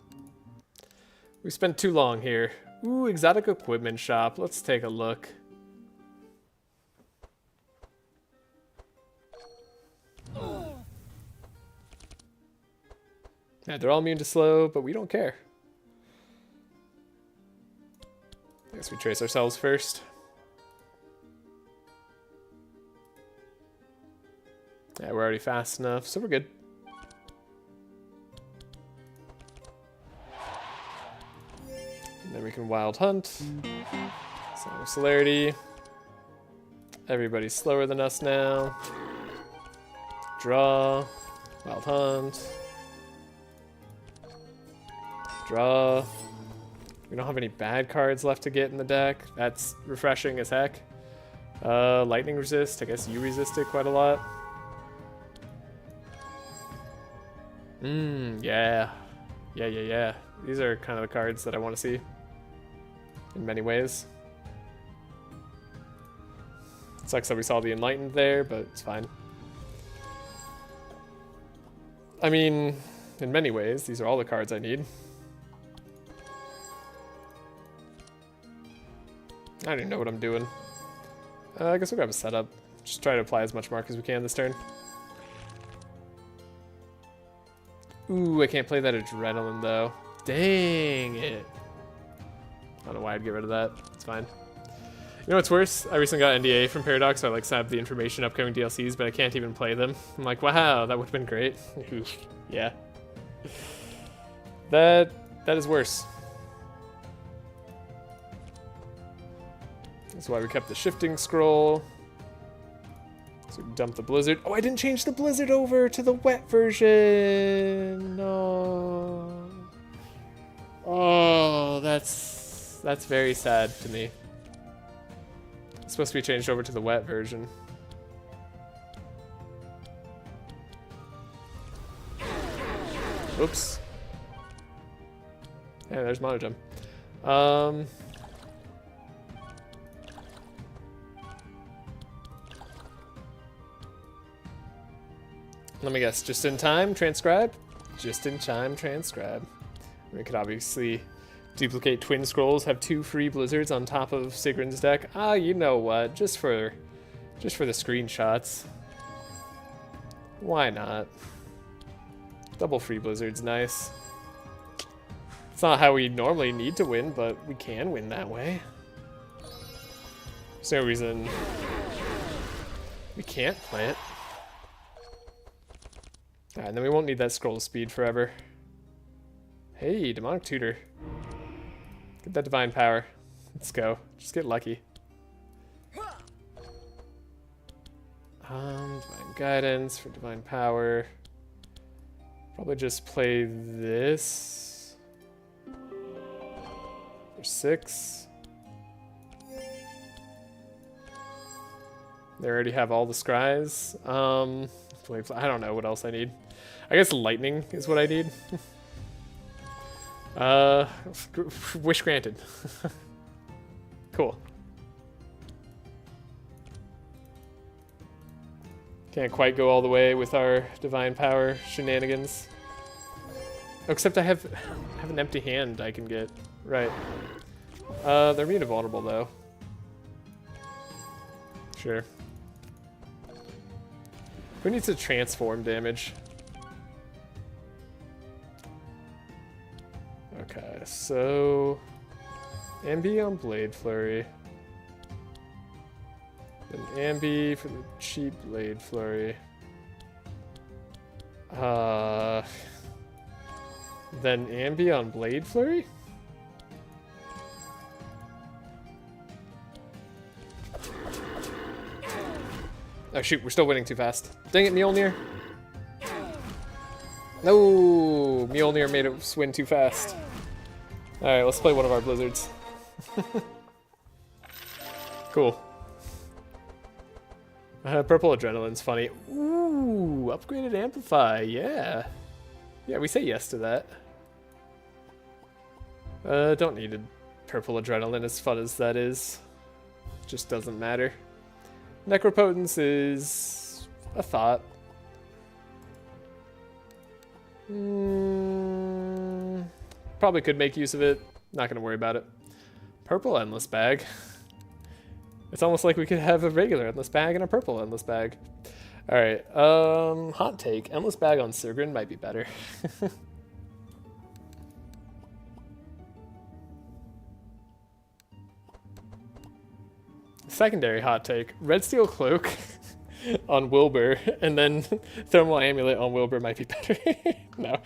We spent too long here. Ooh, exotic equipment shop. Let's take a look. Yeah, they're all immune to slow, but we don't care. I guess we trace ourselves first. Yeah, we're already fast enough, so we're good. And then we can wild hunt. So celerity. Everybody's slower than us now. Draw. Wild hunt. Draw. We don't have any bad cards left to get in the deck. That's refreshing as heck. Lightning resist. I guess you resist it quite a lot. Yeah. Yeah. These are kind of the cards that I want to see in many ways. Sucks that we saw the Enlightened there, but it's fine. I mean, in many ways, these are all the cards I need. I don't even know what I'm doing. I guess we'll grab a setup. Just try to apply as much mark as we can this turn. Ooh, I can't play that Adrenaline, though. Dang it. I don't know why I'd get rid of that. It's fine. You know what's worse? I recently got NDA from Paradox, so I like snapped the information upcoming DLCs, but I can't even play them. I'm like, wow, that would have been great. Yeah. That is worse. That's why we kept the shifting scroll. So we dump the blizzard. Oh, I didn't change the blizzard over to the wet version. No. Oh, that's very sad to me. It's supposed to be changed over to the wet version. Oops. Yeah, there's Mono Gem. Let me guess, just in time, transcribe? Just in time, transcribe. We could obviously duplicate twin scrolls, have 2 free blizzards on top of Sigrun's deck. Ah, you know what, just for the screenshots. Why not? Double free blizzard's nice. It's not how we normally need to win, but we can win that way. There's no reason we can't play it. And then we won't need that scroll speed forever. Hey, Demonic Tutor. Get that Divine Power. Let's go. Just get lucky. Divine Guidance for Divine Power. Probably just play this. For 6. They already have all the scries. I don't know what else I need. I guess lightning is what I need. Wish granted. Cool. Can't quite go all the way with our divine power shenanigans. Except I have an empty hand I can get. Right. They're immune to vulnerable though. Sure. Who needs to transform damage? Okay, so Ambi on Blade Flurry. Then Ambi for the cheap Blade Flurry. Then Ambi on Blade Flurry? Oh shoot, we're still winning too fast. Dang it, Mjolnir. No, Mjolnir made us win too fast. Alright, let's play one of our blizzards. Cool. Purple Adrenaline's funny. Ooh, upgraded Amplify, yeah. Yeah, we say yes to that. Don't need a Purple Adrenaline as fun as that is. Just doesn't matter. Necropotence is a thought. Probably could make use of it. Not gonna worry about it. Purple Endless Bag. It's almost like we could have a regular Endless Bag and a purple Endless Bag. Alright, hot take. Endless Bag on Sigrun might be better. Secondary hot take. Red Steel Cloak on Wilbur, and then Thermal Amulet on Wilbur might be better. No.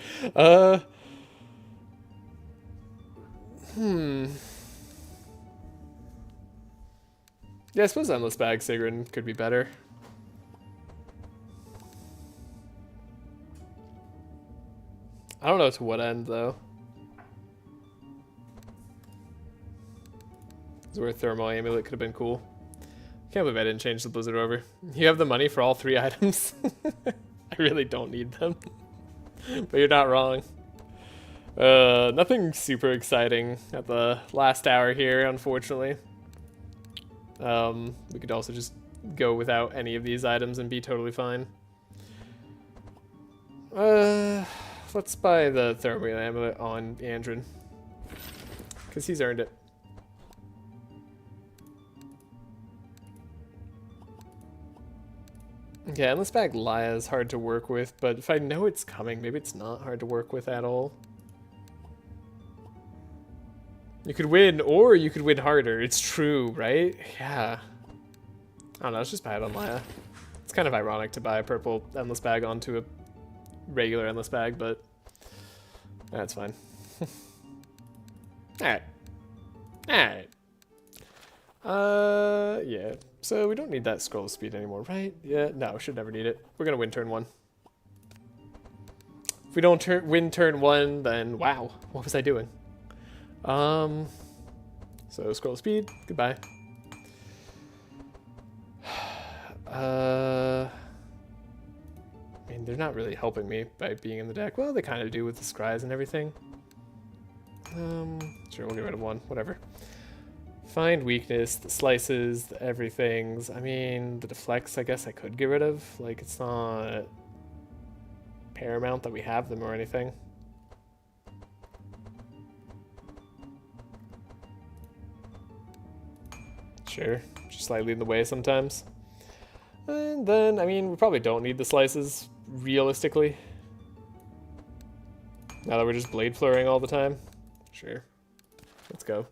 Yeah, I suppose Endless Bag Sigrun could be better. I don't know to what end, though. This is where Thermal Amulet could have been cool. Can't believe I didn't change the Blizzard over. You have the money for all 3 items? I really don't need them. But you're not wrong. Nothing super exciting at the last hour here, unfortunately. We could also just go without any of these items and be totally fine. Let's buy the Thermal Amulet on Andrin. Because he's earned it. Yeah, Endless Bag Laya is hard to work with, but if I know it's coming, maybe it's not hard to work with at all. You could win, or you could win harder. It's true, right? Yeah. I don't know, let's just buy it on Laya. It's kind of ironic to buy a purple Endless Bag onto a regular Endless Bag, but that's fine. Alright. Alright. Yeah. So we don't need that scroll speed anymore, right? Yeah, no, should never need it. We're gonna win turn 1. If we don't win turn 1, then wow, what was I doing? So scroll speed, goodbye. I mean, they're not really helping me by being in the deck. Well, they kind of do with the scries and everything. Sure, we'll get rid of 1, whatever. Find weakness, the slices, the everythings. I mean, the deflects, I guess I could get rid of. Like, it's not paramount that we have them or anything. Sure, just slightly in the way sometimes. And then, I mean, we probably don't need the slices, realistically. Now that we're just blade flurrying all the time. Sure, let's go.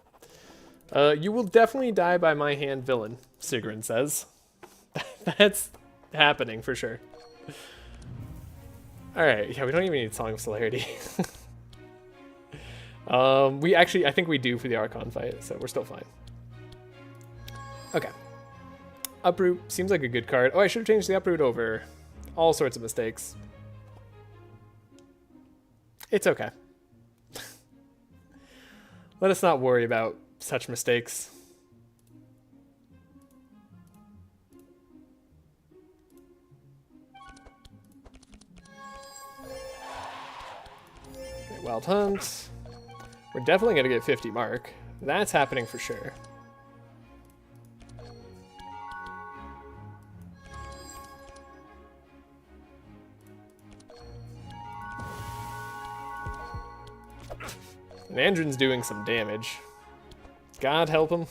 You will definitely die by my hand, villain, Sigrun says. That's happening for sure. Alright, yeah, we don't even need Song of Celerity. We actually, I think we do for the Archon fight, so we're still fine. Okay. Uproot seems like a good card. Oh, I should have changed the Uproot over. All sorts of mistakes. It's okay. Let us not worry about such mistakes. Okay, Wild Hunt. We're definitely going to get 50 mark. That's happening for sure. And Andrin's doing some damage. God help him.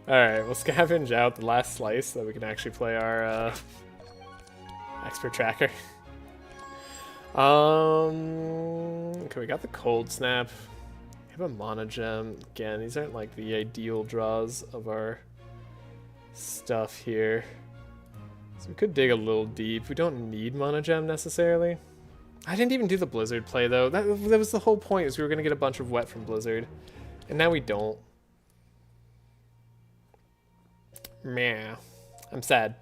Alright, we'll scavenge out the last slice so that we can actually play our expert tracker. Okay, we got the cold snap. We have a mana gem. Again, these aren't like the ideal draws of our stuff here. So we could dig a little deep. We don't need mana gem necessarily. I didn't even do the blizzard play though. That was the whole point, is we were gonna get a bunch of wet from blizzard. And now we don't. Meh. I'm sad.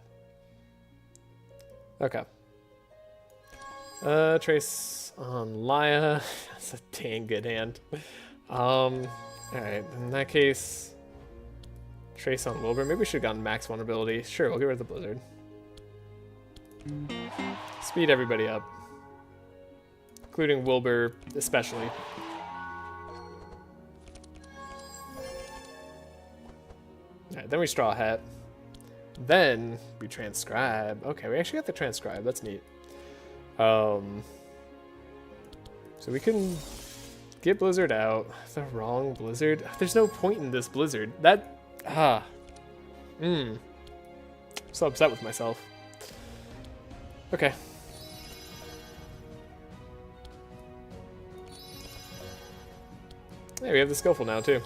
Okay. Trace on Laya. That's a dang good hand. Alright, in that case, Trace on Wilbur. Maybe we should have gone max vulnerability. Sure, we'll get rid of the blizzard. Speed everybody up. Including Wilbur, especially. Alright, then we Straw Hat. Then we transcribe. Okay, we actually got the transcribe. That's neat. So we can get Blizzard out. The wrong Blizzard. There's no point in this Blizzard. That so upset with myself. Okay. Hey, we have the Skillful now too.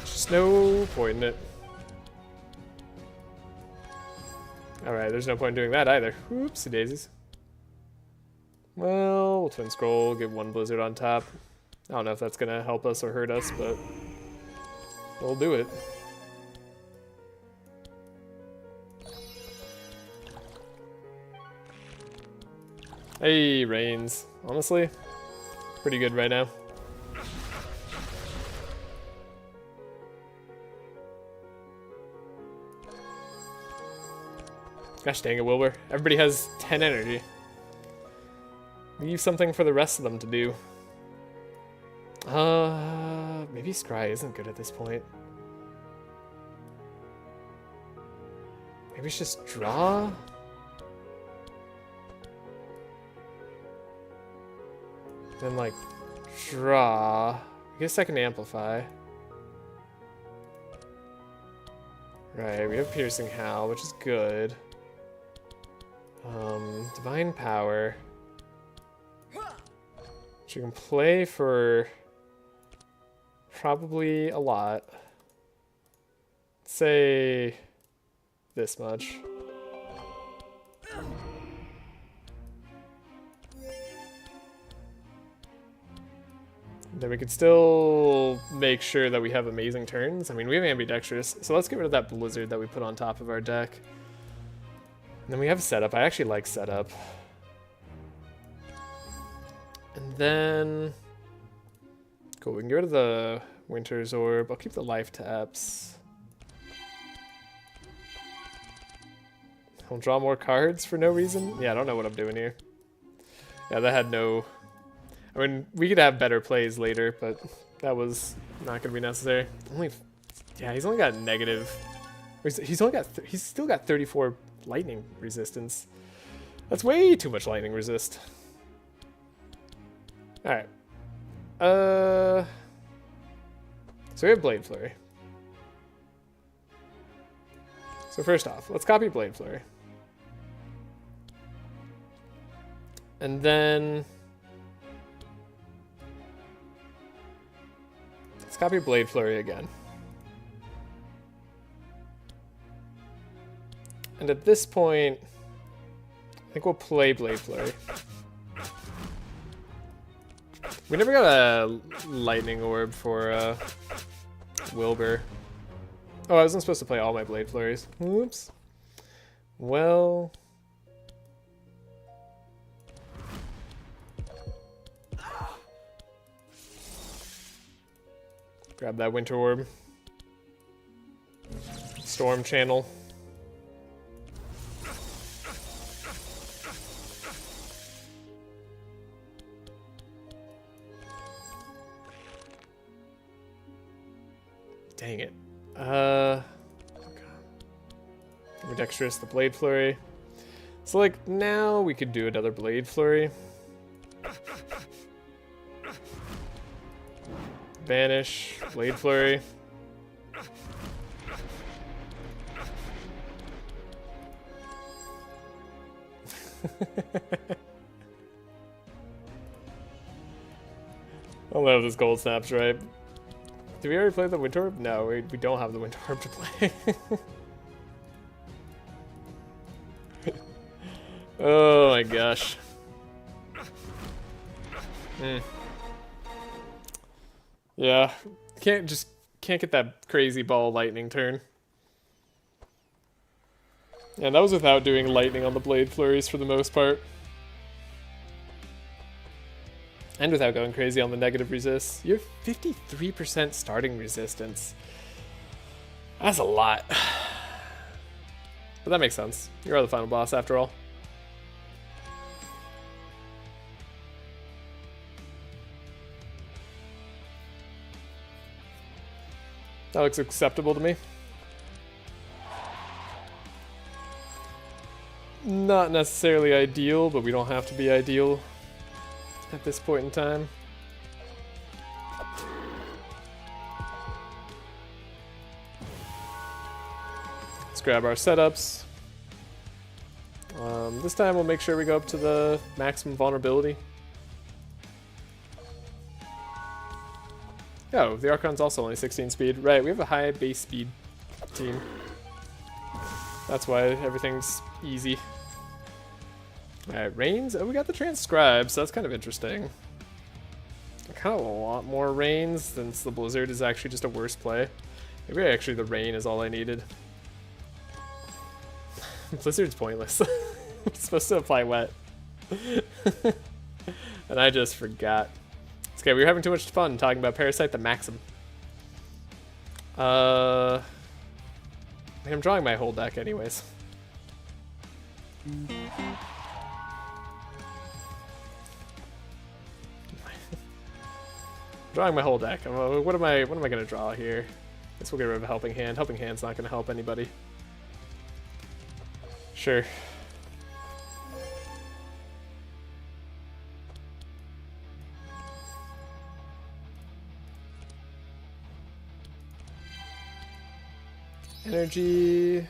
Just no point in it. Alright, there's no point in doing that either. Oopsie daisies. Well, we'll Twin Scroll, get one Blizzard on top. I don't know if that's gonna help us or hurt us, but we'll do it. Hey, Rains. Honestly, pretty good right now. Gosh dang it, Wilbur. Everybody has 10 energy. Leave something for the rest of them to do. Maybe Scry isn't good at this point. Maybe it's just draw? Then, like, draw. I guess I can amplify. Right, we have Piercing Howl, which is good. Divine Power. Which you can play for probably a lot. Say this much. Then we could still make sure that we have amazing turns. I mean, we have ambidextrous, so let's get rid of that blizzard that we put on top of our deck. And then we have setup. I actually like setup. And then... Cool, we can get rid of the Winter's Orb. I'll keep the life taps. I'll draw more cards for no reason. Yeah, I don't know what I'm doing here. Yeah, that had no... I mean, we could have better plays later, but that was not going to be necessary. Yeah, he's only got negative. He's still got 34 lightning resistance. That's way too much lightning resist. All right. So we have Blade Flurry. So first off, let's copy Blade Flurry. And then let's copy Blade Flurry again. And at this point, I think we'll play Blade Flurry. We never got a Lightning Orb for Wilbur. Oh, I wasn't supposed to play all my Blade Flurries. Oops. Well... Grab that Winter Orb. Storm Channel. Dang it. Ambidextrous, the Blade Flurry. So, like, now we could do another Blade Flurry. Vanish. Blade Flurry. I don't know if this gold snap's right. Did we already play the Wind Orb? No, we don't have the Wind Orb to play. Oh my gosh. Yeah, can't get that crazy ball lightning turn. And that was without doing lightning on the blade flurries for the most part. And without going crazy on the negative resist. You have 53% starting resistance. That's a lot. But that makes sense. You are the final boss after all. That looks acceptable to me. Not necessarily ideal, but we don't have to be ideal at this point in time. Let's grab our setups. This time we'll make sure we go up to the maximum vulnerability. Oh, the Archon's also only 16 speed. Right, we have a high base speed team. That's why everything's easy. Alright, Rains. Oh, we got the Transcribe, so that's kind of interesting. I kind of want a lot more Rains, since the Blizzard is actually just a worse play. Maybe actually the Rain is all I needed. Blizzard's pointless. It's supposed to apply wet. And I just forgot. It's okay, we were having too much fun talking about Parasite the Maxim. I'm drawing my whole deck anyways. Drawing my whole deck. What am I gonna draw here? Guess we'll get rid of a Helping Hand. Helping Hand's not gonna help anybody. Sure. Energy.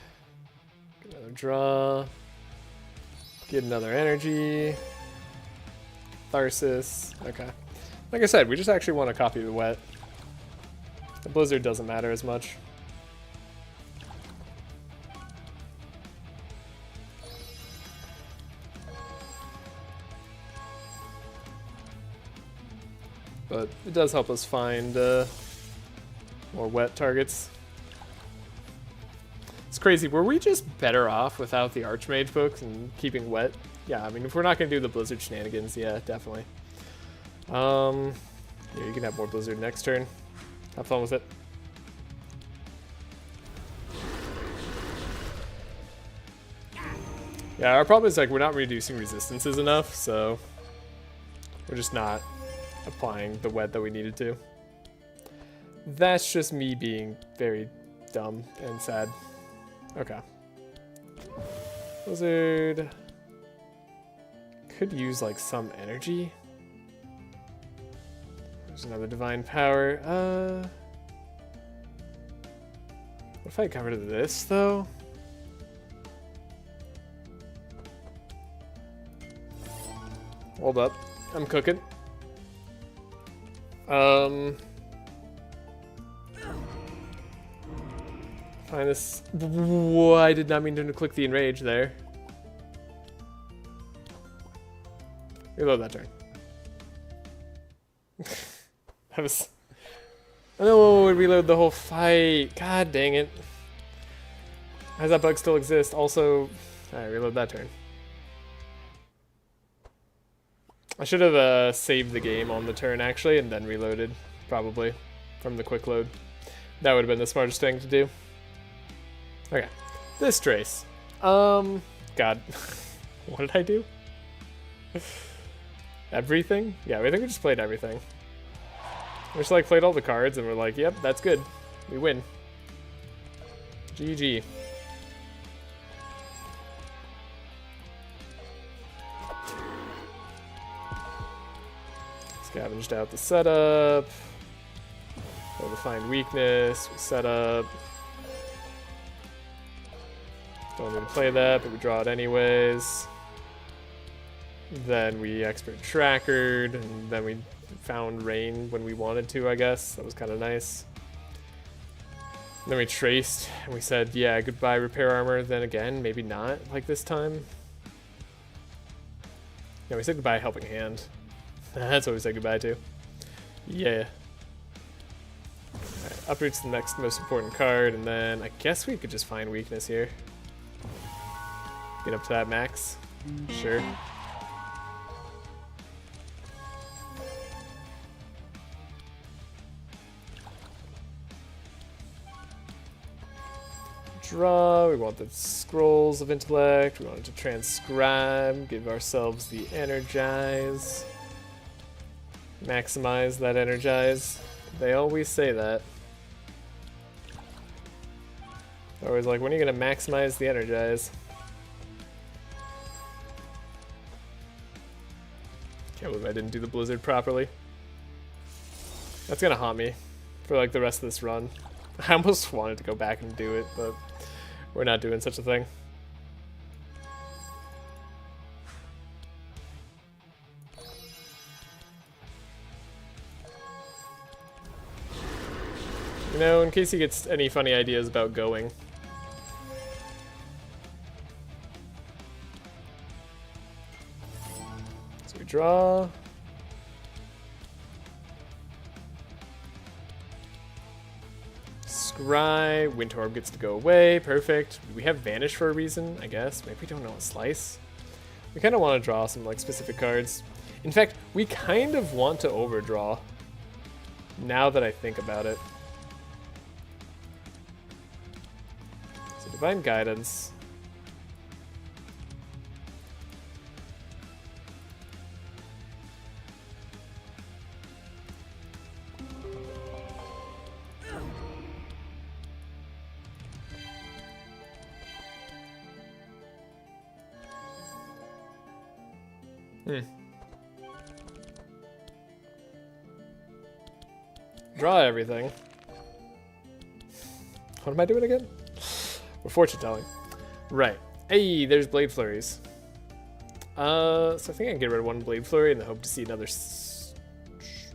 Get another draw. Get another energy. Tharsis. Okay. Like I said, we just actually want to copy the wet. The Blizzard doesn't matter as much. But it does help us find more wet targets. It's crazy. Were we just better off without the Archmage books and keeping wet? Yeah, I mean, if we're not going to do the Blizzard shenanigans, yeah, definitely. Yeah, you can have more Blizzard next turn. Have fun with it. Yeah, our problem is like we're not reducing resistances enough, so we're just not applying the wet that we needed to. That's just me being very dumb and sad. Okay. Blizzard could use like some energy. There's another Divine Power. What if I got rid of this though? Hold up. I'm cooking. Find this. Whoa, I did not mean to click the enrage there. Reload that turn. That was. I know we reload the whole fight. God dang it. How does that bug still exist? Also, alright, reload that turn. I should have saved the game on the turn actually and then reloaded, probably, from the quick load. That would have been the smartest thing to do. Okay, this Trace. God, what did I do? Everything? Yeah, I think we just played everything. We just like played all the cards and we're like, yep, that's good. We win. GG. Scavenged out the setup. So to find weakness, we set up. Don't need to play that, but we draw it anyways. Then we expert trackered, and then we found rain when we wanted to, I guess. That was kind of nice. And then we traced, and we said, yeah, goodbye repair armor. Then again, maybe not like this time. Yeah, we said goodbye helping hand. That's what we said goodbye to. Yeah. Alright, uproots the next most important card, and then I guess we could just find weakness here. Get up to that max. Sure. Draw, we want the scrolls of intellect, we want it to transcribe, give ourselves the energize. Maximize that energize. They always say that. They're always like, when are you gonna maximize the energize? Can't believe I didn't do the blizzard properly. That's gonna haunt me for like the rest of this run. I almost wanted to go back and do it, but we're not doing such a thing. You know, in case he gets any funny ideas about going. So we draw. Scry, Windorb gets to go away, perfect. We have Vanish for a reason, I guess. Maybe we don't know a Slice. We kind of want to draw some like specific cards. In fact, we kind of want to overdraw, now that I think about it. So Divine Guidance. Draw everything. What am I doing again? We're fortune telling. Right. Hey, there's Blade Flurries. So I think I can get rid of one Blade Flurry and hope to see another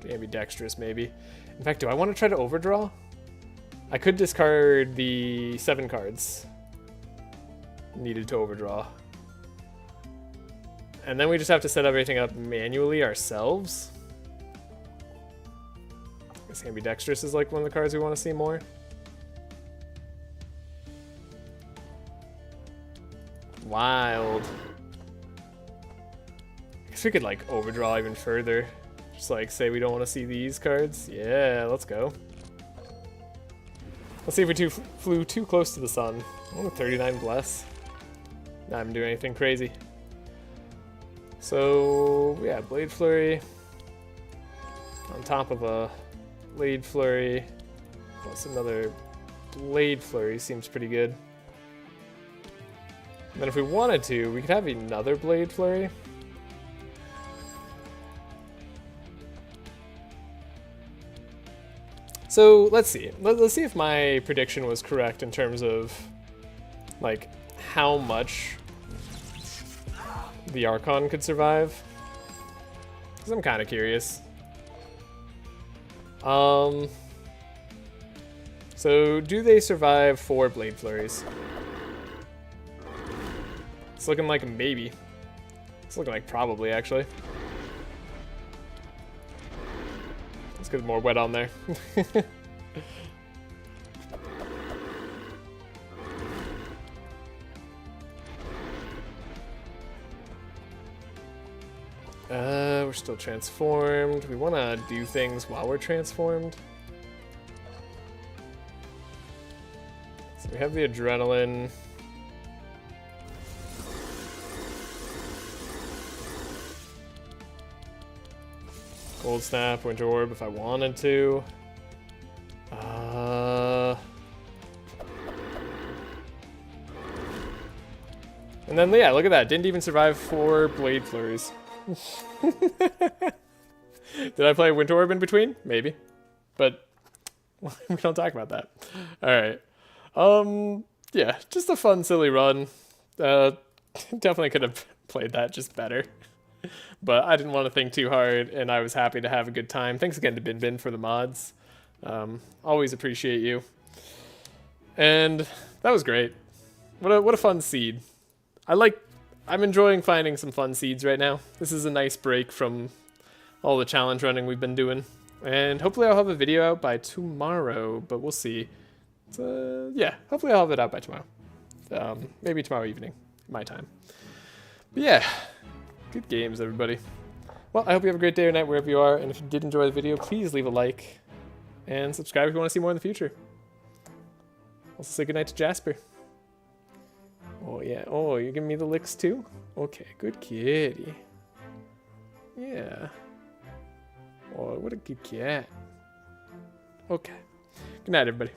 ambidextrous maybe. In fact, do I want to try to overdraw? I could discard the 7 cards needed to overdraw. And then we just have to set everything up manually ourselves. I guess ambidextrous is like one of the cards we want to see more. Wild. I guess we could like overdraw even further. Just like say we don't want to see these cards. Yeah, let's go. Let's see if we flew too close to the sun. I want a 39 bless. Not even doing anything crazy. So yeah, Blade Flurry on top of a Blade Flurry plus another Blade Flurry seems pretty good. And then if we wanted to, we could have another Blade Flurry. So let's see. Let's see if my prediction was correct in terms of like how much the Archon could survive. Because I'm kind of curious. So do they survive 4 Blade Flurries? It's looking like a maybe. It's looking like probably, actually. Let's get more wet on there. We're still transformed. We want to do things while we're transformed. So we have the adrenaline. Cold Snap, Winter Orb if I wanted to. And then, yeah, look at that. Didn't even survive 4 Blade Flurries. Did I play Winter Orb in between? Maybe. But We don't talk about that. All right. Yeah, just a fun, silly run. Definitely could have played that just better. But I didn't want to think too hard, and I was happy to have a good time. Thanks again to Bin for the mods. Always appreciate you. And that was great. What a fun seed. I'm enjoying finding some fun seeds right now. This is a nice break from all the challenge running we've been doing. And hopefully I'll have a video out by tomorrow, but we'll see. Yeah, hopefully I'll have it out by tomorrow. Maybe tomorrow evening, my time. But yeah, good games, everybody. Well, I hope you have a great day or night wherever you are, and if you did enjoy the video, please leave a like and subscribe if you want to see more in the future. Also say goodnight to Jasper. Oh yeah, oh, you're giving me the licks too? Okay, good kitty. Yeah. Oh, what a good cat. Okay. Good night, everybody.